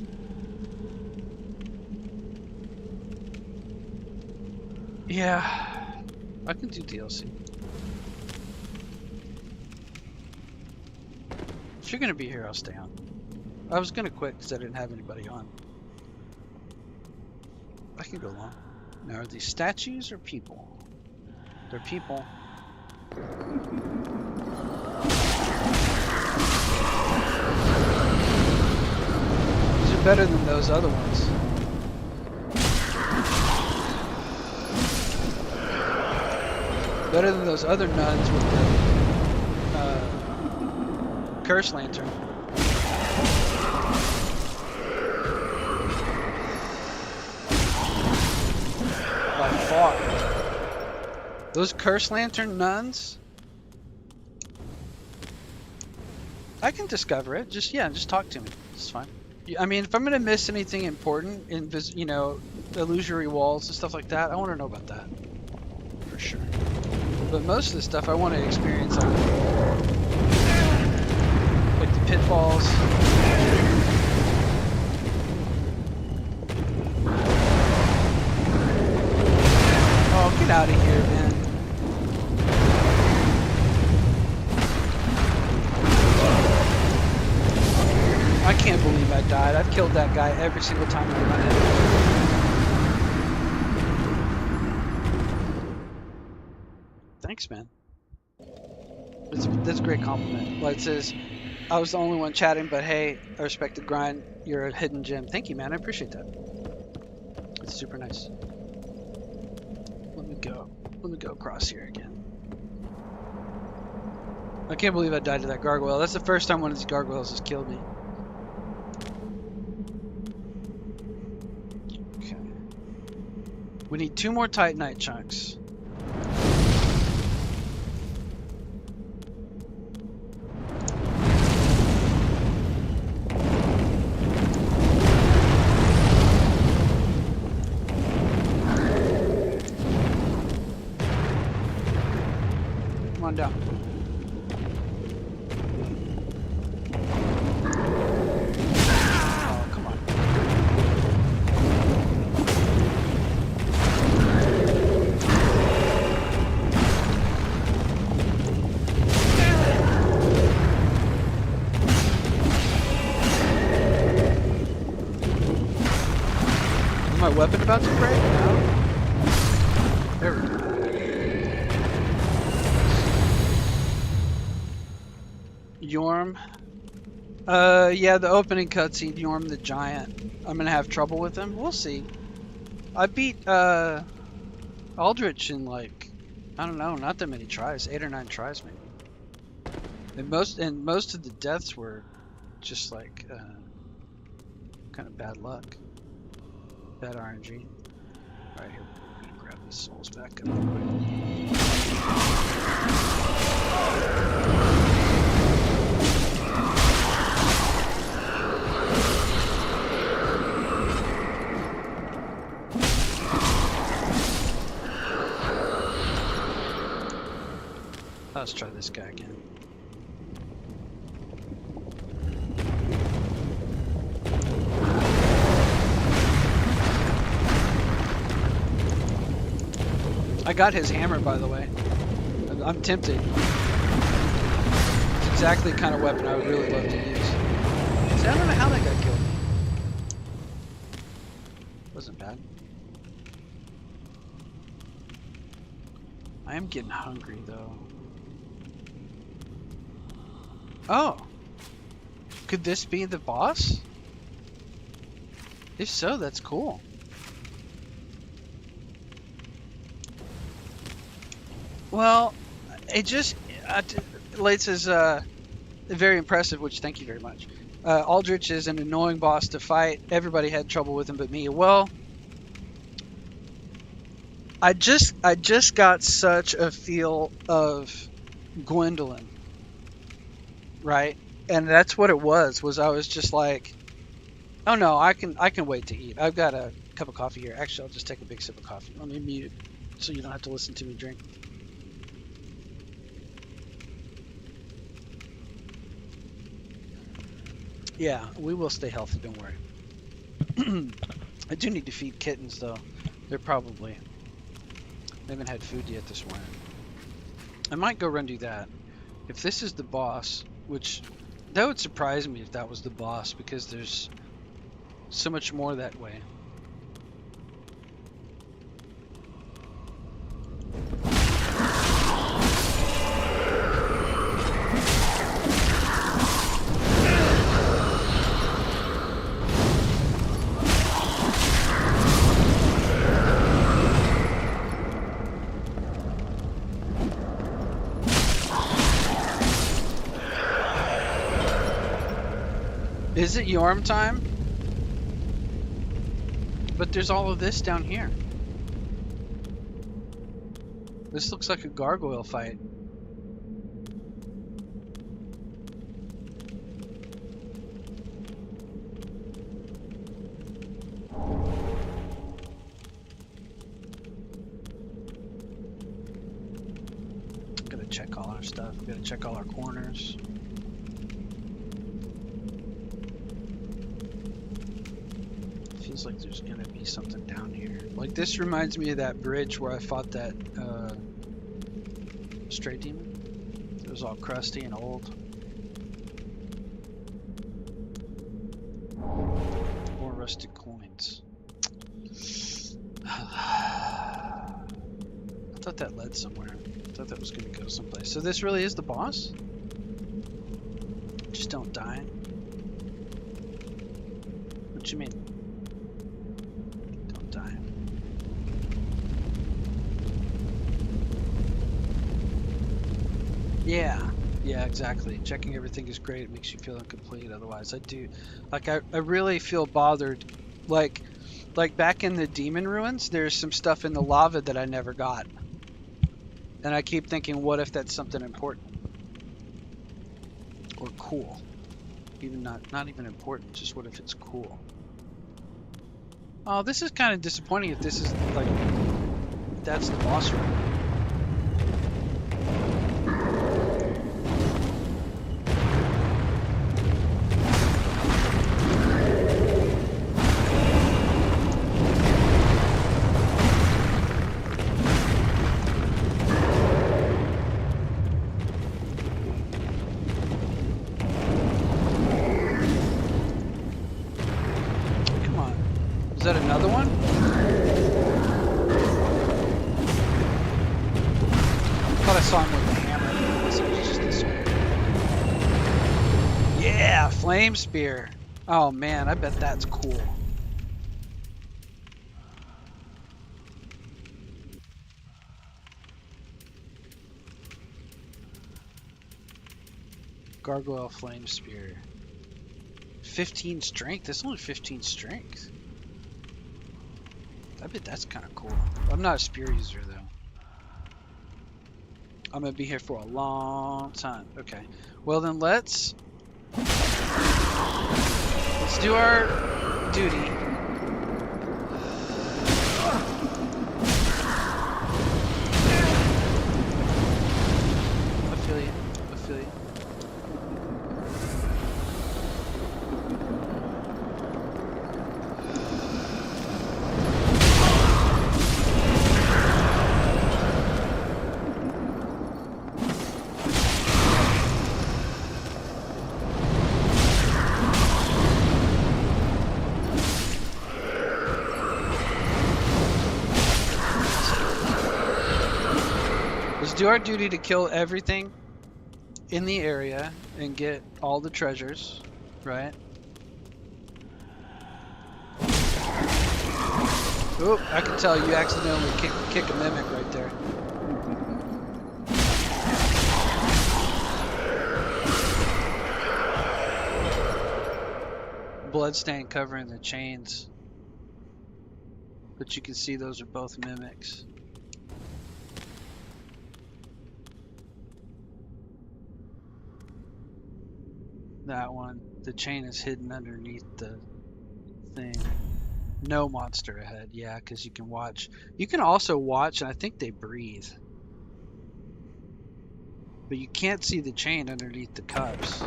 Yeah, I can do DLC. If you're gonna be here, I'll stay on. I was gonna quit because I didn't have anybody on. I can go long. Now, are these statues or people? They're people. These are better than those other ones. Better than those other nuns with the curse lantern. By far. Those curse lantern nuns, I can discover it. Just talk to me. It's fine. I mean, if I'm gonna miss anything important in illusory walls and stuff like that, I want to know about that for sure. But most of the stuff I want to experience, like the pitfalls. Oh, get out of here, man. I can't believe I died. I've killed that guy every single time I run it. Thanks, man. That's a great compliment. Well, it says, I was the only one chatting, but hey, I respect the grind. You're a hidden gem. Thank you, man. I appreciate that. It's super nice. Let me go across here again. I can't believe I died to that gargoyle. That's the first time one of these gargoyles has killed me. Okay. We need 2 more Titanite chunks. Come on down. Oh, come on. Is my weapon about to break? No. There we go. Yhorm. Yeah, the opening cutscene, Yhorm the Giant. I'm gonna have trouble with him. We'll see. I beat Aldrich in like, I don't know, not that many tries, 8 or 9 tries maybe. And most of the deaths were just like kind of bad luck, bad RNG. All right, here, I'm gonna grab these souls back up real quick. Let's try this guy again. I I got his hammer, by the way. I'm tempted. It's exactly the kind of weapon I would really love to use. See, I don't know how that got killed. Wasn't bad. I am getting hungry, though. Oh! Could this be the boss? If so, that's cool. Well, it just... Lates is very impressive, which thank you very much. Aldrich is an annoying boss to fight. Everybody had trouble with him but me. Well, I just got such a feel of Gwendolyn, right? And that's what it was I was just like, oh no, I can wait to eat. I've got a cup of coffee here. Actually, I'll just take a big sip of coffee. Let me mute so you don't have to listen to me drink. Yeah, we will stay healthy, don't worry. I do need to feed kittens, though. They haven't had food yet this morning. I might go run do that. If this is the boss, which that would surprise me if that was the boss, because there's so much more that way. Is it Yhorm time? But there's all of this down here. This looks like a gargoyle fight. I'm gonna check all our stuff. I'm gonna check all our corners. Feels like there's gonna be something down here. Like this reminds me of that bridge where I fought that stray demon. It was all crusty and old. More rusted coins. I thought that led somewhere. I thought that was gonna go someplace. So this really is the boss? Just don't die. What you mean? Yeah, exactly. Checking everything is great. It makes you feel incomplete. Otherwise, I really feel bothered. Like back in the demon ruins, there's some stuff in the lava that I never got. And I keep thinking, what if that's something important? Or cool. Even not even important, just what if it's cool? Oh, this is kind of disappointing if this is like, that's the boss room. Is that another one? I thought I saw him with the hammer. So it was just this way. Yeah, flame spear. Oh man, I bet that's cool. Gargoyle flame spear. 15 strength? That's only 15 strength. I bet that's kind of cool. I'm not a spear user though. I'm gonna be here for a long time. Okay. Well then let's do our duty. I feel you. I feel you. Let's do our duty to kill everything in the area and get all the treasures, right? Oh, I can tell you accidentally kick a mimic right there. Bloodstain covering the chains. But you can see those are both mimics. That one, the chain is hidden underneath the thing. No monster ahead, yeah, because you can watch. You can also watch, and I think they breathe. But you can't see the chain underneath the cups.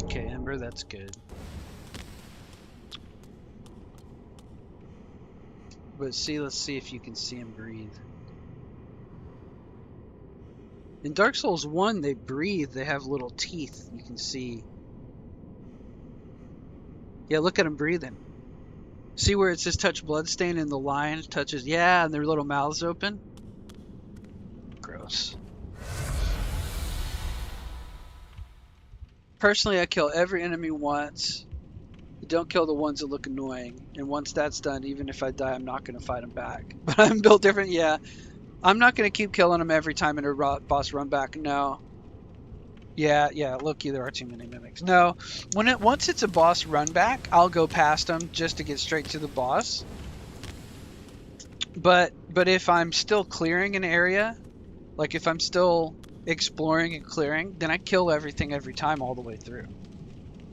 Okay, Ember, that's good. But see, let's see if you can see him breathe. In Dark Souls 1, they breathe. They have little teeth you can see. Yeah, look at them breathing. See where it says touch bloodstain and the line touches? Yeah, and their little mouths open. Gross. Personally, I kill every enemy once. Don't kill the ones that look annoying. And once that's done, even if I die, I'm not going to fight them back. But I'm built different, yeah. I'm not going to keep killing them every time in a boss run back. No. Yeah, look, there are too many mimics. No, once it's a boss run back, I'll go past them just to get straight to the boss. But if I'm still clearing an area, like if I'm still exploring and clearing, then I kill everything every time all the way through.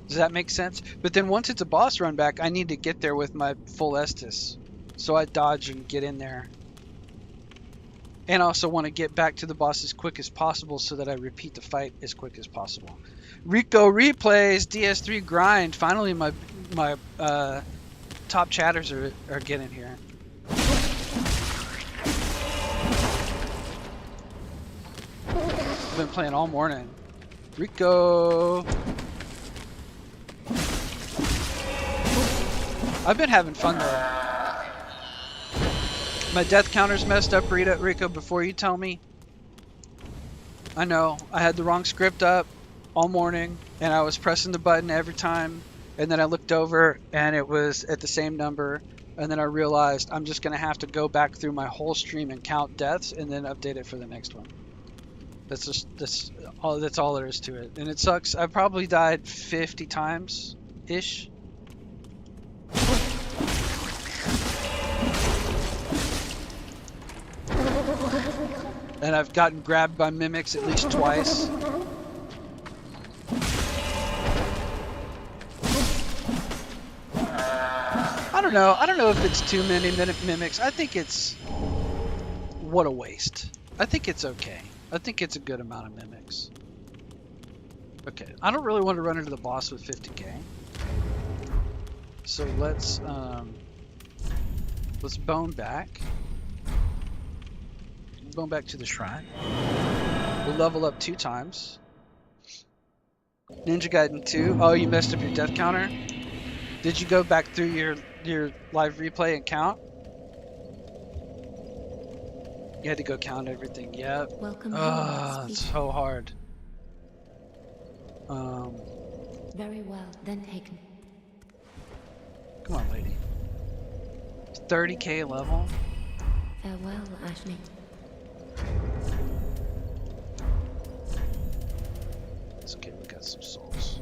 Does that make sense? But then once it's a boss run back, I need to get there with my full Estus. So I dodge and get in there. And I also want to get back to the boss as quick as possible so that I repeat the fight as quick as possible. Rico replays DS3 grind. Finally, my top chatters are getting here. I've been playing all morning. Rico. I've been having fun though. My death counter's messed up, Rico, before you tell me. I know. I had the wrong script up all morning, and I was pressing the button every time, and then I looked over, and it was at the same number, and then I realized I'm just going to have to go back through my whole stream and count deaths, and then update it for the next one. That's all there is to it. And it sucks. I've probably died 50 times-ish. And I've gotten grabbed by mimics at least twice. I don't know. I don't know if it's too many mimics. I think it's... What a waste. I think it's okay. I think it's a good amount of mimics. Okay. I don't really want to run into the boss with 50k. So let's bone back. Going back to the shrine. We'll level up 2 times. Ninja Gaiden 2. Oh, you messed up your death counter? Did you go back through your live replay and count? You had to go count everything. Yep. Welcome. Oh, it's so hard. Very well, then taken. Come on, lady. 30k level. Farewell, Ashley. It's okay, we got some souls.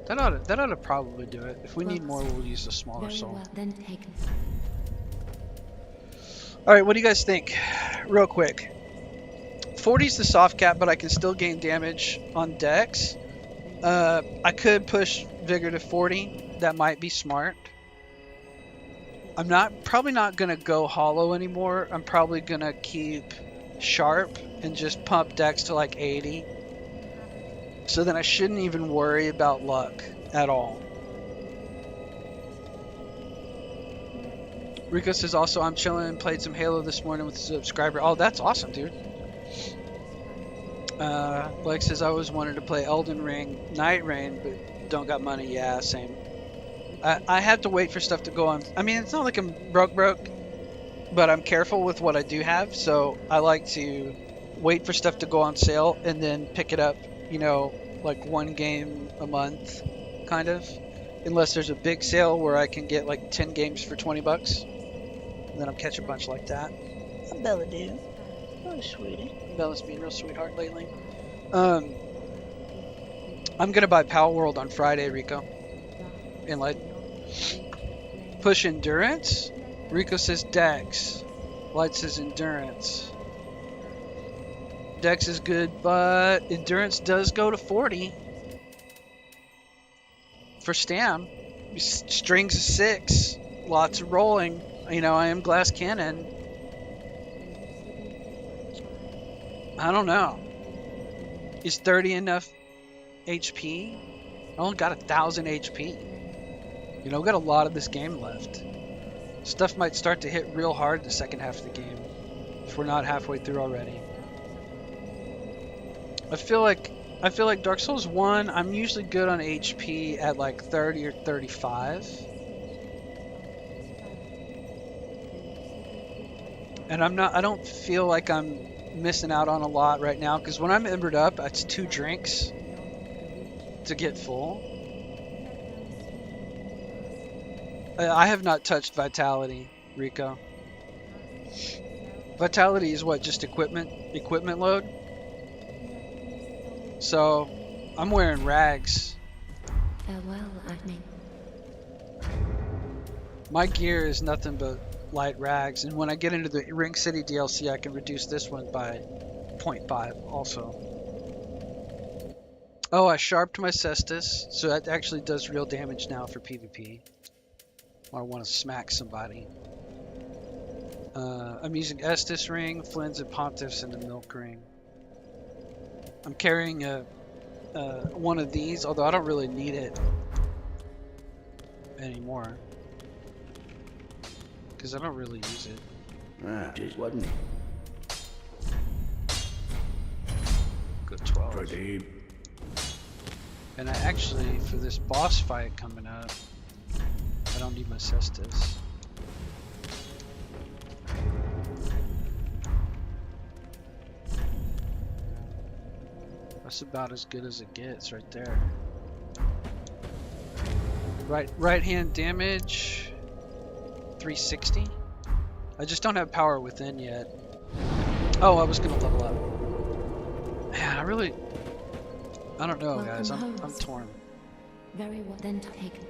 That ought to probably do it. If we need more, we'll use a smaller Very soul. well, then taken. Alright, what do you guys think? Real quick. 40's the soft cap, but I can still gain damage on dex. I could push Vigor to 40. That might be smart. I'm probably not gonna go hollow anymore. I'm probably gonna keep sharp and just pump dex to like 80. So then I shouldn't even worry about luck at all. Rico says also, I'm chilling and played some Halo this morning with a subscriber. Oh, that's awesome, dude. Blake says, I always wanted to play Elden Ring, Night Rain, but don't got money. Yeah, same. I have to wait for stuff to go on. I mean, it's not like I'm broke, but I'm careful with what I do have. So I like to wait for stuff to go on sale and then pick it up, you know, like one game a month, kind of. Unless there's a big sale where I can get like 10 games for 20 bucks. And then I'll catch a bunch like that. Bella do. Oh, sweetie. Bella's been a real sweetheart lately. I'm gonna buy Pal World on Friday, Rico. And like push endurance. Rico says Dex. Light says endurance. Dex is good, but endurance does go to 40 for Stam. Strings of 6, lots of rolling. You know, I am glass cannon. I don't know. Is 30 enough HP? I only got 1,000 HP. You know, we got a lot of this game left. Stuff might start to hit real hard in the second half of the game if we're not halfway through already. I feel like Dark Souls 1, I'm usually good on HP at like 30 or 35. And I don't feel like I'm missing out on a lot right now, because when I'm embered up, it's 2 drinks to get full. I have not touched Vitality, Rico. Vitality is what, just equipment load? So, I'm wearing rags. Farewell, Agni. My gear is nothing but light rags, and when I get into the Ring City DLC, I can reduce this one by 0.5 also. Oh, I sharped my Cestus, so that actually does real damage now for PvP. Or I want to smack somebody. I'm using Estus Ring, Flynn's and Pontiff's, and the Milk Ring. I'm carrying one of these, although I don't really need it anymore. Because I don't really use it. Ah, just wasn't. Go 12. Pretty. And I actually, for this boss fight coming up, I don't need my Cestus. That's about as good as it gets right there. Right hand damage 360. I just don't have power within yet. Oh, I was gonna level up. Man, I don't know, Welcome guys. I'm home. torn. Very well then taken.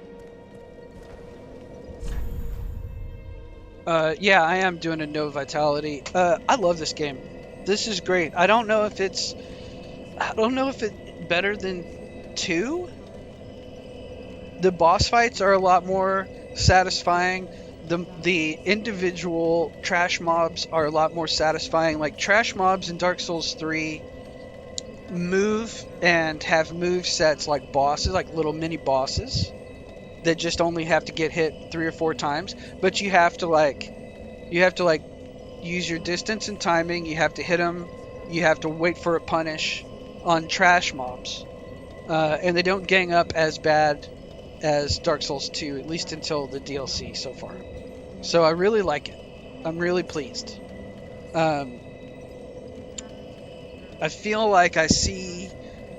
Yeah, I am doing a no vitality. I love this game. This is great. I don't know if it's better than 2. The boss fights are a lot more satisfying. The individual trash mobs are a lot more satisfying. Like trash mobs in Dark Souls 3 move and have move sets like bosses, like little mini bosses that just only have to get hit 3 or 4 times, but you have to use your distance and timing. You have to hit them. You have to wait for a punish on trash mobs, and they don't gang up as bad as Dark Souls 2, at least until the DLC so far. So I really like it. I'm really pleased. I feel like I see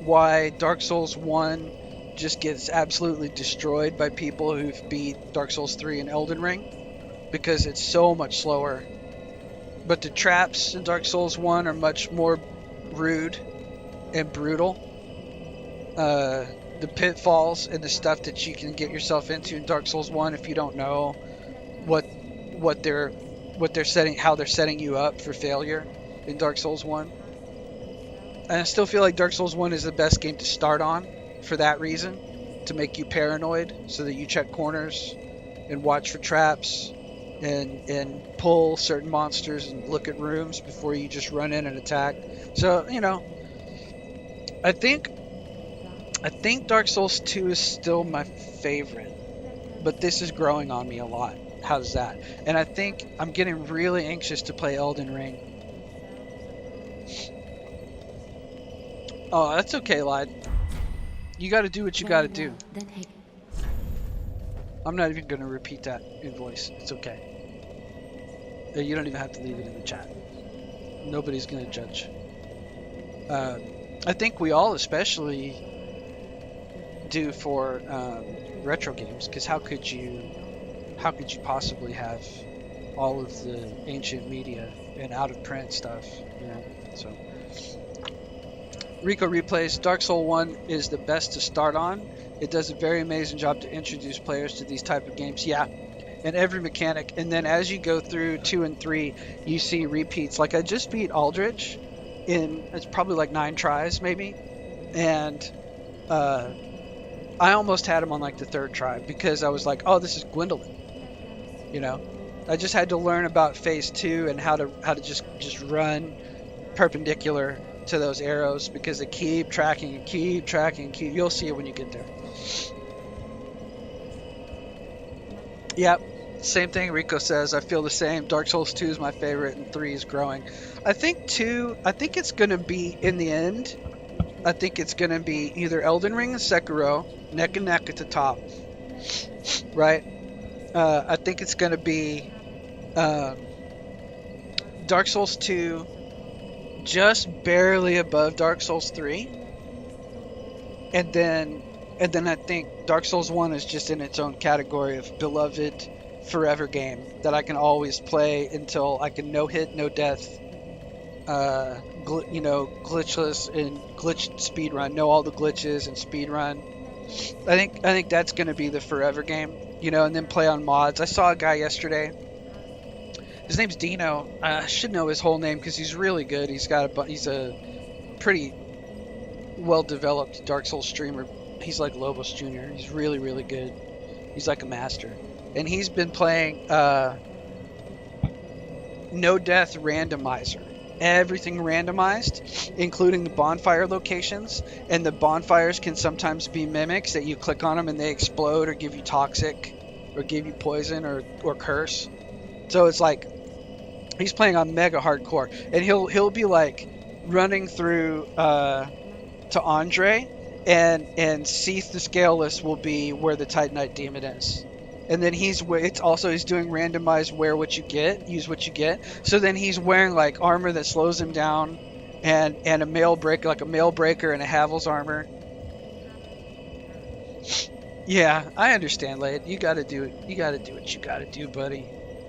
why Dark Souls 1 just gets absolutely destroyed by people who've beat Dark Souls 3 and Elden Ring, because it's so much slower. But the traps in Dark Souls 1 are much more rude and brutal. The pitfalls and the stuff that you can get yourself into in Dark Souls 1 if you don't know what they're setting, how they're setting you up for failure in Dark Souls 1. And I still feel like Dark Souls 1 is the best game to start on for that reason, to make you paranoid so that you check corners and watch for traps and pull certain monsters and look at rooms before you just run in and attack. So, you know, I think Dark Souls 2 is still my favorite, but this is growing on me a lot. How's that? And I think I'm getting really anxious to play Elden Ring. Oh, that's okay, lad. You gotta do what you gotta do. I'm not even going to repeat that in voice. It's okay. You don't even have to leave it in the chat. Nobody's going to judge. I think we all especially do for retro games, because how could you possibly have all of the ancient media and out of print stuff, you know? So Rico replays Dark Souls 1 is the best to start on. It does a very amazing job to introduce players to these type of games. Yeah, and every mechanic. And then as you go through 2 and 3, you see repeats. Like I just beat Aldrich in, it's probably like 9 tries maybe, and I almost had him on like the 3rd try because I was like, oh, this is Gwendolyn, you know. I just had to learn about phase 2 and how to just run perpendicular to those arrows because they keep tracking and keep tracking. You'll see it when you get there. Yep, same thing Rico says. I feel the same. Dark Souls 2 is my favorite and 3 is growing. I think it's going to be, in the end, I think it's going to be either Elden Ring and Sekiro, neck and neck at the top, right? I think it's going to be Dark Souls 2 just barely above Dark Souls 3. And then I think Dark Souls 1 is just in its own category of beloved forever game that I can always play until I can no hit, no death, glitchless and glitched speed run, know all the glitches and speed run. I think that's going to be the forever game, you know, and then play on mods. I saw a guy yesterday. His name's Dino. I should know his whole name because he's really good. He's a pretty well-developed Dark Souls streamer. He's like Lobos Jr. He's really, really good. He's like a master. And he's been playing no death randomizer. Everything randomized, including the bonfire locations. And the bonfires can sometimes be mimics that you click on them and they explode or give you toxic or give you poison or curse. So it's like he's playing on mega hardcore, and he'll be like running through to Andre, and Seath the Scaleless will be where the Titanite Demon is, and then he's doing randomized use what you get. So then he's wearing like armor that slows him down, and a mail breaker, like a mail breaker and a Havel's armor. Yeah, I understand, Lade. You gotta do it. You gotta do what you gotta do, buddy.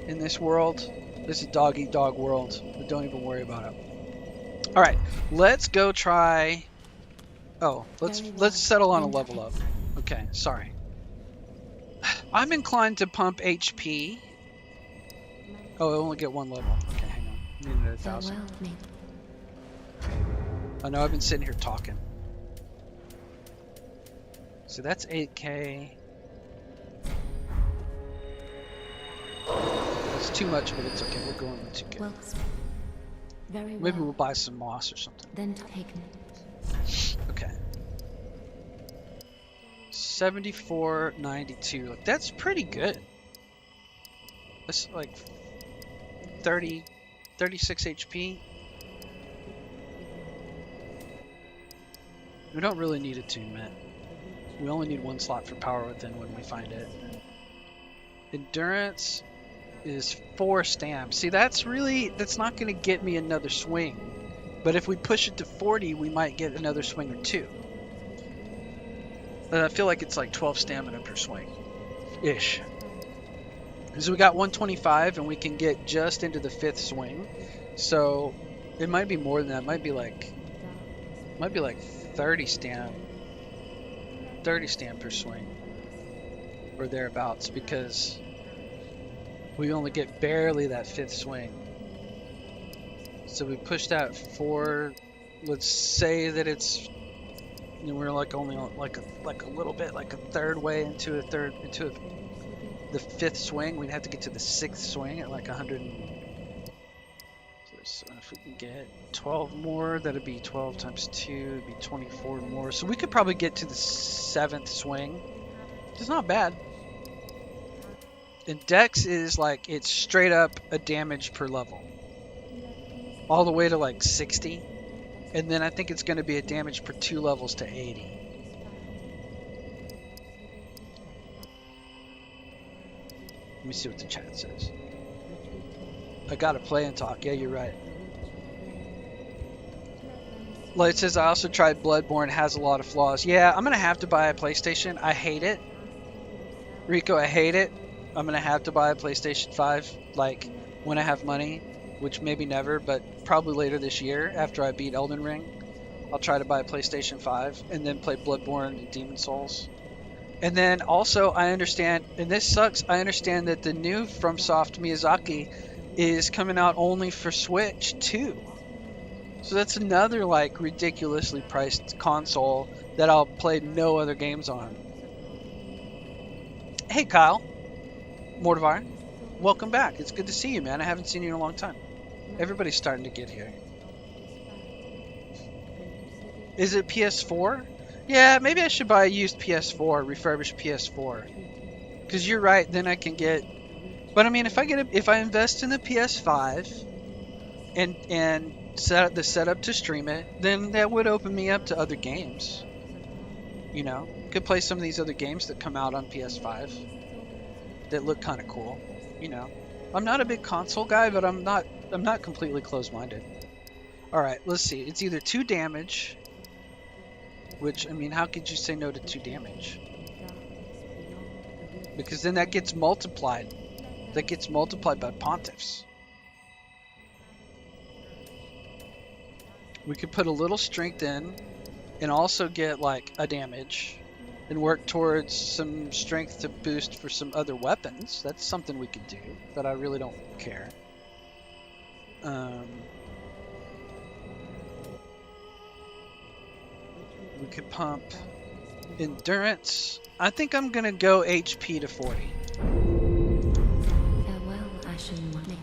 In this world, this is dog eat dog world. But don't even worry about it. All right, let's go try. Oh, let's settle on a level up. Okay, sorry. I'm inclined to pump HP. Oh, I only get 1 level. Okay, hang on. I needed 1,000. I know I've been sitting here talking. So that's 8K. It's too much, but it's okay. We're going with 2K. Well, very well. Maybe we'll buy some moss or something. Then taken. Okay. 74.92. Like, that's pretty good. That's like 36 HP. We don't really need attunement. We only need 1 slot for power within when we find it. Endurance is 4 stam. See, that's not going to get me another swing. But if we push it to 40, we might get another swing or 2. I feel like it's like 12 stamina per swing. Ish. So we got 125 and we can get just into the 5th swing. So it might be more than that. It might be like 30 stam. 30 stam per swing. Or thereabouts, because we only get barely that 5th swing. So we pushed that 4. Let's say that it's, you know, we're like only like a little bit, like a third way into the 5th swing. We'd have to get to the 6th swing at like 100. So if we can get 12 more, that'd be 12 times 2, it'd be 24 more. So we could probably get to the 7th swing. It's not bad. And Dex is like, it's straight up a damage per level. All the way to like 60. And then I think it's going to be a damage per 2 levels to 80. Let me see what the chat says. I gotta play and talk. Yeah, you're right. Light says, I also tried Bloodborne. It has a lot of flaws. Yeah, I'm gonna have to buy a PlayStation. I hate it. Rico, I hate it. I'm gonna have to buy a PlayStation 5, like, when I have money, which maybe never, but probably later this year after I beat Elden Ring. I'll try to buy a PlayStation 5 and then play Bloodborne and Demon Souls. And then also, I understand, and this sucks, I understand that the new FromSoft Miyazaki is coming out only for Switch too. So that's another like ridiculously priced console that I'll play no other games on. Hey Kyle, Mortivar, welcome back. It's good to see you, man. I haven't seen you in a long time. Everybody's starting to get here. Is it PS4? Yeah, maybe I should buy a used PS4, refurbished PS4. Because you're right, then I can get. But I mean, if I invest in the PS5 and set up the setup to stream it, then that would open me up to other games. You know, could play some of these other games that come out on PS5 that look kind of cool. You know, I'm not a big console guy, but I'm not completely closed-minded. All right, let's see. It's either 2 damage, which I mean, how could you say no to 2 damage? Because then that gets multiplied. That gets multiplied by pontiffs. We could put a little strength in and also get like a damage and work towards some strength to boost for some other weapons. That's something we could do, but I really don't care. We could pump endurance. I think I'm gonna go HP to 40. Farewell, Ashen Money.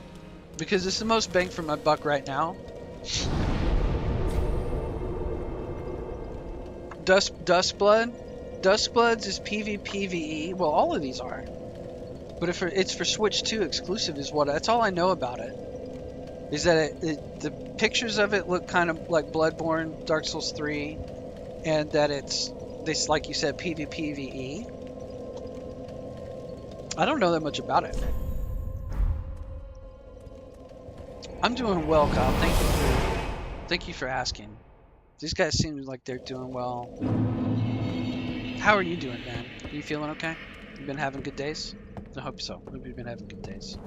Because it's the most bang for my buck right now. Dustblood? Dustbloods is PvPvE. Well, all of these are. But if it's for Switch 2 exclusive is what, that's all I know about it. Is that the pictures of it look kind of like Bloodborne, Dark Souls 3, and that it's this, like you said, PvPvE. I don't know that much about it. I'm doing well, Kyle. Thank you for asking. These guys seem like they're doing well. How are you doing, man? Are you feeling okay? You been having good days? I hope so. I hope you've been having good days.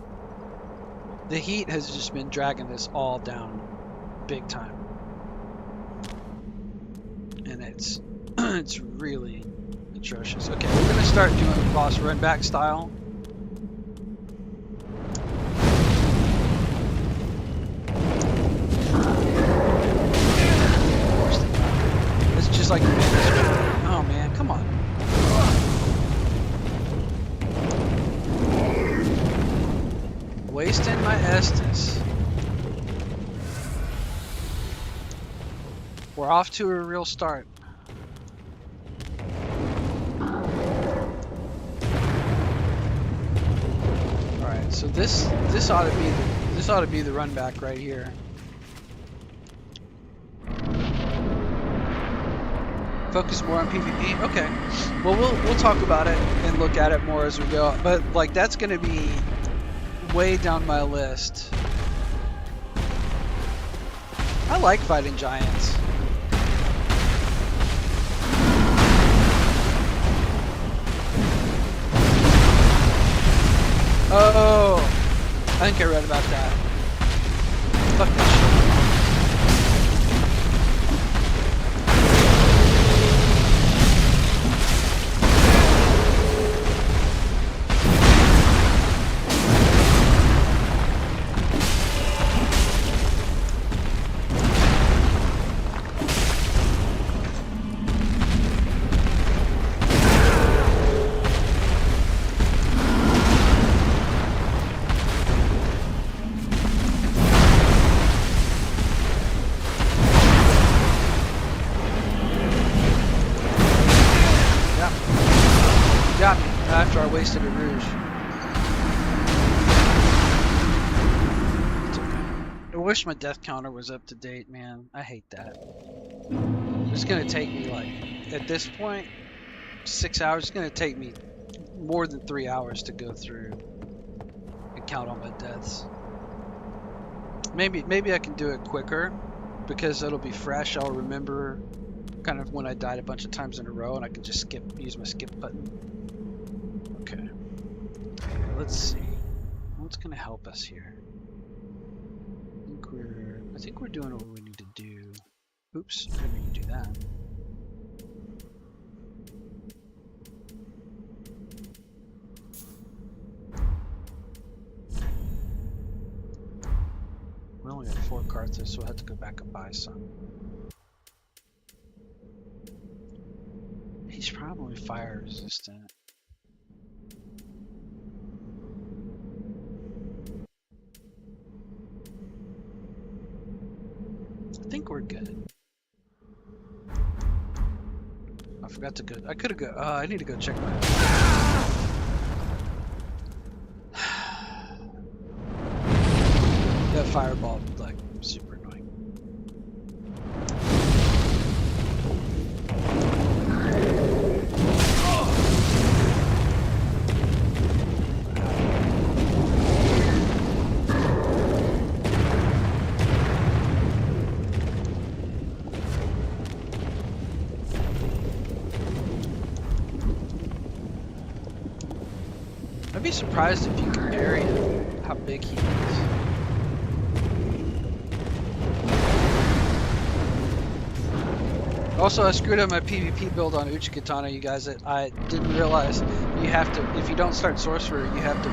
The heat has just been dragging this all down big time. And it's it's really atrocious. Okay, we're gonna start doing boss run back style. It's just like, oh man, come on. Wasting my Estus. We're off to a real start. Alright, so this ought to be the run back right here. Focus more on PvP? Okay. Well, we'll talk about it and look at it more as we go. But like that's gonna be way down my list. I like fighting giants. Oh, I think I read about that. Fuck that shit. After I wasted a rouge. It's okay. I wish my death counter was up to date, man. I hate that. It's gonna take me like, at this point, 6 hours. It's gonna take me more than 3 hours to go through count all my deaths. Maybe I can do it quicker because it'll be fresh. I'll remember kind of when I died a bunch of times in a row, and I can just use my skip button. Okay. Let's see. What's gonna help us here? I think we're doing what we need to do. Oops, I didn't mean to do that. We only have 4 cartridges, so we'll have to go back and buy some. He's probably fire resistant. I think we're good. I forgot to go. I could have go. I need to go check my. That fireball, like, super annoying. I'd be surprised if you can parry him, how big he is. Also, I screwed up my PvP build on Uchikatana, you guys. I didn't realize you have to, if you don't start Sorcerer, you have to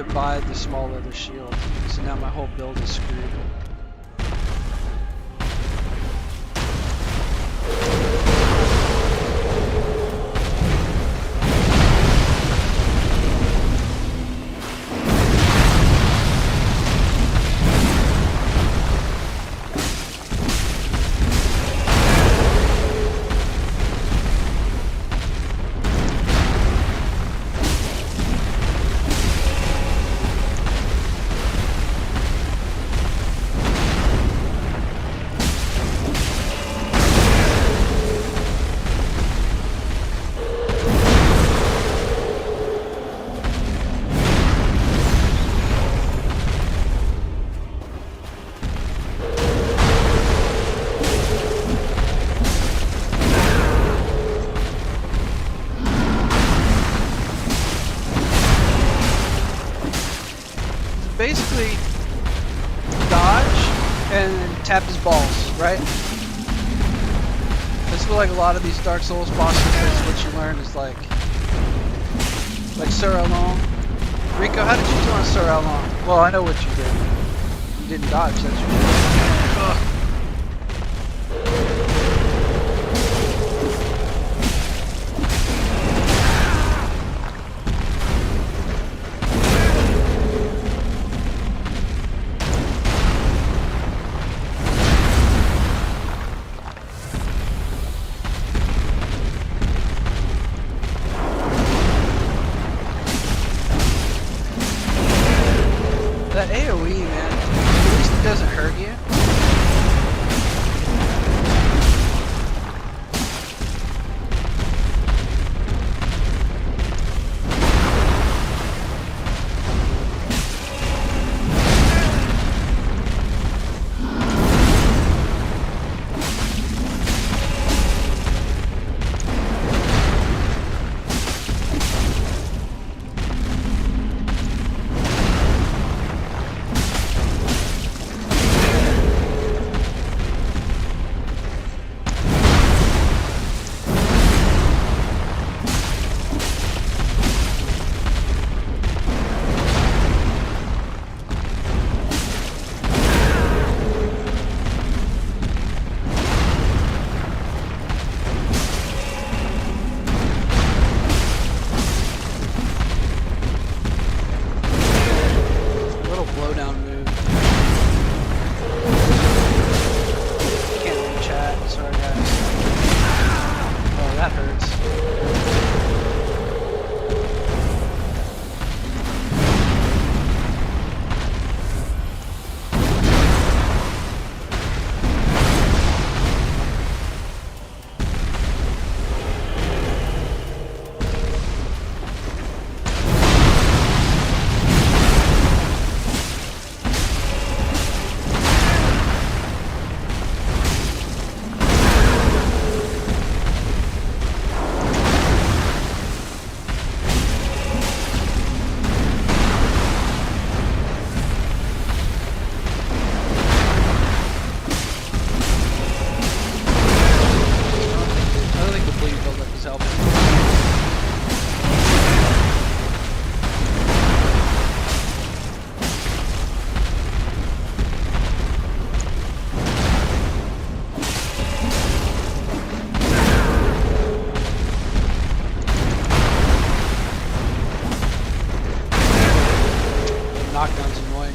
buy the small leather shield. So now my whole build is screwed. Basically dodge and tap his balls, right? This is what, like, a lot of these Dark Souls bosses is. What you learn is like Sur Along. Rico, how did you do on Sur Along? Well, I know what you did. You didn't dodge, that's what you did. Ugh. That AoE, man, at least it doesn't hurt you. knockdown's annoying.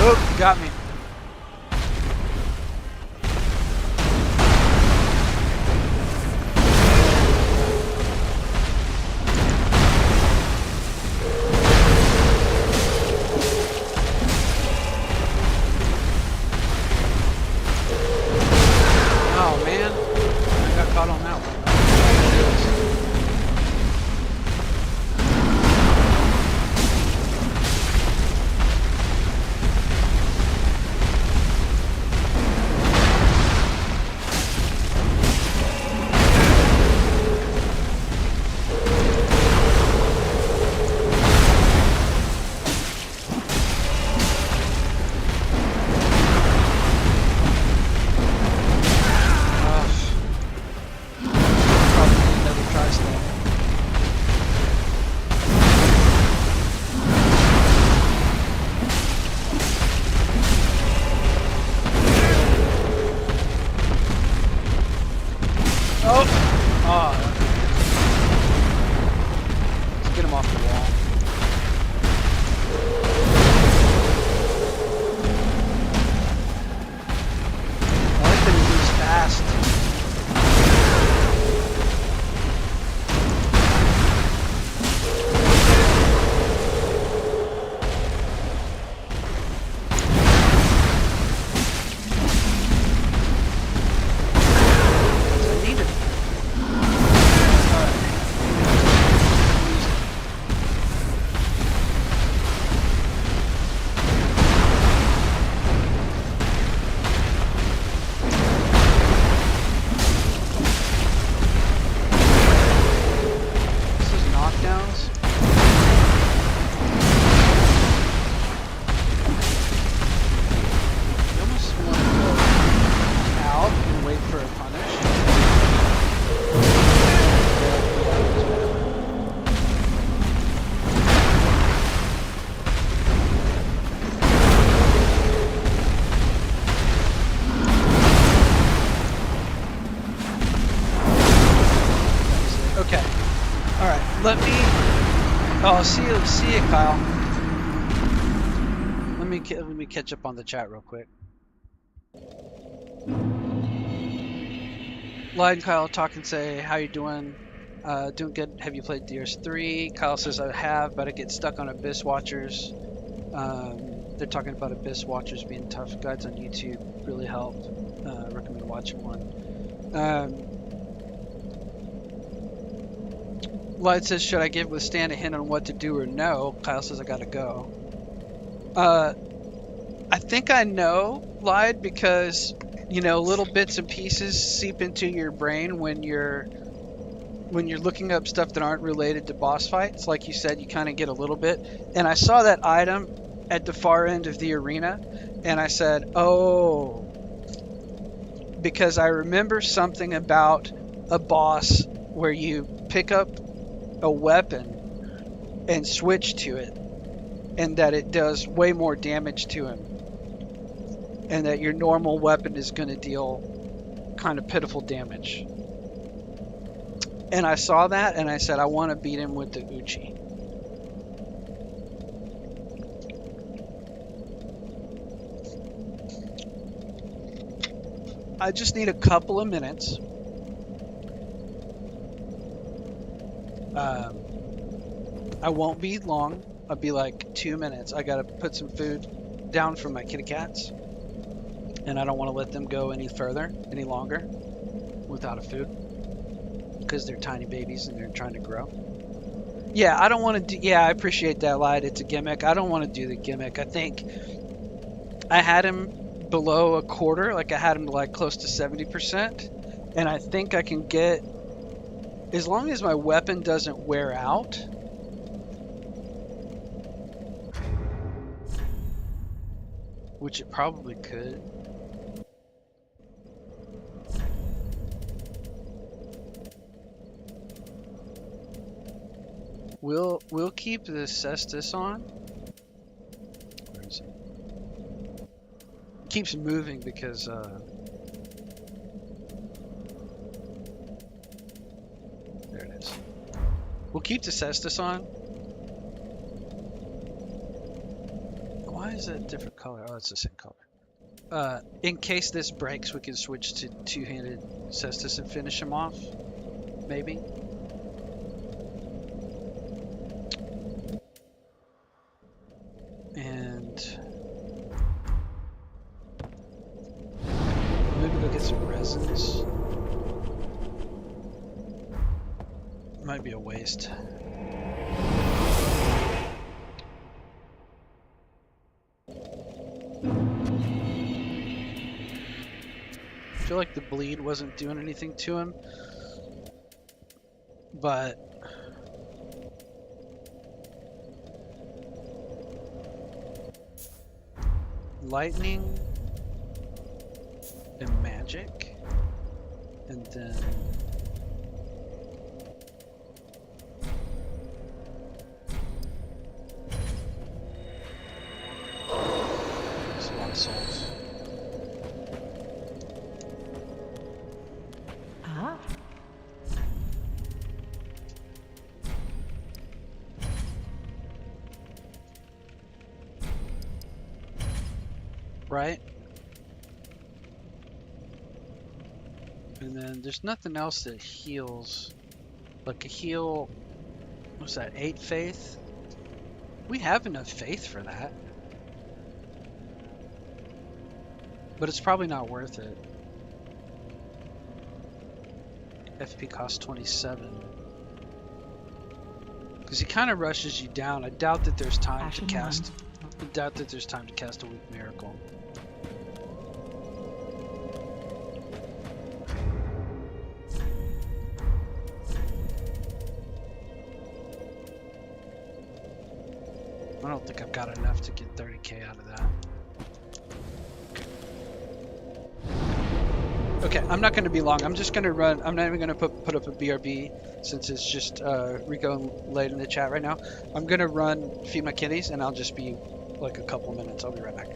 Oh, got me. Oh man, I got caught on that one. Let's get him off the wall. I like that he moves fast. I need it. Okay. All right. Let me. Oh, see you, Kyle. Let me catch up on the chat real quick. Lion Kyle talk and say, how you doing? Doing good. Have you played DS3? Kyle says I have, but I get stuck on Abyss Watchers. They're talking about Abyss Watchers being tough. Guides on YouTube really helped. Recommend watching one. Light says, should I give Withstand a hint on what to do or no? Kyle says I gotta go. I think I know, Lied, because little bits and pieces seep into your brain when you're looking up stuff that aren't related to boss fights. Like you said, you kind of get a little bit. And I saw that item at the far end of the arena, and I said, oh, because I remember something about a boss where you pick up a weapon and switch to it, and that it does way more damage to him, and that your normal weapon is going to deal kind of pitiful damage. And I saw that and I said, I want to beat him with the Uchi. I just need a couple of minutes. I won't be long. I'll be like 2 minutes. I gotta put some food down for my kitty cats, and I don't want to let them go any further, any longer, without a food, because they're tiny babies and they're trying to grow. Yeah, I don't want to do. Yeah, I appreciate that, Light. It's a gimmick. I don't want to do the gimmick. I think I had him below a quarter, like I had him like close to 70%, and I think I can get, as long as my weapon doesn't wear out. Which it probably could. We'll keep the cestus on. Where is it? It keeps moving because there it is. We'll keep the cestus on. Why is it a different color? Oh, it's the same color. In case this breaks, we can switch to two-handed cestus and finish him off. Maybe. And maybe go get some resins. Might be a waste. I feel like the bleed wasn't doing anything to him, but lightning and magic, and then there's a lot of souls. Ah. Right? And then there's nothing else that heals. Like a heal, what's that, 8 faith? We have enough faith for that. But it's probably not worth it. FP costs 27. Because he kind of rushes you down. I doubt that there's time to cast. I doubt that there's time to cast a weak miracle. I don't think I've got enough to get 30k out of that. Okay, I'm not going to be long. I'm just going to run. I'm not even going to put up a BRB since it's just Rico and Late in the chat right now. I'm going to run feed my kitties, and I'll just be like a couple minutes. I'll be right back.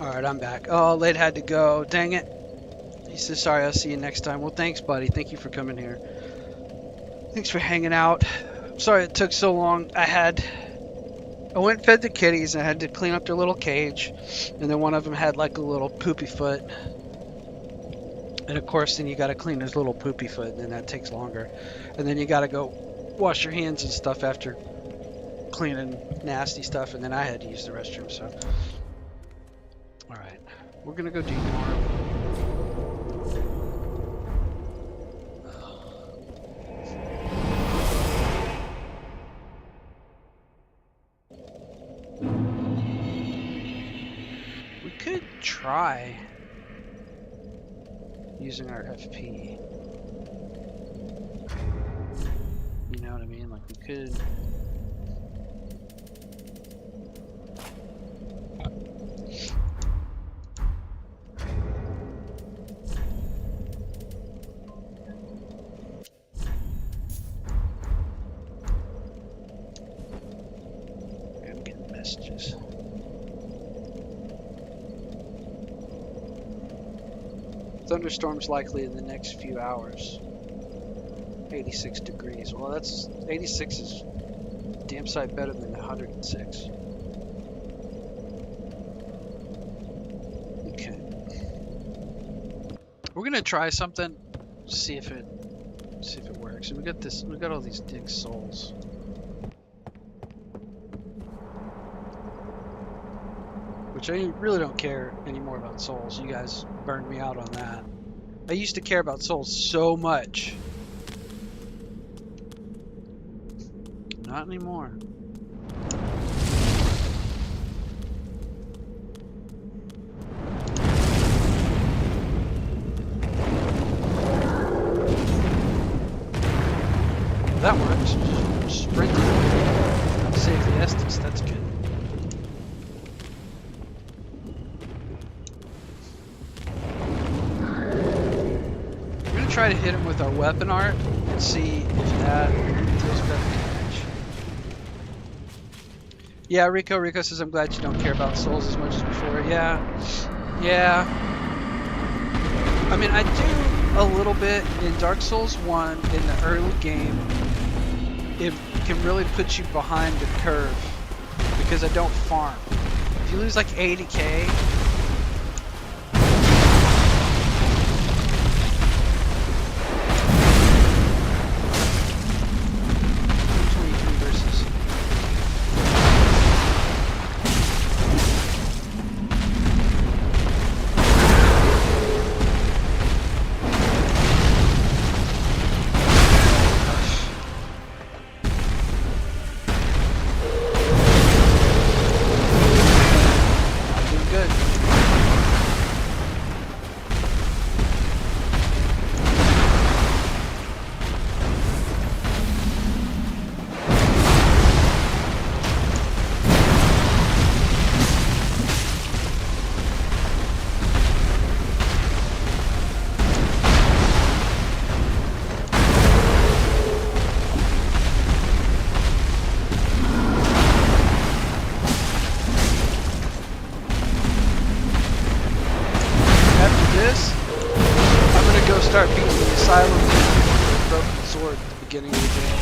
Alright, I'm back. Oh, Late had to go. Dang it. He says, sorry, I'll see you next time. Well, thanks, buddy. Thank you for coming here. Thanks for hanging out. Sorry it took so long. I went and fed the kitties, and I had to clean up their little cage. And then one of them had like a little poopy foot. And of course, then you got to clean his little poopy foot, and then that takes longer. And then you got to go wash your hands and stuff after cleaning nasty stuff. And then I had to use the restroom, so. Alright, we're gonna go do Yhorm. We could try using our FP. You know what I mean? Like we could. I'm getting messages. Thunderstorms likely in the next few hours. 86 degrees. Well, that's 86 is damn sight better than 106. Okay. We're gonna try something. See if it works. And we got this. We got all these dig souls. Which I really don't care anymore about souls. You guys burned me out on that. I used to care about souls so much. Not anymore. That works. Just sprint it. Save the Estes. That's good. Try to hit him with our weapon art and see if that deals better damage. Yeah, Rico says, I'm glad you don't care about souls as much as before. Yeah. I mean, I do a little bit in Dark Souls 1 in the early game. It can really put you behind the curve because I don't farm. If you lose like 80k, start beating the asylum with a broken sword at the beginning of the game.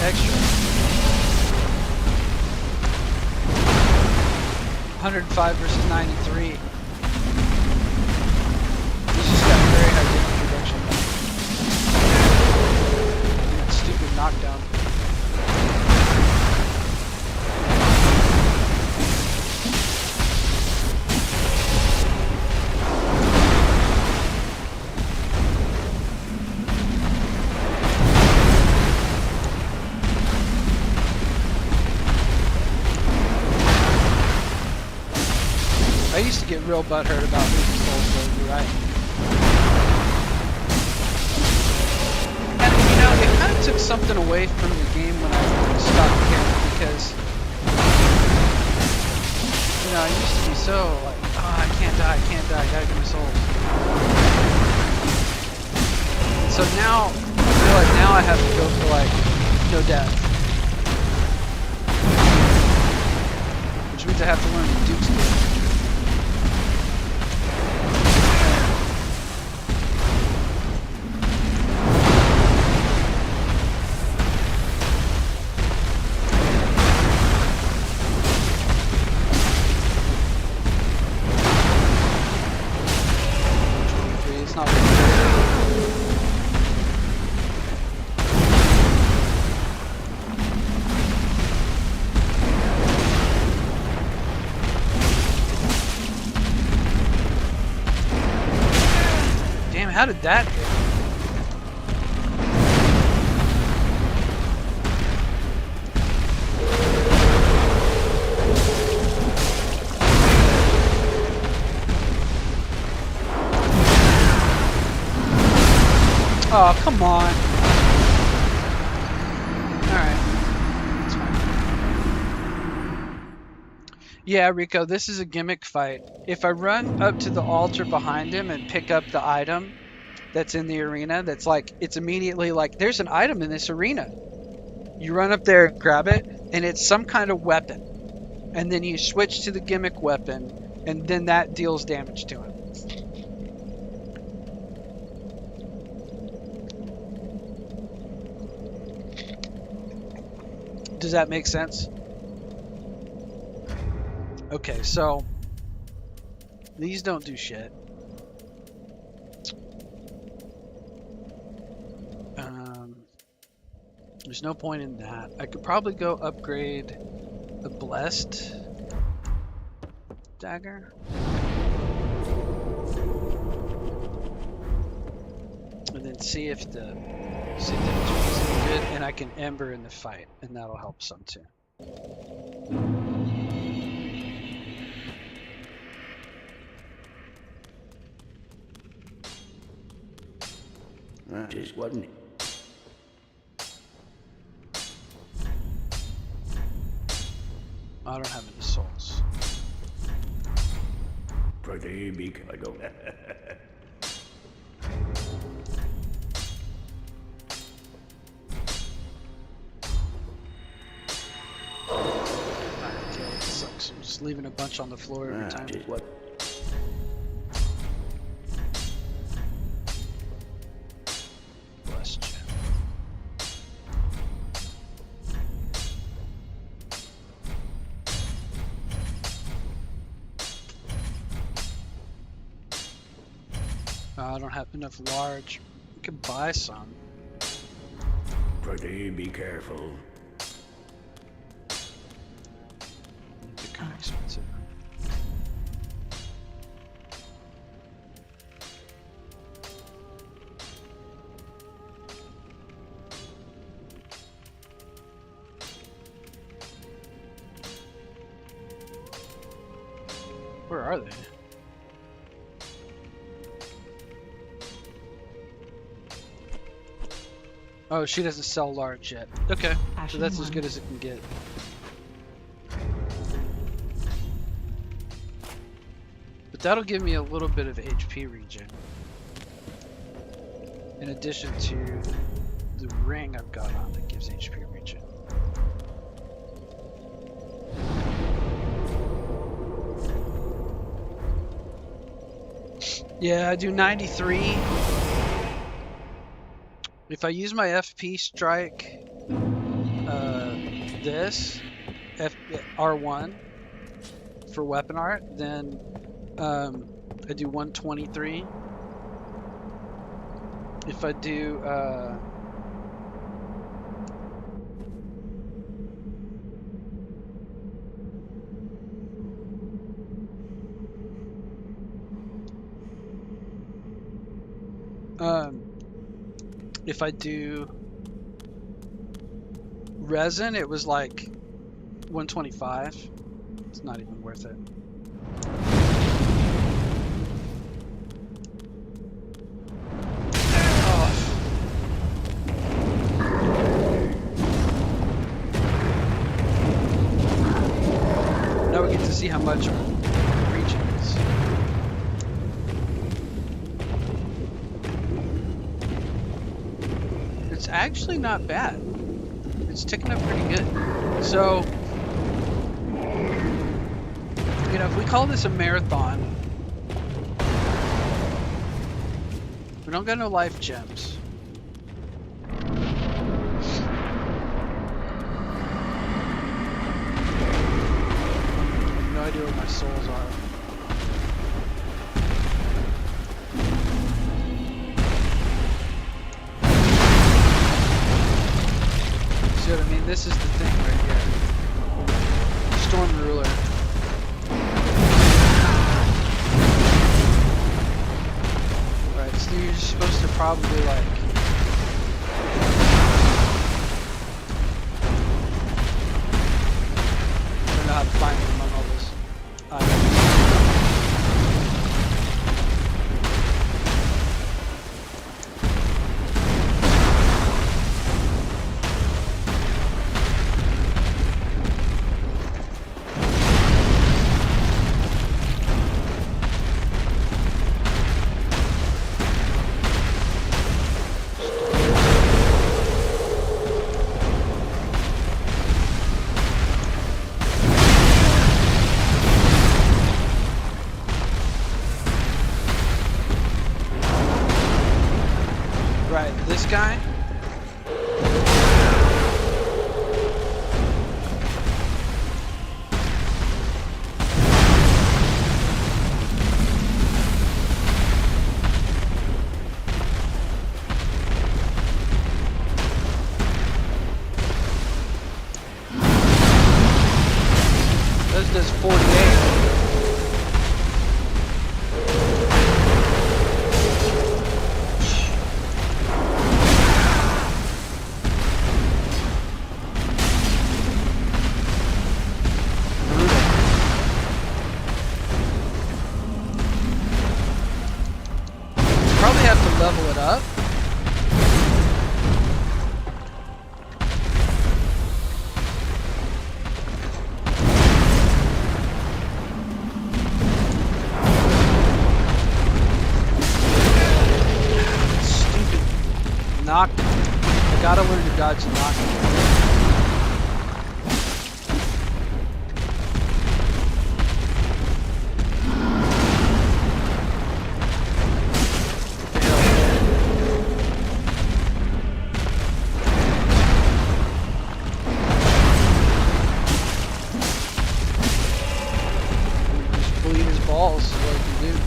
Extra. 105 versus 93. He's just got very high damage reduction. That stupid knockdown. used to get real butthurt about losing souls, so you're right. And you know, it kind of took something away from the game when I stopped caring, because you know, I used to be so like, oh, I can't die, I gotta get my souls. So now, I feel like now I have to go for like, no death. Which means I have to learn the Duke's game. It's not really Damn, how did that hit? Oh, come on. Alright. That's fine. Yeah, Rico, this is a gimmick fight. If I run up to the altar behind him and pick up the item that's in the arena, that's like, it's immediately like, there's an item in this arena. You run up there and grab it, and it's some kind of weapon. And then you switch to the gimmick weapon, and then that deals damage to him. Does that make sense? Okay, so these don't do shit. There's no point in that. I could probably go upgrade the blessed dagger. And then see if the damage is good, and I can ember in the fight, and that'll help some too. Just wasn't it? I don't have any souls. Pretty big, I don't. Okay, it sucks. I'm just leaving a bunch on the floor every time. Just what? Blessed gem. I don't have enough large. I could buy some. Pretty be careful. They're kind of expensive. Where are they? Oh, she doesn't sell large yet. Okay, so that's as good as it can get. But that'll give me a little bit of HP regen. In addition to the ring I've got on that gives HP regen. Yeah, I do 93. If I use my FP strike, this, R1 for weapon art, then I do 123. If I do, if I do resin, it was like 125. It's not even worth it. don't get to see how much our region is. It's actually not bad. It's ticking up pretty good. So, you know, if we call this a marathon, we don't got no life gems. No idea where my souls are. See what I mean? This is the thing right here. Storm Ruler. Right, so you're supposed to probably like... I don't know how to find it among all this. Right, this guy. This does 48. Probably have to level it up. Stupid knock. I gotta learn to dodge the knock. Bleed his balls is what he can do.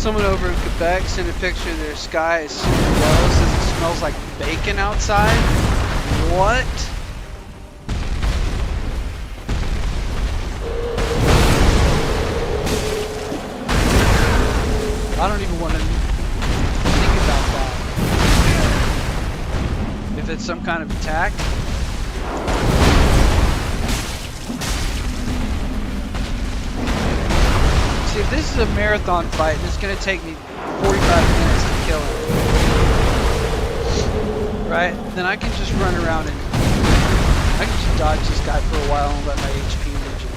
Someone over in Quebec sent a picture of their sky is super low, says it smells like bacon outside. What? I don't even want to think about that. If it's some kind of attack. See, if this is a marathon fight, it's going to take me 45 minutes to kill him. Right? Then I can just run around and I can just dodge this guy for a while and let my HP regen.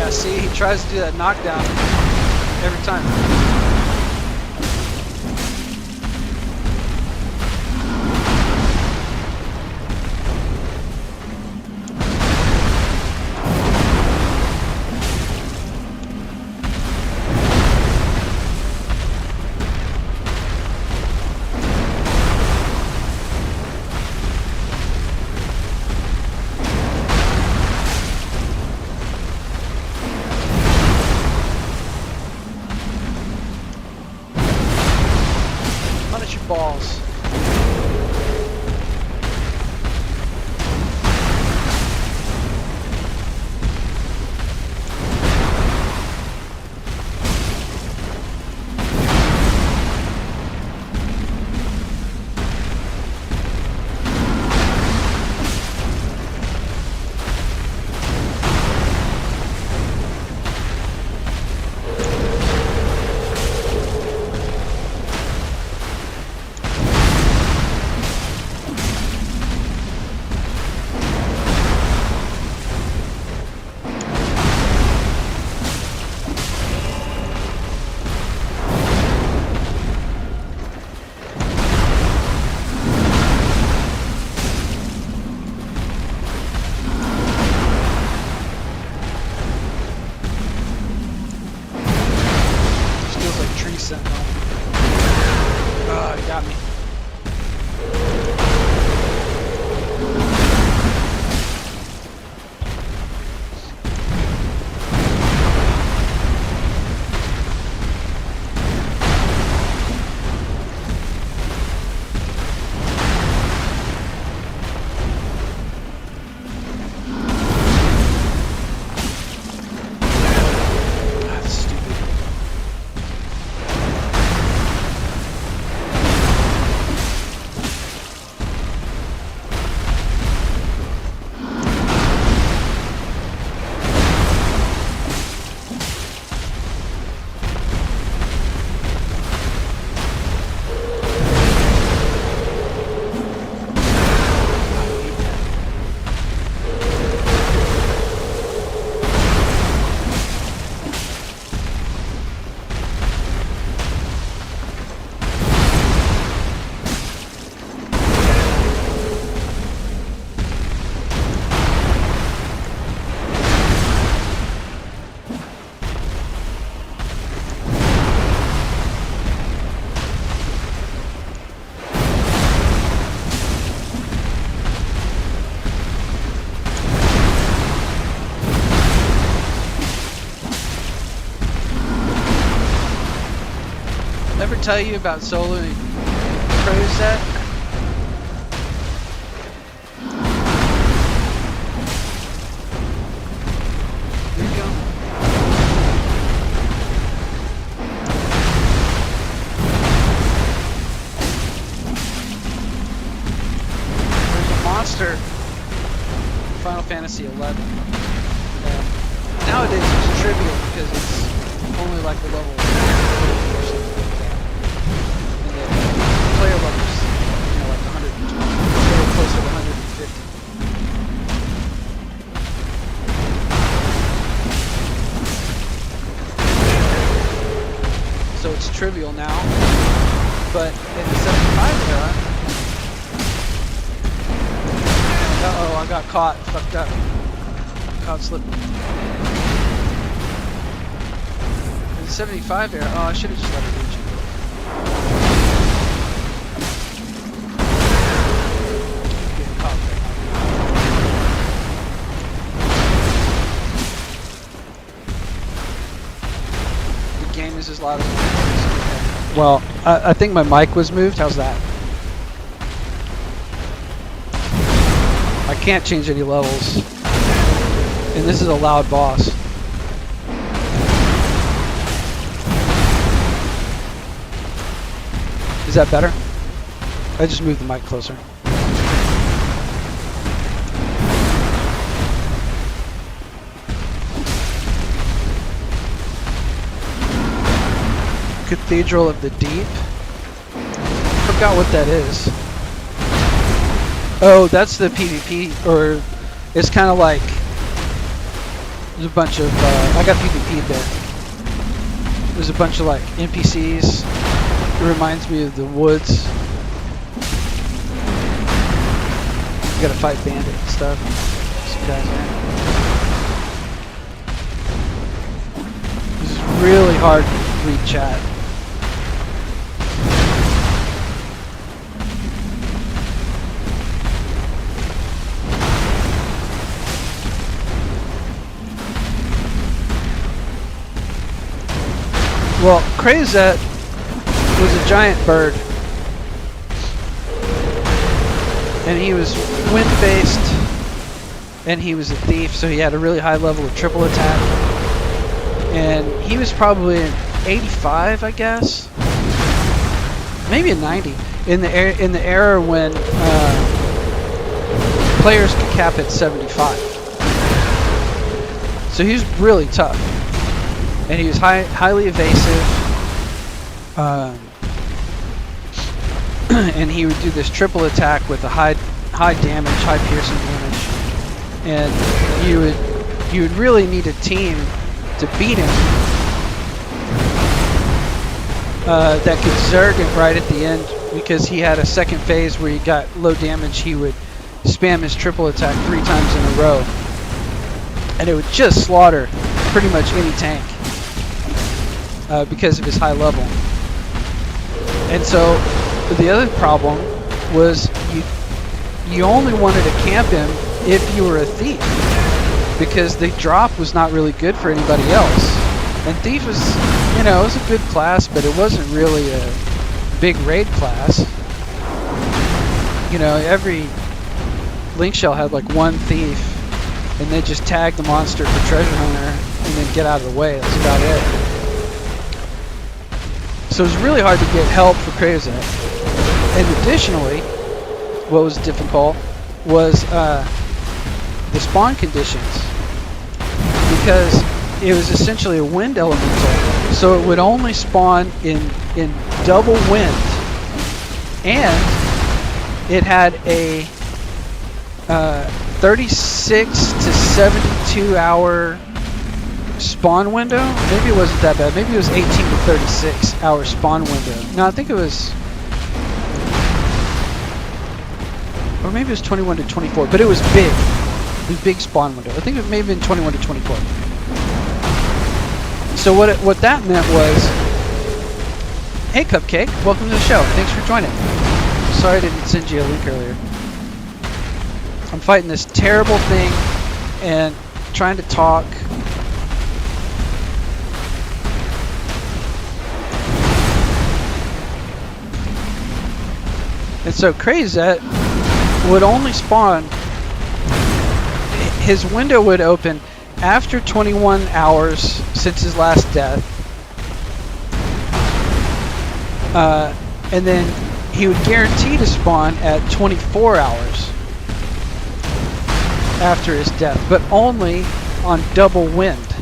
Yeah, see, he tries to do that knockdown every time. Punish your balls. Feels like tree sentinel. Oh, he got me. That's stupid. Ever tell you about soloing Crozet? Here you go. There's a monster in Final Fantasy XI. Nowadays it's trivial because it's only like the level 50 or something like that. And the player levels, you know, like 120, very close to 150. So it's trivial now, but in the 75 era, uh-oh, I got caught, fucked up, caught slipping. In the 75 era, oh, I should have just let it reach it. Getting caught there. The game is as loud as it is. Well, I think my mic was moved. How's that? I can't change any levels. And this is a loud boss. Is that better? I just moved the mic closer. Cathedral of the Deep? Forgot what that is. Oh, that's the PvP, or it's kind of like There's a bunch of, I got PvP'd there. There's a bunch of like NPCs. It reminds me of the woods. You gotta fight bandit and stuff. Some guys there. This is really hard to read chat. Well, Krayzet was a giant bird. And he was wind-based, and he was a thief, so he had a really high level of triple attack. And he was probably an 85, I guess, maybe a 90 in the era when players could cap at 75. So he was really tough, and he was highly evasive. And he would do this triple attack with a high damage, high piercing damage, and you would really need a team to beat him that could zerg him right at the end, because he had a second phase where he got low damage. He would spam his triple attack 3 times in a row, and it would just slaughter pretty much any tank because of his high level. And so the other problem was you only wanted to camp him if you were a thief, because the drop was not really good for anybody else. And thief was, you know, it was a good class, but it wasn't really a big raid class. You know, every link shell had like one thief, and they just tag the monster for treasure hunter and then get out of the way. That's about it. So it was really hard to get help for Krayzet. And additionally, what was difficult was the spawn conditions, because it was essentially a wind elemental, so it would only spawn in double wind, and it had a 36 to 72 hour spawn window. Maybe it wasn't that bad. Maybe it was 18 to 36 hour spawn window. No, I think it was, or maybe it was 21 to 24, but it was big. It was big spawn window. I think it may have been 21 to 24. So what that meant was, hey Cupcake, welcome to the show. Thanks for joining. Sorry I didn't send you a link earlier. I'm fighting this terrible thing and trying to talk. And so Krayzet would only spawn, his window would open after 21 hours since his last death. And then he would guarantee to spawn at 24 hours after his death, but only on double wind.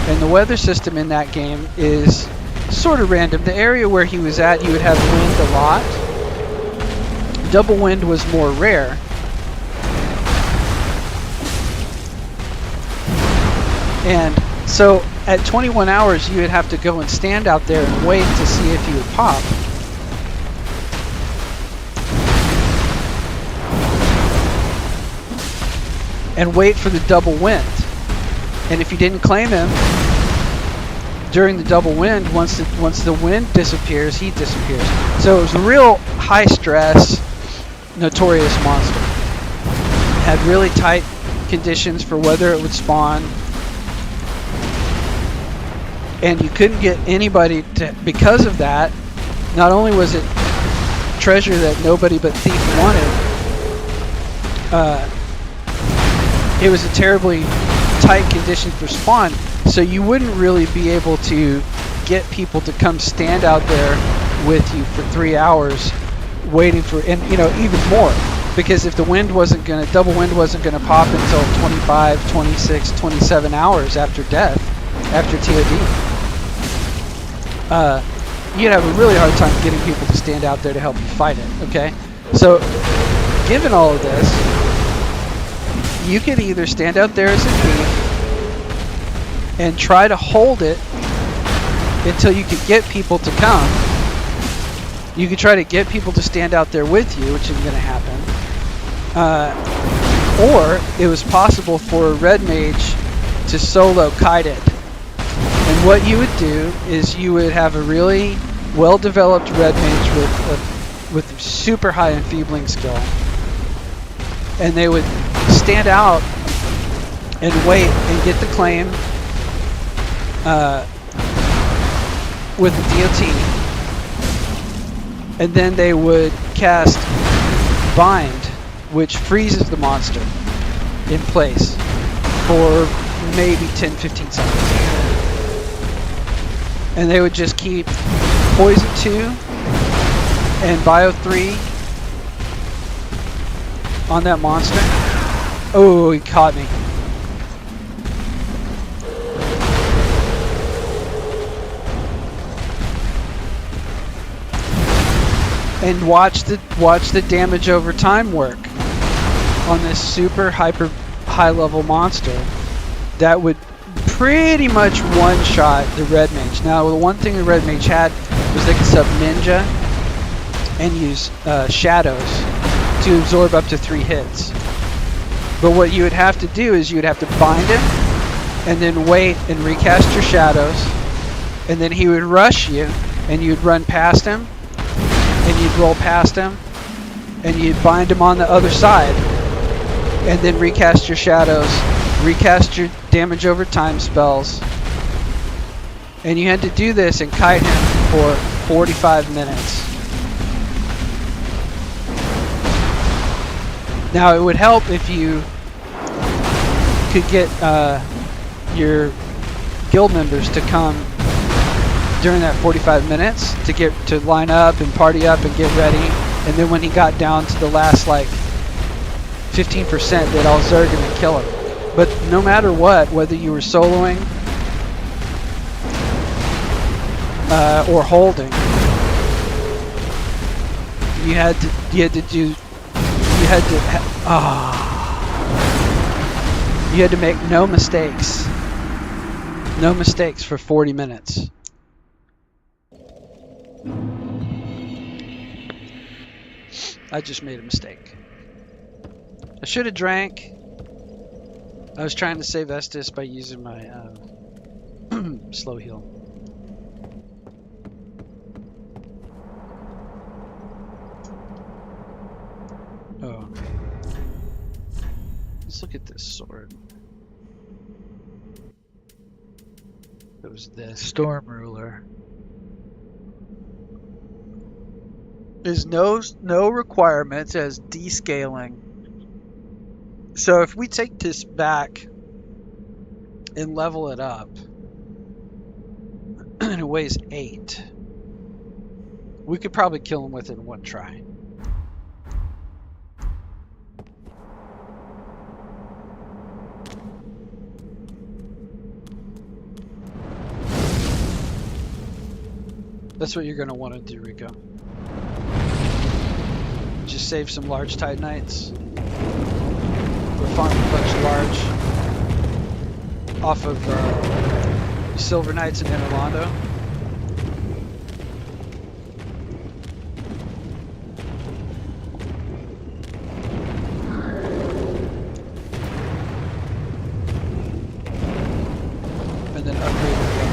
And the weather system in that game is sort of random. The area where he was at, he would have wind a lot. Double wind was more rare. And so at 21 hours, you would have to go and stand out there and wait to see if he would pop. And wait for the double wind. And if you didn't claim him during the double wind, once the wind disappears, he disappears. So it was a real high stress, notorious monster. Had really tight conditions for whether it would spawn. And you couldn't get anybody to, because of that. Not only was it treasure that nobody but Thief wanted, it was a terribly tight condition for spawn, so you wouldn't really be able to get people to come stand out there with you for 3 hours waiting for, and you know, even more, because if the wind wasn't gonna, double wind wasn't gonna pop until 25, 26, 27 hours after death, after TOD. You'd have a really hard time getting people to stand out there to help you fight it, okay? So, given all of this, you could either stand out there as a thief and try to hold it until you could get people to come. You could try to get people to stand out there with you, which isn't going to happen. Or it was possible for a red mage to solo kite it. And what you would do is you would have a really well-developed red mage with super high enfeebling skill, and they would stand out and wait and get the claim with the DOT, and then they would cast Bind, which freezes the monster in place for maybe 10-15 seconds. And they would just keep Poison 2 and Bio 3 on that monster. Oh, he caught me. And watch the damage over time work on this super hyper high level monster that would pretty much one-shot the red mage. Now, the one thing the red mage had was they could sub ninja and use shadows to absorb up to 3 hits. But what you would have to do is you would have to bind him and then wait and recast your shadows, and then he would rush you and you'd run past him and you'd roll past him and you'd bind him on the other side and then recast your shadows, recast your damage over time spells, and you had to do this and kite him for 45 minutes. Now it would help if you could get your guild members to come during that 45 minutes to line up and party up and get ready, and then when he got down to the last like 15%, they'd all zerg him and kill him. But no matter what, whether you were soloing or holding, you had to make no mistakes. No mistakes for 40 minutes. I just made a mistake. I should have drank. I was trying to save Estus by using my slow heal. Oh, okay. Let's look at this sword. It was the Storm Ruler. There's no requirements as descaling. So if we take this back and level it up, and it weighs 8, we could probably kill him with it in one try. That's what you're going to want to do, Rico. Just save some large Titanites. We're farming a bunch of large off of Silver Knights and Interlando. And then upgrade the gun.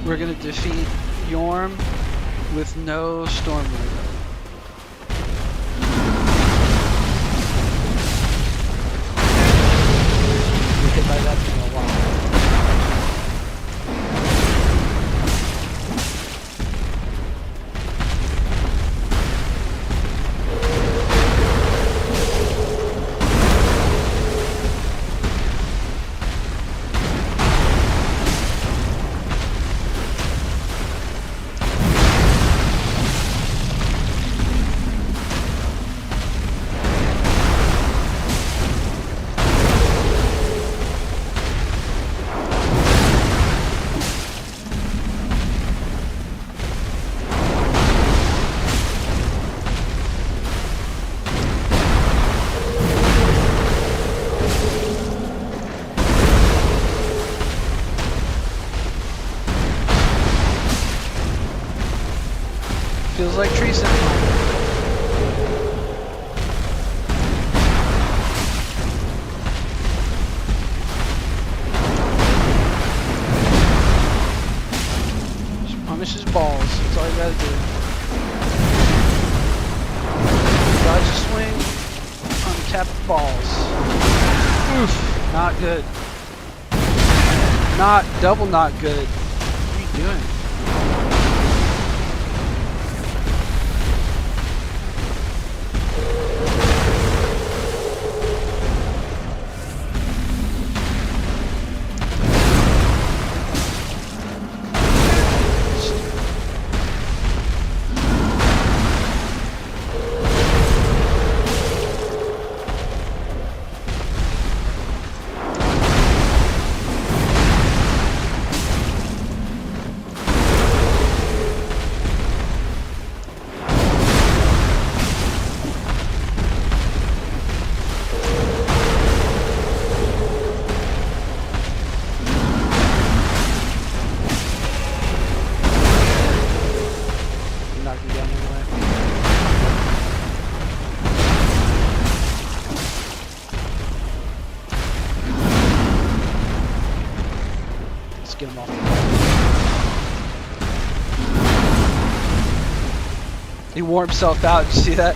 We're going to defeat Yhorm with no Storm Ruler. We hit by that thing a lot. zip line. Just punish his balls. That's all you gotta do. Dodge a swing, untap the balls. Oof, not good. Double not good. What are you doing? Get him off the ball. He wore himself out. Did you see that?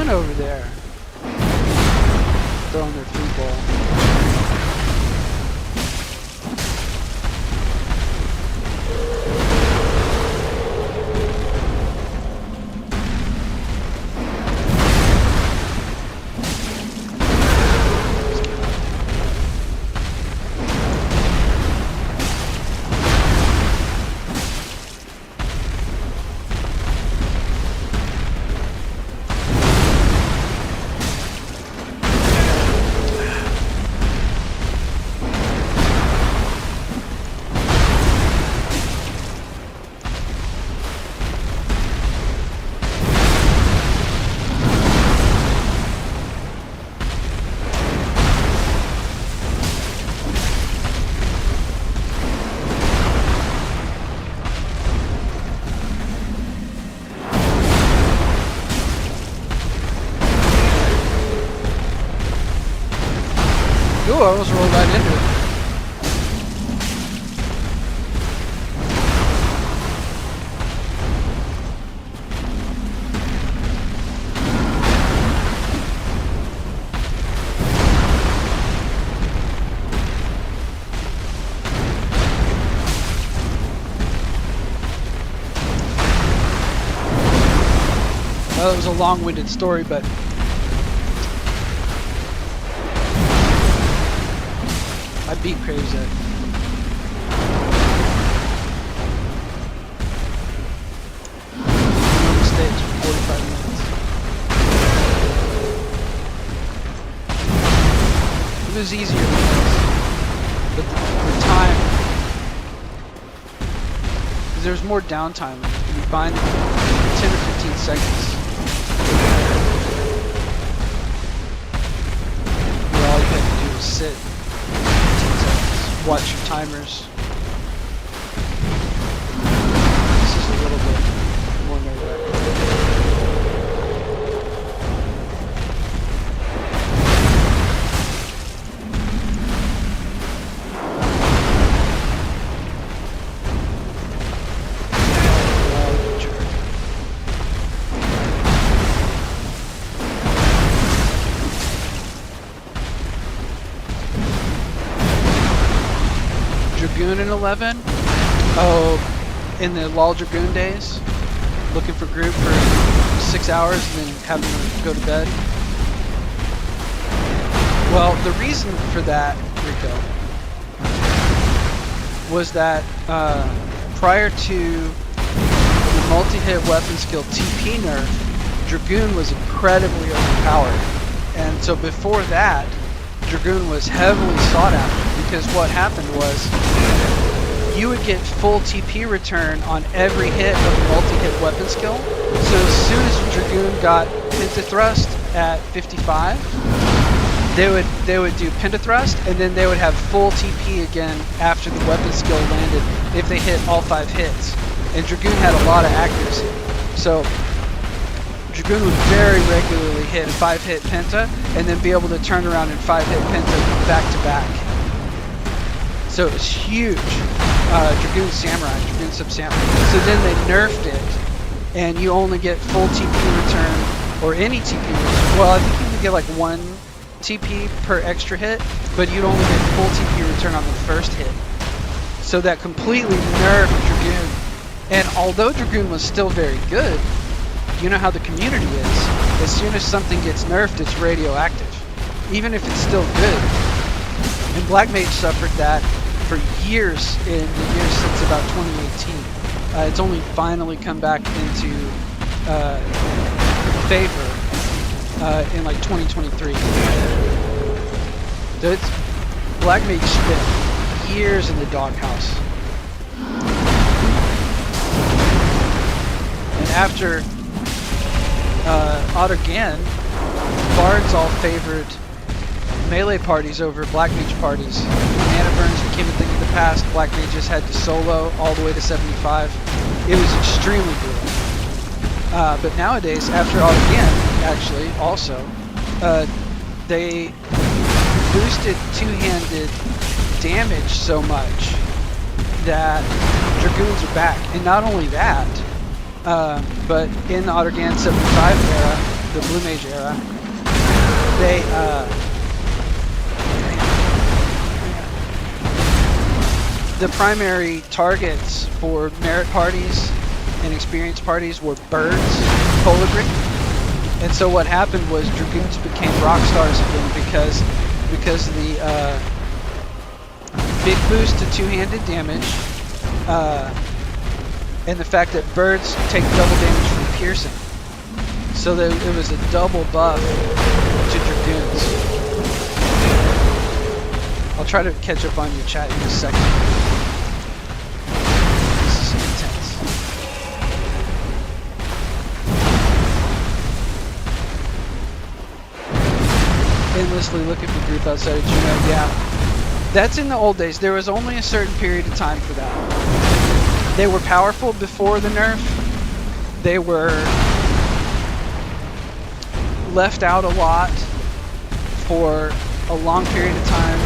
Over there, throwing their free ball. Ooh, I almost rolled right into it. Well, it was a long-winded story, but I beat Crazy. On the stage for 45 minutes. It was easier than this, but the time, because there's more downtime. You find 10 or 15 seconds. Where all you have to do is sit. Watch your timers. This is a little bit more nerve-wracking. Dragoon in 11. Oh, in the Lal Dragoon days, looking for group for 6 hours and then having to go to bed. Well, the reason for that, Rico, was that prior to the multi-hit weapon skill TP nerf, Dragoon was incredibly overpowered. And so before that, Dragoon was heavily sought after because what happened was you would get full TP return on every hit of the multi-hit weapon skill. So as soon as Dragoon got pentathrust at 55, they would do pentathrust, and then they would have full TP again after the weapon skill landed if they hit all 5 hits. And Dragoon had a lot of accuracy. So Dragoon would very regularly hit 5-hit penta and then be able to turn around and 5-hit penta back to back. So it was huge. Dragoon Samurai, Dragoon Sub Samurai. So then they nerfed it, and you only get full TP return, or any TP return. Well, I think you could get like 1 TP per extra hit, but you'd only get full TP return on the first hit. So that completely nerfed Dragoon. And although Dragoon was still very good, you know how the community is. As soon as something gets nerfed, it's radioactive, even if it's still good. And Black Mage suffered that for years in the years since about 2018. It's only finally come back into favor in like 2023. So it's Black Mage spent years in the doghouse. And after Ottergan, Bards all favored melee parties over Black Mage parties. Mana burns became a thing of the past. Black Mages had to solo all the way to 75. It was extremely brutal. But nowadays, after Ottergan, actually, also, they boosted two-handed damage so much that Dragoons are back. And not only that, but in the Ottergan 75 era, the Blue Mage era, they the primary targets for merit parties and experience parties were birds, colibri. And so what happened was Dragoons became rock stars again because the big boost to two-handed damage, and the fact that birds take double damage from piercing. So that it was a double buff to Dragoons. I'll try to catch up on your chat in a second. This is intense. Endlessly looking for group outside of Juno. Yeah, that's in the old days. There was only a certain period of time for that. They were powerful before the nerf. They were left out a lot for a long period of time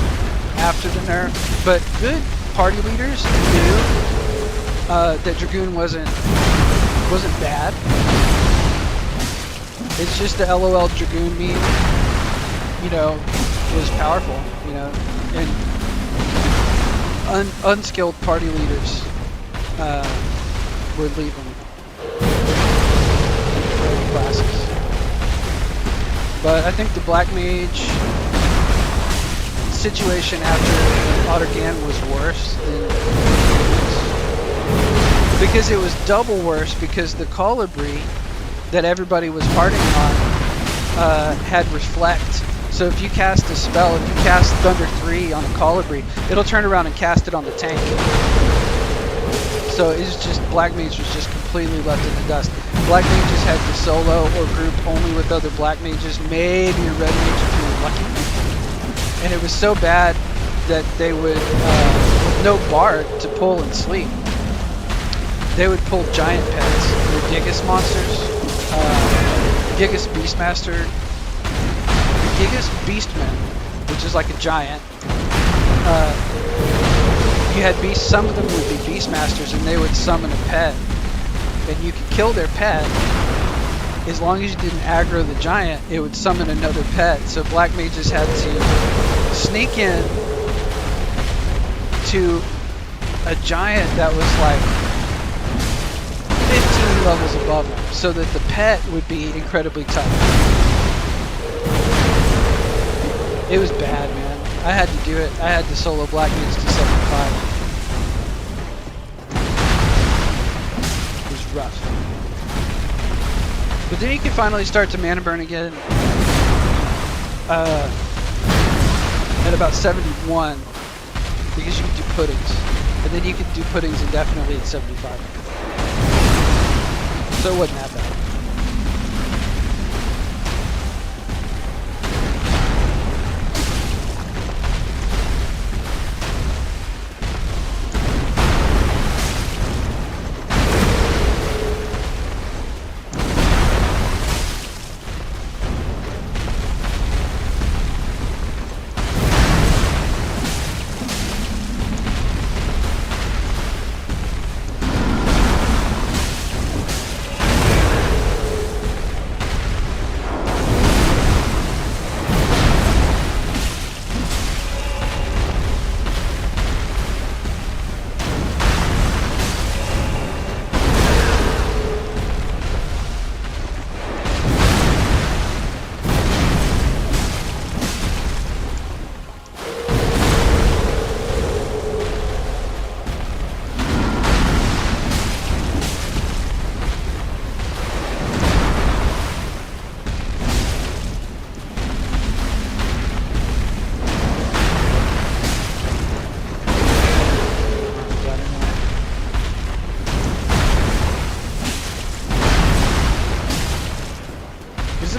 after the nerf, but good party leaders knew that Dragoon wasn't bad. It's just the LOL Dragoon meme, you know, was powerful, you know, and unskilled party leaders would leave them classes. But I think the Black Mage situation after Ottergan was worse than because it was double worse because the colibri that everybody was partying on had reflect. So if you cast a spell, if you cast Thunder 3 on a colibri, it'll turn around and cast it on the tank. So it's just Black Mage was just completely left in the dust. Black Mages had to solo or group only with other Black Mages, maybe a Red Mage if you were lucky. And it was so bad that they would, with no bard to pull and sleep, they would pull giant pets. The Gigas monsters, Gigas Beastmaster, Gigas Beastman, which is like a giant. You had beasts, some of them would be Beastmasters, and they would summon a pet. And you could kill their pet. As long as you didn't aggro the giant, it would summon another pet. So Black Mages had to sneak in to a giant that was like 15 levels above him, so that the pet would be incredibly tough. It was bad, man. I had to do it. I had to solo Black Mage to 75. It was rough. But then you can finally start to mana burn again at about 71, because you can do puddings. And then you can do puddings indefinitely at 75. So it wasn't that bad.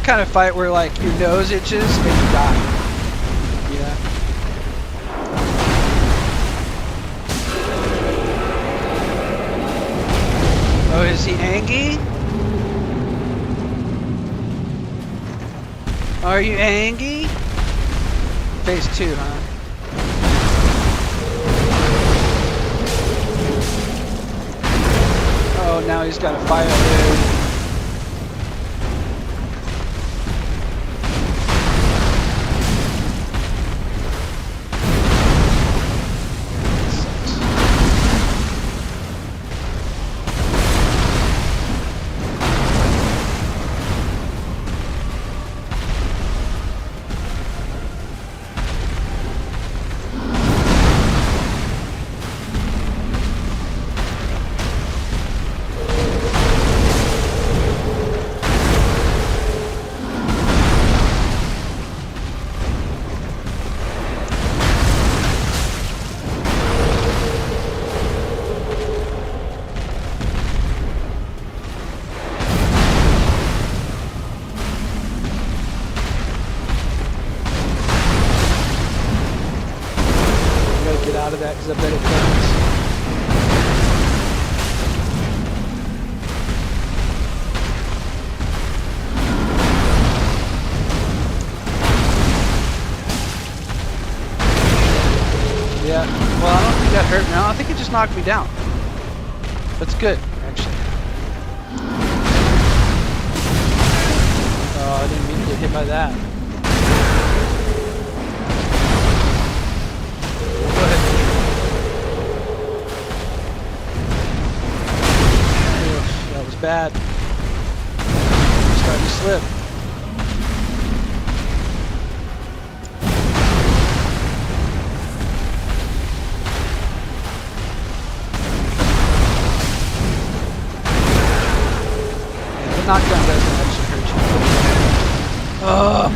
Kind of fight where like your nose itches and you die. Yeah. Oh, is he angry? Are you angry? Phase 2, huh? Oh, now he's got a fire dude. Out of that because I bet it burns. Yeah, well, I don't think that hurt now. I think it just knocked me down. That's good, actually. Oh, I didn't mean to get hit by that. Go ahead. Oof, that was bad. I'm starting to slip. Yeah, the knockdown doesn't actually hurt you. Oh.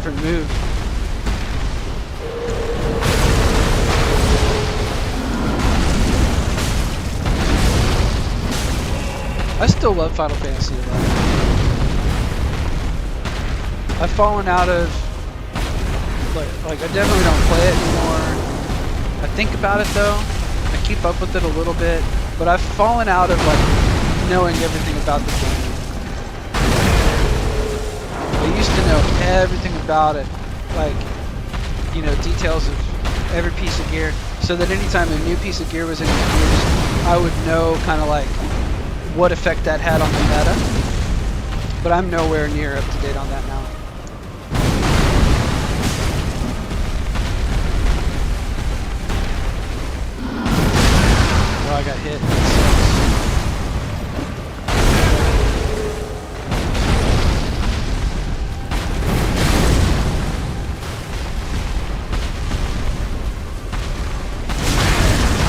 different move. I still love Final Fantasy 11. I've fallen out of, like I definitely don't play it anymore. I think about it though. I keep up with it a little bit, but I've fallen out of like knowing everything about the game. I used to know everything about it, like, you know, details of every piece of gear, so that anytime a new piece of gear was introduced, I would know kind of like what effect that had on the meta. But I'm nowhere near up to date on that now. Oh, I got hit.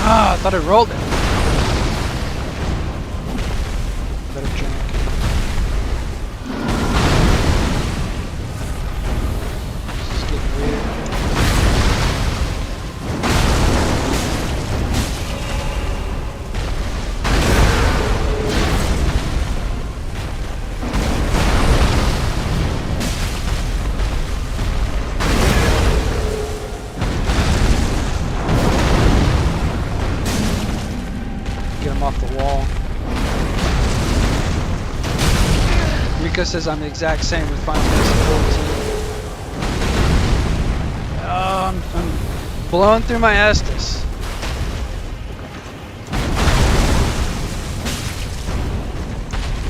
Ah, I thought I rolled it. Better drink. This is getting weird. Get him off the wall. Rico says I'm the exact same with Final Fantasy 14. Oh, I'm blowing through my Estus.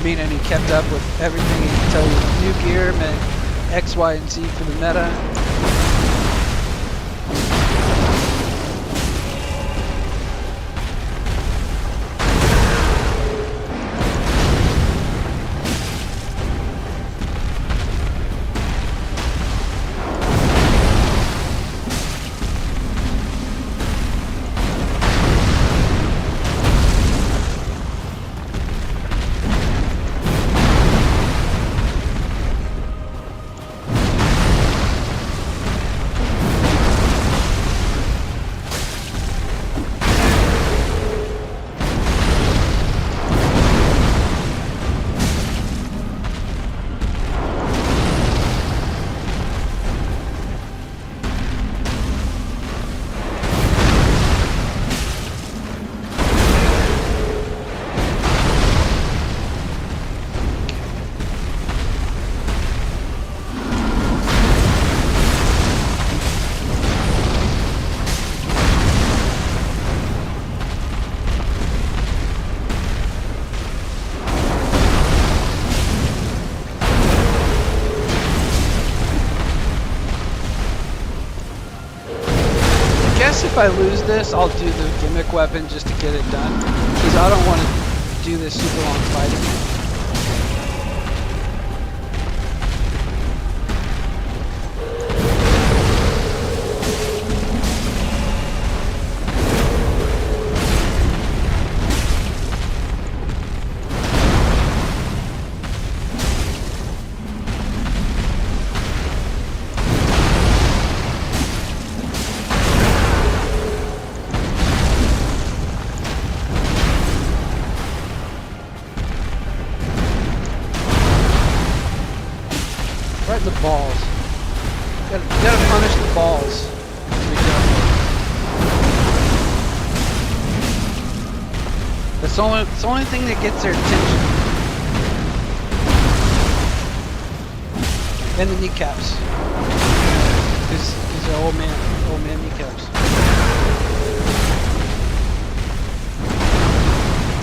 Meaning he kept up with everything. He can tell you new gear meant X, Y, and Z for the meta. If I lose this, I'll do the gimmick weapon just to get it done, because I don't want to do this super long fight again. Right in the balls. You gotta punish the balls. There we go. It's the only thing that gets their attention. And the kneecaps. He's an old man kneecaps.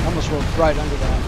Almost rolled right under that.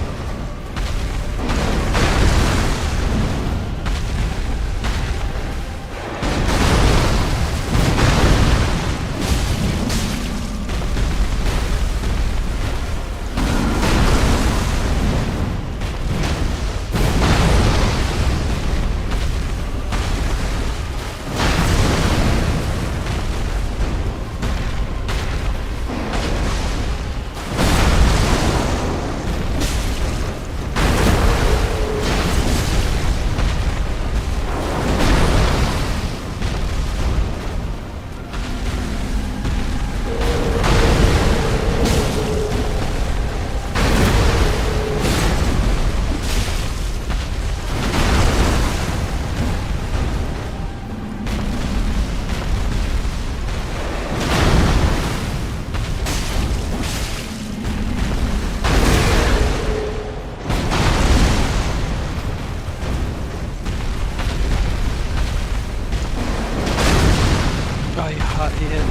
Oh, you hot hit.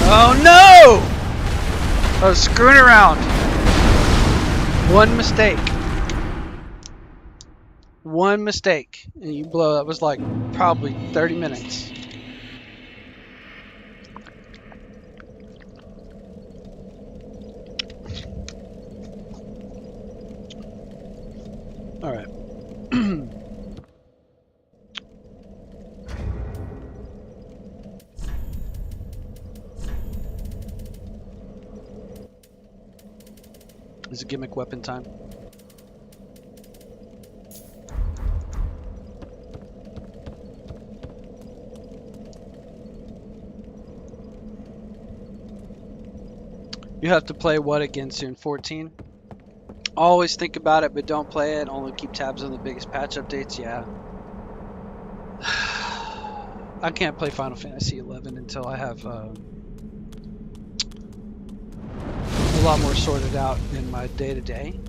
Oh no! I was screwing around. One mistake. One mistake. And you blow. That was like probably 30 minutes. Alright. Is it gimmick weapon time? You have to play what again soon? 14? Always think about it, but don't play it. Only keep tabs on the biggest patch updates. Yeah. I can't play Final Fantasy 11 until I have a lot more sorted out in my day-to-day.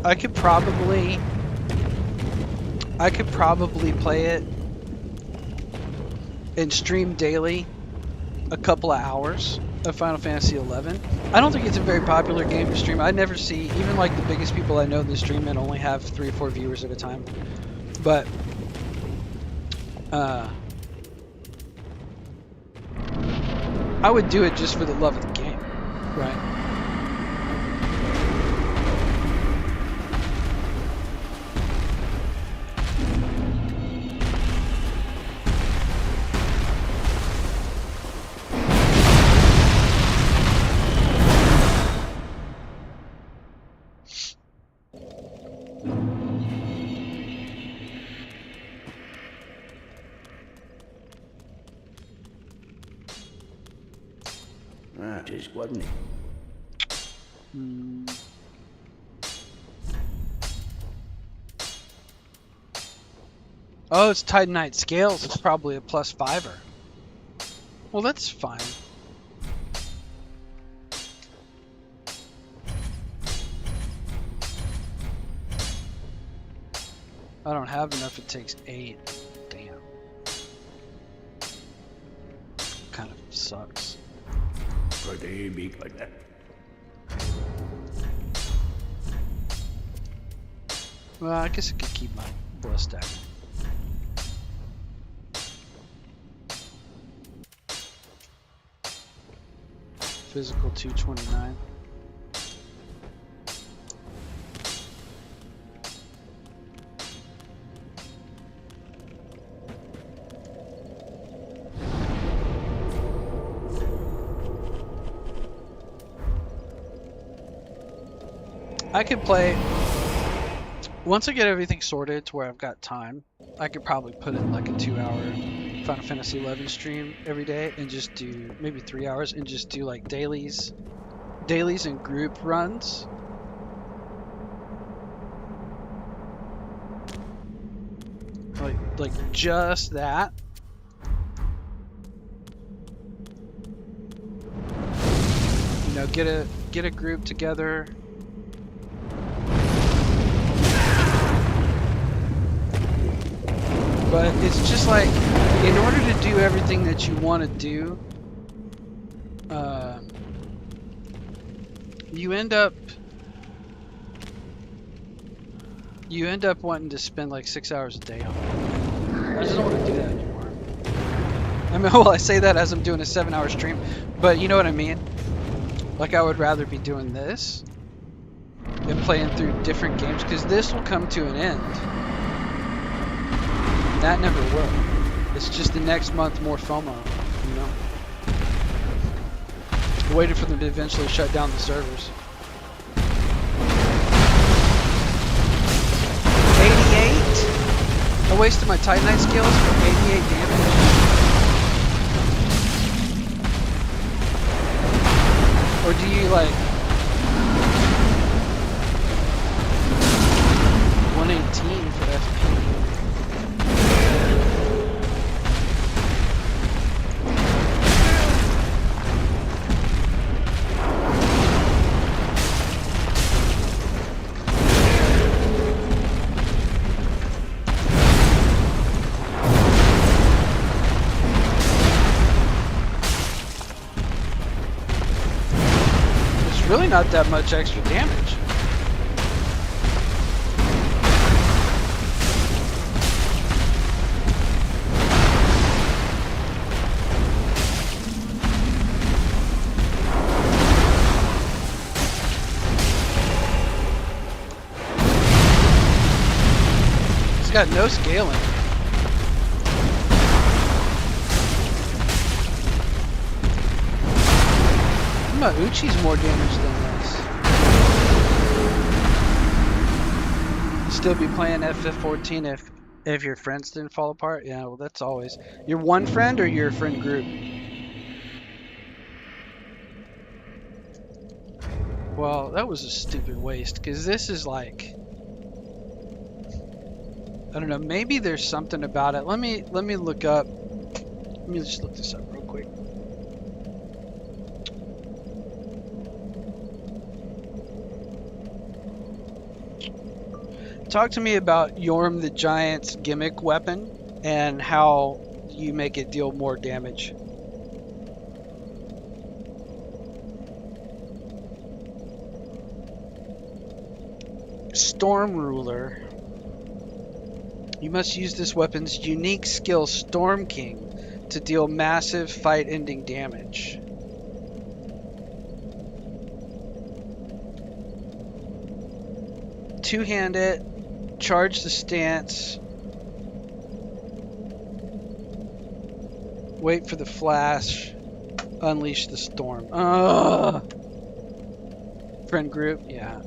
I could probably play it and stream daily a couple of hours of Final Fantasy 11. I don't think it's a very popular game to stream. I never see, even like the biggest people I know that stream it only have 3 or 4 viewers at a time. But I would do it just for the love of the game, right? Just wasn't it? Oh, it's Titanite scales. It's probably a +5er. Well, that's fine. I don't have enough. It takes 8. Damn. Kind of sucks. Pretty big like that. Well, I guess I could keep my blow stack. Physical 229. I could play, once I get everything sorted to where I've got time, I could probably put in like a 2-hour Final Fantasy 11 stream every day and just do maybe 3 hours and just do like dailies and group runs. Like just that. You know, get a group together. But it's just like, in order to do everything that you want to do, you end up wanting to spend like 6 hours a day on it. I just don't want to do that anymore. I mean, well, I say that as I'm doing a 7-hour stream, but you know what I mean? Like, I would rather be doing this and playing through different games, because this will come to an end. That never will. It's just the next month more FOMO, you know? Waiting for them to eventually shut down the servers. 88? I wasted my Titanite skills for 88 damage. Or do you like 118 for FP? not that much extra damage. It's got no scaling. Uchi's more damage than this. Still be playing FF14 if your friends didn't fall apart? Yeah, well that's always. Your one friend or your friend group? Well, that was a stupid waste, because this is like, I don't know, maybe there's something about it. Let me look up. Let me just look this up real quick. Talk to me about Yhorm the Giant's gimmick weapon and how you make it deal more damage. Storm Ruler. You must use this weapon's unique skill, Storm King, to deal massive fight-ending damage. Two-hand it. Charge the stance. Wait for the flash. Unleash the storm. Ugh. Friend group, yeah.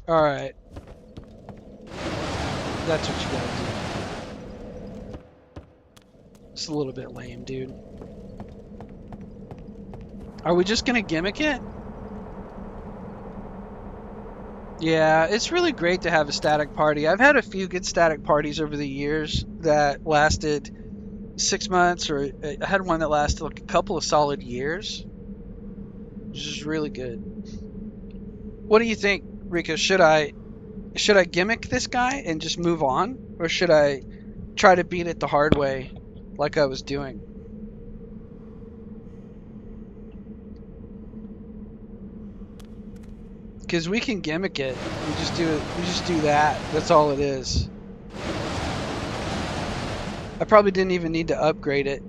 Alright. That's what you gotta do. It's a little bit lame, dude. Are we just gonna gimmick it? Yeah, it's really great to have a static party. I've had a few good static parties over the years that lasted 6 months, or I had one that lasted like a couple of solid years, which is really good. What do you think, Rika? Should I gimmick this guy and just move on, or should I try to beat it the hard way like I was doing? Because we can gimmick it. We just do it. We just do that. That's all it is. I probably didn't even need to upgrade it,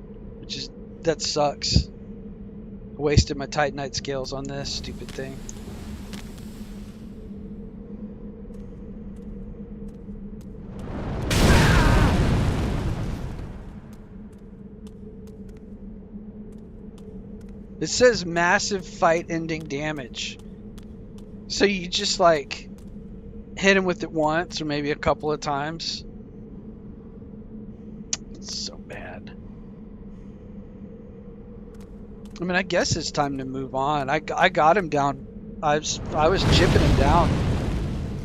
that sucks. I wasted my Titanite scales on this stupid thing. It says massive fight-ending damage. So you just like hit him with it once or maybe a couple of times. It's so bad. I mean, I guess it's time to move on. I got him down. I was chipping him down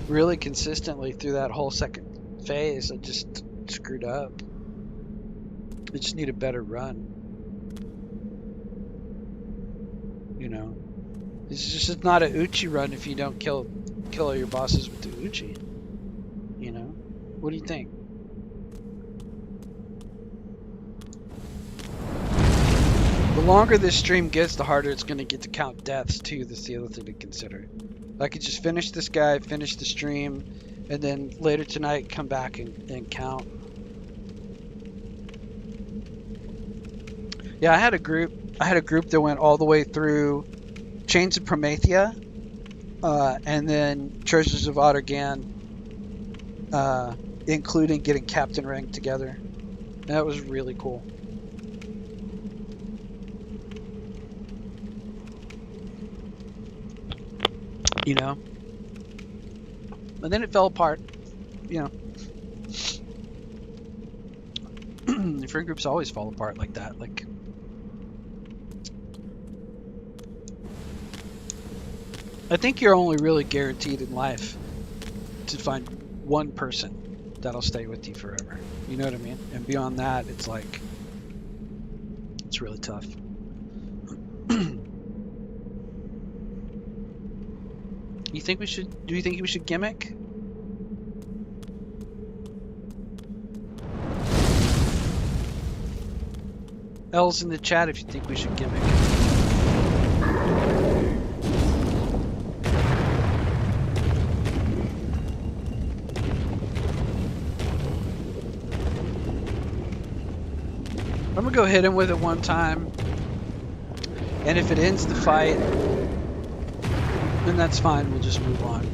really consistently through that whole second phase. I just screwed up. I just need a better run. You know. It's not an Uchi run if you don't kill all your bosses with the Uchi. You know? What do you think? The longer this stream gets, the harder it's going to get to count deaths too. That's the other thing to consider. I could just finish this guy, finish the stream, and then later tonight come back and count. Yeah, I had a group that went all the way through Chains of Promethea, and then Treasures of Ottergan, including getting Captain Rank together. And that was really cool. You know? And then it fell apart, you know. The friend groups always fall apart like that. Like, I think you're only really guaranteed in life to find one person that'll stay with you forever. You know what I mean? And beyond that, it's like, it's really tough. Do you think we should gimmick? L's in the chat if you think we should gimmick. I'm gonna go hit him with it one time, and if it ends the fight, then that's fine. We'll just move on.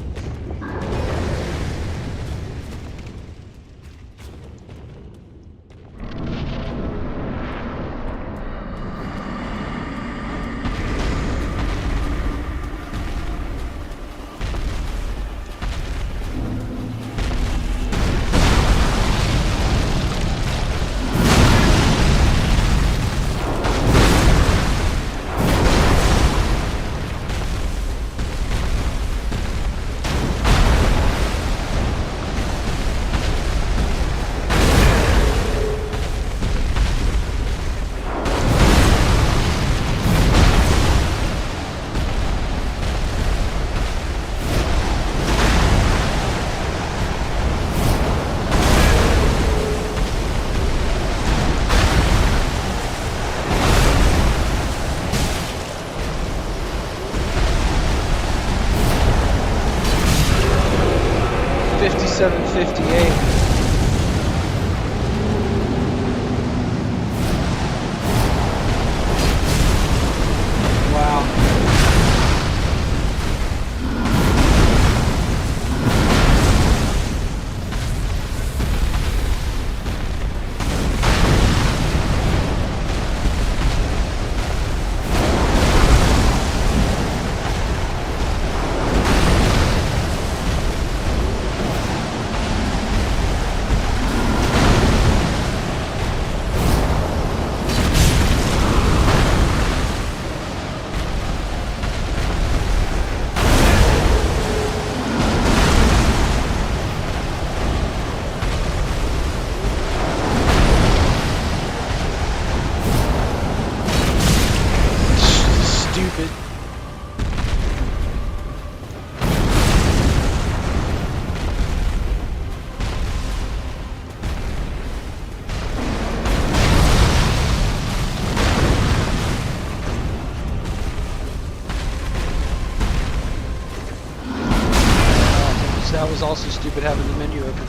That was also stupid having the menu open.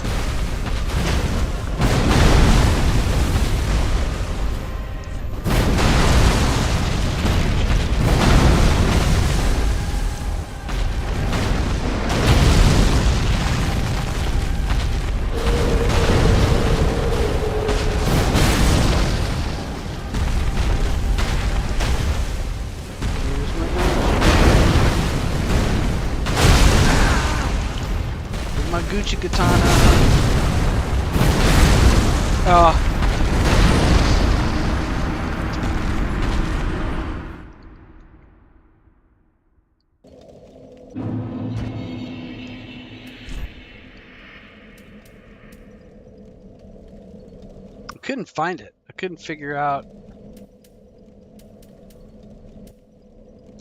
Gucci katana. Oh. I couldn't find it. I couldn't figure out.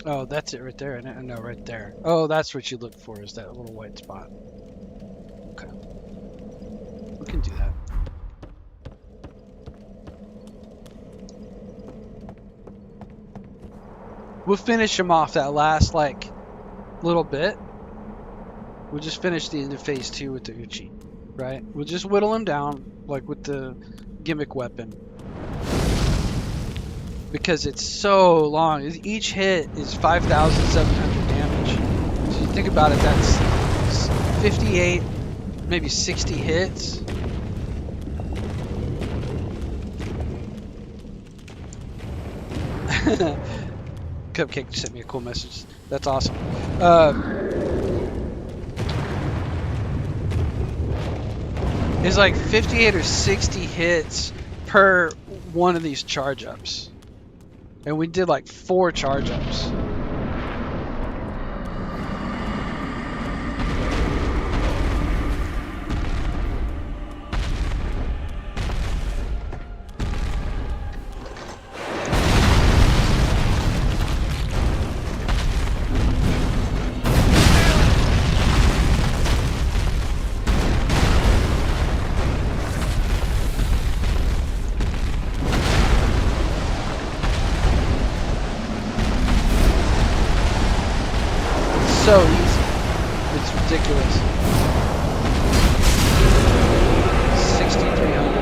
Oh, that's it right there. No, right there. Oh, that's what you look for, is that little white spot. Okay. We can do that. We'll finish him off that last, like, little bit. We'll just finish the end of phase 2 with the Uchi, right? We'll just whittle him down, like, with the gimmick weapon. Because it's so long. Each hit is 5,700 damage. So you think about it, that's 58, maybe 60 hits. Cupcake sent me a cool message. That's awesome. It's like 58 or 60 hits per one of these charge ups. And we did like 4 charge ups. So easy. It's ridiculous. 6,300.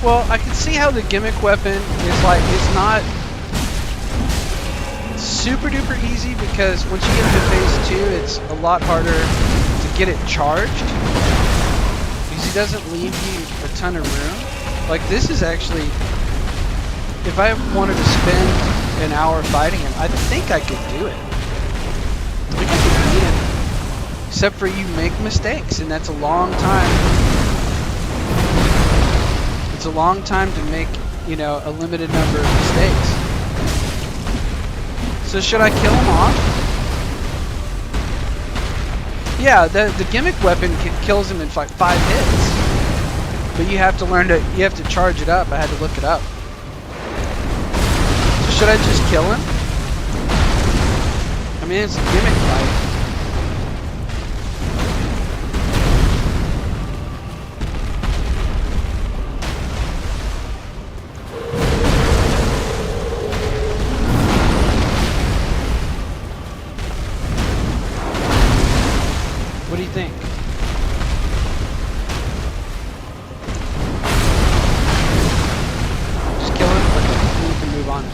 Well, I can see how the gimmick weapon is like, it's not super duper easy because once you get into phase 2, it's a lot harder to get it charged because he doesn't leave you a ton of room. Like this is actually, if I wanted to spend an hour fighting him, I think I could do it. I think I could beat him, except for you make mistakes, and that's a long time. It's a long time to make, you know, a limited number of mistakes. So should I kill him off? Yeah, the gimmick weapon kills him in like 5 hits. But you have to learn to, you have to charge it up. I had to look it up. So should I just kill him? I mean, it's a gimmick fight. What do you think? Just kill him? Okay, we can move on.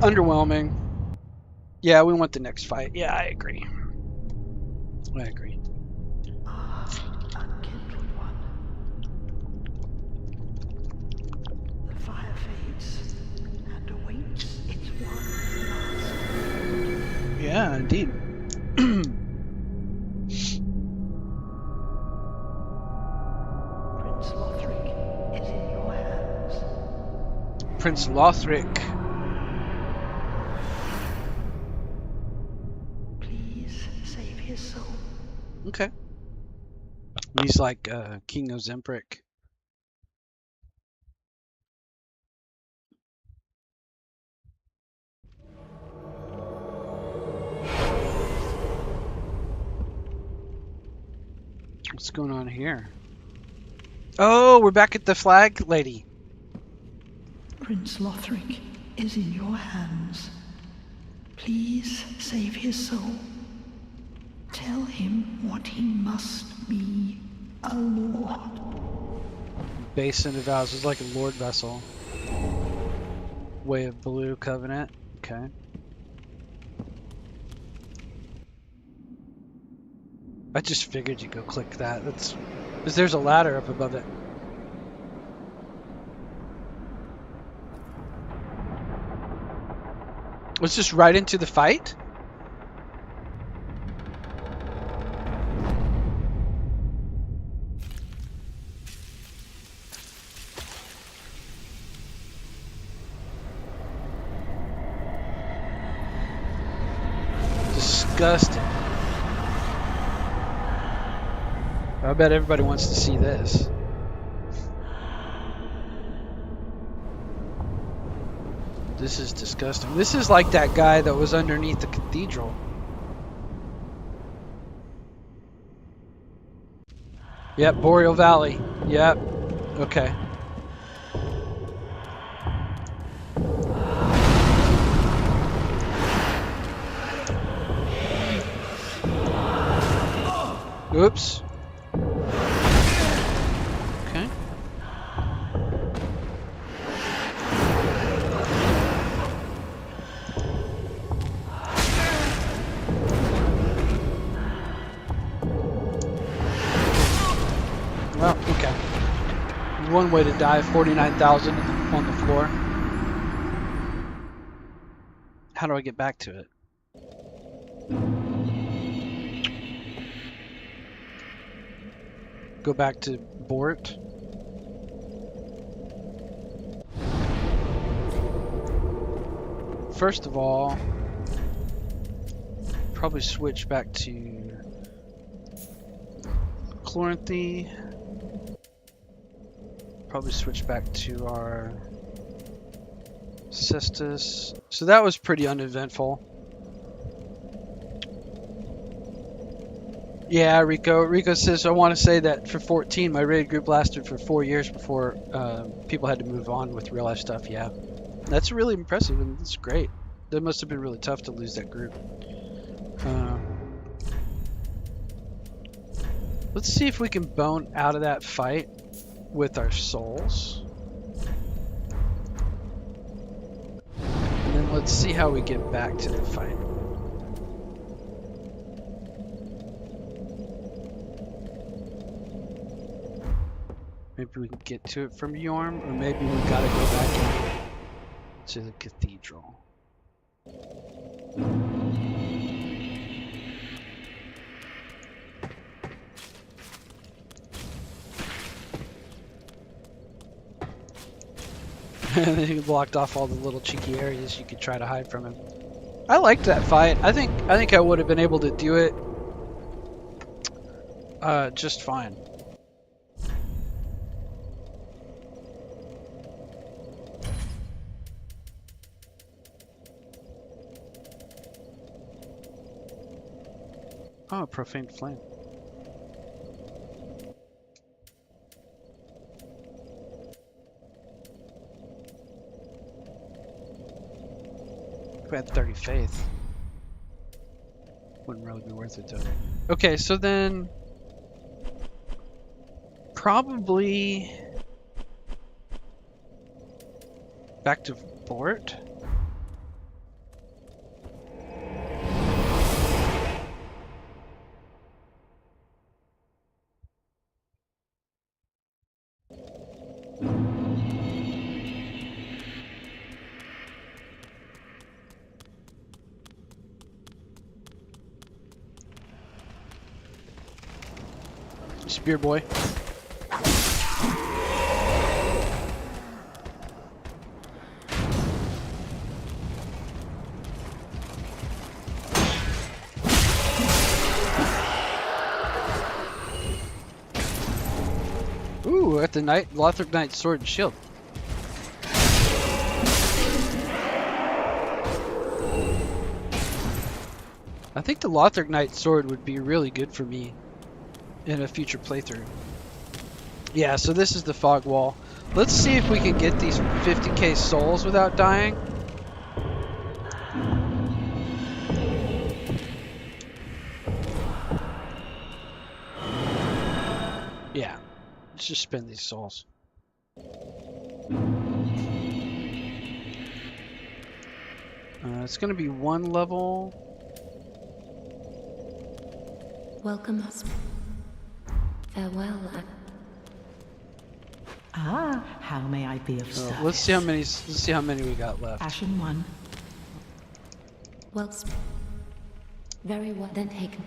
Underwhelming. Yeah, we want the next fight. Yeah, I agree. I agree. Unkindled one. The fire fades and awaits its one last. Yeah, indeed. Prince Lothric is in your hands. Prince Lothric. Please save his soul. Okay. He's like King of Zempric. What's going on here? Oh, we're back at the flag lady. Prince Lothric is in your hands. Please save his soul. Tell him what he must be, a lord. Basin of Vows is like a lord vessel. Way of Blue Covenant. Okay. I just figured you'd go click that. That's because there's a ladder up above it. Let's just right into the fight. Disgusting. I bet everybody wants to see this. This is disgusting. This is like that guy that was underneath the cathedral. Yep, Boreal Valley. Yep. Okay. Oops. Okay. Well, okay. One way to die, 49,000 on the floor. How do I get back to it? Go back to Bort. First of all, probably switch back to Chloranthy. Probably switch back to our Cestus. So that was pretty uneventful. Yeah, Rico. Rico says, I want to say that for 14, my raid group lasted for 4 years before people had to move on with real life stuff. Yeah. That's really impressive, and it's great. That must have been really tough to lose that group. Let's see if we can bone out of that fight with our souls. And then let's see how we get back to the fight. Maybe we can get to it from Yhorm, or maybe we gotta go back to the cathedral. And then he blocked off all the little cheeky areas you could try to hide from him. I liked that fight. I think I would have been able to do it just fine. Oh, profane flame. We had 30 faith. Wouldn't really be worth it though. Okay, so then probably back to Fort. Spear boy. Ooh, at the Aldrich Knight's sword and shield. I think the Aldrich Knight's sword would be really good for me in a future playthrough. Yeah, so this is the fog wall. Let's see if we can get these 50k souls without dying. Yeah, let's just spend these souls. It's gonna be one level. Welcome. Farewell. Ah, how may I be of service? Let's see how many we got left. Ashen one. Well, very well. Then taken.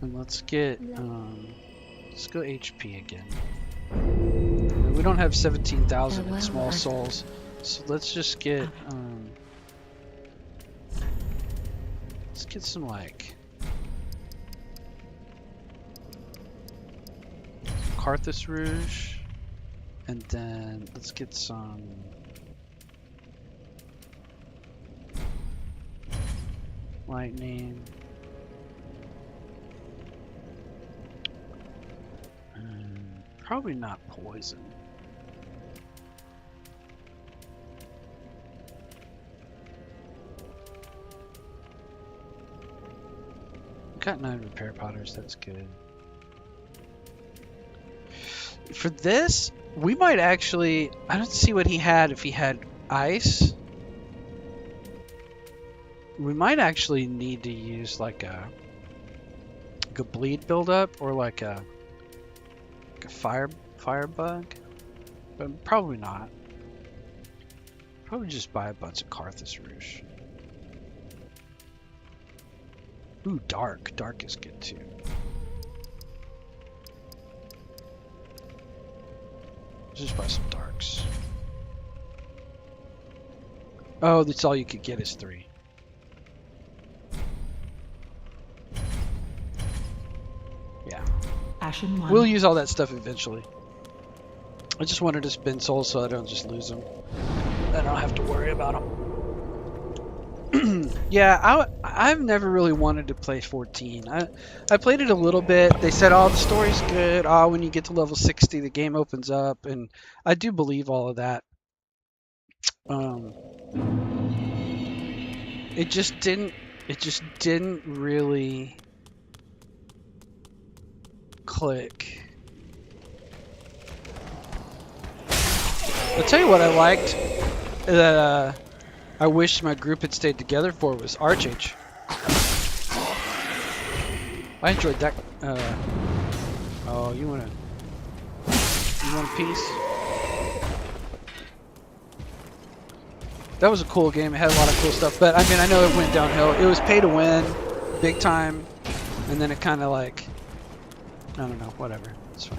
And let's get let's go HP again. We don't have 17,000 in small souls, so let's just get let's get some like Carthus Rouge, and then let's get some lightning. Probably not poison. Got 9 repair potters, that's good. For this, we might actually, I don't see what he had if he had ice. We might actually need to use like a bleed buildup or like a fire bug, but probably not. Probably just buy a bunch of Carthus Rouge. Ooh, dark is good too. Just buy some darks. Oh, that's all you could get is 3. Yeah. Ashen one. We'll use all that stuff eventually. I just wanted to spend souls so I don't just lose them. I don't have to worry about them. Yeah, I've never really wanted to play 14. I played it a little bit. They said, "Oh, the story's good. Oh, when you get to level 60, the game opens up," and I do believe all of that. Um, it just didn't. It just didn't really click. I'll tell you what I liked that I wish my group had stayed together for was Archage. I enjoyed that. Oh, you want a piece? That was a cool game. It had a lot of cool stuff, but I mean, I know it went downhill. It was pay to win, big time, and then it kind of like, I don't know, whatever. It's fine.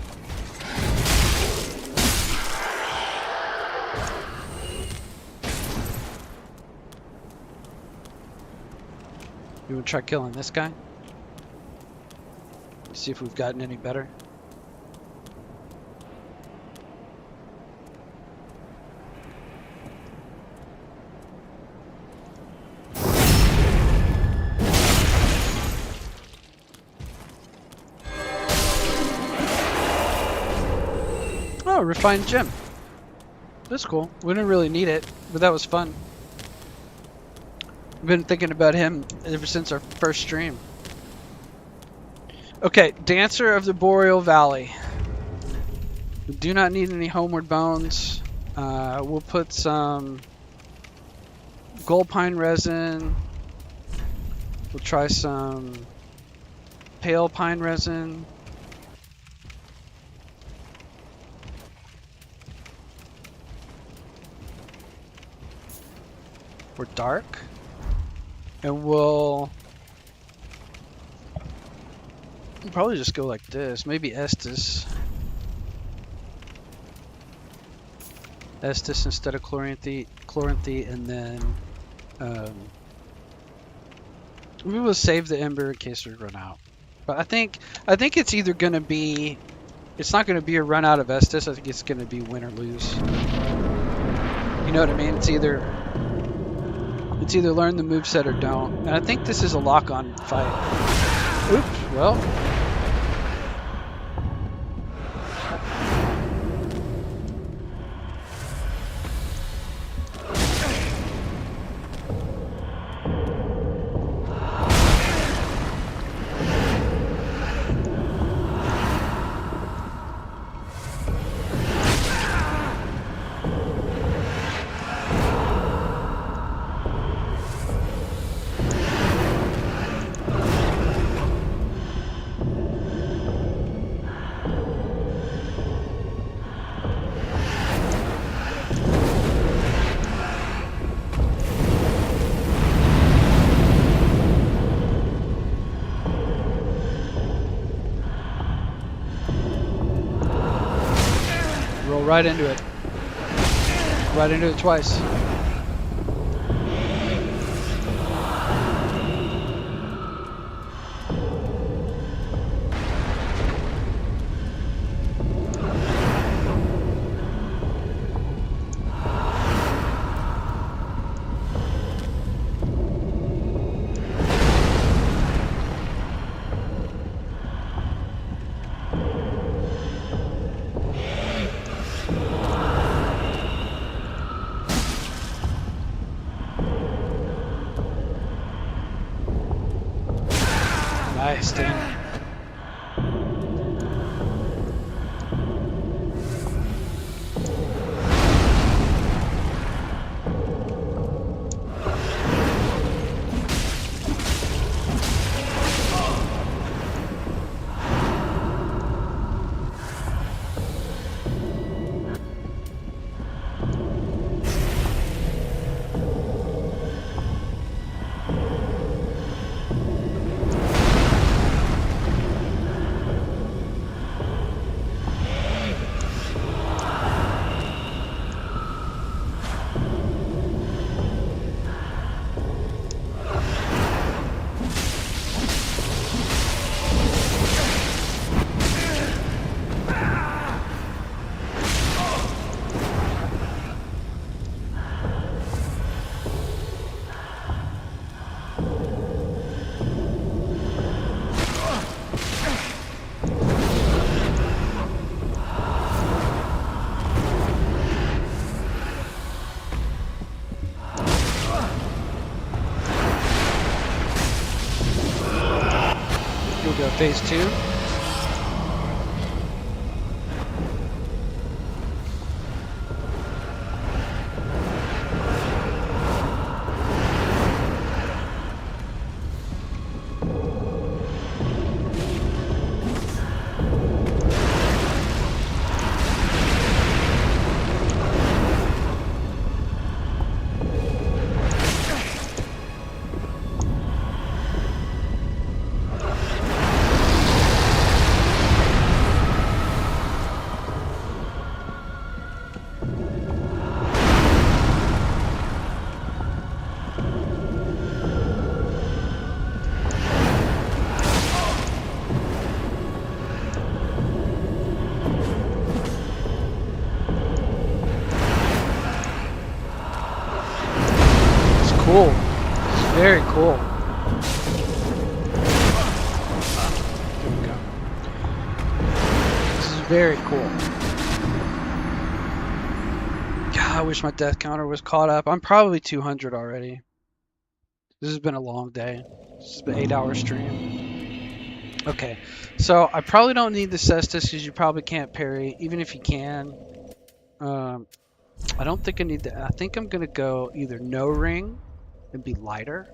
You want to try killing this guy? See if we've gotten any better. Oh, refined gem. That's cool. We didn't really need it, but that was fun. I've been thinking about him ever since our first stream. Okay, Dancer of the Boreal Valley. We do not need any homeward bones. We'll put some gold pine resin. We'll try some pale pine resin. Or dark. And we'll probably just go like this. Maybe Estus. Estus instead of Chloranthe, and then we will save the Ember in case we run out. But I think it's either gonna be, it's not gonna be a run out of Estus. I think it's gonna be win or lose. You know what I mean? It's either learn the moveset or don't. And I think this is a lock-on fight. Oops. Well. Right into it. Right into it twice. Nice, Dan. go phase 2. Cool. It's very cool. There we go. This is very cool. God, I wish my death counter was caught up. I'm probably 200 already. This has been a long day. This has been an 8-hour stream. Okay, so I probably don't need the Cestus because you probably can't parry, even if you can. I don't think I need that. I think I'm gonna go either no ring and be lighter.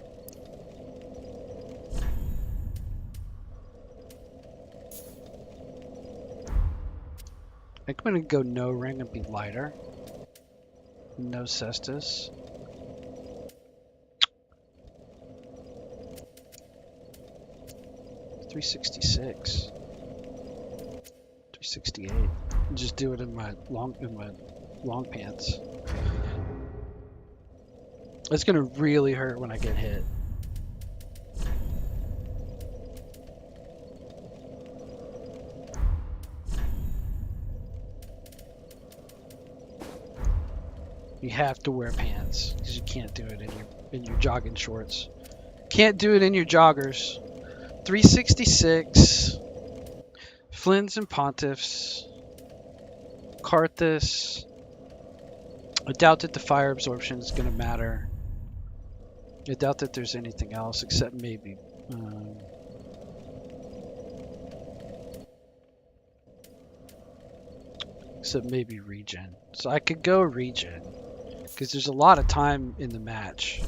I think I'm gonna go no ring and be lighter. No Cestus. $366. $368. Just do it in my long pants. It's gonna really hurt when I get hit. You have to wear pants because you can't do it in your jogging shorts. Can't do it in your joggers. 366. Flins and Pontiffs. Karthus. I doubt that the fire absorption is going to matter. I doubt that there's anything else except maybe regen. So I could go regen because there's a lot of time in the match.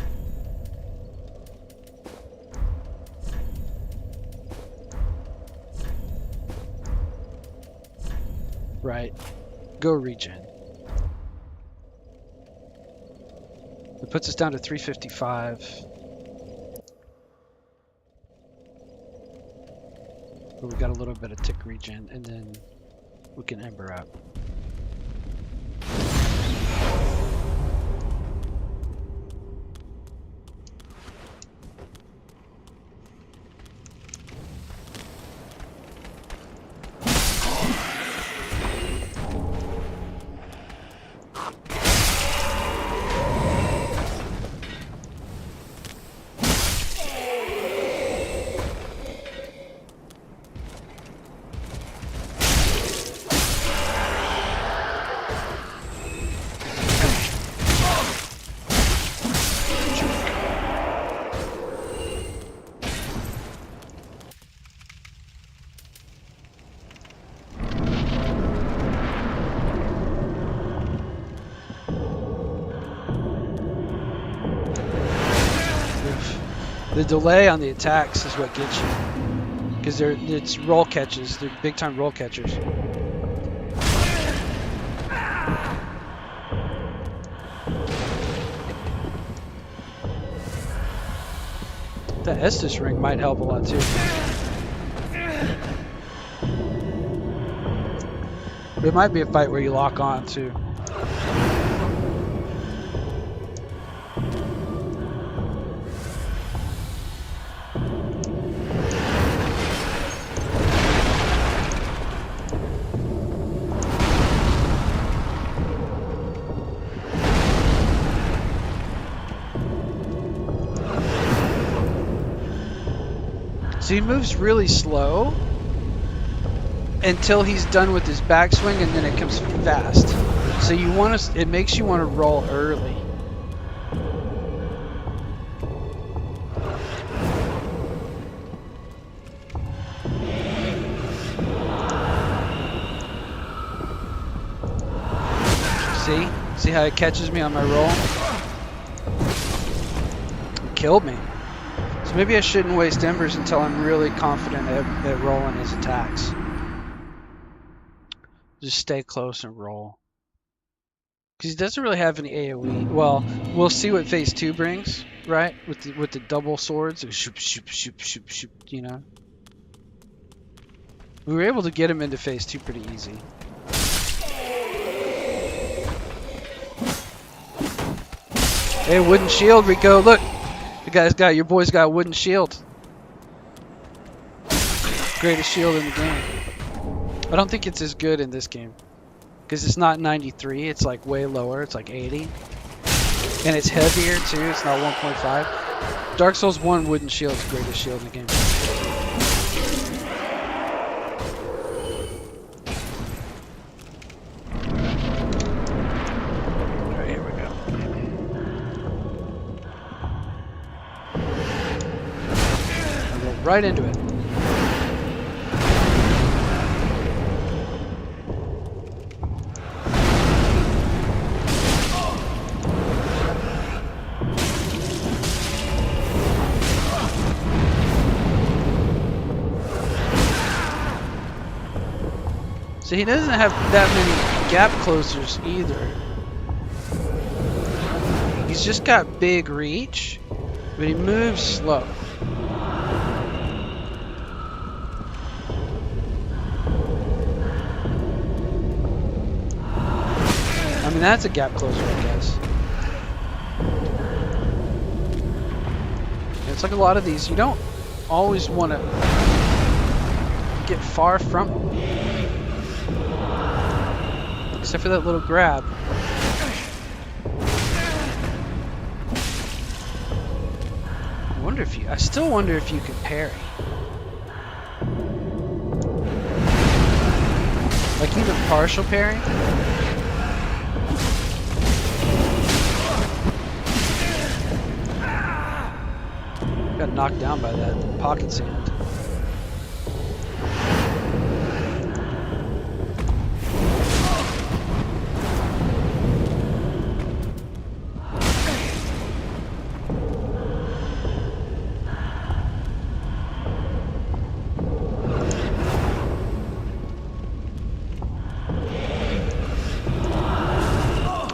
Right. Go regen. It puts us down to 355. But we got a little bit of tick regen, and then we can ember up. The delay on the attacks is what gets you, because it's roll catches. They're big time roll catchers. The Estus ring might help a lot too. It might be a fight where you lock on too. So he moves really slow until he's done with his backswing, and then it comes fast. So you want to, it makes you want to roll early. See how it catches me on my roll? It killed me. So maybe I shouldn't waste embers until I'm really confident at rolling his attacks. Just stay close and roll. Because he doesn't really have any AoE. Well, we'll see what phase 2 brings, right? With the double swords. Shoop, shoop, shoop, shoop, shoop, you know? We were able to get him into phase 2 pretty easy. Hey, wooden shield, Rico. Look! Your boy's got a wooden shield. Greatest shield in the game. I don't think it's as good in this game. Because it's not 93, it's like way lower, it's like 80. And it's heavier too, it's not 1.5. Dark Souls 1 wooden shield is the greatest shield in the game. Alright, here we go. I'll go right into it. So he doesn't have that many gap closers either. He's just got big reach, but he moves slow. I mean, that's a gap closer, I guess. It's like a lot of these, you don't always want to get far from them. Except for that little grab. I still wonder if you can parry. Like even partial parry. Got knocked down by that pocket sand.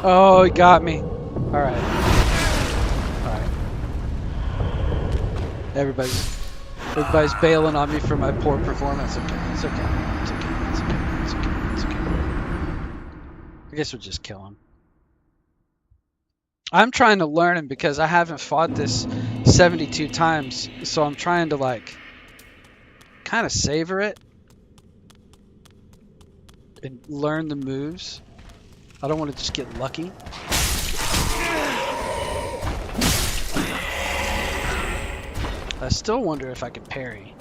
Oh, he got me. Alright. Alright. Everybody's bailing on me for my poor performance. Okay, it's okay. It's okay. It's okay. It's okay. It's okay. I guess we'll just kill him. I'm trying to learn him because I haven't fought this 72 times, so I'm trying to like kind of savor it and learn the moves. I don't want to just get lucky. I still wonder if I can parry.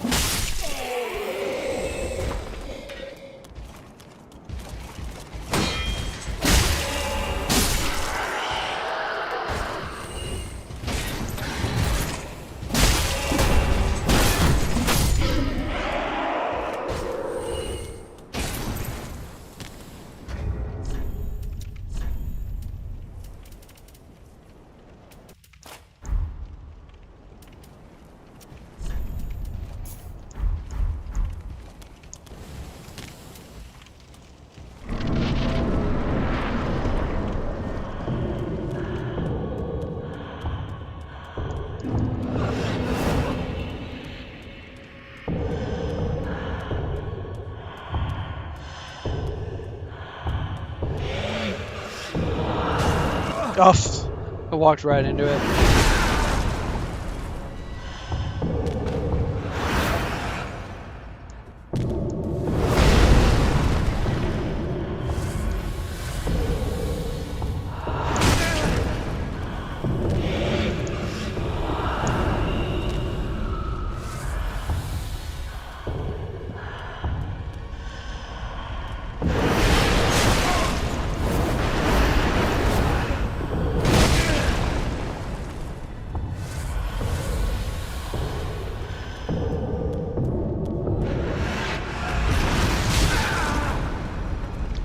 Oh, I walked right into it.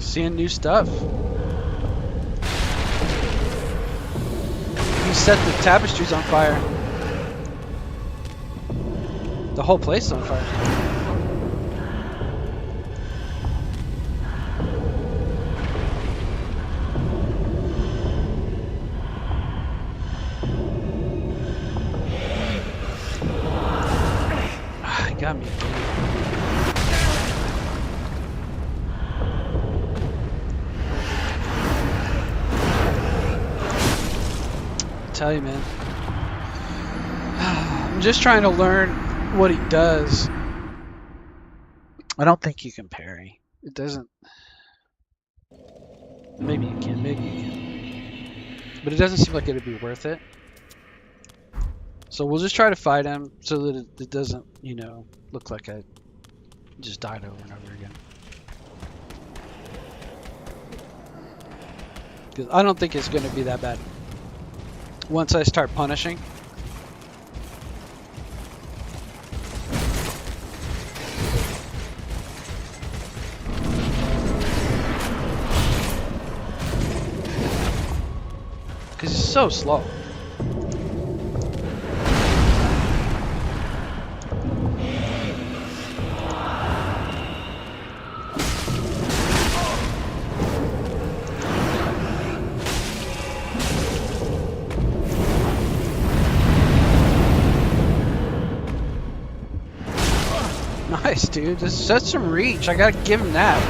Seeing new stuff. set the tapestries on fire. The whole place is on fire. Ah, he got me again. Tell you, man. I'm just trying to learn what he does. I don't think you can parry. It doesn't. Maybe you can. Maybe you can. But it doesn't seem like it'd be worth it. So we'll just try to fight him so that it doesn't, you know, look like I just died over and over again. Because I don't think it's going to be that bad. Once I start punishing. Because he's so slow. Nice, dude. Just set some reach. I gotta give him that.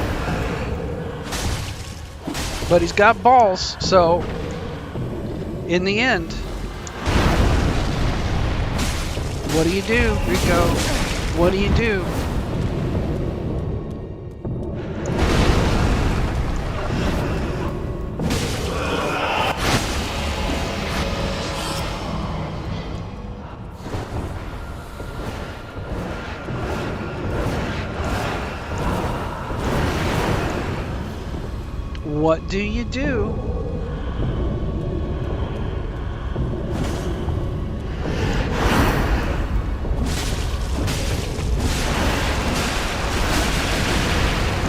But he's got balls, so in the end, what do you do, Rico? What do you do? What do you do?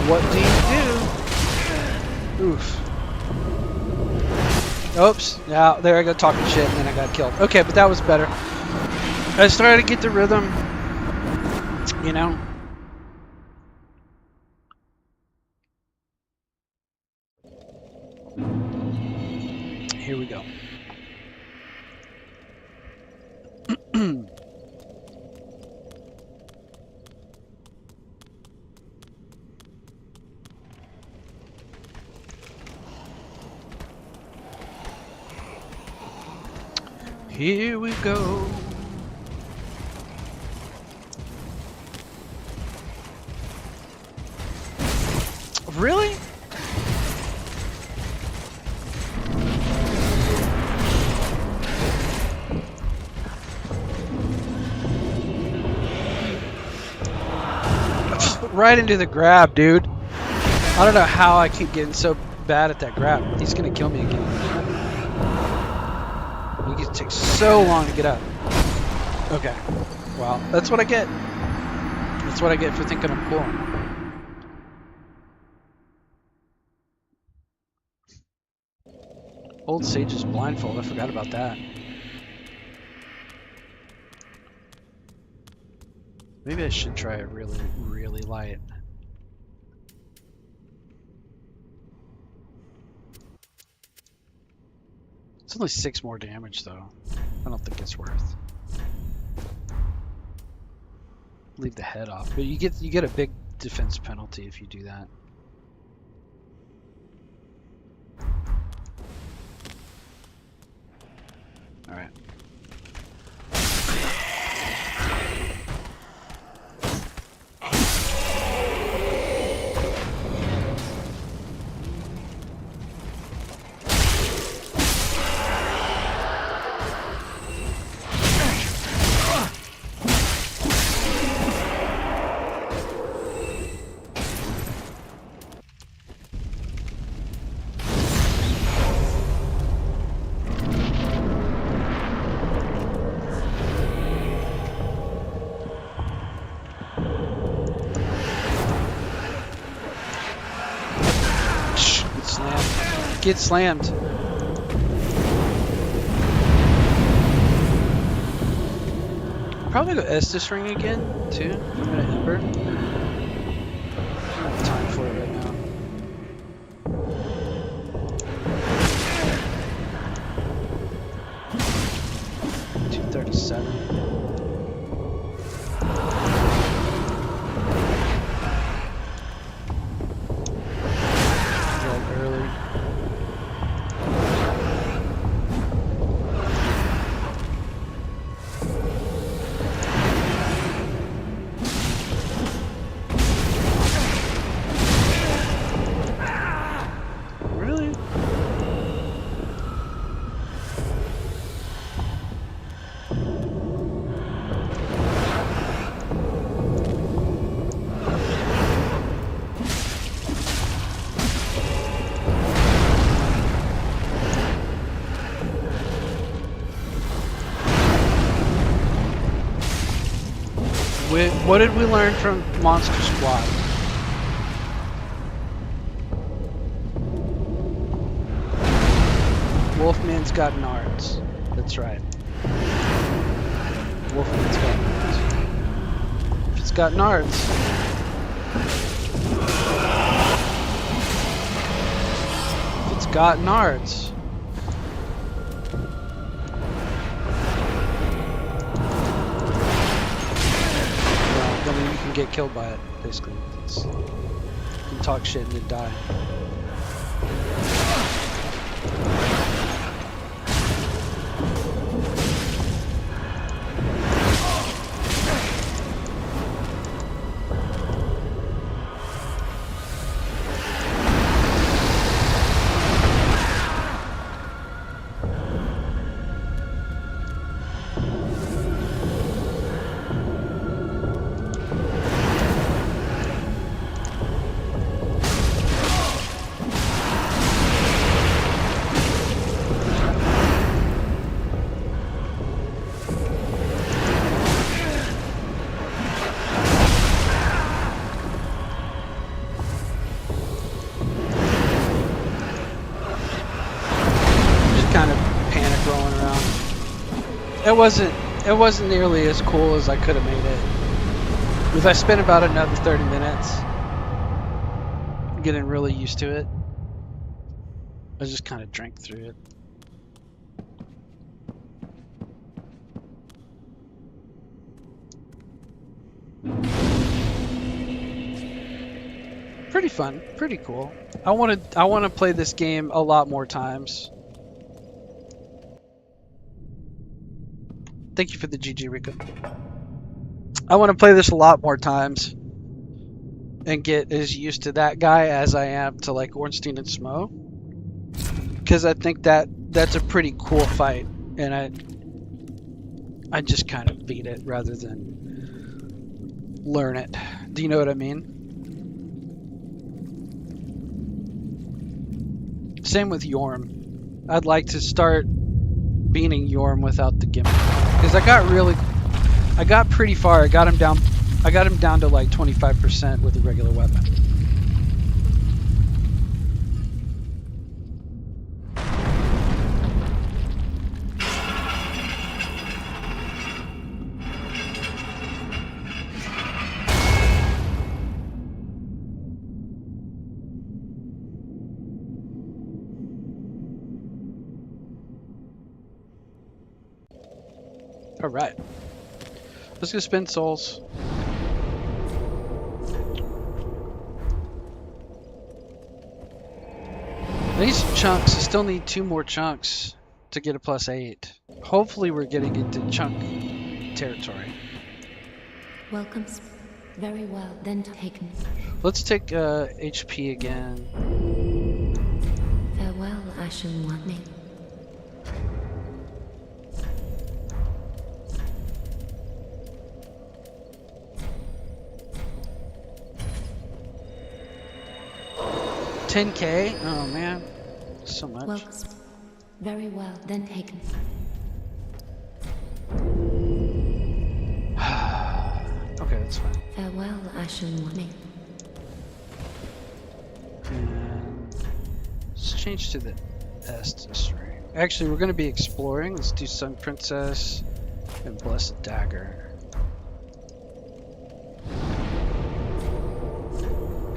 What do you do? Oof. Oops. Now, there I go talking shit and then I got killed. Okay, but that was better. I started to get the rhythm, you know? Here we go. Here we go. Really? Right into the grab, dude. I don't know how I keep getting so bad at that grab. He's gonna kill me again. It takes so long to get up. Okay. Well, that's what I get. That's what I get for thinking I'm cool. Old Sage's blindfold. I forgot about that. Maybe I should try it really, really light. It's only 6 more damage, though. I don't think it's worth. Leave the head off, but you get a big defense penalty if you do that. All right. Get slammed. probably go Estus ring again too. If I'm gonna Ember. I don't have time for it right now. $237. Early. Really? What did we learn from Monster Squad? Wolfman's got nards. That's right. Wolfman's got nards. If it's got nards. If it's got nards. Well, then you can get killed by it, basically. You can talk shit and then die. It wasn't nearly as cool as I could have made it. Because I spent about another 30 minutes getting really used to it. I just kind of drank through it. Pretty fun, pretty cool. I want to play this game a lot more times. Thank you for the GG, Rico. I want to play this a lot more times and get as used to that guy as I am to like Ornstein and Smo, because I think that's a pretty cool fight, and I just kind of beat it rather than learn it. Do you know what I mean? Same with Yhorm. I'd like to start beating Yhorm without the gimmick. Because I got pretty far. I got him down to like 25% with a regular weapon. All right. Let's go spend souls. I need some chunks. I still need 2 more chunks to get a +8. Hopefully we're getting into chunk territory. Welcome. Very well, then taken. Let's take HP again. Farewell, Ashen One. $10K? Oh man, so much. Welcome. Very well, then taken. Okay, that's fine. Farewell, Ashen One. And let's change to the Estus ring. Actually, we're going to be exploring. Let's do Sun Princess and Blessed Dagger.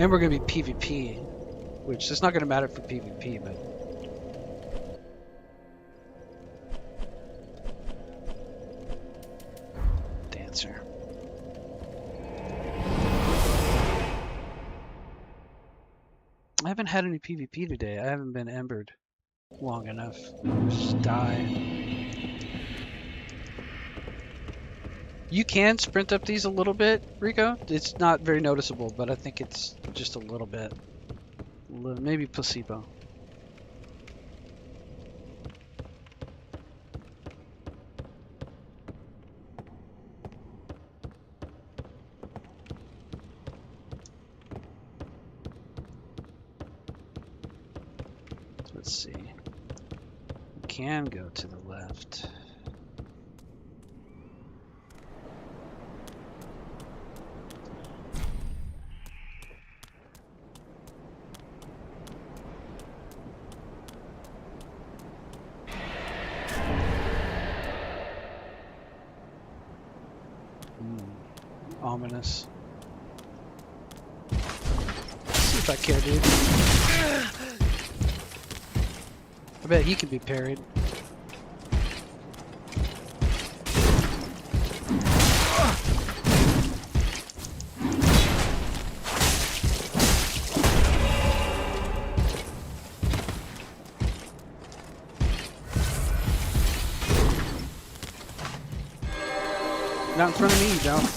And we're going to be PvP, which is not going to matter for PvP, but... Dancer. I haven't had any PvP today. I haven't been embered long enough. Just die. You can sprint up these a little bit, Rico. It's not very noticeable, but I think it's just a little bit. Maybe placebo. Let's see. We can go to the left. Ominous. Let's see if I care, dude. I bet he can be parried. Not in front of me, you don't.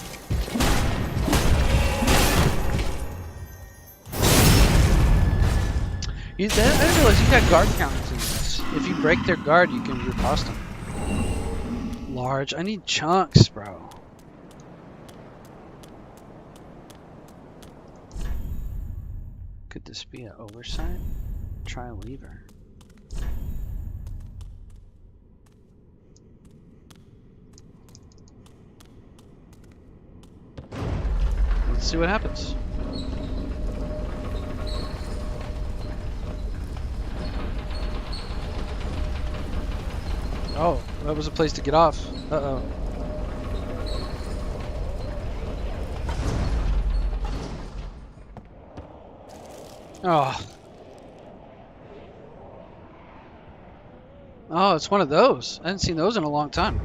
I didn't realize you got guard counters in this. If you break their guard, you can riposte them. Large. I need chunks, bro. Could this be an oversight? Try a lever. Let's see what happens. Oh, that was a place to get off. Uh-oh. Oh. Oh, it's one of those. I haven't seen those in a long time.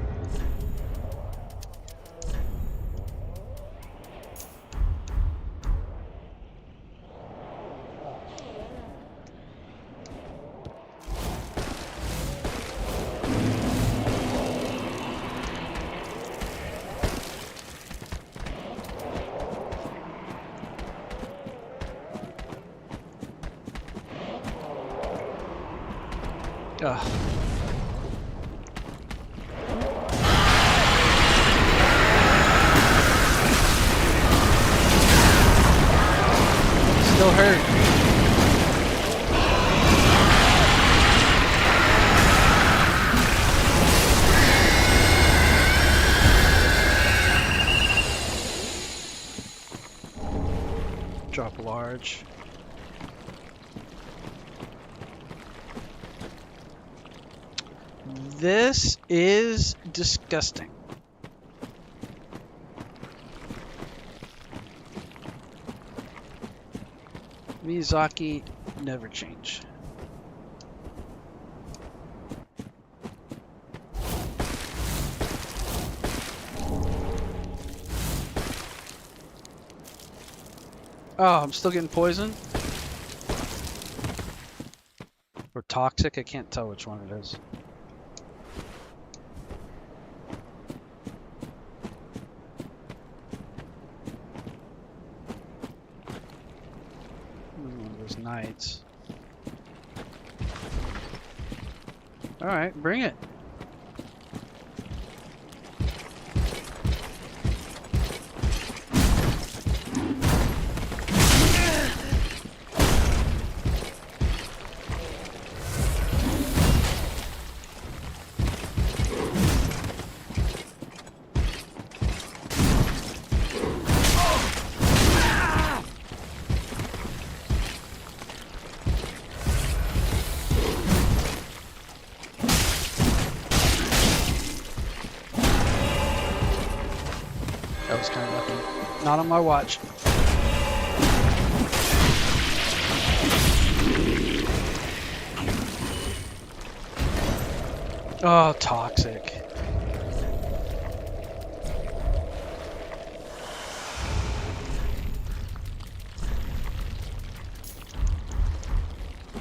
Ugh. Still hurt. Drop large. This is disgusting. Miyazaki never change. Oh, I'm still getting poisoned? Or toxic? I can't tell which one it is. Knights. All right, bring it. That was kind of lucky. Not on my watch. Oh, toxic.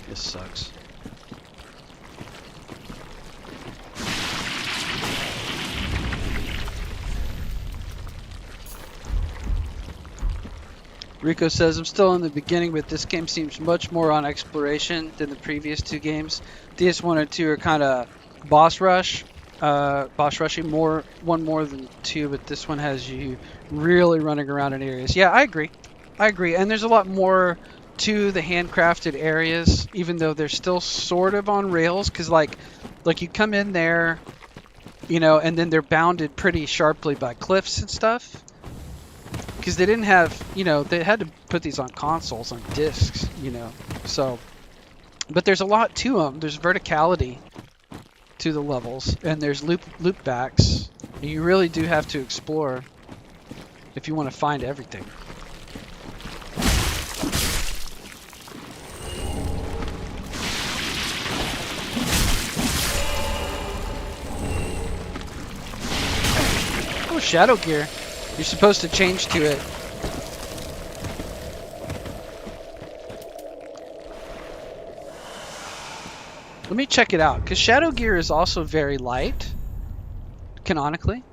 This sucks. Rico says, I'm still in the beginning, but this game seems much more on exploration than the previous two games. DS1 and 2 are kind of boss rushing one more than 2, but this one has you really running around in areas. Yeah, I agree. And there's a lot more to the handcrafted areas, even though they're still sort of on rails, because like you come in there, you know, and then they're bounded pretty sharply by cliffs and stuff. Because they didn't have, you know, they had to put these on consoles, on discs, you know. So, but there's a lot to them. There's verticality to the levels, and there's loop backs. And you really do have to explore if you want to find everything. Oh, Shadow Gear. You're supposed to change to it. Let me check it out, because Shadow Gear is also very light, canonically.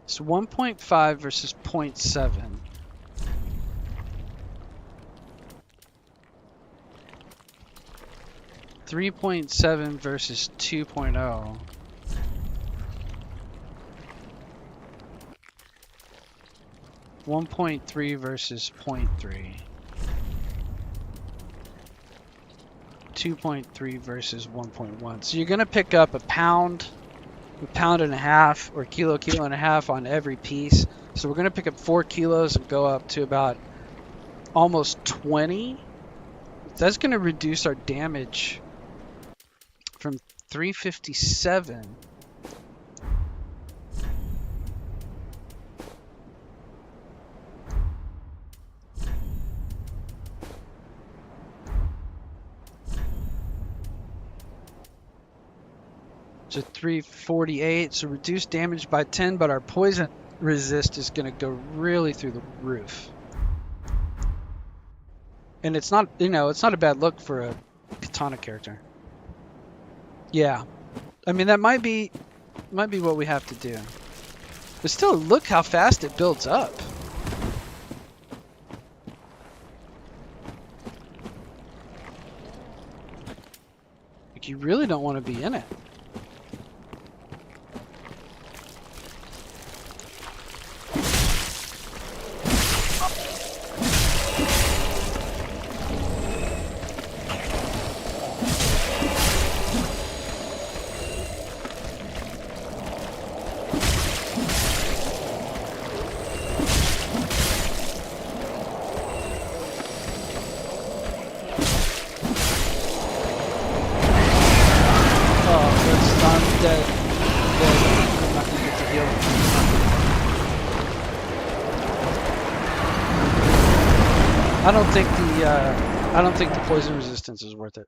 It's 1.5 versus 0.7. .7 versus 2.0. 1.3 versus 0.3. 2.3 versus 1.1. So you're going to pick up a pound and a half, or kilo and a half on every piece. So we're going to pick up 4 kilos and go up to about almost 20. That's going to reduce our damage from 357 to 348. So reduce damage by 10, but our poison resist is going to go really through the roof. And it's not, you know, it's not a bad look for a katana character. Yeah. I mean, that might be what we have to do. But still, look how fast it builds up. Like, you really don't want to be in it. I don't think the poison resistance is worth it.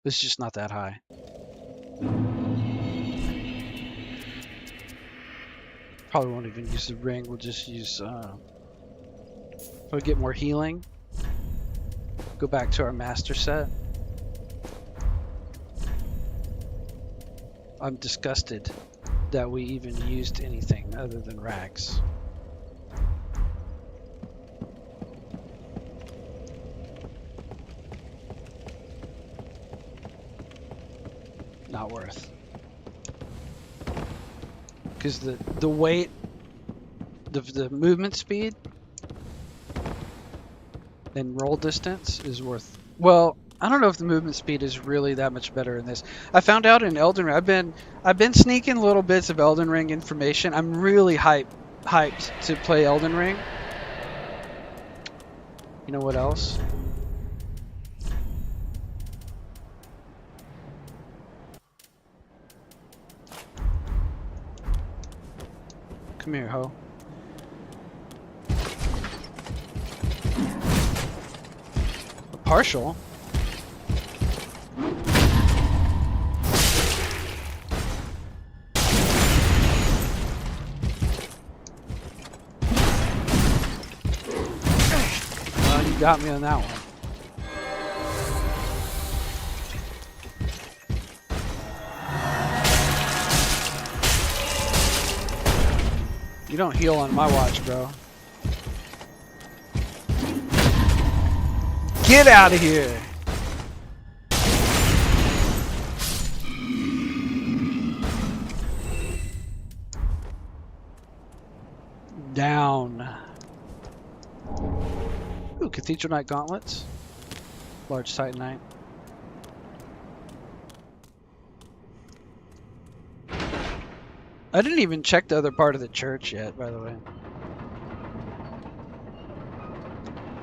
It's just not that high. Probably won't even use the ring. We'll just use probably get more healing. Go back to our master set. I'm disgusted that we even used anything other than rags. Not worth. Because the weight, the movement speed, and roll distance is worth. Well, I don't know if the movement speed is really that much better in this. I found out in Elden Ring. I've been sneaking little bits of Elden Ring information. I'm really hyped to play Elden Ring. You know what else? Come here, ho. Partial. Well, you got me on that one. You don't heal on my watch, bro. Get out of here! Down. Ooh, Cathedral Knight gauntlets. Large Titanite. I didn't even check the other part of the church yet, by the way.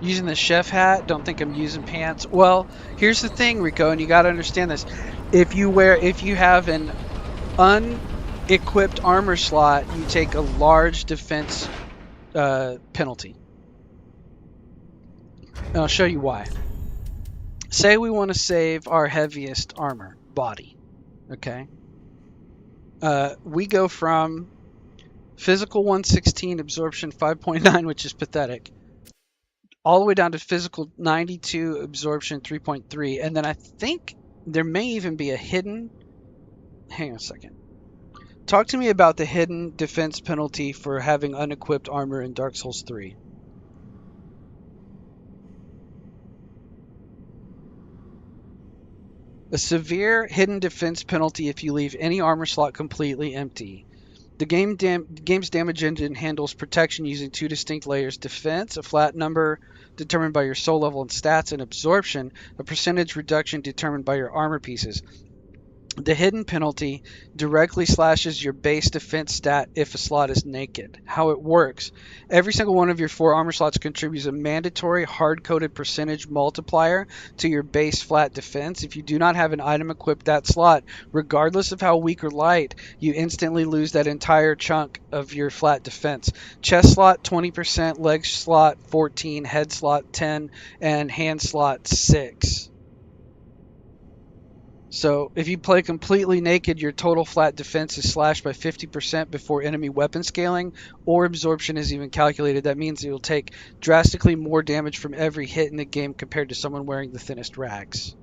Using the chef hat, don't think I'm using pants. Well, here's the thing, Rico, and you gotta understand this. If you have an unequipped armor slot, you take a large defense penalty. And I'll show you why. Say we want to save our heaviest armor, body. Okay? We go from physical 116, absorption 5.9, which is pathetic, all the way down to physical 92, absorption 3.3, and then I think there may even be a hidden... Hang on a second. Talk to me about the hidden defense penalty for having unequipped armor in Dark Souls 3. A severe hidden defense penalty if you leave any armor slot completely empty. The game's damage engine handles protection using two distinct layers: defense, a flat number determined by your soul level and stats, and absorption, a percentage reduction determined by your armor pieces. The hidden penalty directly slashes your base defense stat if a slot is naked. How it works: every single one of your 4 armor slots contributes a mandatory hard-coded percentage multiplier to your base flat defense. If you do not have an item equipped that slot, regardless of how weak or light, you instantly lose that entire chunk of your flat defense. Chest slot 20%, leg slot 14%, head slot 10%, and hand slot 6%. So if you play completely naked, your total flat defense is slashed by 50% before enemy weapon scaling or absorption is even calculated. That means you'll take drastically more damage from every hit in the game compared to someone wearing the thinnest rags.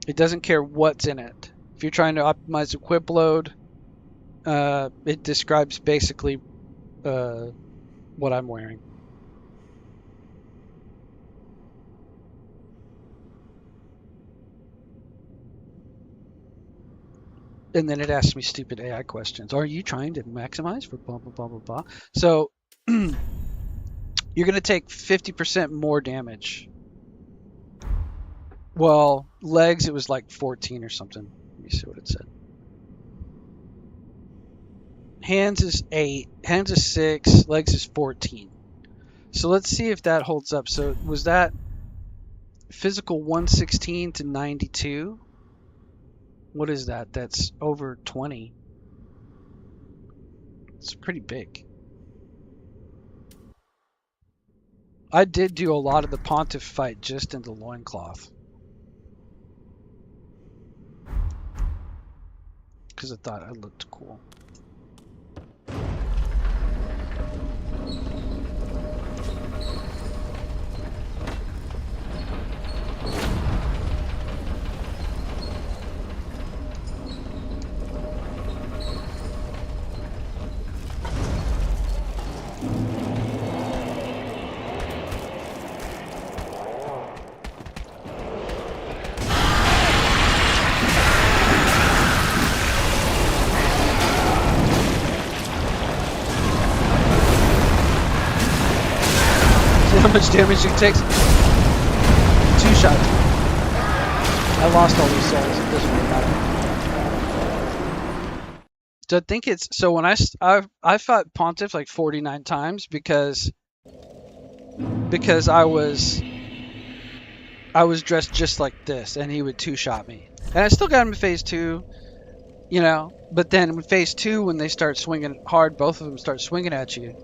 It doesn't care what's in it. If you're trying to optimize equip load, it describes basically what I'm wearing. And then it asks me stupid AI questions. Are you trying to maximize for blah, blah, blah, blah, blah? So you're going to take 50% more damage. Well, legs, it was like 14 or something. Let me see what it said. Hands is 8. Hands is 6. Legs is 14. So let's see if that holds up. So was that physical 116 to 92? What is that? That's over 20. It's pretty big. I did do a lot of the Pontiff fight just in the loincloth. Because I thought it looked cool. How much damage it takes? 2 shots. I lost all these souls. It doesn't really matter. So I think it's so when I fought Pontiff like 49 times because I was dressed just like this and he would 2-shot me, and I still got him in phase 2, you know. But then in phase 2, when they start swinging hard, both of them start swinging at you.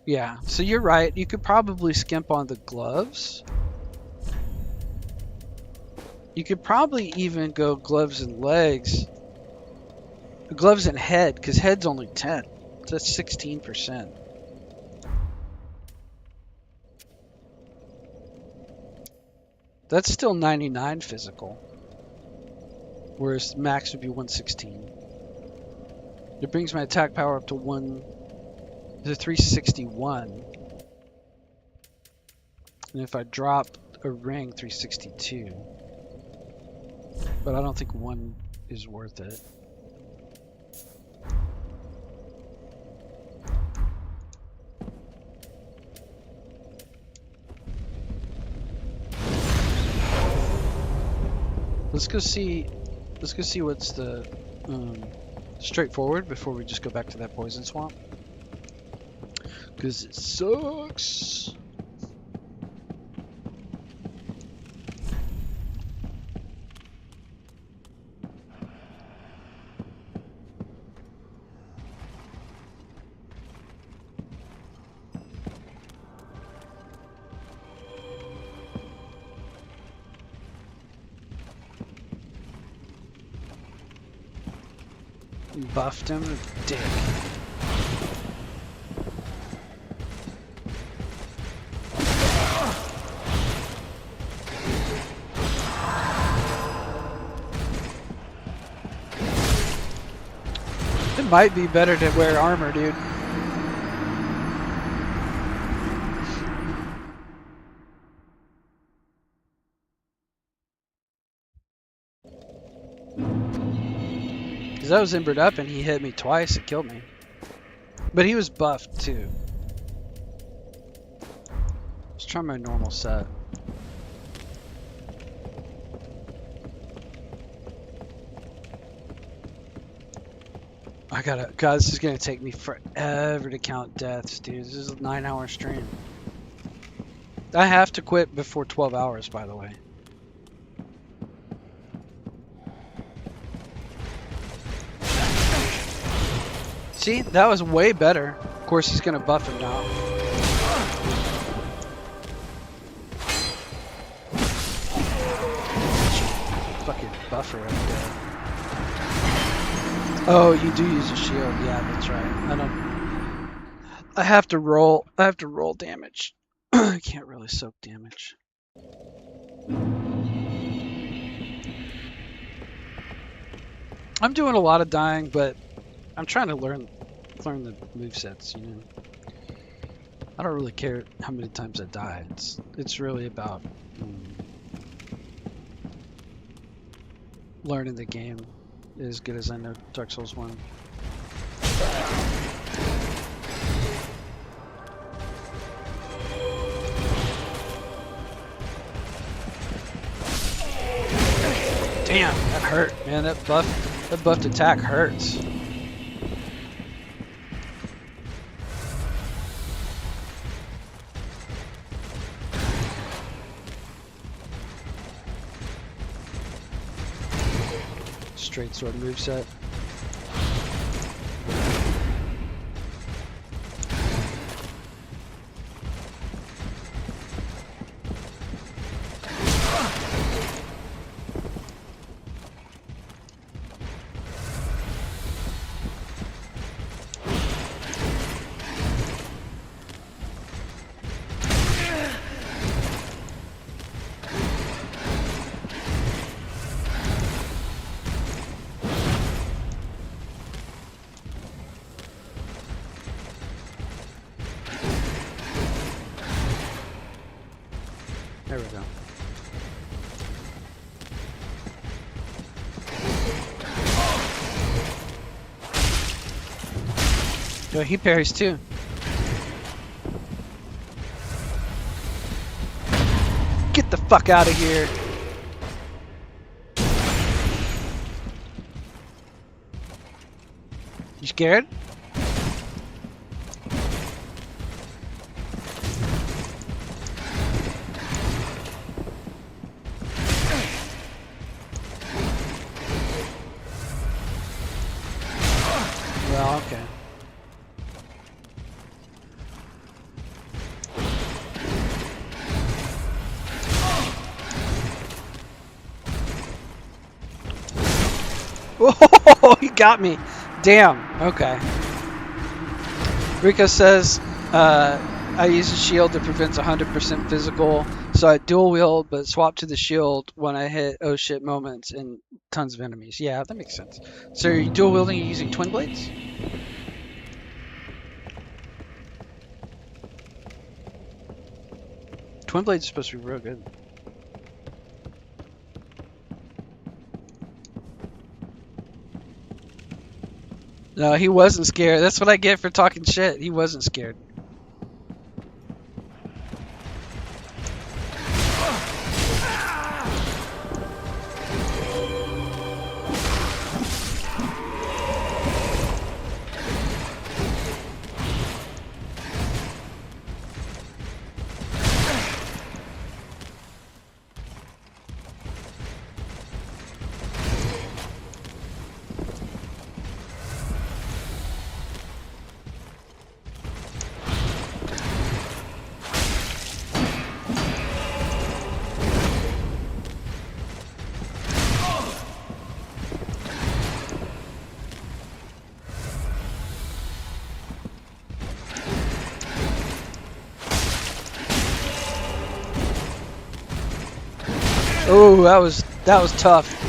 Yeah, so you're right. You could probably skimp on the gloves. You could probably even go gloves and legs. Gloves and head, because head's only 10. So that's 16%. That's still 99 physical. Whereas max would be 116. It brings my attack power up to 361. And if I drop a ring, 362. But I don't think 1 is worth it. Let's go see what's the straightforward before we just go back to that poison swamp. Cause it sucks. Buffed him, dick. It might be better to wear armor, dude. Because I was embered up and he hit me twice and killed me. But he was buffed too. Let's try my normal set. God, this is gonna take me forever to count deaths, dude. This is a 9-hour stream. I have to quit before 12 hours, by the way. See, that was way better. Of course, he's gonna buff him now. Fucking buffer up there. Oh, you do use a shield. Yeah, that's right. I have to roll damage. I can't really soak damage. I'm doing a lot of dying, but I'm trying to learn the movesets, you know. I don't really care how many times I die. It's really about learning the game as good as I know Dark Souls 1. Damn, that hurt, man. That buffed attack hurts. Straight sword moveset. There we go. Yo, he parries too. Get the fuck out of here. You scared? Well, okay. Oh, he got me. Damn. Okay. Rico says, I use a shield that prevents 100% physical, so I dual wield but swap to the shield when I hit oh shit moments and tons of enemies. Yeah, that makes sense. So are you dual wielding and using twin blades? Twin blades are supposed to be real good. No, he wasn't scared. That's what I get for talking shit. He wasn't scared. Oh, that was tough.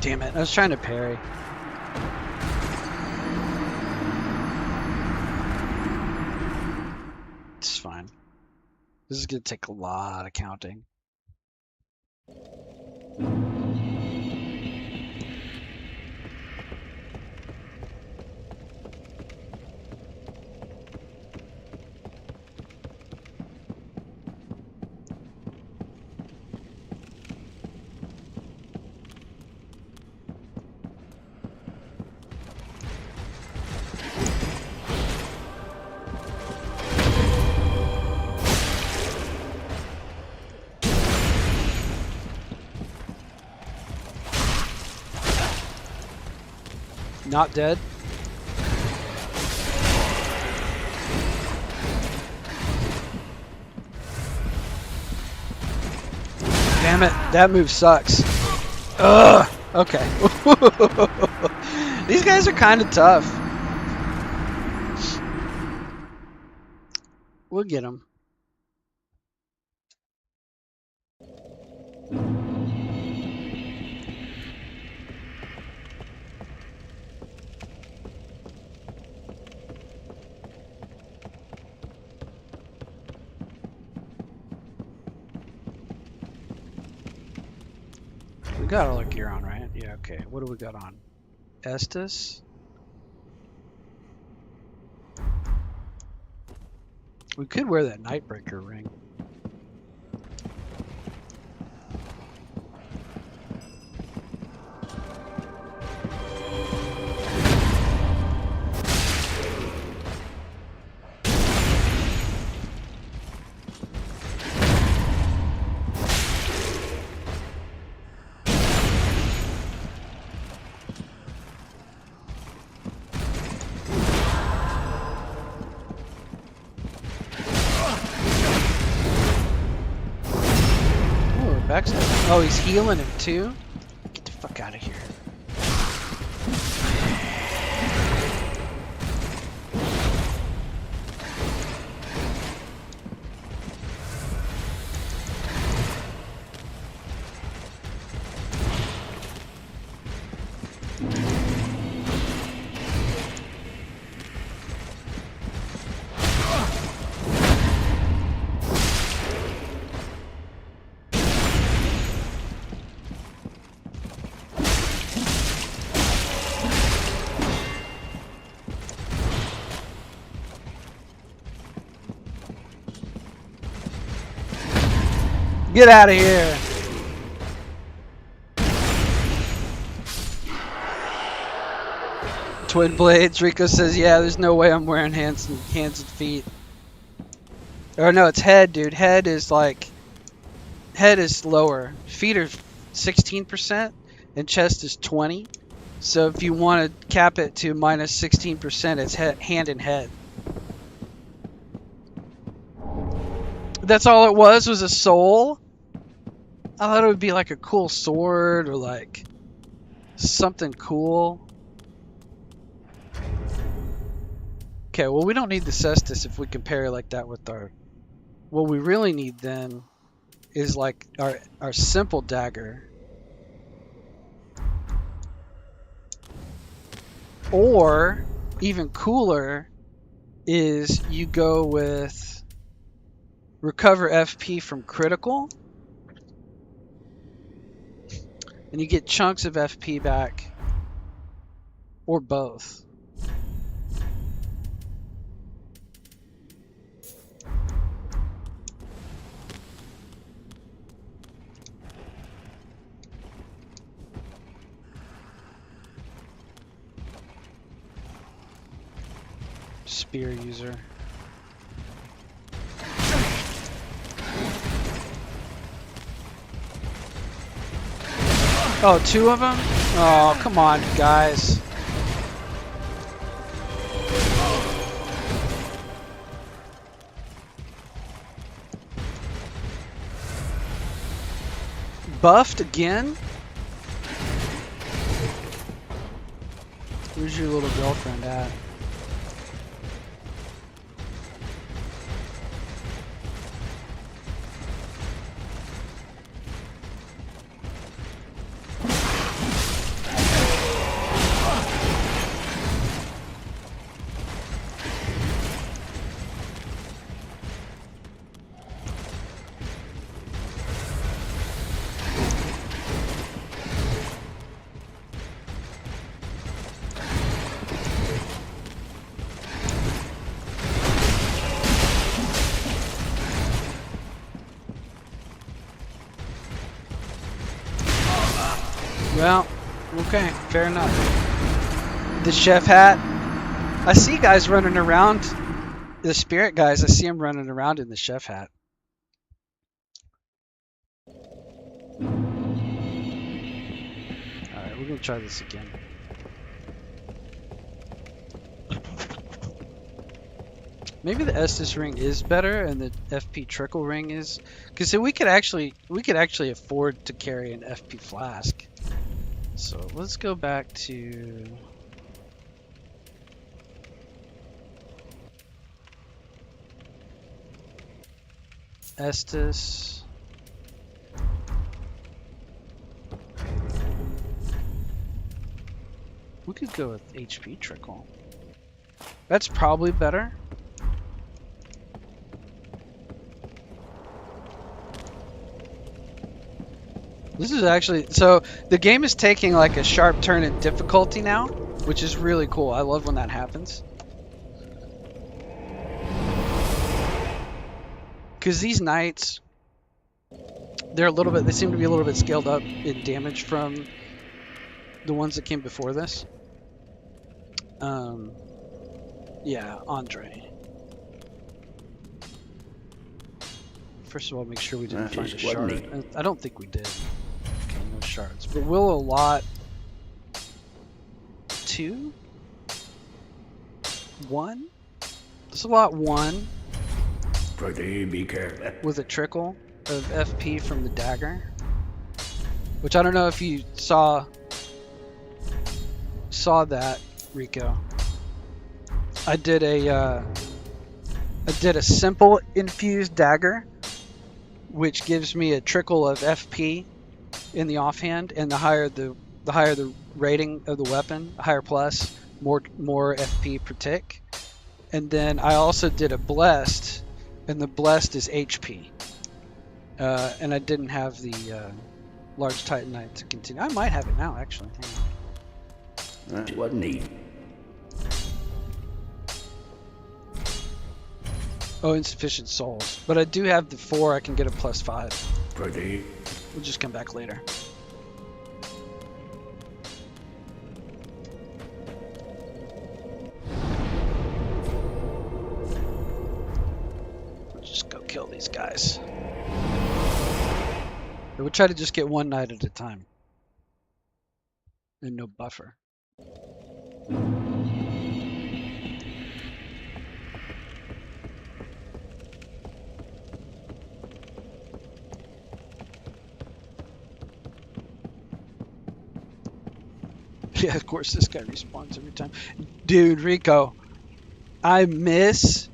Damn it, I was trying to parry. It's fine. This is gonna take a lot of counting. Not dead. Damn it, that move sucks. Ugh. Okay. These guys are kind of tough. We'll get them. We got all our gear on, right? Yeah, okay. What do we got on? Estus? We could wear that Nightbreaker ring. Oh, he's healing him too? Get the fuck out of here. Get out of here. Twin blades. Rico says, yeah, there's no way I'm wearing hands and feet. Or no, it's head, dude. Head is like, head is lower. Feet are 16% and chest is 20. So if you want to cap it to minus 16%, it's hand and head. That's all it was a soul? I thought it would be like a cool sword or like something cool. Okay, well, we don't need the cestus if we compare like that with our... What we really need then is like our simple dagger. Or, even cooler, is you go with recover FP from critical. And you get chunks of FP back. Or both. Spear user. Oh, 2 of them? Oh, come on, guys. Buffed again? Where's your little girlfriend at? Well, okay, fair enough. The chef hat. I see guys running around. The spirit guys, I see them running around in the chef hat. Alright, we're going to try this again. Maybe the Estus ring is better and the FP trickle ring is... Because we could actually afford to carry an FP flask. So let's go back to Estus. We could go with HP trickle. That's probably better. This is actually, so the game is taking like a sharp turn in difficulty now, which is really cool. I love when that happens. Because these knights, they seem to be a little bit scaled up in damage from the ones that came before this. Yeah, Andre. First of all, make sure we didn't find a shard. I don't think we did. Okay, no shards. But we'll allot 2? 1? Let's allot 1. Pretty be careful. With a trickle of FP from the dagger. Which I don't know if you saw that, Rico. I did a simple infused dagger, which gives me a trickle of FP in the offhand, and the higher the rating of the weapon, higher plus, more FP per tick. And then I also did a blessed, and the blessed is HP. And I didn't have the large titanite to continue. I might have it now, actually. That was neat. Oh, insufficient souls. But I do have the 4, I can get a +5. Pretty. We'll just come back later. We'll just go kill these guys. We'll try to just get one night at a time. And no buffer. Yeah, of course this guy respawns every time. Dude, Rico, I miss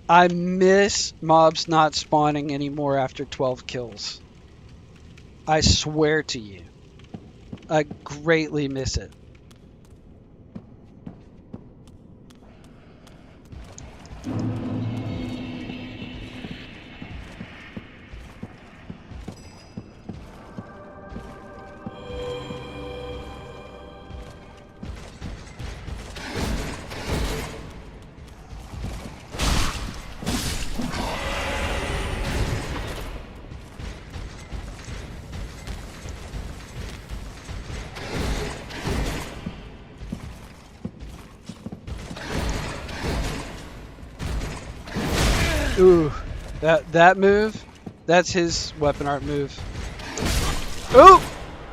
mobs not spawning anymore after 12 kills. I swear to you. I greatly miss it. Ooh, that move, that's his weapon art move. Ooh,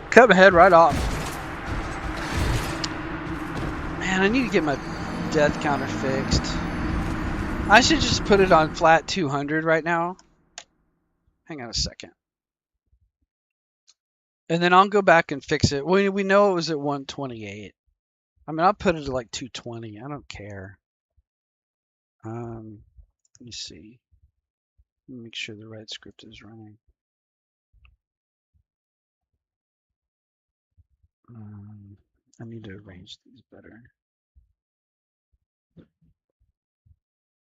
cut my head right off. Man, I need to get my death counter fixed. I should just put it on flat 200 right now. Hang on a second. And then I'll go back and fix it. We know it was at 128. I mean, I'll put it at like 220. I don't care. Let me see. Make sure the right script is running. I need to arrange these better.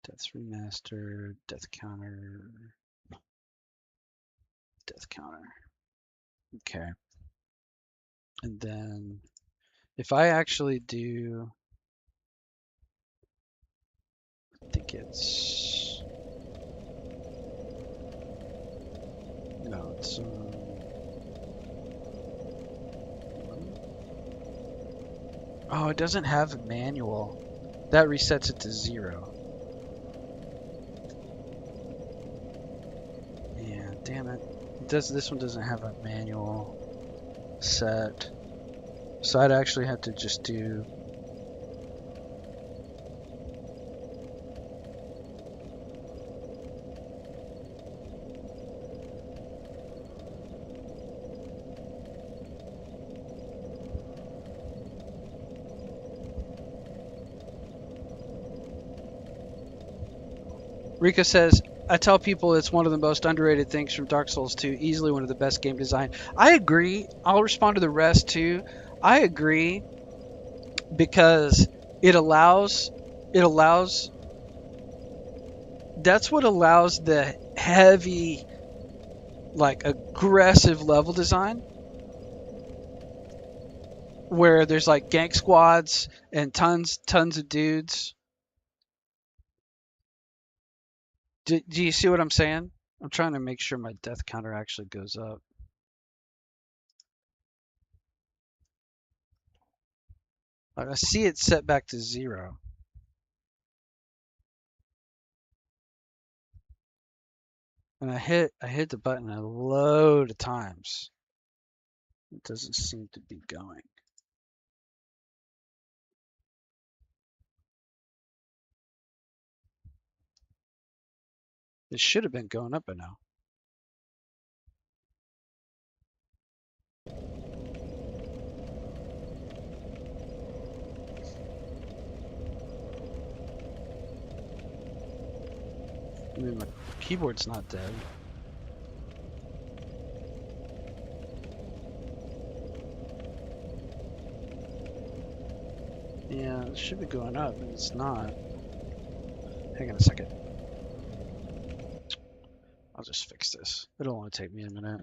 Death remaster, death counter, death counter. Okay. And then if I actually do, I think it's, no, it's, oh, it doesn't have a manual. That resets it to 0. Yeah, damn it. This one doesn't have a manual set. So I'd actually have to just do Rika says, I tell people it's one of the most underrated things from Dark Souls 2, easily one of the best game design. I agree. I'll respond to the rest too. I agree because it allows that's what allows the heavy, like, aggressive level design where there's like gank squads and tons of dudes. Do you see what I'm saying? I'm trying to make sure my death counter actually goes up. Like, I see it set back to 0. And I hit the button a load of times. It doesn't seem to be going. It should have been going up by now. I mean, my keyboard's not dead. Yeah, it should be going up, but it's not. Hang on a second. I'll just fix this. It'll only take me a minute.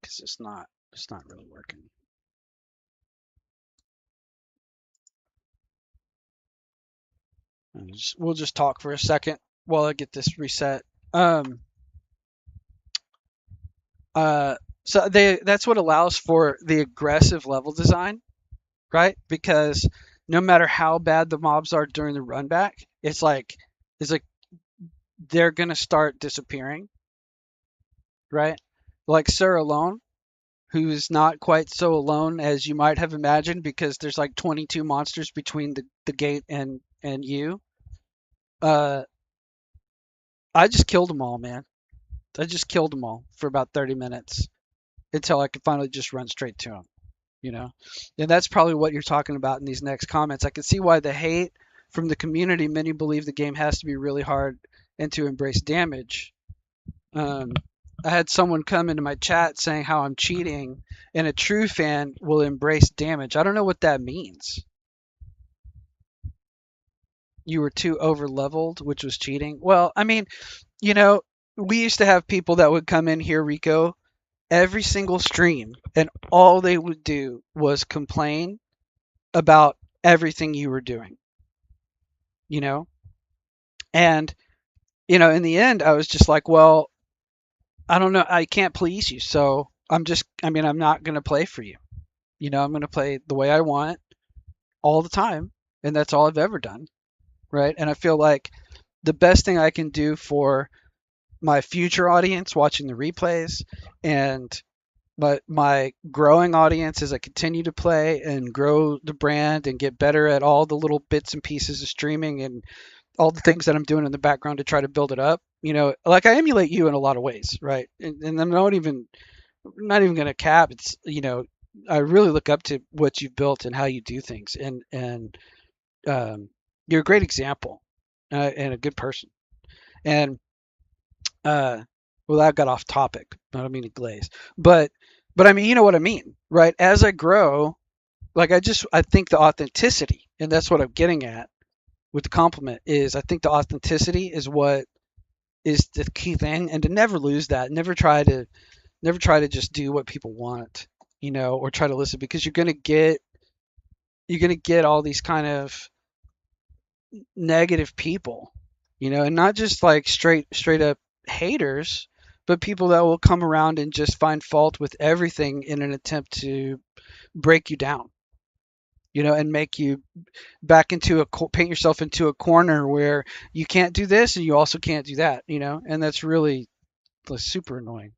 because it's not really working. We'll just talk for a second while I get this reset. Um, so that's what allows for the aggressive level design, right? Because no matter how bad the mobs are during the run back, it's like they're gonna start disappearing, right? Like Sir Alone, who's not quite so alone as you might have imagined because there's like 22 monsters between the gate and you. Uh, I just killed them all, man. I just killed them all for about 30 minutes until I could finally just run straight to them, you know? And that's probably what you're talking about in these next comments. I can see why the hate from the community, many believe the game has to be really hard and to embrace damage. Um, I had someone come into my chat saying how I'm cheating, and a true fan will embrace damage. I don't know what that means. You were too over leveled, which was cheating. Well, I mean, you know, we used to have people that would come in here, Rico, every single stream, and all they would do was complain about everything you were doing, you know? And, in the end, I was just like, well, I don't know. I can't please you. So I'm not going to play for you. I'm going to play the way I want all the time. And that's all I've ever done. Right. And I feel like the best thing I can do for my future audience watching the replays and my growing audience as I continue to play and grow the brand and get better at all the little bits and pieces of streaming and all the things that I'm doing in the background to try to build it up. Like I emulate you in a lot of ways, right? And I'm not even going to cap. It's I really look up to what you've built and how you do things, and um, you're a great example and a good person. And uh, well, that got off topic. I don't mean to glaze, but I mean, you know what I mean, right? As I grow, like I think the authenticity, and that's what I'm getting at with the compliment is I think the authenticity is what is the key thing, and to never lose that. Never try to just do what people want, or try to listen because you're gonna get all these kind of negative people, and not just like straight up haters, but people that will come around and just find fault with everything in an attempt to break you down, and make you paint yourself into a corner where you can't do this and you also can't do that, and that's really super annoying.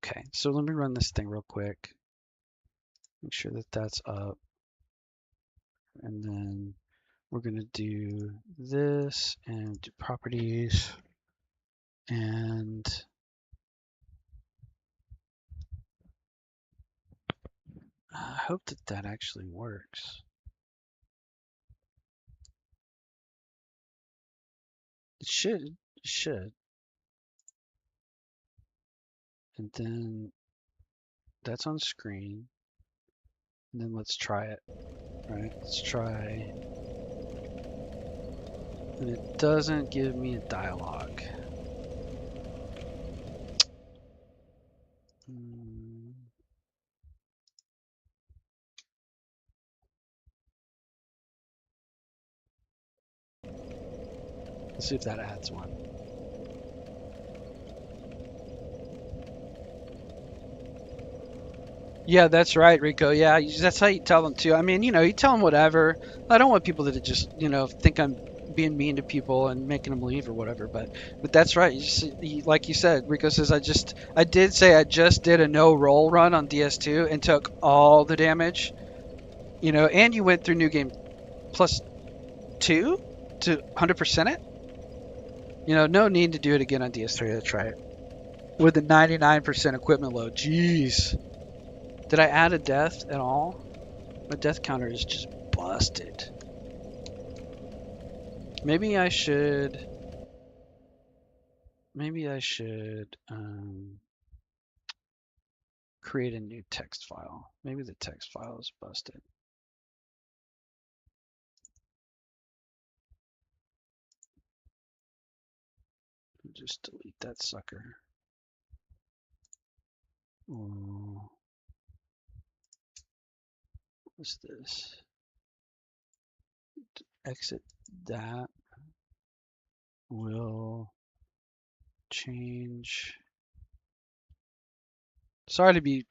Okay, so let me run this thing real quick. Make sure that that's up. And then we're going to do this and do properties. And I hope that that actually works. It should. It should. And then that's on screen. And then let's try it. All right, let's try. And it doesn't give me a dialogue. Let's see if that adds one. Yeah, that's right, Rico. Yeah, that's how you tell them too. I mean, you tell them whatever. I don't want people to just, think I'm being mean to people and making them leave or whatever. But that's right. Like you said, Rico says I did say I just did a no roll run on DS2 and took all the damage, and you went through New Game plus 2 to 100% it. No need to do it again on DS3. Let's try it with a 99% equipment load. Jeez. Did I add a death at all? My death counter is just busted. Maybe I should create a new text file. Maybe the text file is busted. Just delete that sucker. What's this? Exit that will change. Sorry to be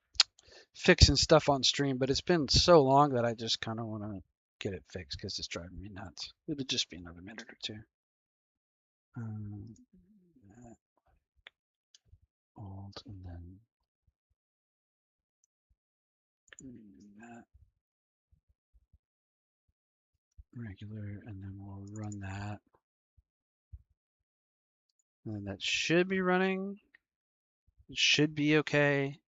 fixing stuff on stream, but it's been so long that I just kind of want to get it fixed because it's driving me nuts. It'll just be another minute or two. Alt and then that regular, and then we'll run that. And then that should be running. It should be okay.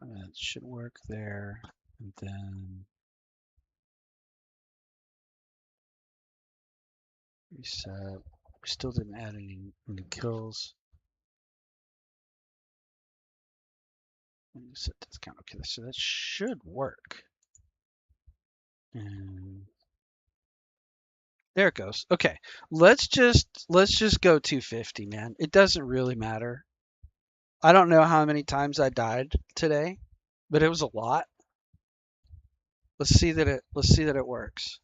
That should work there. And then reset. We still didn't add any kills. Set this count. Okay, so that should work. And there it goes. Okay, let's just go 250, man. It doesn't really matter. I don't know how many times I died today, but it was a lot. Let's see that it works.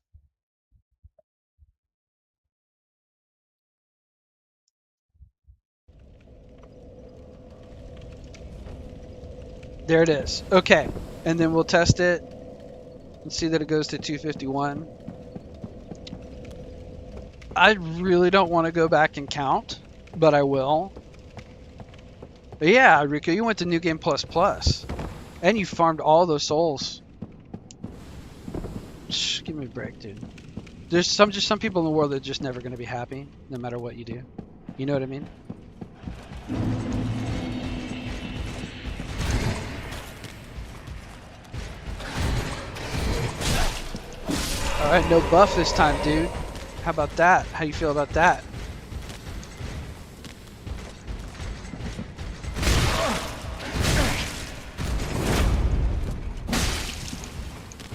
There it is. Okay, and then we'll test it and see that it goes to 251. I really don't want to go back and count, but I will. But yeah, Rico, you went to New Game Plus Plus, and you farmed all those souls. Shh, give me a break, dude. There's some people in the world that are just never going to be happy, no matter what you do. You know what I mean? All right, no buff this time, dude. How about that? How you feel about that?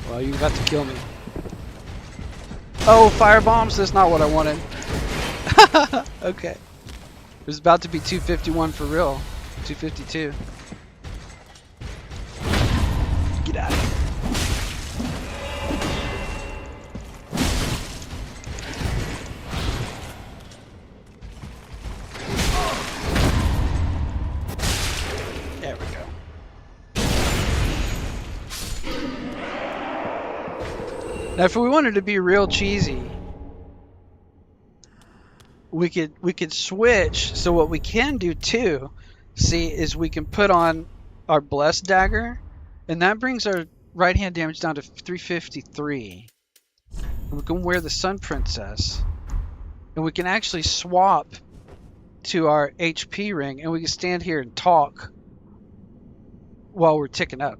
Well, you got to kill me. Oh, fire bombs? That's not what I wanted. Okay. It was about to be 251 for real. 252. Get out of here. There we go. Now, if we wanted to be real cheesy, we could switch. So what we can do too, see, is we can put on our blessed dagger, and that brings our right hand damage down to 353. And we can wear the Sun Princess, and we can actually swap to our HP ring, and we can stand here and talk while we're ticking up.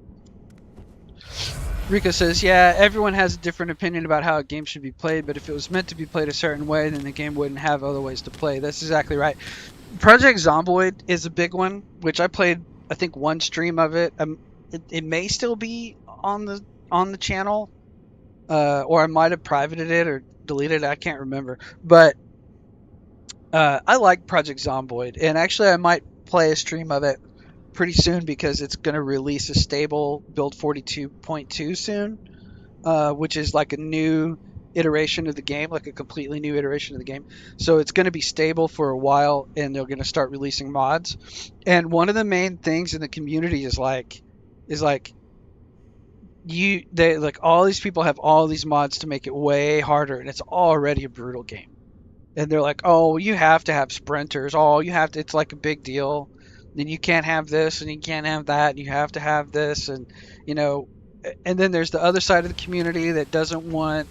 Rico says, yeah, everyone has a different opinion about how a game should be played, but if it was meant to be played a certain way, then the game wouldn't have other ways to play. That's exactly right. Project Zomboid is a big one, which I played, I think, one stream of it. It may still be on the channel, or I might have privated it or deleted it. I can't remember. But I like Project Zomboid, and actually I might play a stream of it pretty soon because it's going to release a stable build 42.2 soon, which is like a new iteration of the game, like a completely new iteration of the game. So it's going to be stable for a while, and they're going to start releasing mods. And one of the main things in the community is like all these people have all these mods to make it way harder, and it's already a brutal game. And they're like, oh, you have to have sprinters. Oh, you have to. It's like a big deal. Then you can't have this, and you can't have that, and you have to have this, and and then there's the other side of the community that doesn't want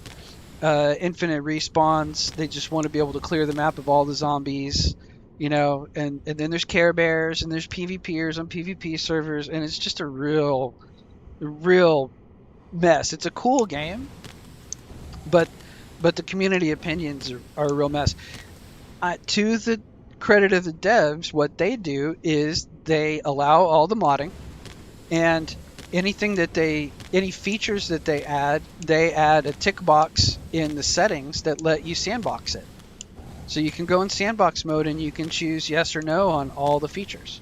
infinite respawns. They just want to be able to clear the map of all the zombies, and then there's Care Bears, and there's PvPers on PvP servers, and it's just a real mess. It's a cool game, but the community opinions are a real mess. To the credit of the devs, what they do is they allow all the modding, and anything that they any features that they add a tick box in the settings that let you sandbox it. So you can go in sandbox mode and you can choose yes or no on all the features.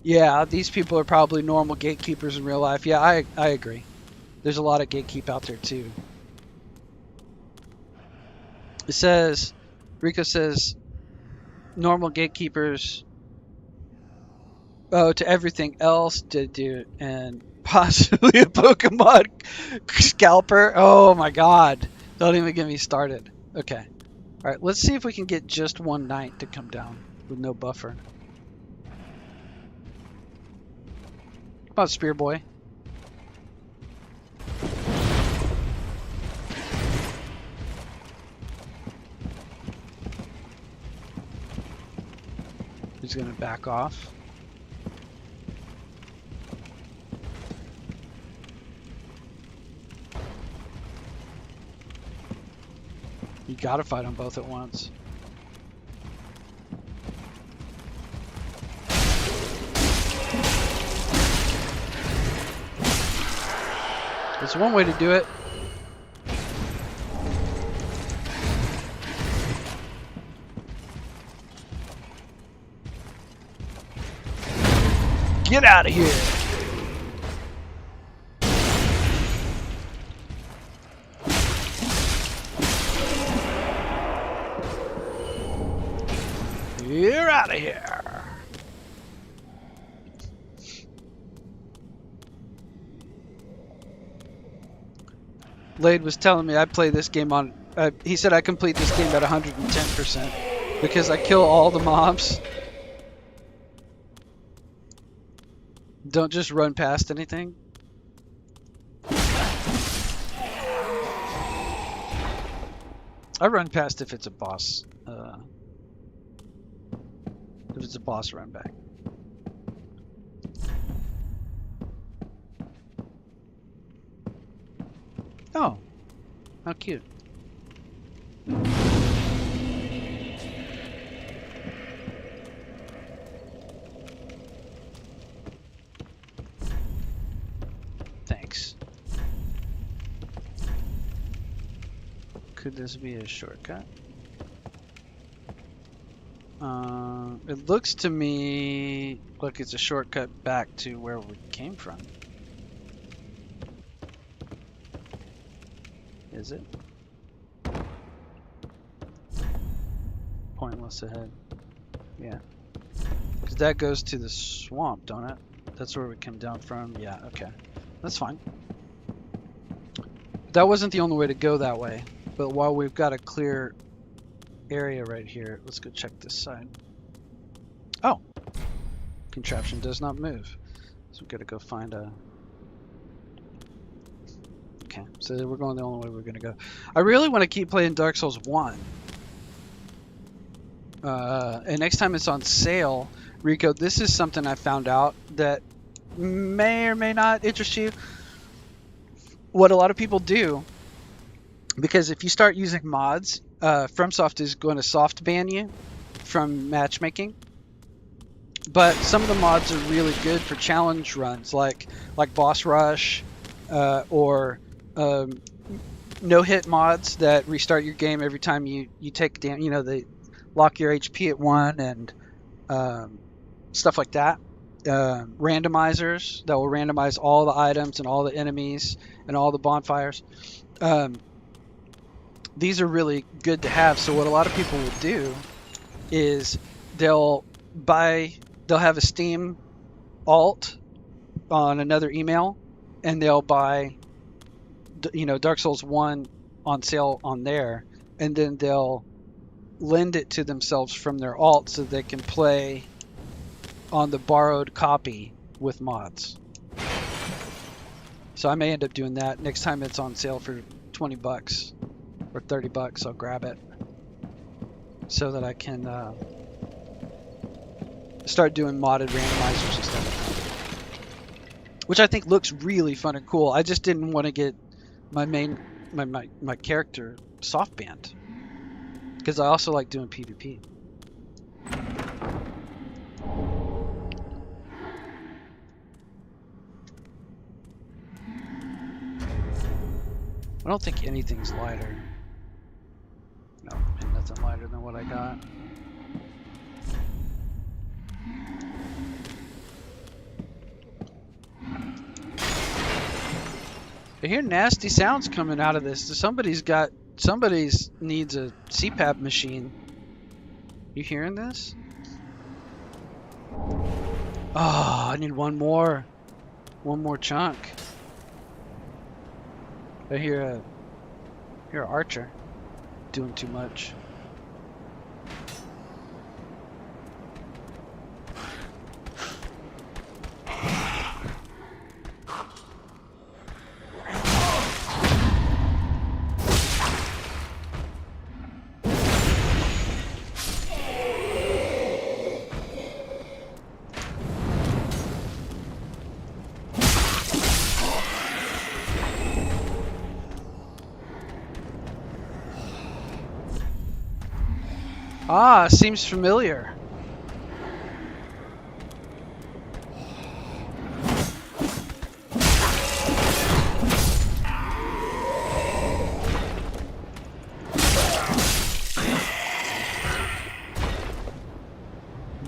Yeah, these people are probably normal gatekeepers in real life. Yeah, I agree. There's a lot of gatekeep out there too. It says, Rico says, normal gatekeepers, to everything else to do, and possibly a Pokemon scalper. Oh my god. Don't even get me started. Okay. All right, let's see if we can get just one knight to come down with no buffer. Come on, Spear Boy. He's going to back off. You got to fight them both at once. There's one way to do it. Get out of here! You're out of here! Lade was telling me I play this game on... he said I complete this game at 110% because I kill all the mobs. Don't just run past anything. I run past if it's a boss. If it's a boss, run back. Oh, how cute. Thanks. Could this be a shortcut? It looks to me like it's a shortcut back to where we came from. Is it? Pointless ahead. Yeah. Because that goes to the swamp, don't it? That's where we come down from. Yeah, okay. That's fine. That wasn't the only way to go that way. But while we've got a clear area right here, let's go check this side. Oh! Contraption does not move. So we've got to go find a... Okay, so we're going the only way we're going to go. I really want to keep playing Dark Souls 1. And next time it's on sale, Rico, this is something I found out that may or may not interest you. What a lot of people do, because if you start using mods, FromSoft is going to soft ban you from matchmaking. But some of the mods are really good for challenge runs, like Boss Rush, or no-hit mods that restart your game every time you take down. You know, they lock your HP at 1 and stuff like that. Randomizers that will randomize all the items and all the enemies and all the bonfires. These are really good to have. So what a lot of people will do is they'll have a Steam alt on another email, and they'll buy, Dark Souls 1 on sale on there, and then they'll lend it to themselves from their alt so they can play on the borrowed copy with mods. So I may end up doing that. Next time it's on sale for $20 or $30, I'll grab it so that I can start doing modded randomizers and stuff, which I think looks really fun and cool. I just didn't want to get my character soft banned because I also like doing PvP. I don't think anything's lighter. No, ain't nothing lighter than what I got. I hear nasty sounds coming out of this. Somebody's needs a CPAP machine. You hearing this? Oh, I need one more chunk. I hear a archer doing too much. Ah, seems familiar.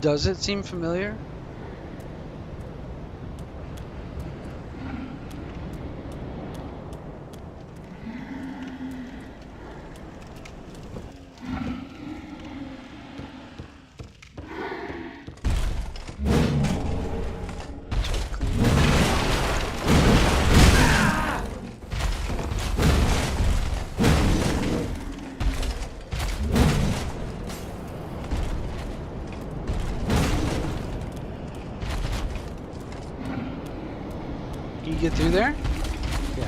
Does it seem familiar? Can you get through there? Yeah.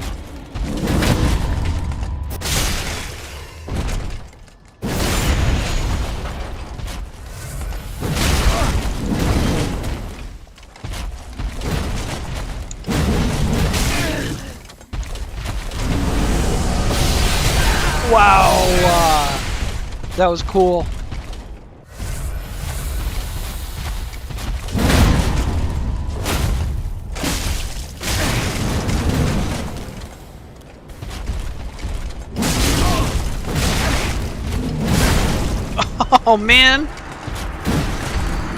Wow, that was cool. Oh man!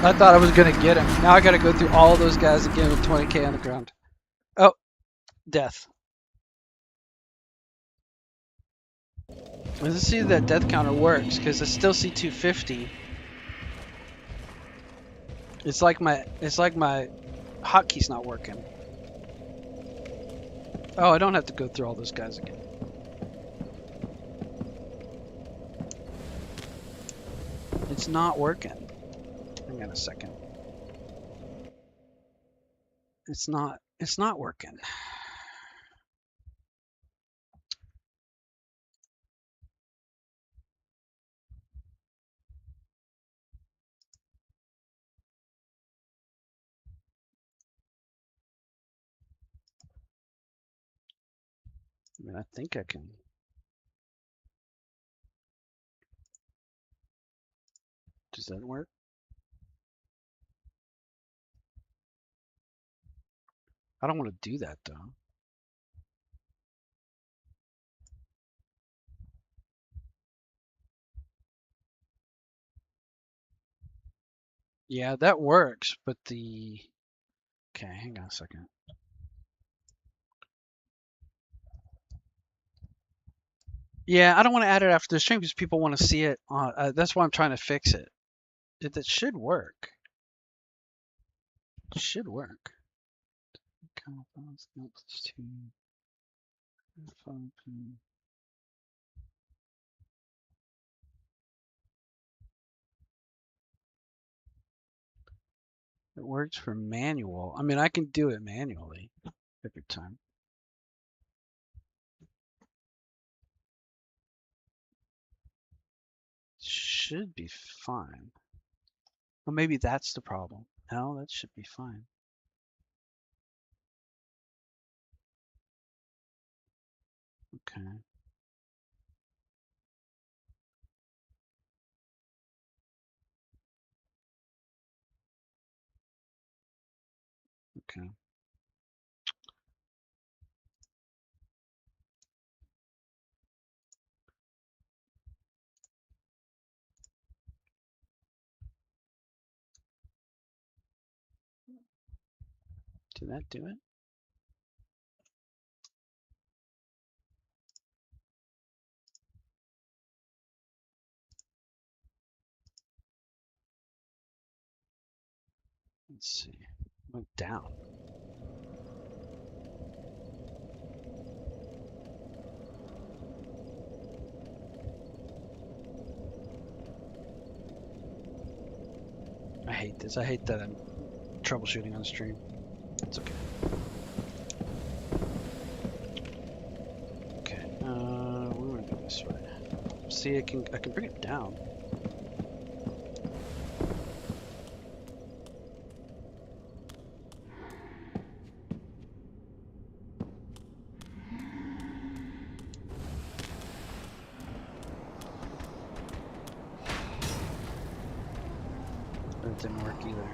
I thought I was gonna get him. Now I gotta go through all those guys again with 20k on the ground. Oh, death. Let's see if that death counter works, because I still see 250. It's like my hotkey's not working. Oh, I don't have to go through all those guys again. It's not working. Hang on a second. It's not working. I mean, I think I can. Does that work? I don't want to do that though. Yeah, that works, but the... Okay, hang on a second. Yeah, I don't want to add it after the stream because people want to see it. That's why I'm trying to fix it. It should work. It should work. It works for manual. I mean, I can do it manually every time. Should be fine. Well, maybe that's the problem. No, that should be fine. Okay. Okay. that do it? Let's see. Went down. I hate this. I hate that I'm troubleshooting on stream. It's okay. Okay. We want to go this way. See, I can bring it down. But it didn't work either.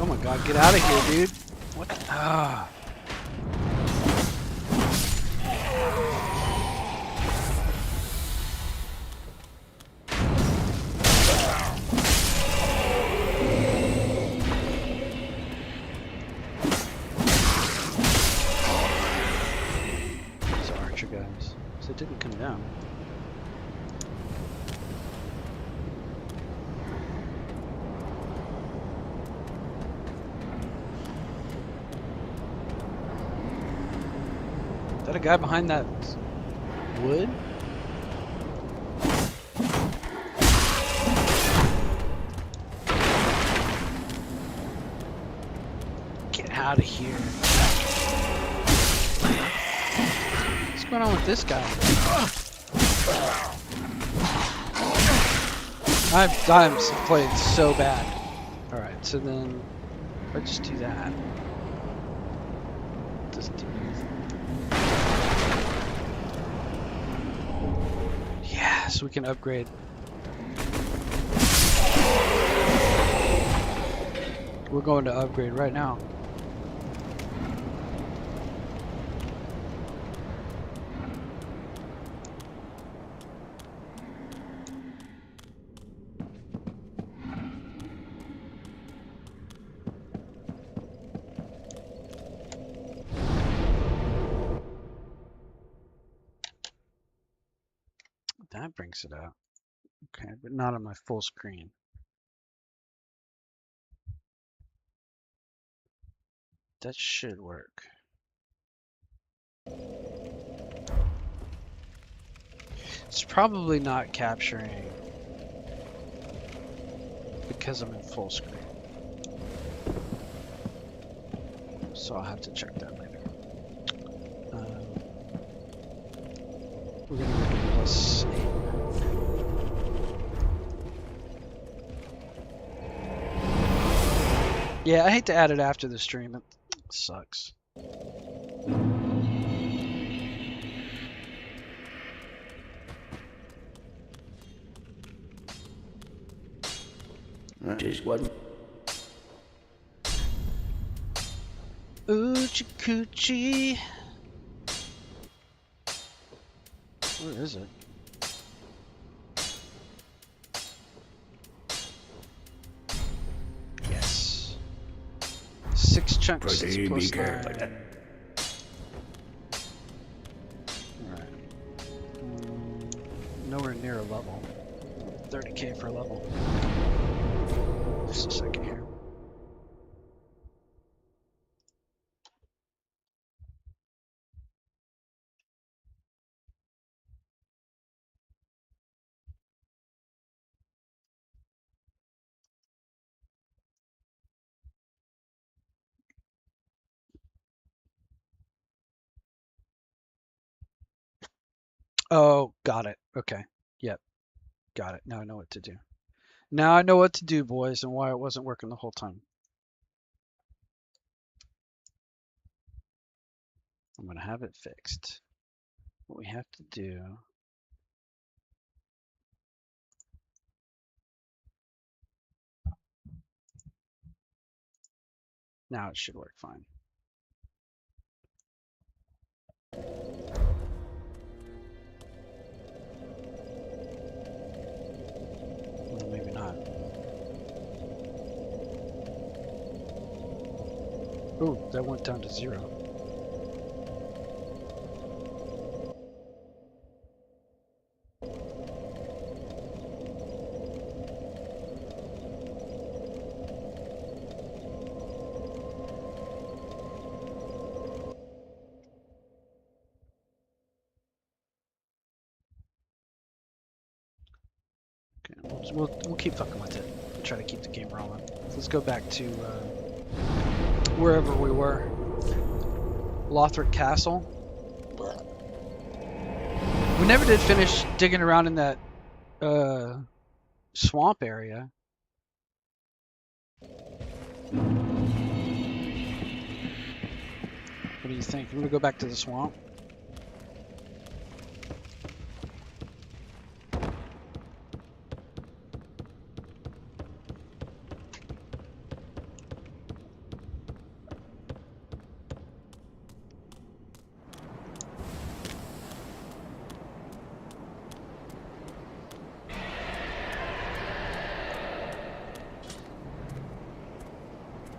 Oh my god, get out of here, dude. What the? Ah. These archer guys. So it didn't come down. Is that a guy behind that wood? Get out of here. What's going on with this guy? I'm playing so bad. Alright, so then if I just do that. Doesn't do anything. Yeah, so we can upgrade. We're going to upgrade right now. That brings it up. Okay, but not on my full screen. That should work. It's probably not capturing because I'm in full screen. So I'll have to check that later. We're gonna go to +8. Yeah, I hate to add it after the stream. It sucks. Just one. Oochie coochie. Where is it? Yes. 6 chunks Pretty plus be careful. 9. Alright. Nowhere near a level. 30k for a level. Just a second here. Oh, got it. Okay. Yep. Got it. Now I know what to do. Now I know what to do, boys, and why it wasn't working the whole time. I'm going to have it fixed. What we have to do... Now it should work fine. Well, maybe Oh, that went down to 0. Okay, we'll keep fucking with it. We'll try to keep the game rolling. Let's go back to wherever we were. Lothric Castle. But We never did finish digging around in that swamp area. What do you think? I'm gonna go back to the swamp.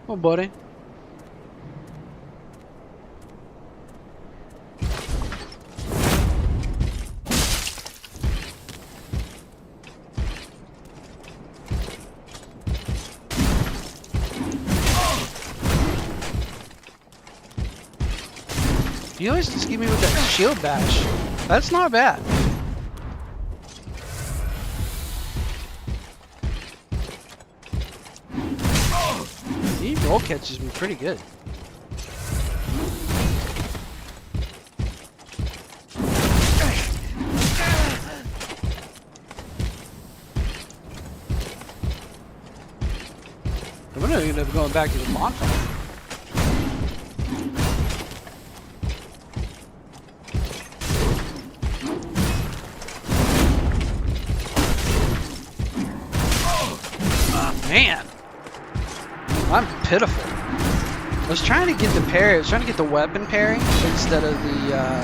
Oh, buddy. You always just give me with that shield bash. That's not bad. He roll catches me pretty good. I'm gonna end up going back to the bonfire. Man, I'm pitiful. I was trying to get the parry. I was trying to get the weapon parry instead of the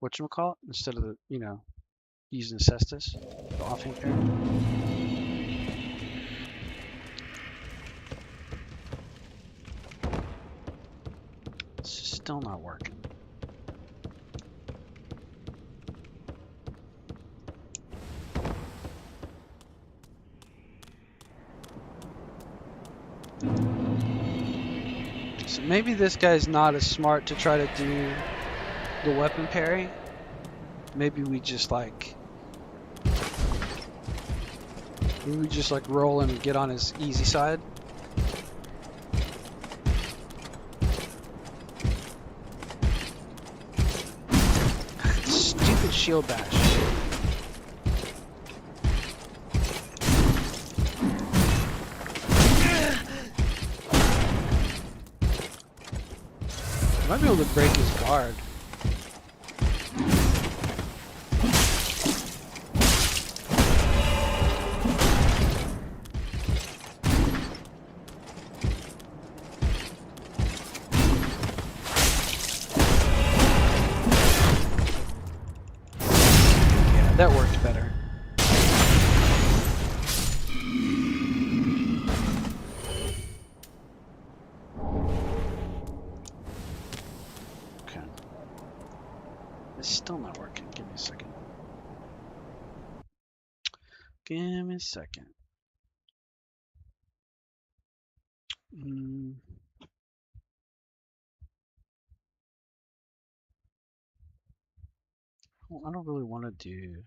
whatchamacallit? Instead of the, using Cestus, the offhand parry. It's just still not working. So maybe this guy's not as smart to try to do the weapon parry. Maybe we just like roll him and get on his easy side. Stupid shield bash. Might be able to break his guard. Yeah, that worked better. Okay. It's still not working. Give me a second. Give me a second. Well, I don't really want to do.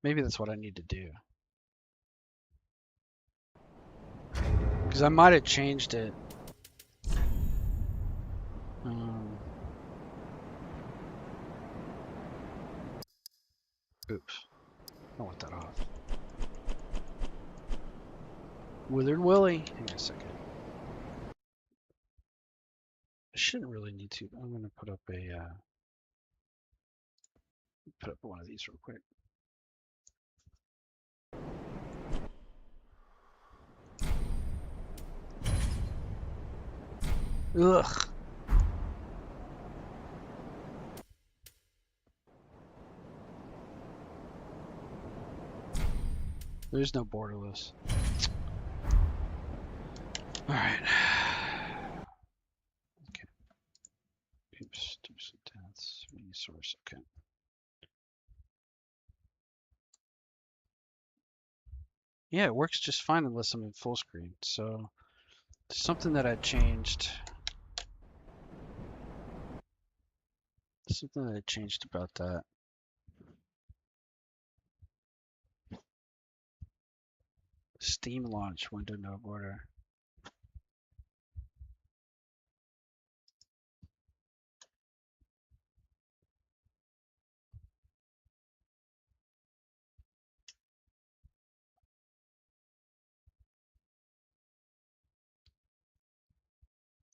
Maybe that's what I need to do. Because I might have changed it. Oops. I want that off. Withered Willie. Hang on a second. I shouldn't really need to. I'm going to put up one of these real quick. Ugh. There's no borderless. Alright. Okay. Oops, do some deaths. Resource, okay. Yeah, it works just fine unless I'm in full screen. So there's something that I changed. Something that I changed about that. Steam launch window no border.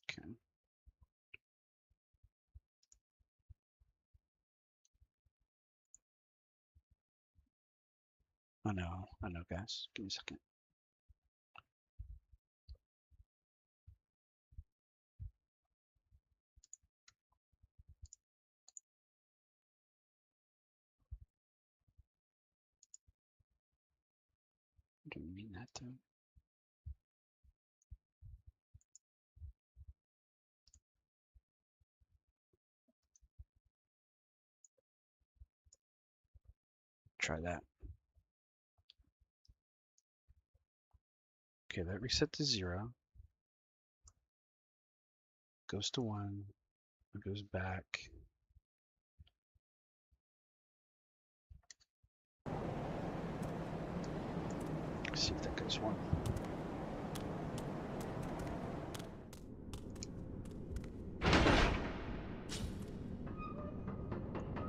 Okay. I know, guys. Give me a second. I didn't mean that to. Try that. Okay, that reset to 0. Goes to 1. It goes back. See if that goes 1.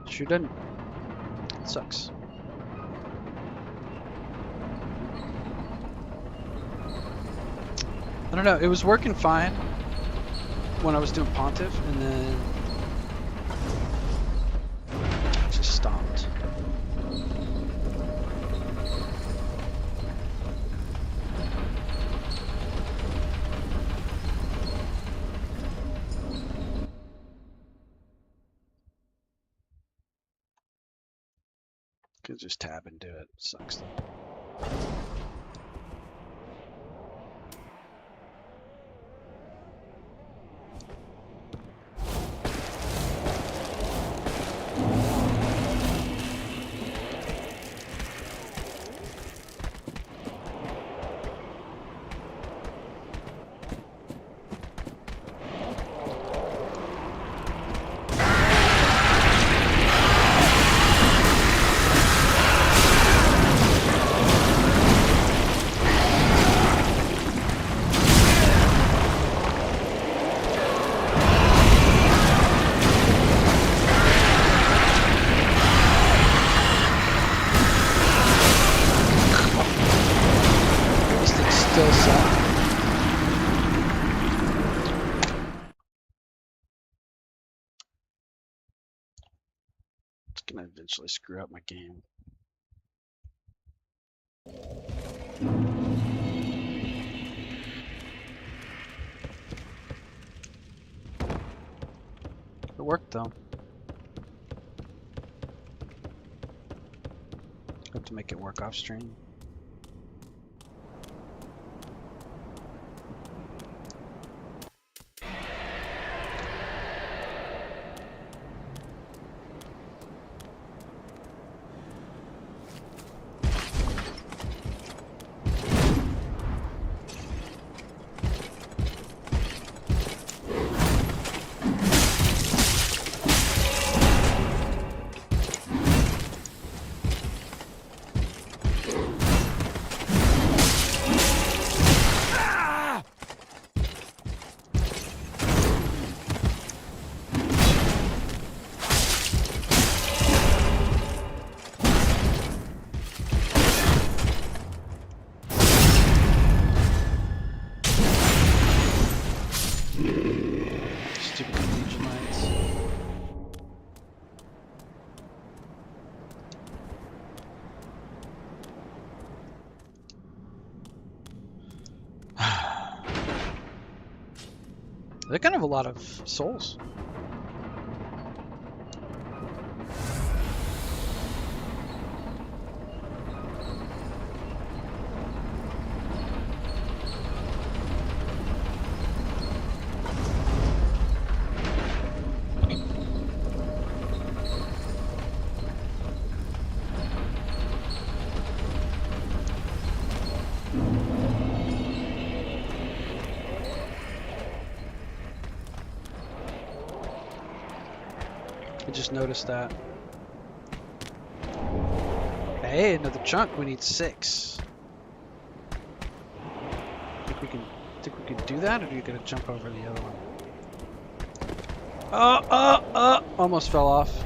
Sure didn't. It sucks. I don't know. It was working fine when I was doing Pontiff, and then it just stopped. Could just tab and do it. Sucks though. Still suck. It's gonna eventually screw up my game. It worked though. Have to make it work off stream. Stupid confusion lights. They're kind of a lot of souls. just noticed that. Hey, another chunk. We need 6. Think we can do that, or do you gotta jump over the other one? Almost fell off.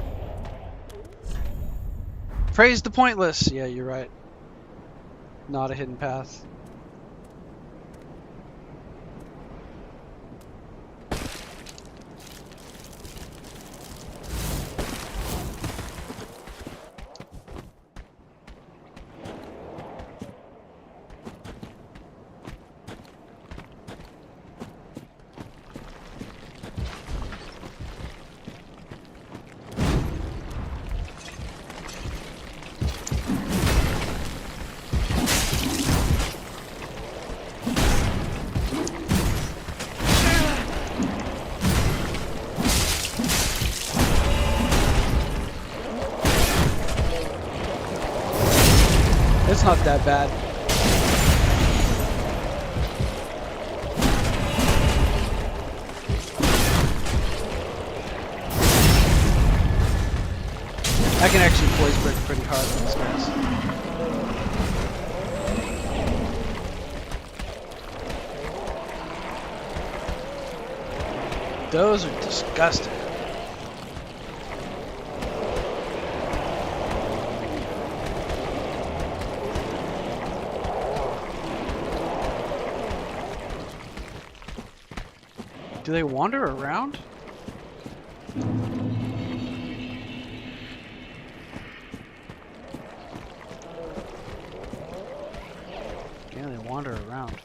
Praise the pointless. Yeah, you're right. Not a hidden path. It's not that bad. I can actually poise brick pretty hard on these guys. Those are disgusting. Do they wander around? Yeah, they wander around.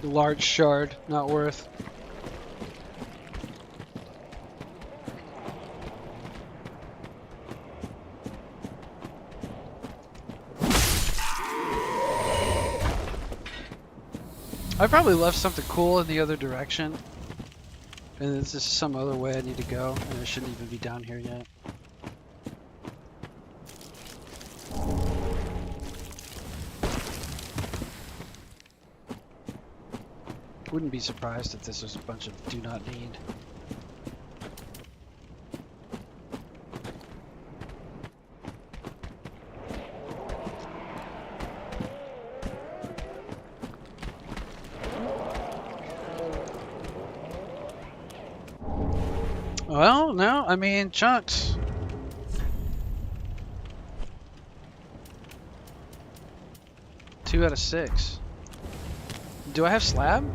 Large shard, not worth. I probably left something cool in the other direction. And this is some other way I need to go, and I shouldn't even be down here yet. Wouldn't be surprised if this was a bunch of do not need. Well, no, I mean, chunks. Two out of 6. Do I have slab?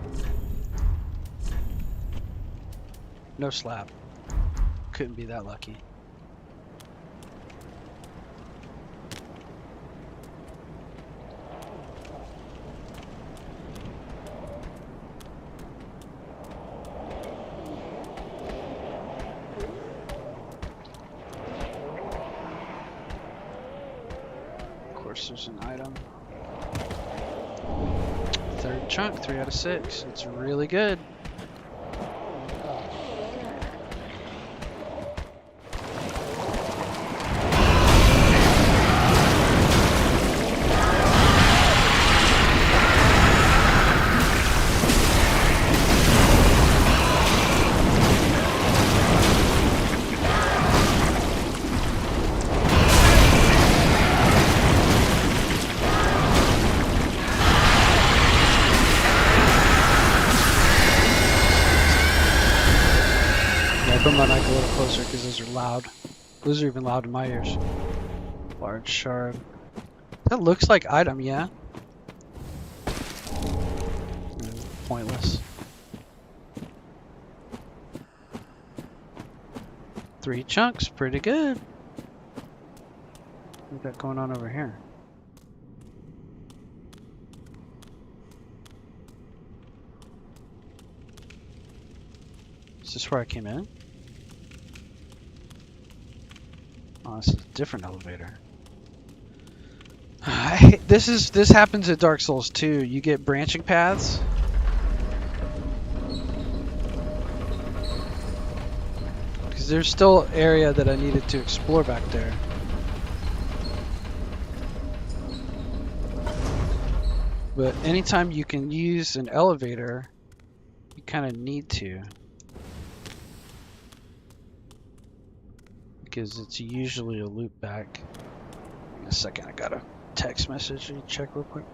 No slab. Couldn't be that lucky. Of course, there's an item. Third chunk, 3 out of 6. It's really good. bring my mic a little closer because those are loud. Those are even loud in my ears. Large shard. That looks like item, yeah. Pointless. 3 chunks, pretty good. What we got going on over here? Is this where I came in? Oh, this is a different elevator. This happens at Dark Souls 2. You get branching paths. Because there's still area that I needed to explore back there. But anytime you can use an elevator, you kind of need to. Because it's usually a loop back. In a second, I got a text message to check real quick.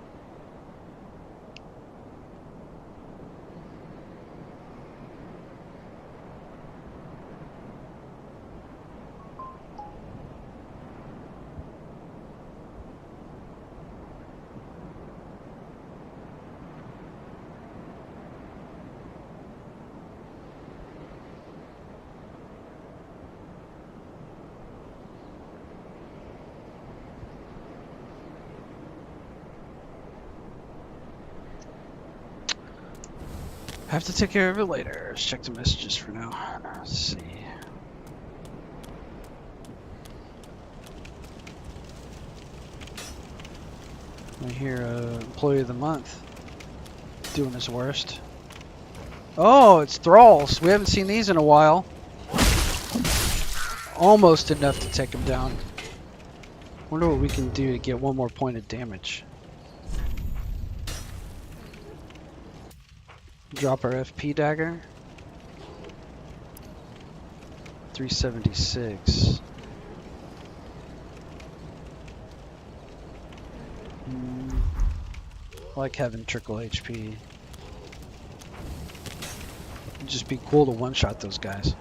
I have to take care of it later. Let's check the messages for now. Let's see. I hear employee of the month doing his worst. Oh, it's thralls. We haven't seen these in a while. Almost enough to take him down. Wonder what we can do to get one more point of damage. Drop our FP dagger. 376. I like having trickle HP. It'd just be cool to one-shot those guys.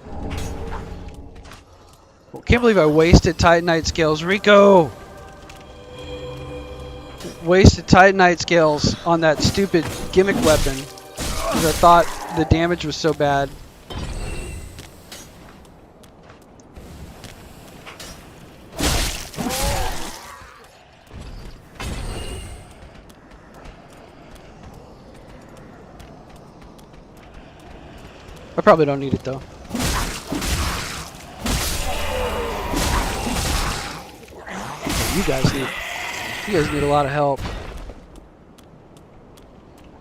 Well, can't believe I wasted Titanite scales. Rico! Wasted Titanite scales on that stupid gimmick weapon. Because I thought the damage was so bad. I probably don't need it though. You guys need a lot of help.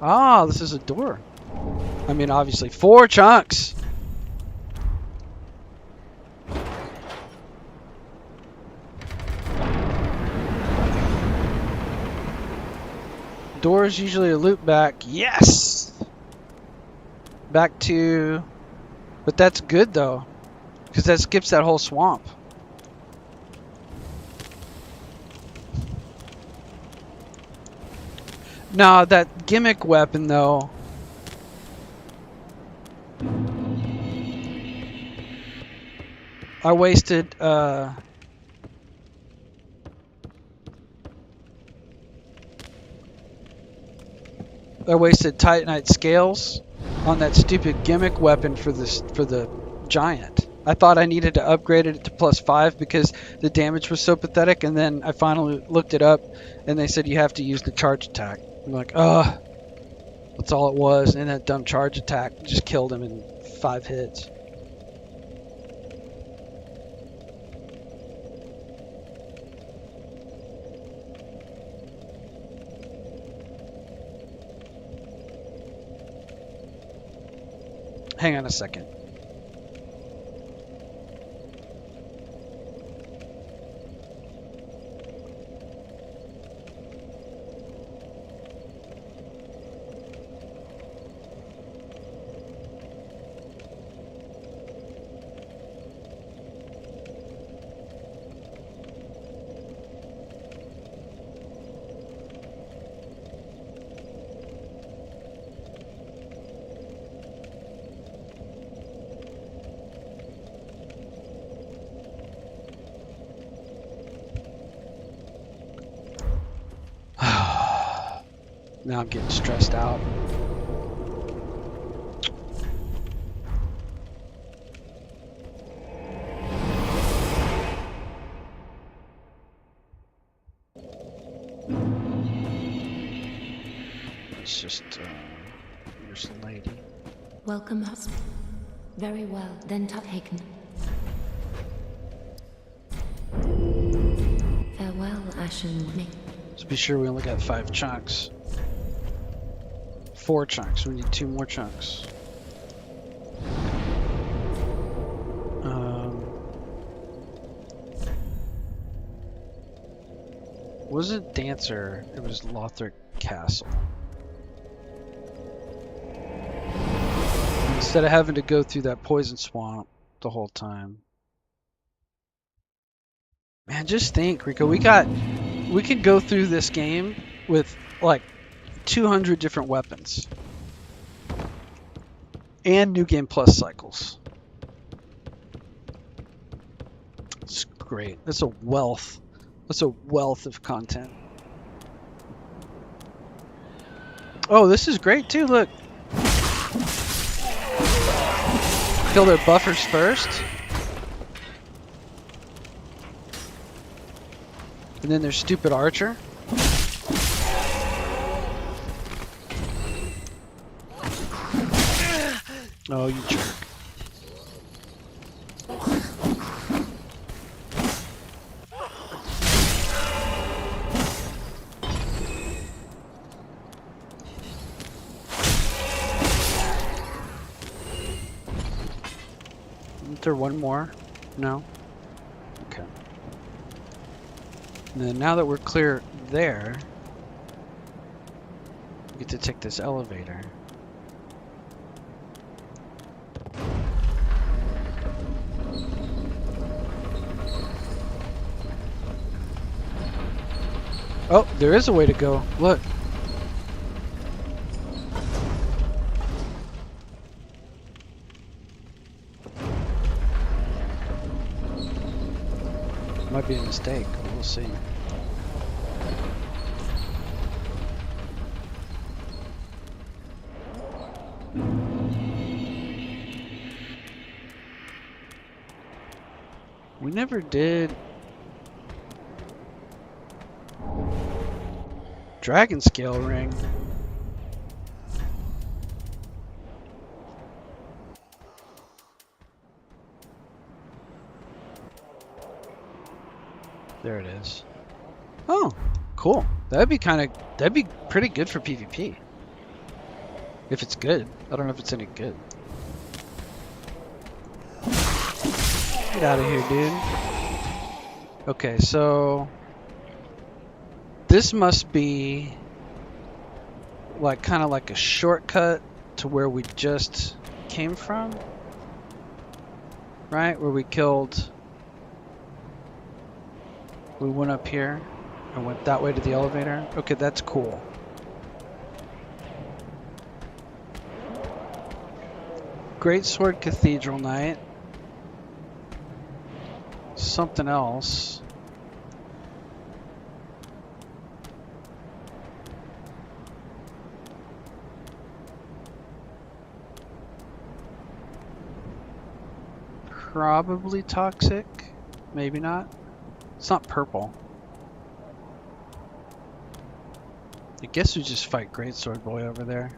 Ah, this is a door. I mean, obviously 4 chunks. Door is usually a loop back. Yes! Back to... But that's good though, because that skips that whole swamp. Nah, that gimmick weapon though. I wasted Titanite scales on that stupid gimmick weapon for the giant. I thought I needed to upgrade it to +5 because the damage was so pathetic, and then I finally looked it up and they said you have to use the charge attack. I'm like, ugh, that's all it was, and that dumb charge attack just killed him in 5 hits. Hang on a second. Now I'm getting stressed out. It's just, there's a lady. Welcome, husband. Very well, then taken. Farewell, Ashen me. Let's be sure we only got 5 chunks. 4 chunks. We need 2 more chunks. Wasn't Dancer? It was Lothric Castle. Instead of having to go through that poison swamp the whole time. Man, just think, Rico. We could go through this game with like 200 different weapons and New Game Plus cycles. It's great. That's a wealth. That's a wealth of content. Oh, this is great too. Look. Kill their buffers first. And then their stupid archer. Oh, you jerk. Isn't there one more? No? Okay. And then now that we're clear there, we get to take this elevator. Oh, there is a way to go. Look. Might be a mistake, but we'll see. We never did Dragon Scale Ring. There it is. Oh, cool. That'd be pretty good for PvP. If it's good. I don't know if it's any good. Get out of here, dude. Okay, so this must be like kind of like a shortcut to where we just came from. Right? Where we went up here and went that way to the elevator. Okay, that's cool. Greatsword Cathedral Knight. Something else. Probably toxic. Maybe not. It's not purple. I guess we just fight Greatsword Boy over there.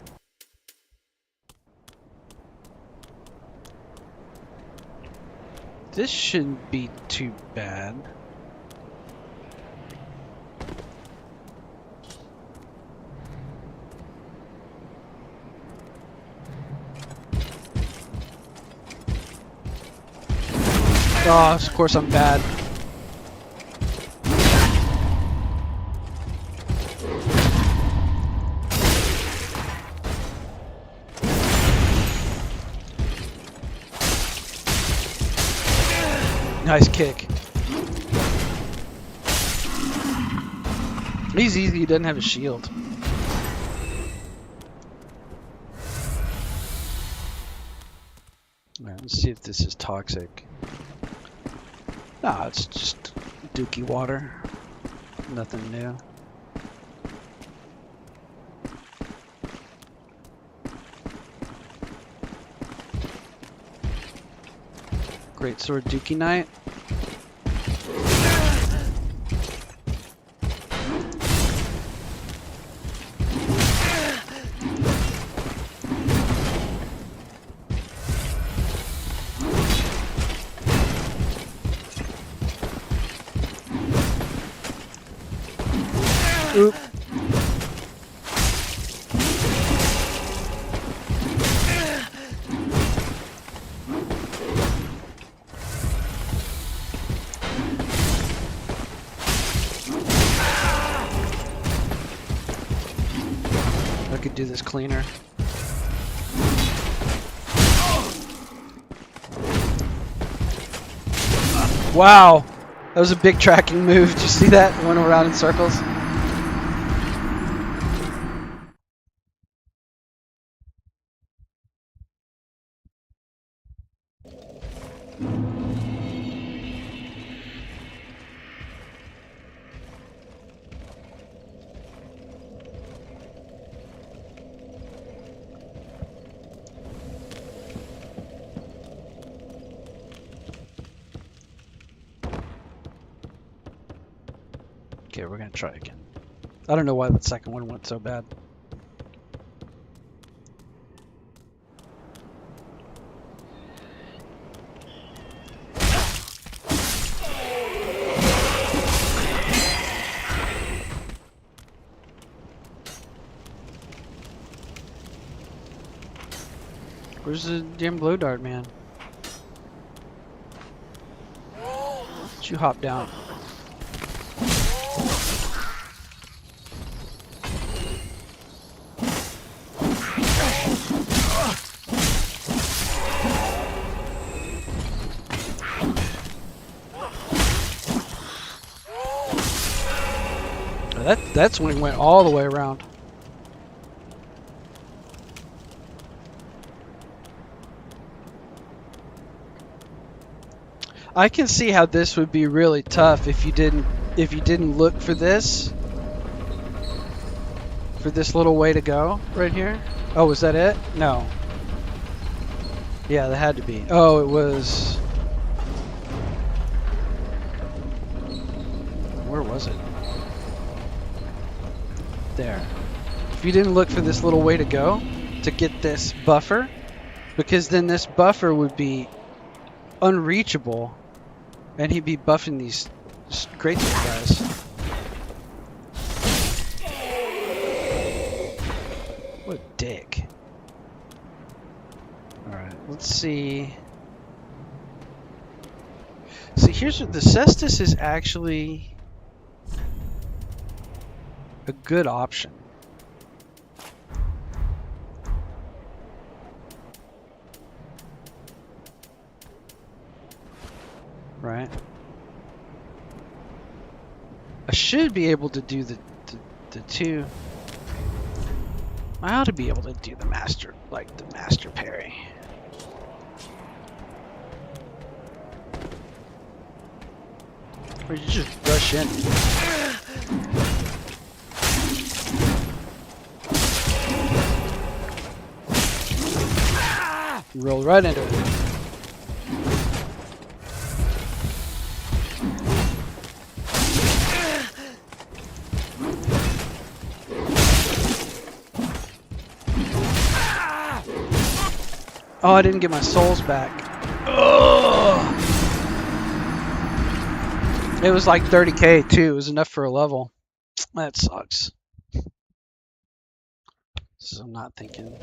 This shouldn't be too bad. Oh, of course I'm bad. Nice kick. He's easy, he doesn't have a shield. Alright, let's see if this is toxic. Nah, it's just dookie water. Nothing new. Great sword Dookie Knight. Oop. I could do this cleaner. Wow! That was a big tracking move. Did you see that? It went around in circles. Okay, we're gonna try again. I don't know why the second one went so bad. Where's the damn glow dart, man? Did you hop down? That's when it went all the way around. I can see how this would be really tough if you didn't look for this little way to go right here. Oh, was that it? No. Yeah, that had to be. Oh, it was. Where was it? There. If you didn't look for this little way to go to get this buffer, because then this buffer would be unreachable and he'd be buffing these great guys. What a dick. Alright, let's see. See, here's what the Cestus is actually a good option. Right? I should be able to do the two. I ought to be able to do the master, like the master parry. Or you just rush in. Roll right into it. Oh, I didn't get my souls back. Ugh. It was like 30k too. It was enough for a level. That sucks. So I'm not thinking.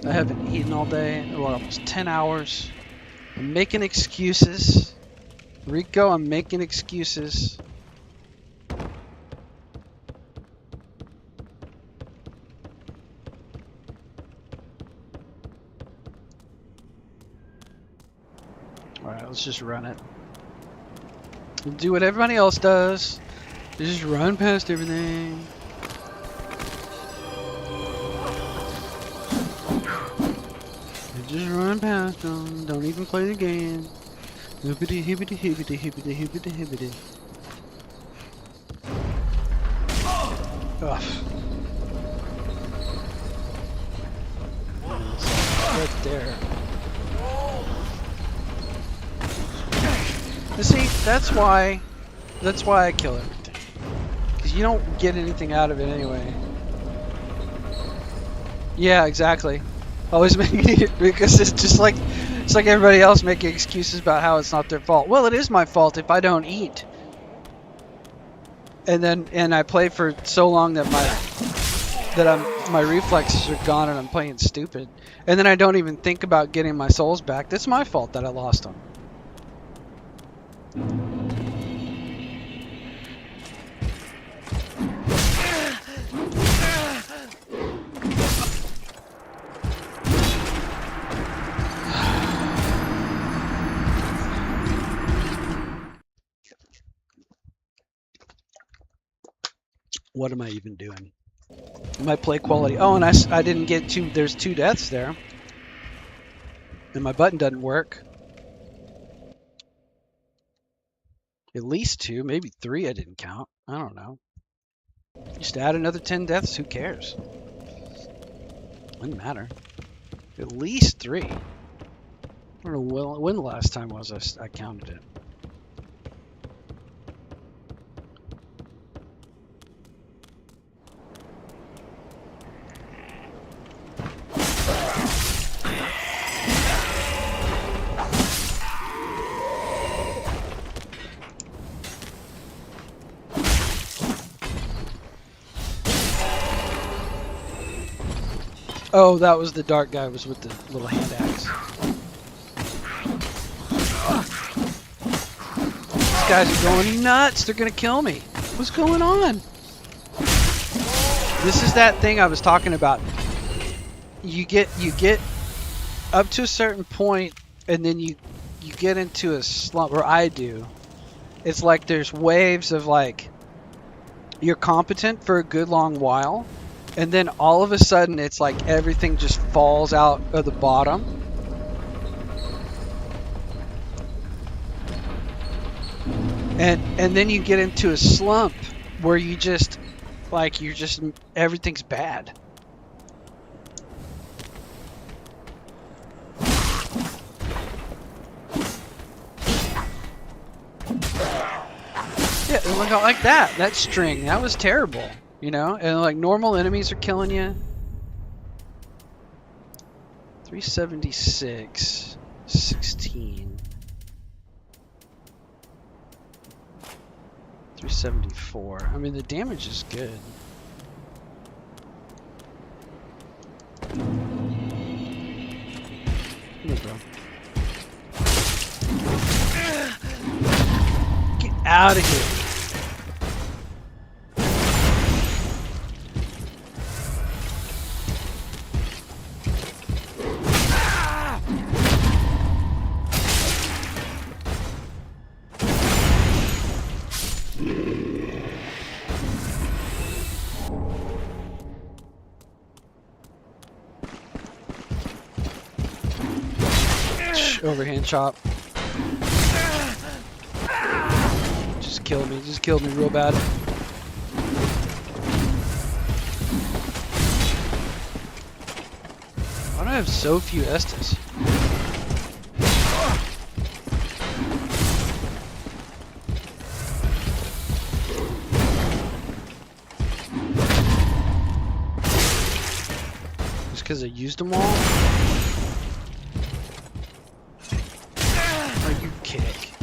I haven't eaten all day. Well, almost 10 hours. I'm making excuses. Rico, I'm making excuses. Alright, let's just run it. Do what everybody else does. Just run past everything. Just run past them. Don't even play the game. Hibbity hibbity hibbity hibbity hibbity hibbity. Ugh. Right there. See, that's why I kill everything. Because you don't get anything out of it anyway. Yeah, exactly. Always making it, because it's like everybody else making excuses about how it's not their fault. Well, it is my fault if I don't eat. And I play for so long that my reflexes are gone and I'm playing stupid. And then I don't even think about getting my souls back. That's my fault that I lost them. What am I even doing? My play quality. Oh, and I didn't get two. There's 2 deaths there. And my button doesn't work. At least 2, maybe 3 I didn't count. I don't know. Just add another 10 deaths. Who cares? Wouldn't matter. At least 3. I don't know when the last time was I counted it. Oh, that was the dark guy was with the little hand axe. These guys are going nuts. They're going to kill me. What's going on? This is that thing I was talking about. You get up to a certain point and then you get into a slump, or I do. It's like there's waves of like you're competent for a good long while, and then all of a sudden it's like everything just falls out of the bottom. And then you get into a slump where you just like everything's bad. Yeah, look like that. That string, that was terrible, you know? And like normal enemies are killing you. 376, 16. 374. I mean, the damage is good. Here, bro. Get out of here. Overhand chop. Just killed me. Just killed me real bad. Why do I have so few Estus? Just because I used them all? Kick.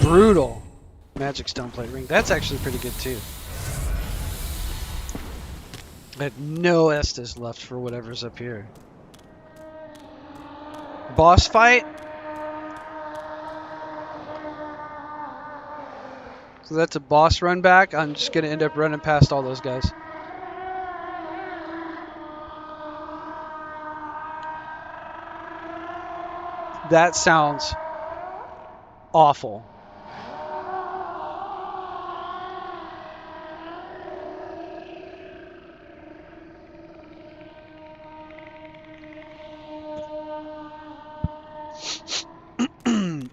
Brutal. Magic stone plate ring. That's actually pretty good too. I had no Estus left for whatever's up here. Boss fight? So that's a boss run back. I'm just going to end up running past all those guys. That sounds awful.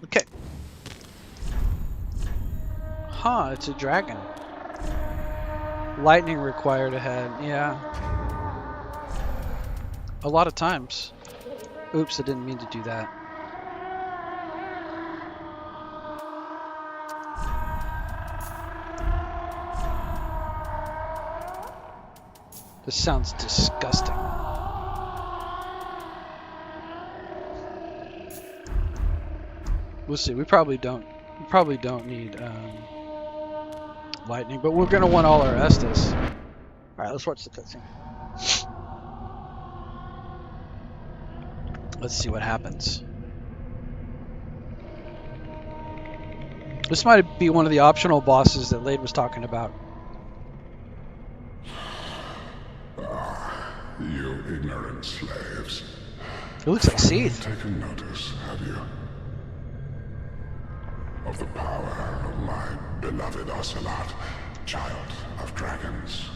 Okay. Huh, it's a dragon. Lightning required ahead, yeah. A lot of times. Oops, I didn't mean to do that. This sounds disgusting. We'll see. We probably don't need lightning, but we're gonna want all our Estus. All right, let's watch the cutscene. Let's see what happens. This might be one of the optional bosses that Lade was talking about. You ignorant slaves. It looks like Seath. Taken notice, have you? Of the power of my beloved Ocelot, child of dragons.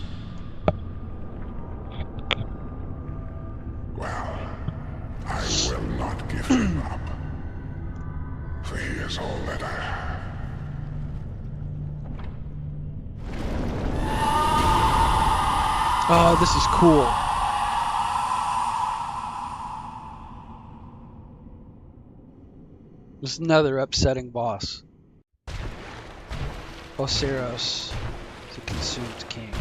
Well, I will not give him up. For he is all that I have. Oh, this is cool. This is another upsetting boss. Oceros, the consumed king.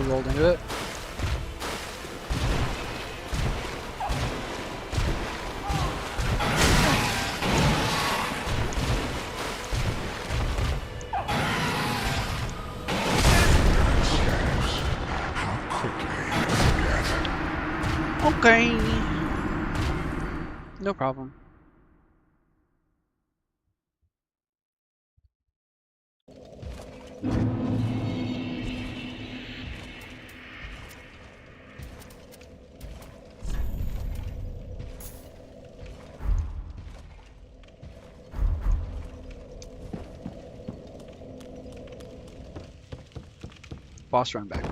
Rolled into it. Okay. No problem. Boss run back.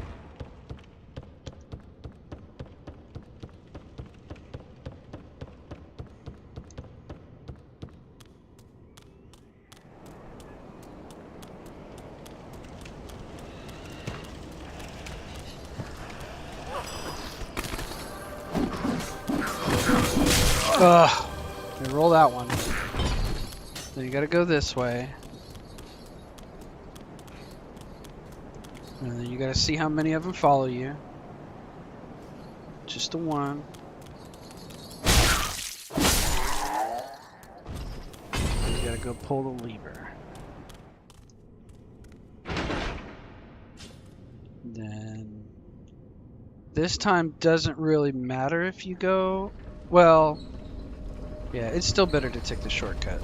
Ugh. You roll that one. Then you gotta go this way. And then you gotta see how many of them follow you. Just the one. You gotta go pull the lever. Then this time doesn't really matter if you go, well, yeah, it's still better to take the shortcut.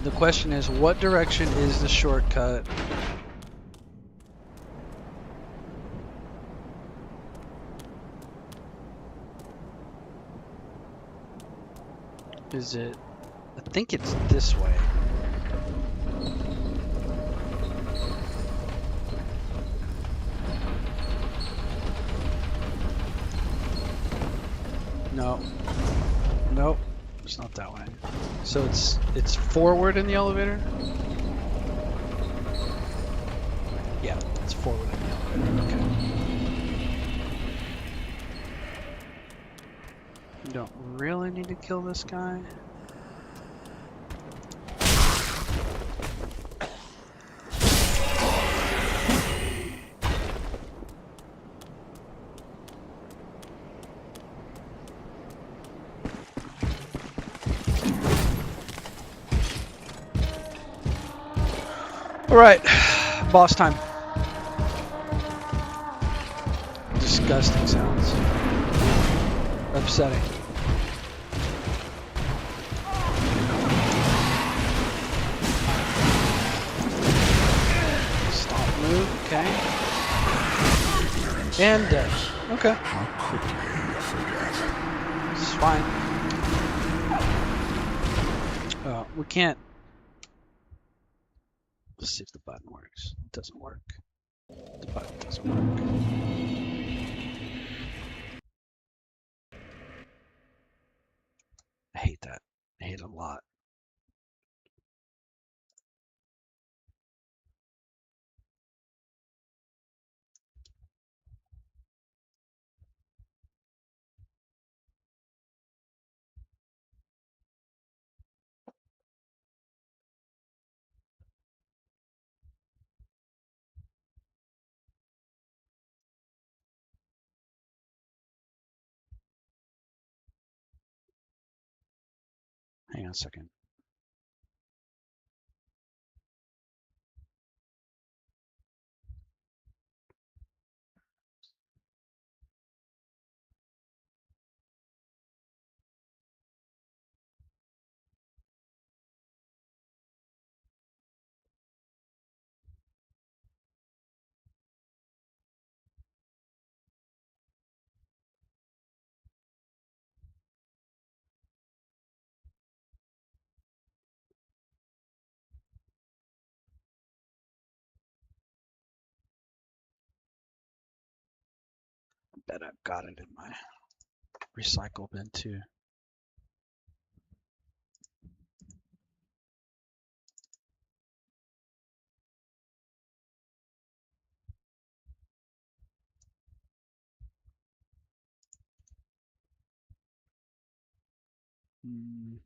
The question is, what direction is the shortcut? Is it? I think it's this way. No. Nope. It's not that way. So it's forward in the elevator? Yeah, it's forward in the elevator. Okay. You don't really need to kill this guy. Alright, boss time. Disgusting sounds. Upsetting. Stop 2, okay. And dead. Okay. How quickly you forget. It's fine. We can't. Let's see if the button works. It doesn't work. The button doesn't work. I hate that. I hate it a lot. Hang on a second. I bet I've got it in my recycle bin too. Hmm.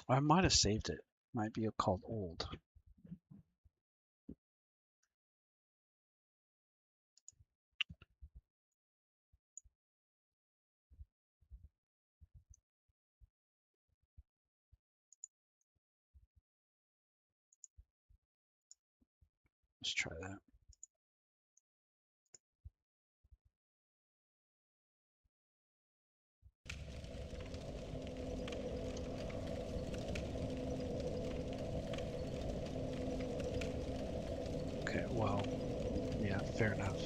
I might have saved it. Might be called old. Let's try that. Okay, well, yeah, fair enough.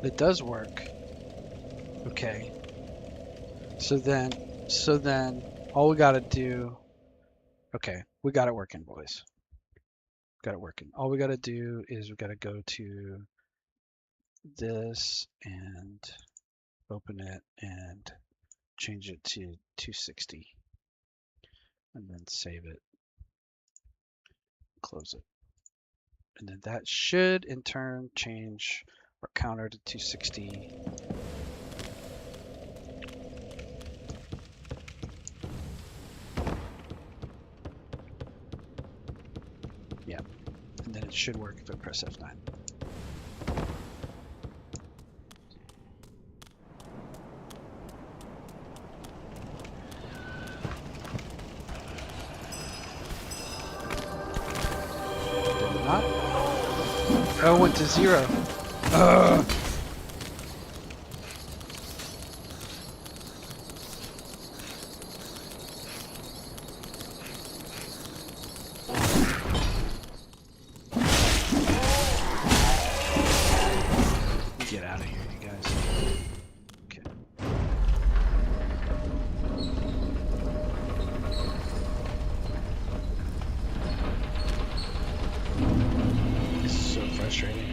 It does work. Okay. So then all we gotta do, okay, we got it working, boys. Got it working. All we gotta do is we gotta go to this and open it and change it to 260 and then save it, close it. And then that should in turn change our counter to 260. Yeah, and then it should work if I press F9. Did it not? Oh, it went to 0. Ugh. Get out of here, you guys. Okay. This is so frustrating.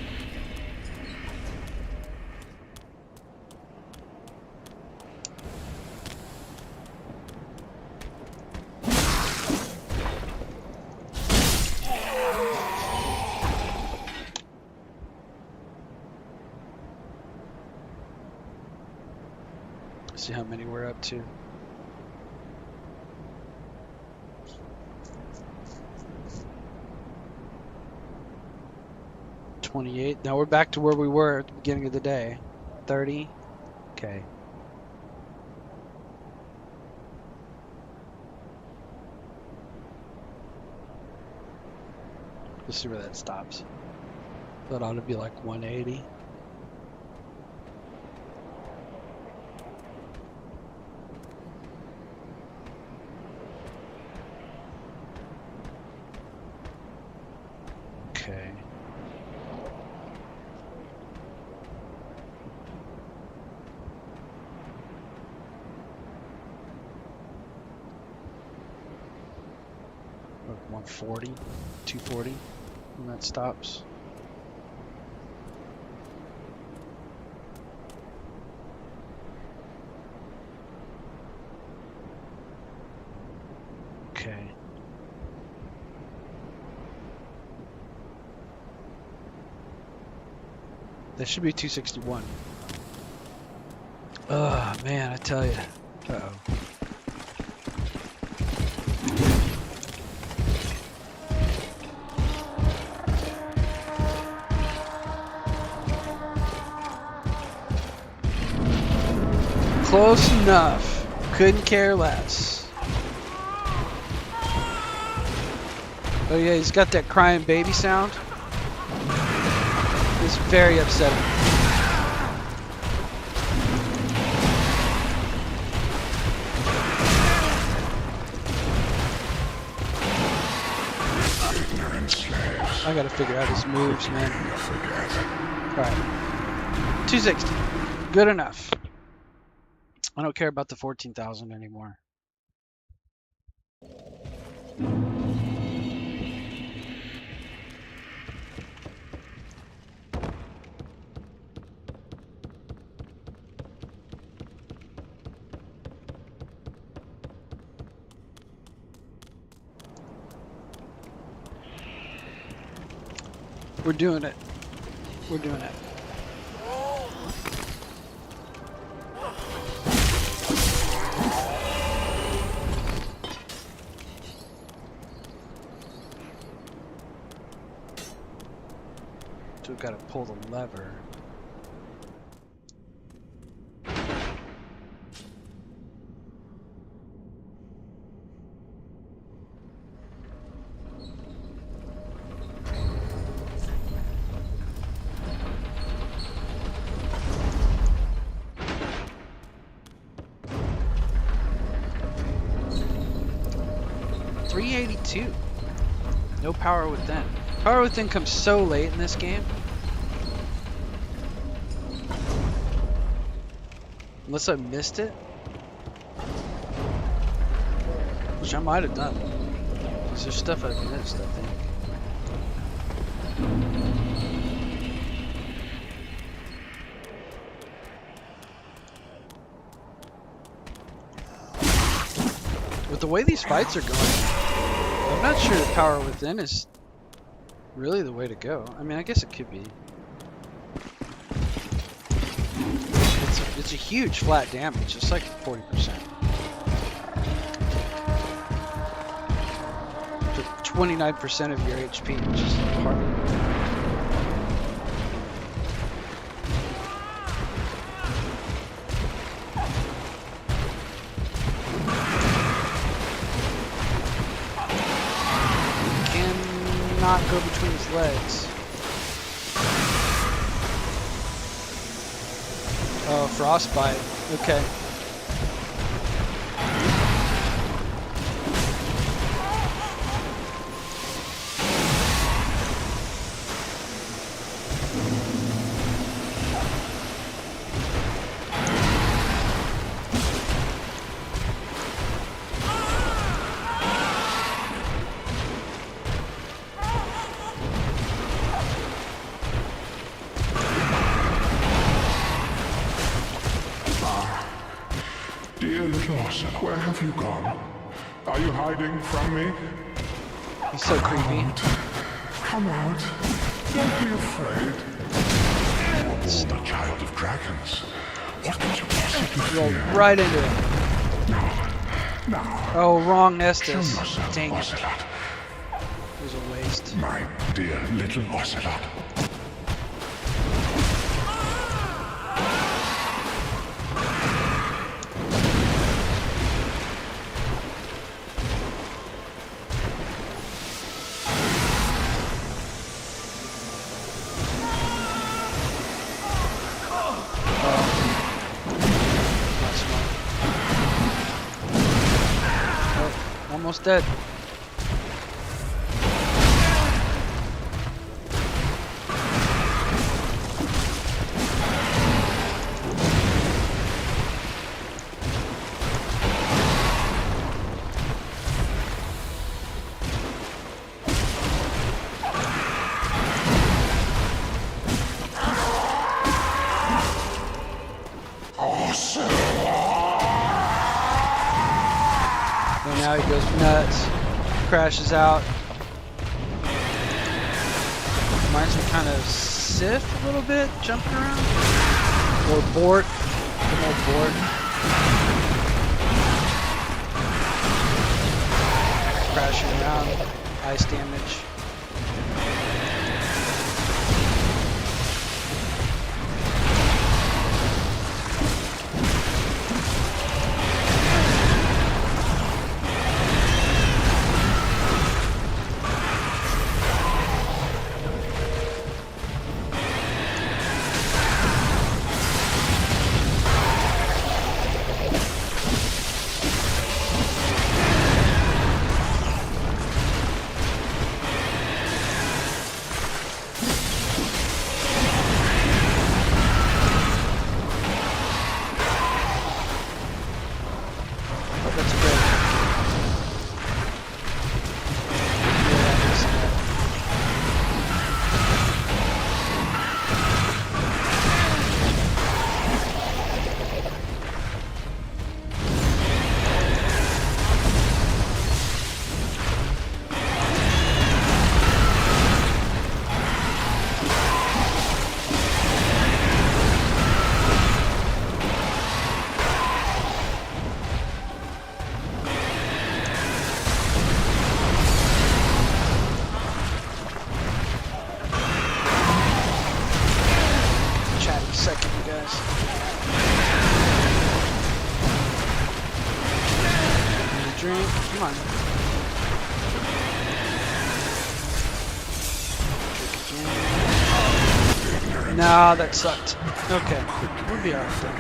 See how many we're up to. $28. Now we're back to where we were at the beginning of the day. 30. Okay. Let's see where that stops. That ought to be like 180. Okay. Like 140, 240 when that stops. Okay. That should be 261. Oh man, I tell you. Uh-oh. Close enough. Couldn't care less. Oh yeah, he's got that crying baby sound. It's very upsetting. I gotta figure out his moves, man. Alright. 260. Good enough. I don't care about the 14,000 anymore. We're doing it. We're doing it. So we've got to pull the lever. .382. No power within. Power within comes so late in this game. Unless I missed it. Which I might have done. Because there's stuff I've missed, I think. With the way these fights are going, I'm not sure the power within is really the way to go. I mean, I guess it could be. It's a huge flat damage. It's like 40%. For 29% of your HP, which is hardly. Cannot go between his legs. Oh, frostbite. Okay. Where have you gone? Are you hiding from me? He's so creepy. Come out. Don't be afraid. You were born a child of dragons. What could you possibly Roll fear? right into it. Now, Oh, wrong show Estes. yourself, Dang it. Ocelot. It was a waste. My dear little Ocelot. Almost dead. And now he goes nuts, crashes out. Reminds me kind of Sif a little bit, jumping around. Or Bort, an old Bort. Crashing around, ice damage. Come on. No, that sucked. Okay, we'll be alright then.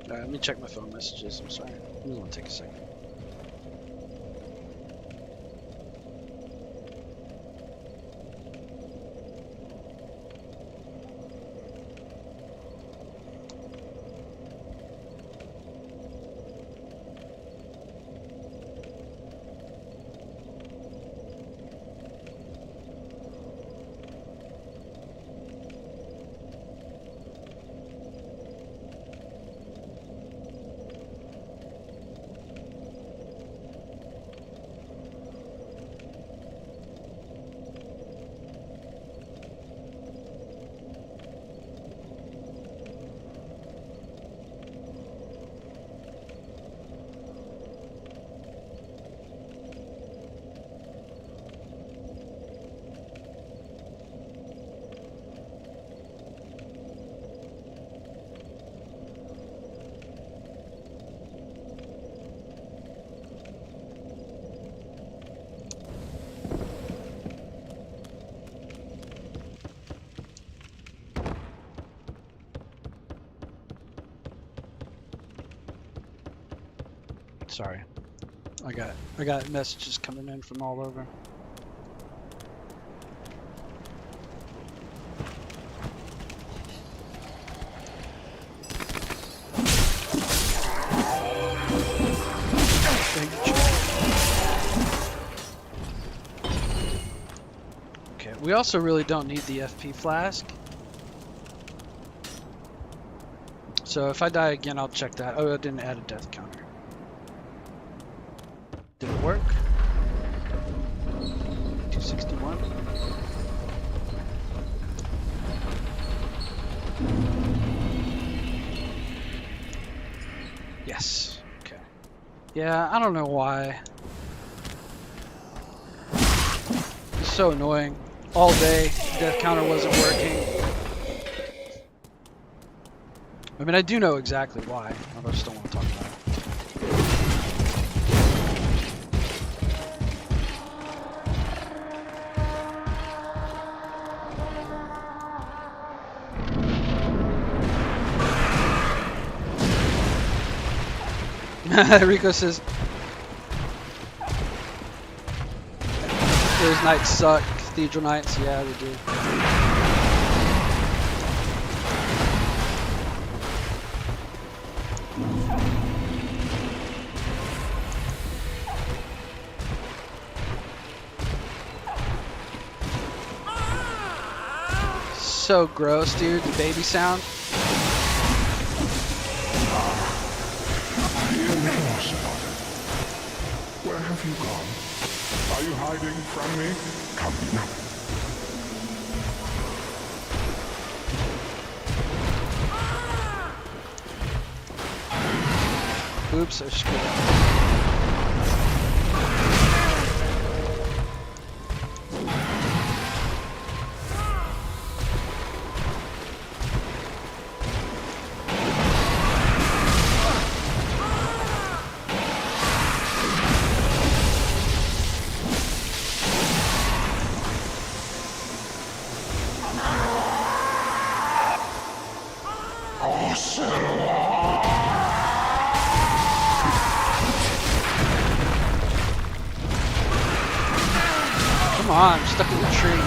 Alright, let me check my phone messages. I'm sorry. This will take a second. Sorry. I got messages coming in from all over. Okay, we also really don't need the FP flask. So if I die again, I'll check that. Oh, I didn't add a death counter. Did it work? 261. Yes. Okay. Yeah, I don't know why. It's so annoying. All day, death counter wasn't working. I mean, I do know exactly why. I just don't want to talk about it. Rico says, those nights suck. Cathedral nights, yeah, they do. So gross, dude, the baby sound. Where have you gone? Are you hiding from me? Come now. Oops, I screwed up. Come on, I'm stuck in the tree.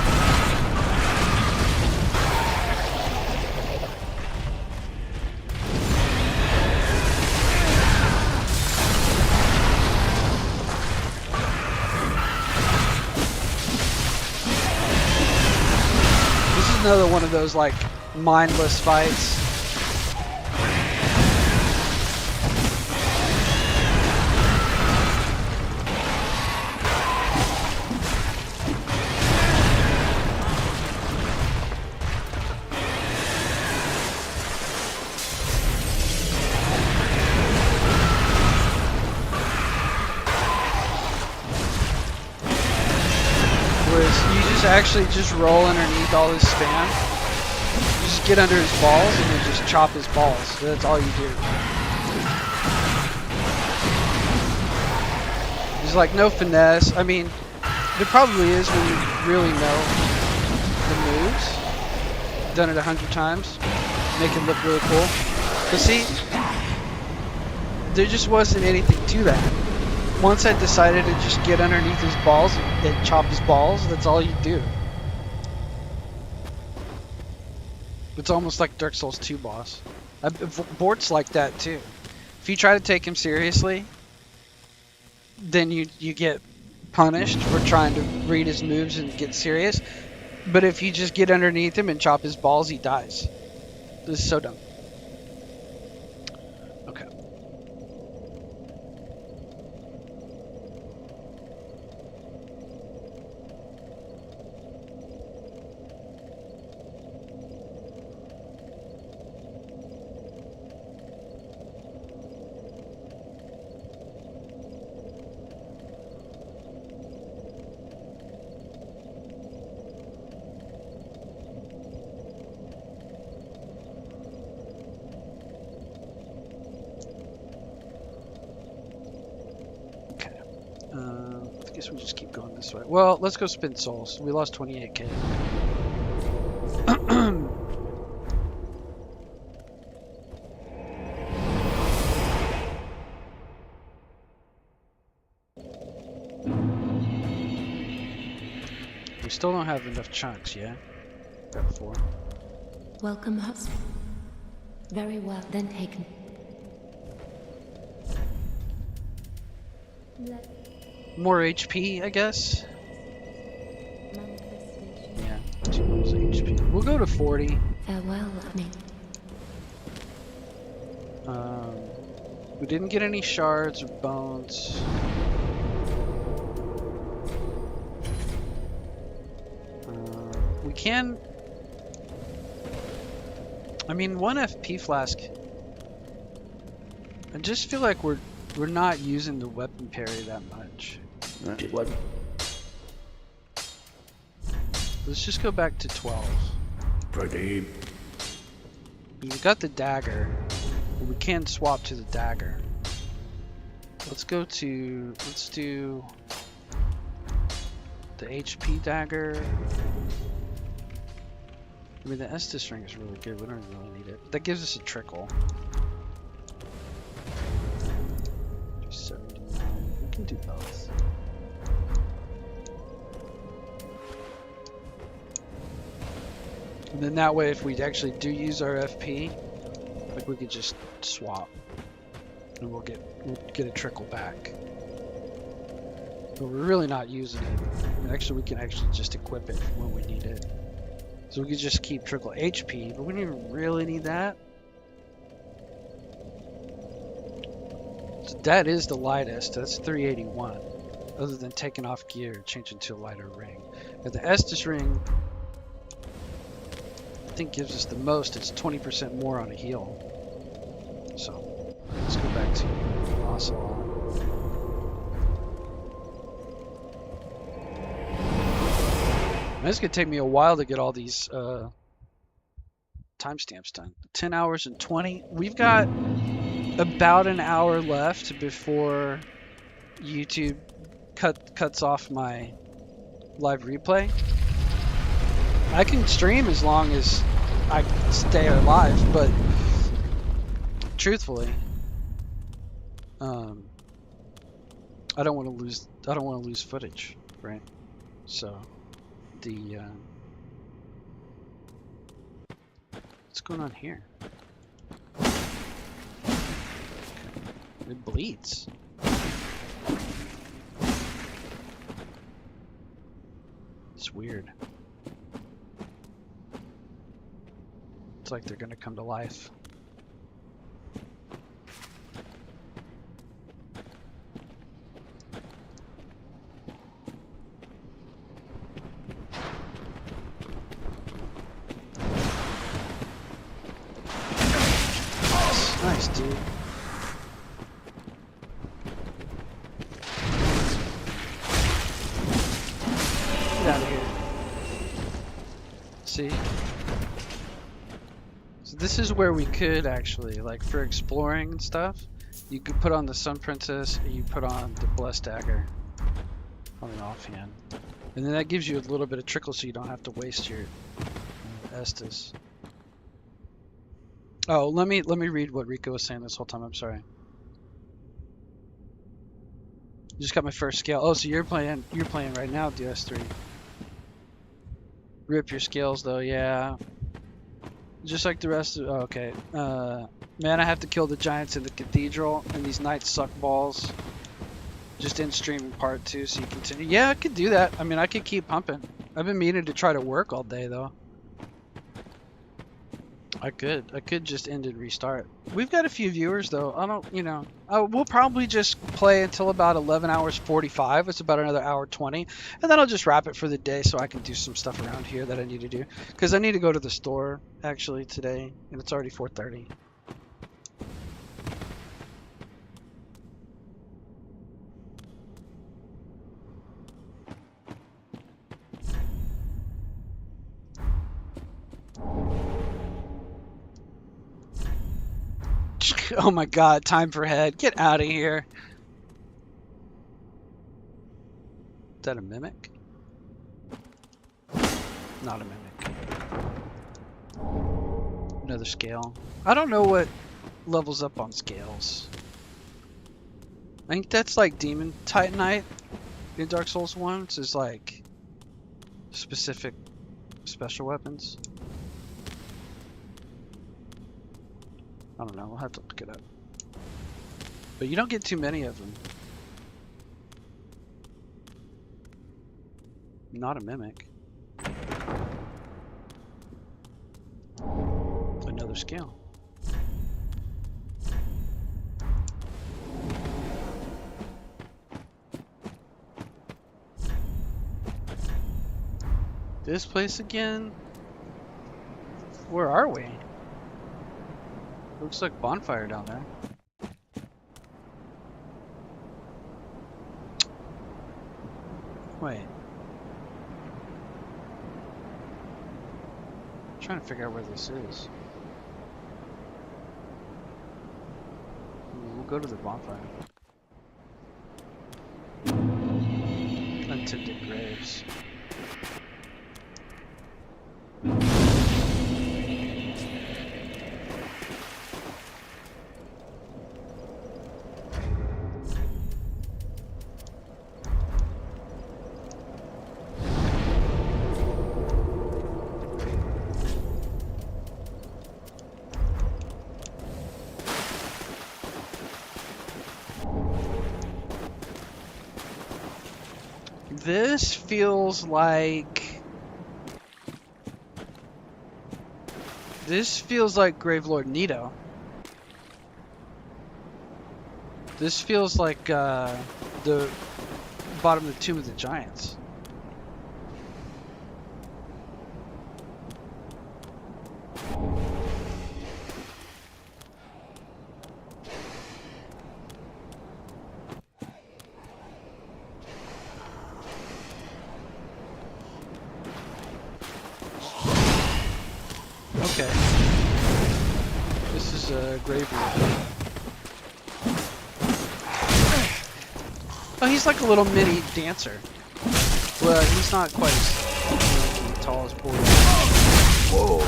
This is another one of those like mindless fights. Actually just roll underneath all his spam. You just get under his balls and then just chop his balls. That's all you do. There's like no finesse. I mean, there probably is when you really know the moves. Done it 100 times. Make it look really cool. But see, there just wasn't anything to that. Once I decided to just get underneath his balls and chop his balls, that's all you do. It's almost like Dark Souls 2 boss. Bort's like that too. If you try to take him seriously, then you get punished for trying to read his moves and get serious. But if you just get underneath him and chop his balls, he dies. This is so dumb. Okay. I guess we'll just keep going this way. Well, let's go spin souls. We lost 28k. We still don't have enough chunks, yeah? Got 4. Welcome, husband. Very well, then taken. More HP, I guess? Yeah, 2 rolls HP. We'll go to 40. Farewell, me. We didn't get any shards or bones. We can... I mean, 1 FP flask. I just feel like we're not using the weapon parry that much. What? Let's just go back to 12. Pradeep. We've got the dagger. But we can swap to the dagger. Let's do the HP dagger. I mean, the Estus ring is really good. We don't really need it. That gives us a trickle. 79. We can do both. And then that way, if we actually do use our FP, like we could just swap, and we'll get a trickle back. But we're really not using it. And actually, we can actually just equip it when we need it. So we could just keep trickle HP, but we don't even really need that. So that is the lightest. That's 381. Other than taking off gear, changing to a lighter ring. But the Estus ring, I think, gives us the most. It's 20% more on a heal. So let's go back to Ocelot. It's gonna take me a while to get all these timestamps done. 10 hours and 20. We've got about an hour left before YouTube cuts off my live replay. I can stream as long as I stay alive, but truthfully, I don't want to lose. I don't want to lose footage, right? So what's going on here? It bleeds. It's weird. It's like they're gonna come to life. Nice, dude. Get out of here. See? So this is where we could actually, like for exploring and stuff, you could put on the Sun Princess and you put on the Blessed Dagger on an offhand. And then that gives you a little bit of trickle so you don't have to waste your Estus. Oh, let me read what Rico was saying this whole time. I'm sorry. Just got my first scale. Oh, so you're playing right now, DS3. Rip your scales though, yeah. Just like the rest of. Oh, okay. Man, I have to kill the giants in the cathedral, and these knights suck balls. Just in streaming part 2, so you continue. Yeah, I could do that. I mean, I could keep pumping. I've been meaning to try to work all day though. I could just end and restart. We've got a few viewers though. I don't, we'll probably just play until about 11 hours 45. It's about another hour 20. And then I'll just wrap it for the day so I can do some stuff around here that I need to do. Because I need to go to the store actually today, and it's already 4:30. Oh my god, time for head. Get out of here. Is that a mimic? Not a mimic. Another scale. I don't know what levels up on scales. I think that's like Demon Titanite in Dark Souls 1. It's just like specific special weapons. I don't know, we'll have to look it up. But you don't get too many of them. Not a mimic. Another scale. This place again? Where are we? Looks like bonfire down there. Wait. I'm trying to figure out where this is. go to the bonfire. Untended graves. This feels like Gravelord Nito. This feels like the bottom of the Tomb of the Giants. Okay. This is a graveyard. Oh, he's like a little mini dancer. Well, he's not quite as tall as boy. Whoa.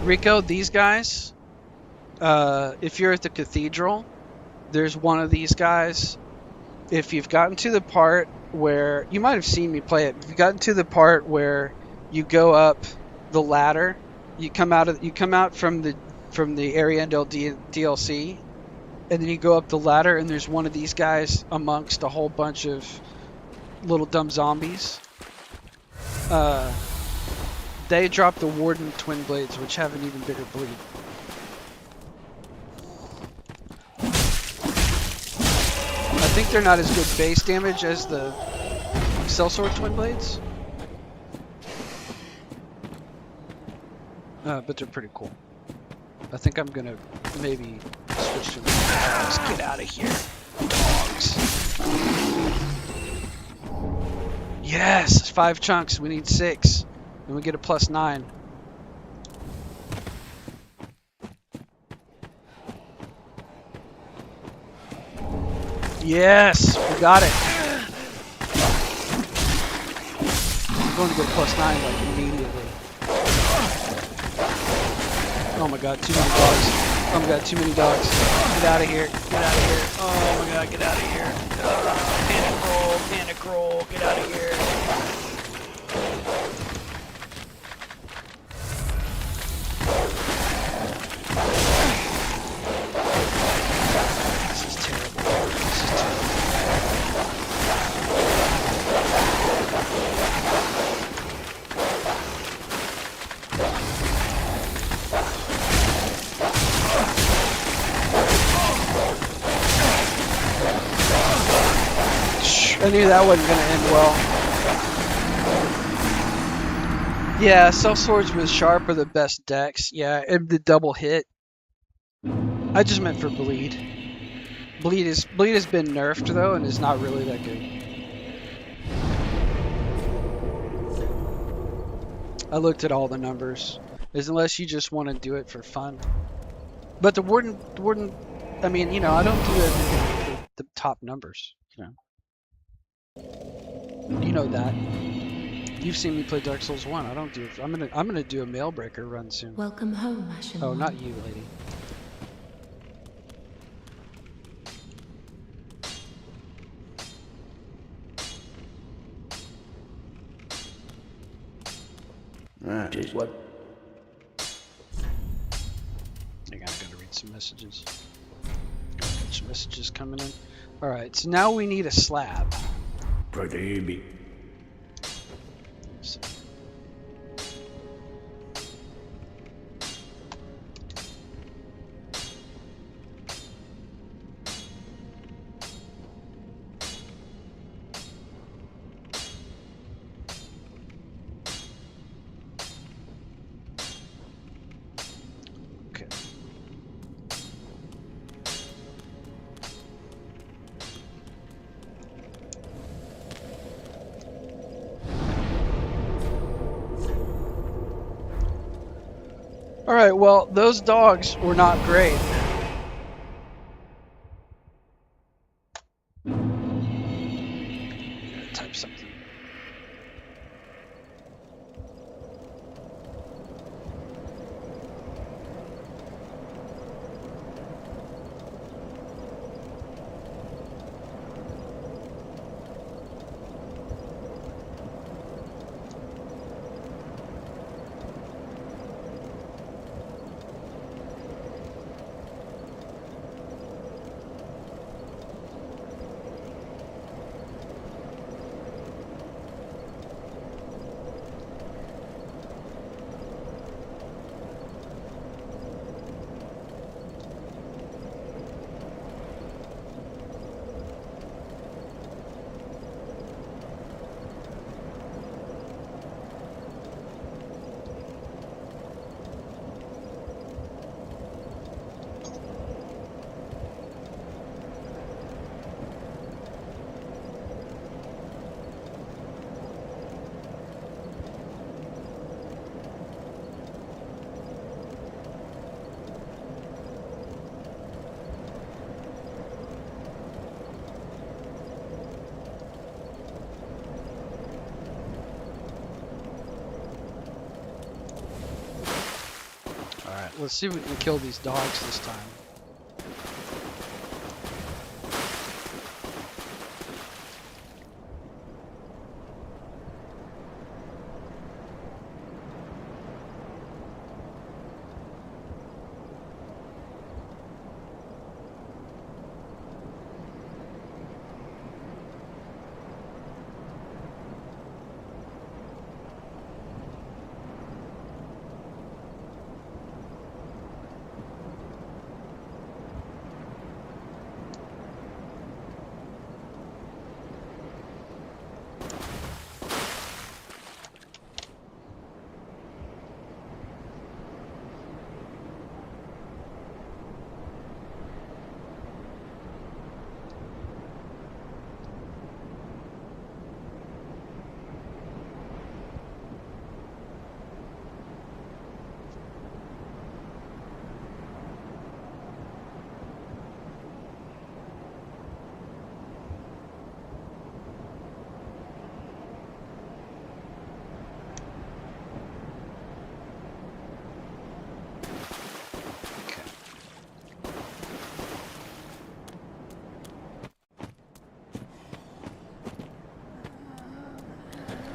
Rico, these guys, if you're at the cathedral, there's one of these guys. If you've gotten to the part where you might have seen me play it, if you've gotten to the part where you go up the ladder, you come out from the area until DLC, and then you go up the ladder, and there's one of these guys amongst a whole bunch of little dumb zombies. They drop the Warden Twin Blades, which have an even bigger bleed. I think they're not as good base damage as the Sellsword Twin Blades. But they're pretty cool. I think I'm gonna maybe switch to dogs. Get out of here. Dogs. Yes! 5 chunks. We need 6. Then we get a +9. Yes! We got it. I'm going to get a +9 like immediately. Oh my god, too many dogs. Oh my god, too many dogs. Get out of here. Get out of here. Oh my god, get out of here. Panic roll, panic roll. Get out of here. This is terrible. This is terrible. I knew that wasn't going to end well. Yeah, sellswords with sharp are the best decks. Yeah, and the double hit. I just meant for bleed. Bleed has been nerfed though, and is not really that good. I looked at all the numbers, unless you just want to do it for fun. But the warden. I mean, you know, I don't do the top numbers. You know that. You've seen me play Dark Souls 1. I don't do it. I'm gonna do a Mailbreaker run soon. Welcome home, Ashen Oh, One. not you, lady. Just what? I gotta read some messages. Bunch of messages coming in. All right, so now we need a slab. Baby. So, okay. All right, well, those dogs were not great. Type something. Alright, let's see if we can kill these dogs this time.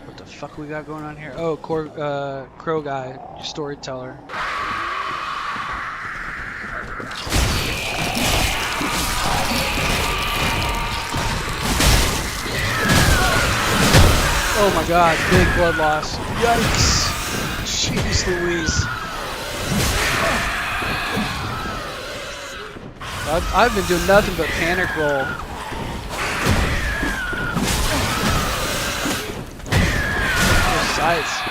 What the fuck we got going on here? Oh, crow guy, storyteller. Oh my god, big blood loss. Yikes! Jeez Louise. I've been doing nothing but panic roll. Sights.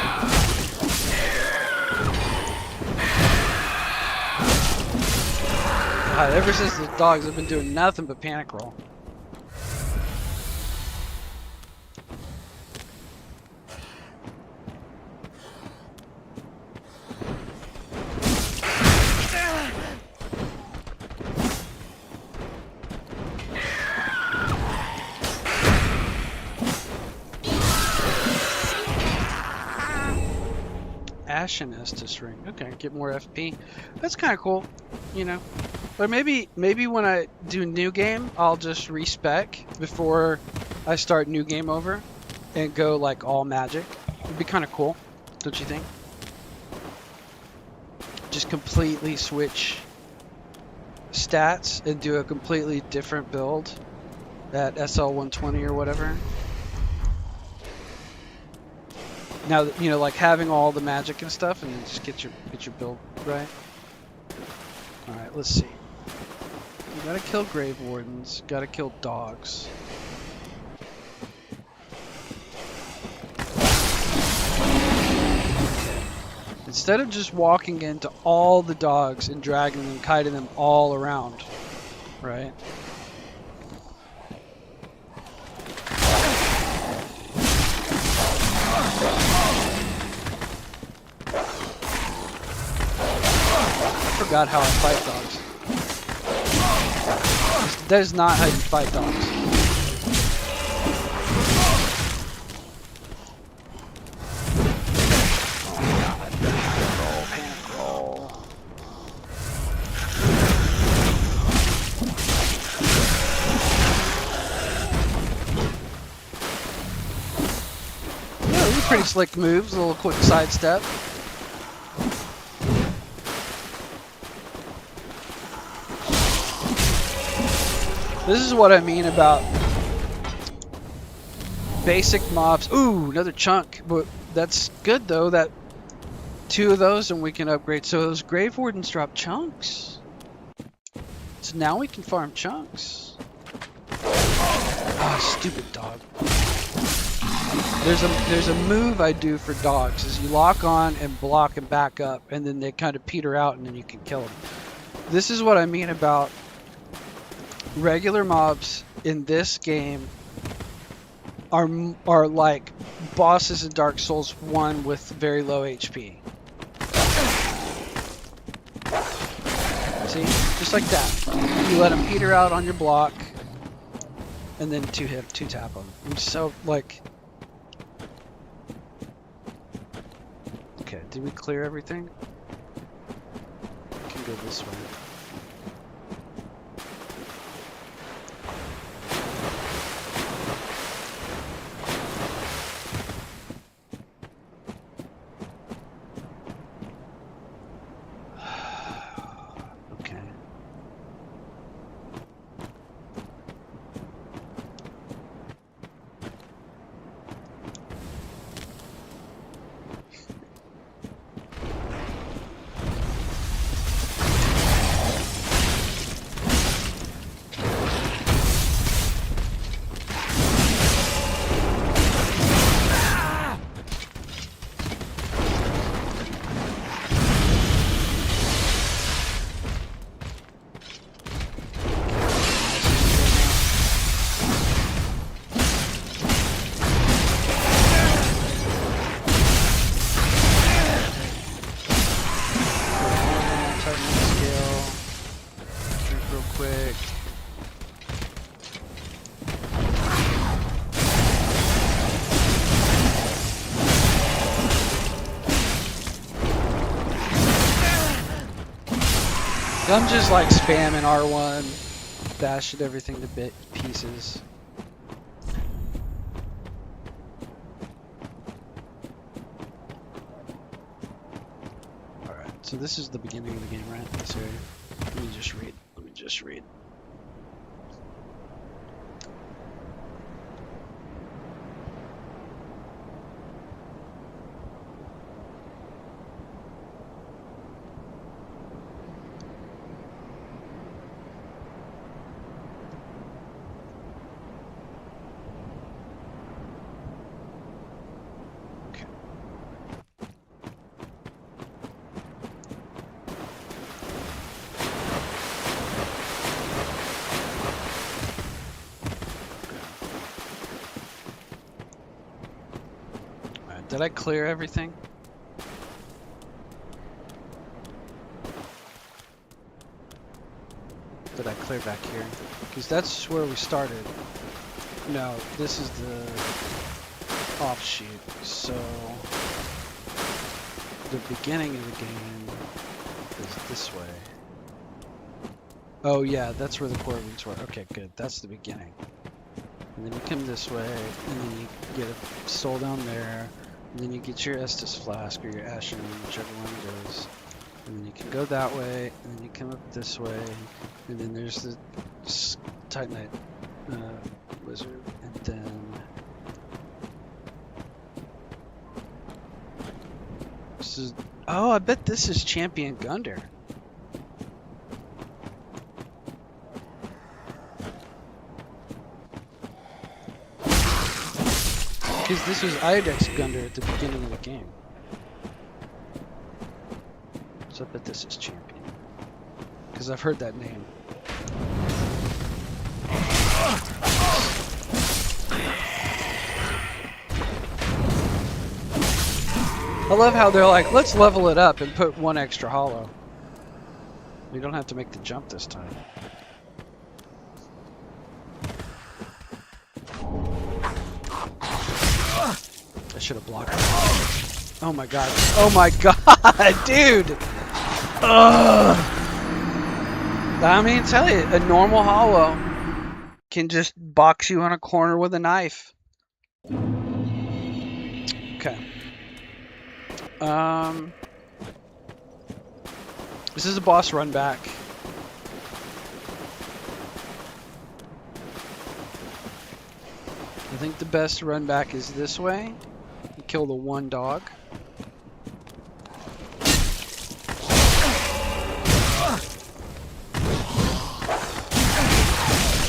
God, ever since the dogs, I've been doing nothing but panic roll. Ashen Estus ring. Okay, get more FP. That's kind of cool, you know. But maybe when I do new game, I'll just respec before I start new game over and go like all magic. It'd be kind of cool, don't you think? Just completely switch stats and do a completely different build at SL 120 or whatever. Now, you know, like having all the magic and stuff, and then just get your build right. All right, let's see. We gotta kill grave wardens. Gotta kill dogs. Instead of just walking into all the dogs and dragging them, kiting them all around, right? forgot how I fight dogs. That is not how you fight dogs. Panic roll. Yeah, these are pretty slick moves, a little quick sidestep. This is what I mean about basic mobs. Ooh, another chunk. But that's good though, that 2 of those and we can upgrade. So those Grave Wardens drop chunks. So now we can farm chunks. Ah, stupid dog. There's a move I do for dogs is you lock on and block and back up and then they kind of peter out and then you can kill them. This is what I mean about regular mobs in this game are like bosses in Dark Souls 1 with very low HP. See? Just like that. You let them peter out on your block and then two tap them. I'm so like... Okay, did we clear everything? We can go this way. I'm just like spamming R1, bashing everything to pieces. Alright, so this is the beginning of the game, right? This area. Let me just read. Did I clear everything? Did I clear back here? Because that's where we started. No, this is the offshoot. So the beginning of the game is this way. Oh yeah, that's where the core roots were. Okay, good. That's the beginning. And then you come this way, and then you get a soul down there. And then you get your Estus Flask or your Ashen, whichever one it is. And then you can go that way, and then you come up this way, and then there's the Titanite wizard, and then... This is... Oh, I bet this is Champion Gunder. Because this was Aldrich's Gunder at the beginning of the game. So I bet this is Champion. Because I've heard that name. I love how they're like, let's level it up and put 1 extra hollow. We don't have to make the jump this time. I should have blocked it. Oh my god. Oh my god, dude! Ugh. I mean, tell you, a normal hollow can just box you on a corner with a knife. Okay. This is a boss run back. I think the best run back is this way. You kill the one dog.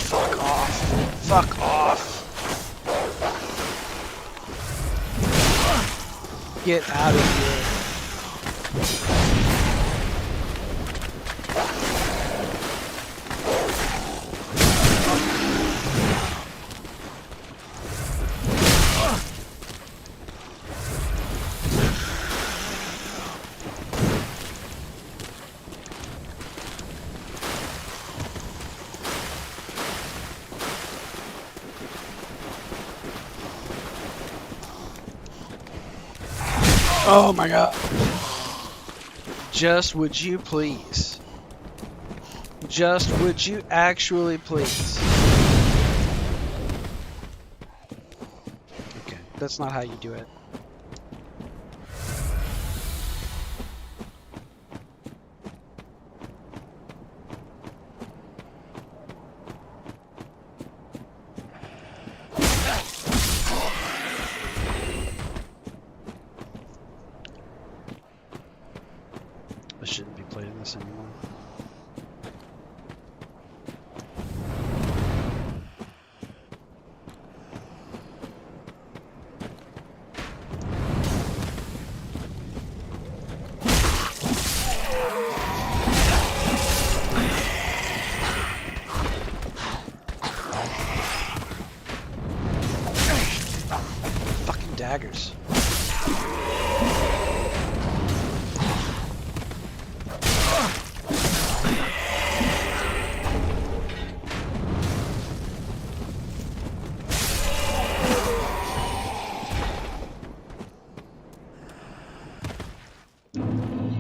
Fuck off. Fuck off. Get out of here. Oh my god. Just would you please? Just would you actually please? Okay, that's not how you do it. I shouldn't be playing this anymore. Fucking daggers.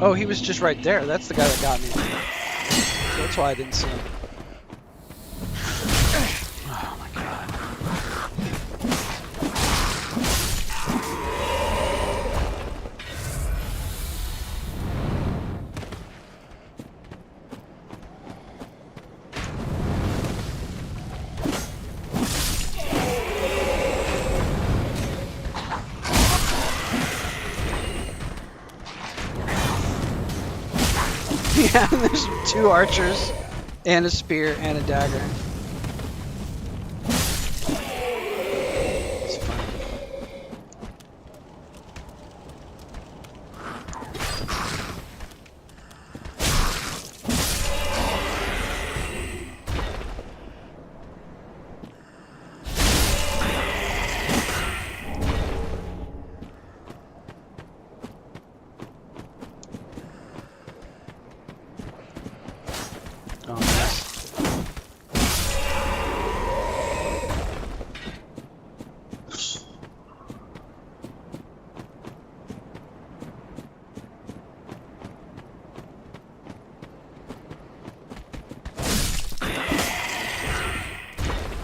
Oh, he was just right there. That's the guy that got me. That's why I didn't see him. Oh my god. Yeah, there's 2 archers and a spear and a dagger. It's fine. Oh, nice.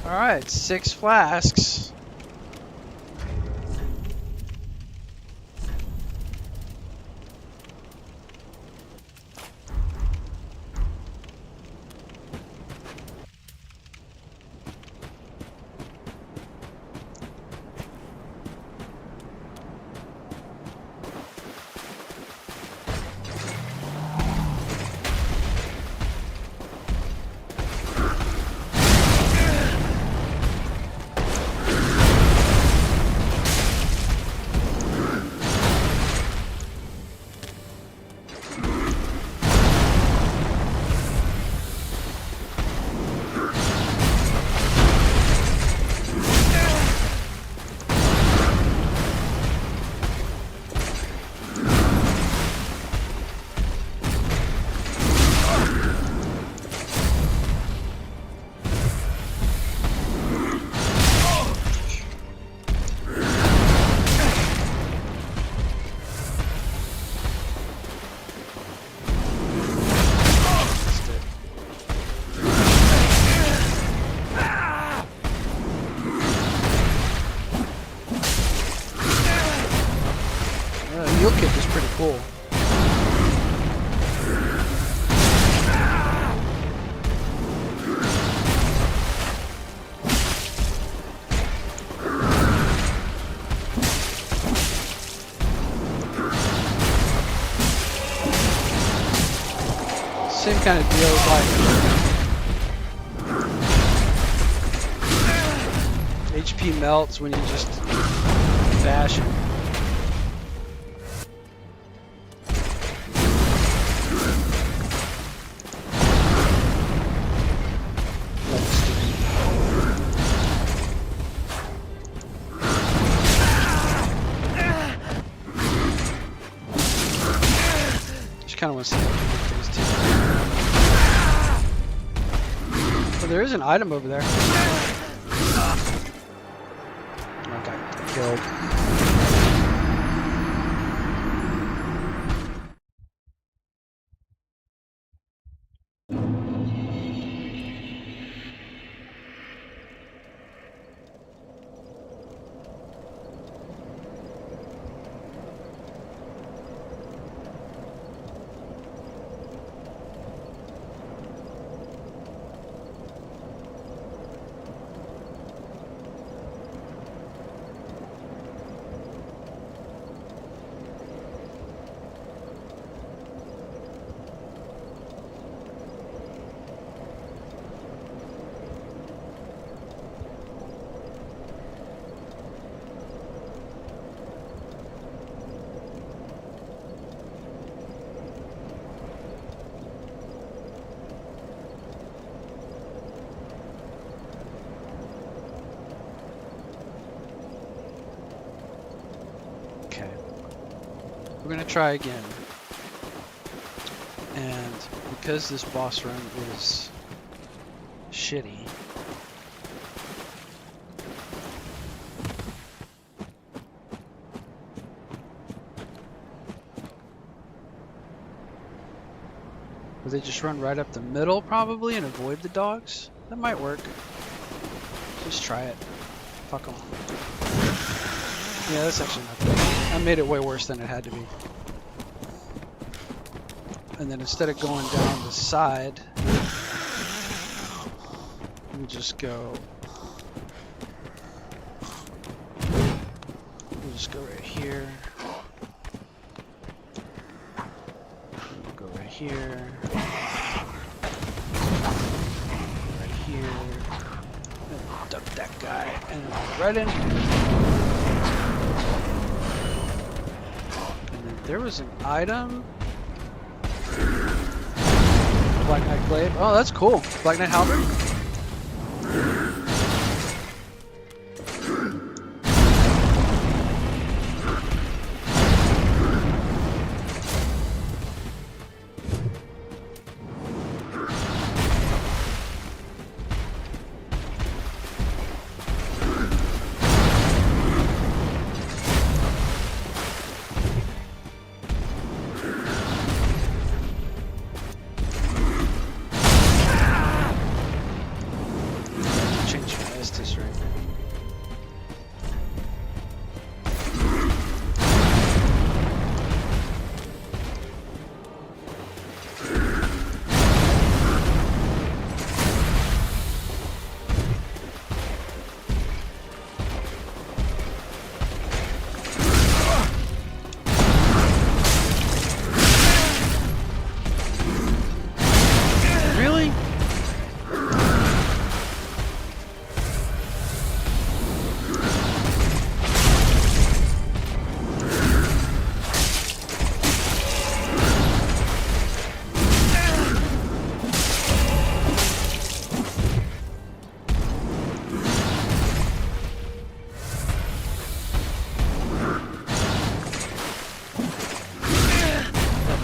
Alright, 6 flasks. Mule kick is pretty cool. Same kind of deal as like HP melts when you just bash it. Just kind of want to see what things too. Well, there is an item over there. I got killed. Okay. We're gonna try again. And because this boss run is shitty, will they just run right up the middle probably and avoid the dogs? That might work. Just try it. Fuck them. Yeah, that's actually not bad. I made it way worse than it had to be. And then instead of going down the side, we just go. We'll just go right here. We'll go right here. Right here. And duck that guy. And then we'll right in here. There was an item. Black Knight Glaive. Oh, that's cool. Black Knight Halberd.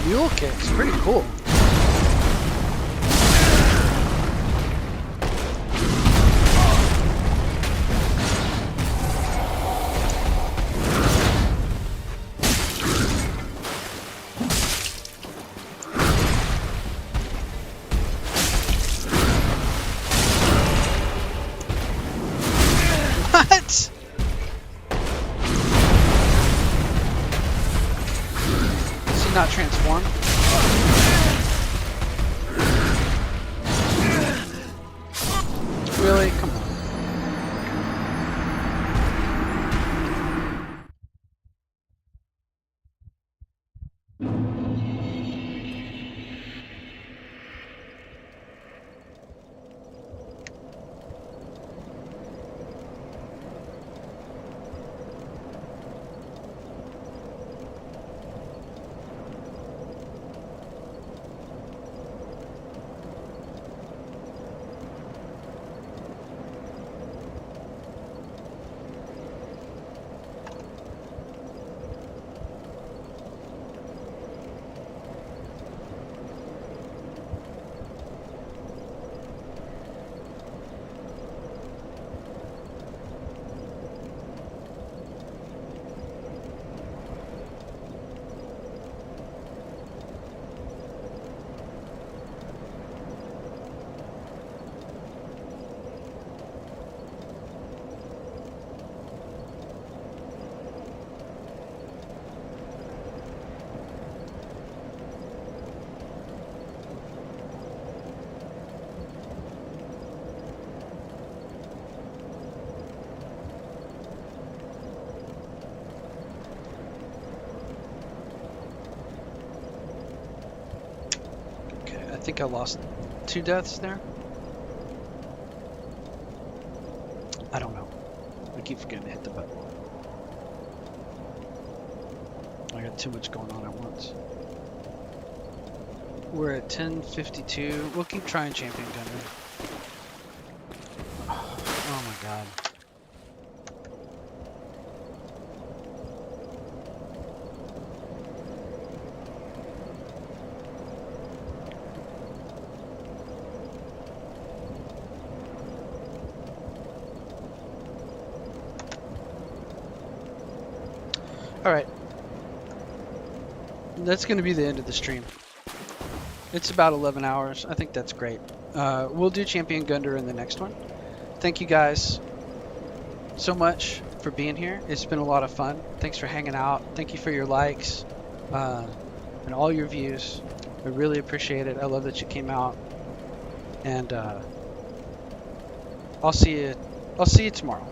Mule kick's pretty cool. What? you not transform? Really? Come on. I think I lost 2 deaths there. I don't know. I keep forgetting to hit the button. I got too much going on at once. We're at 10:52. We'll keep trying Champion Gunner. Oh my god. Alright. That's going to be the end of the stream. It's about 11 hours. I think that's great. We'll do Champion Gundar in the next one. Thank you guys so much for being here. It's been a lot of fun. Thanks for hanging out. Thank you for your likes and all your views. I really appreciate it. I love that you came out. And I'll see you tomorrow.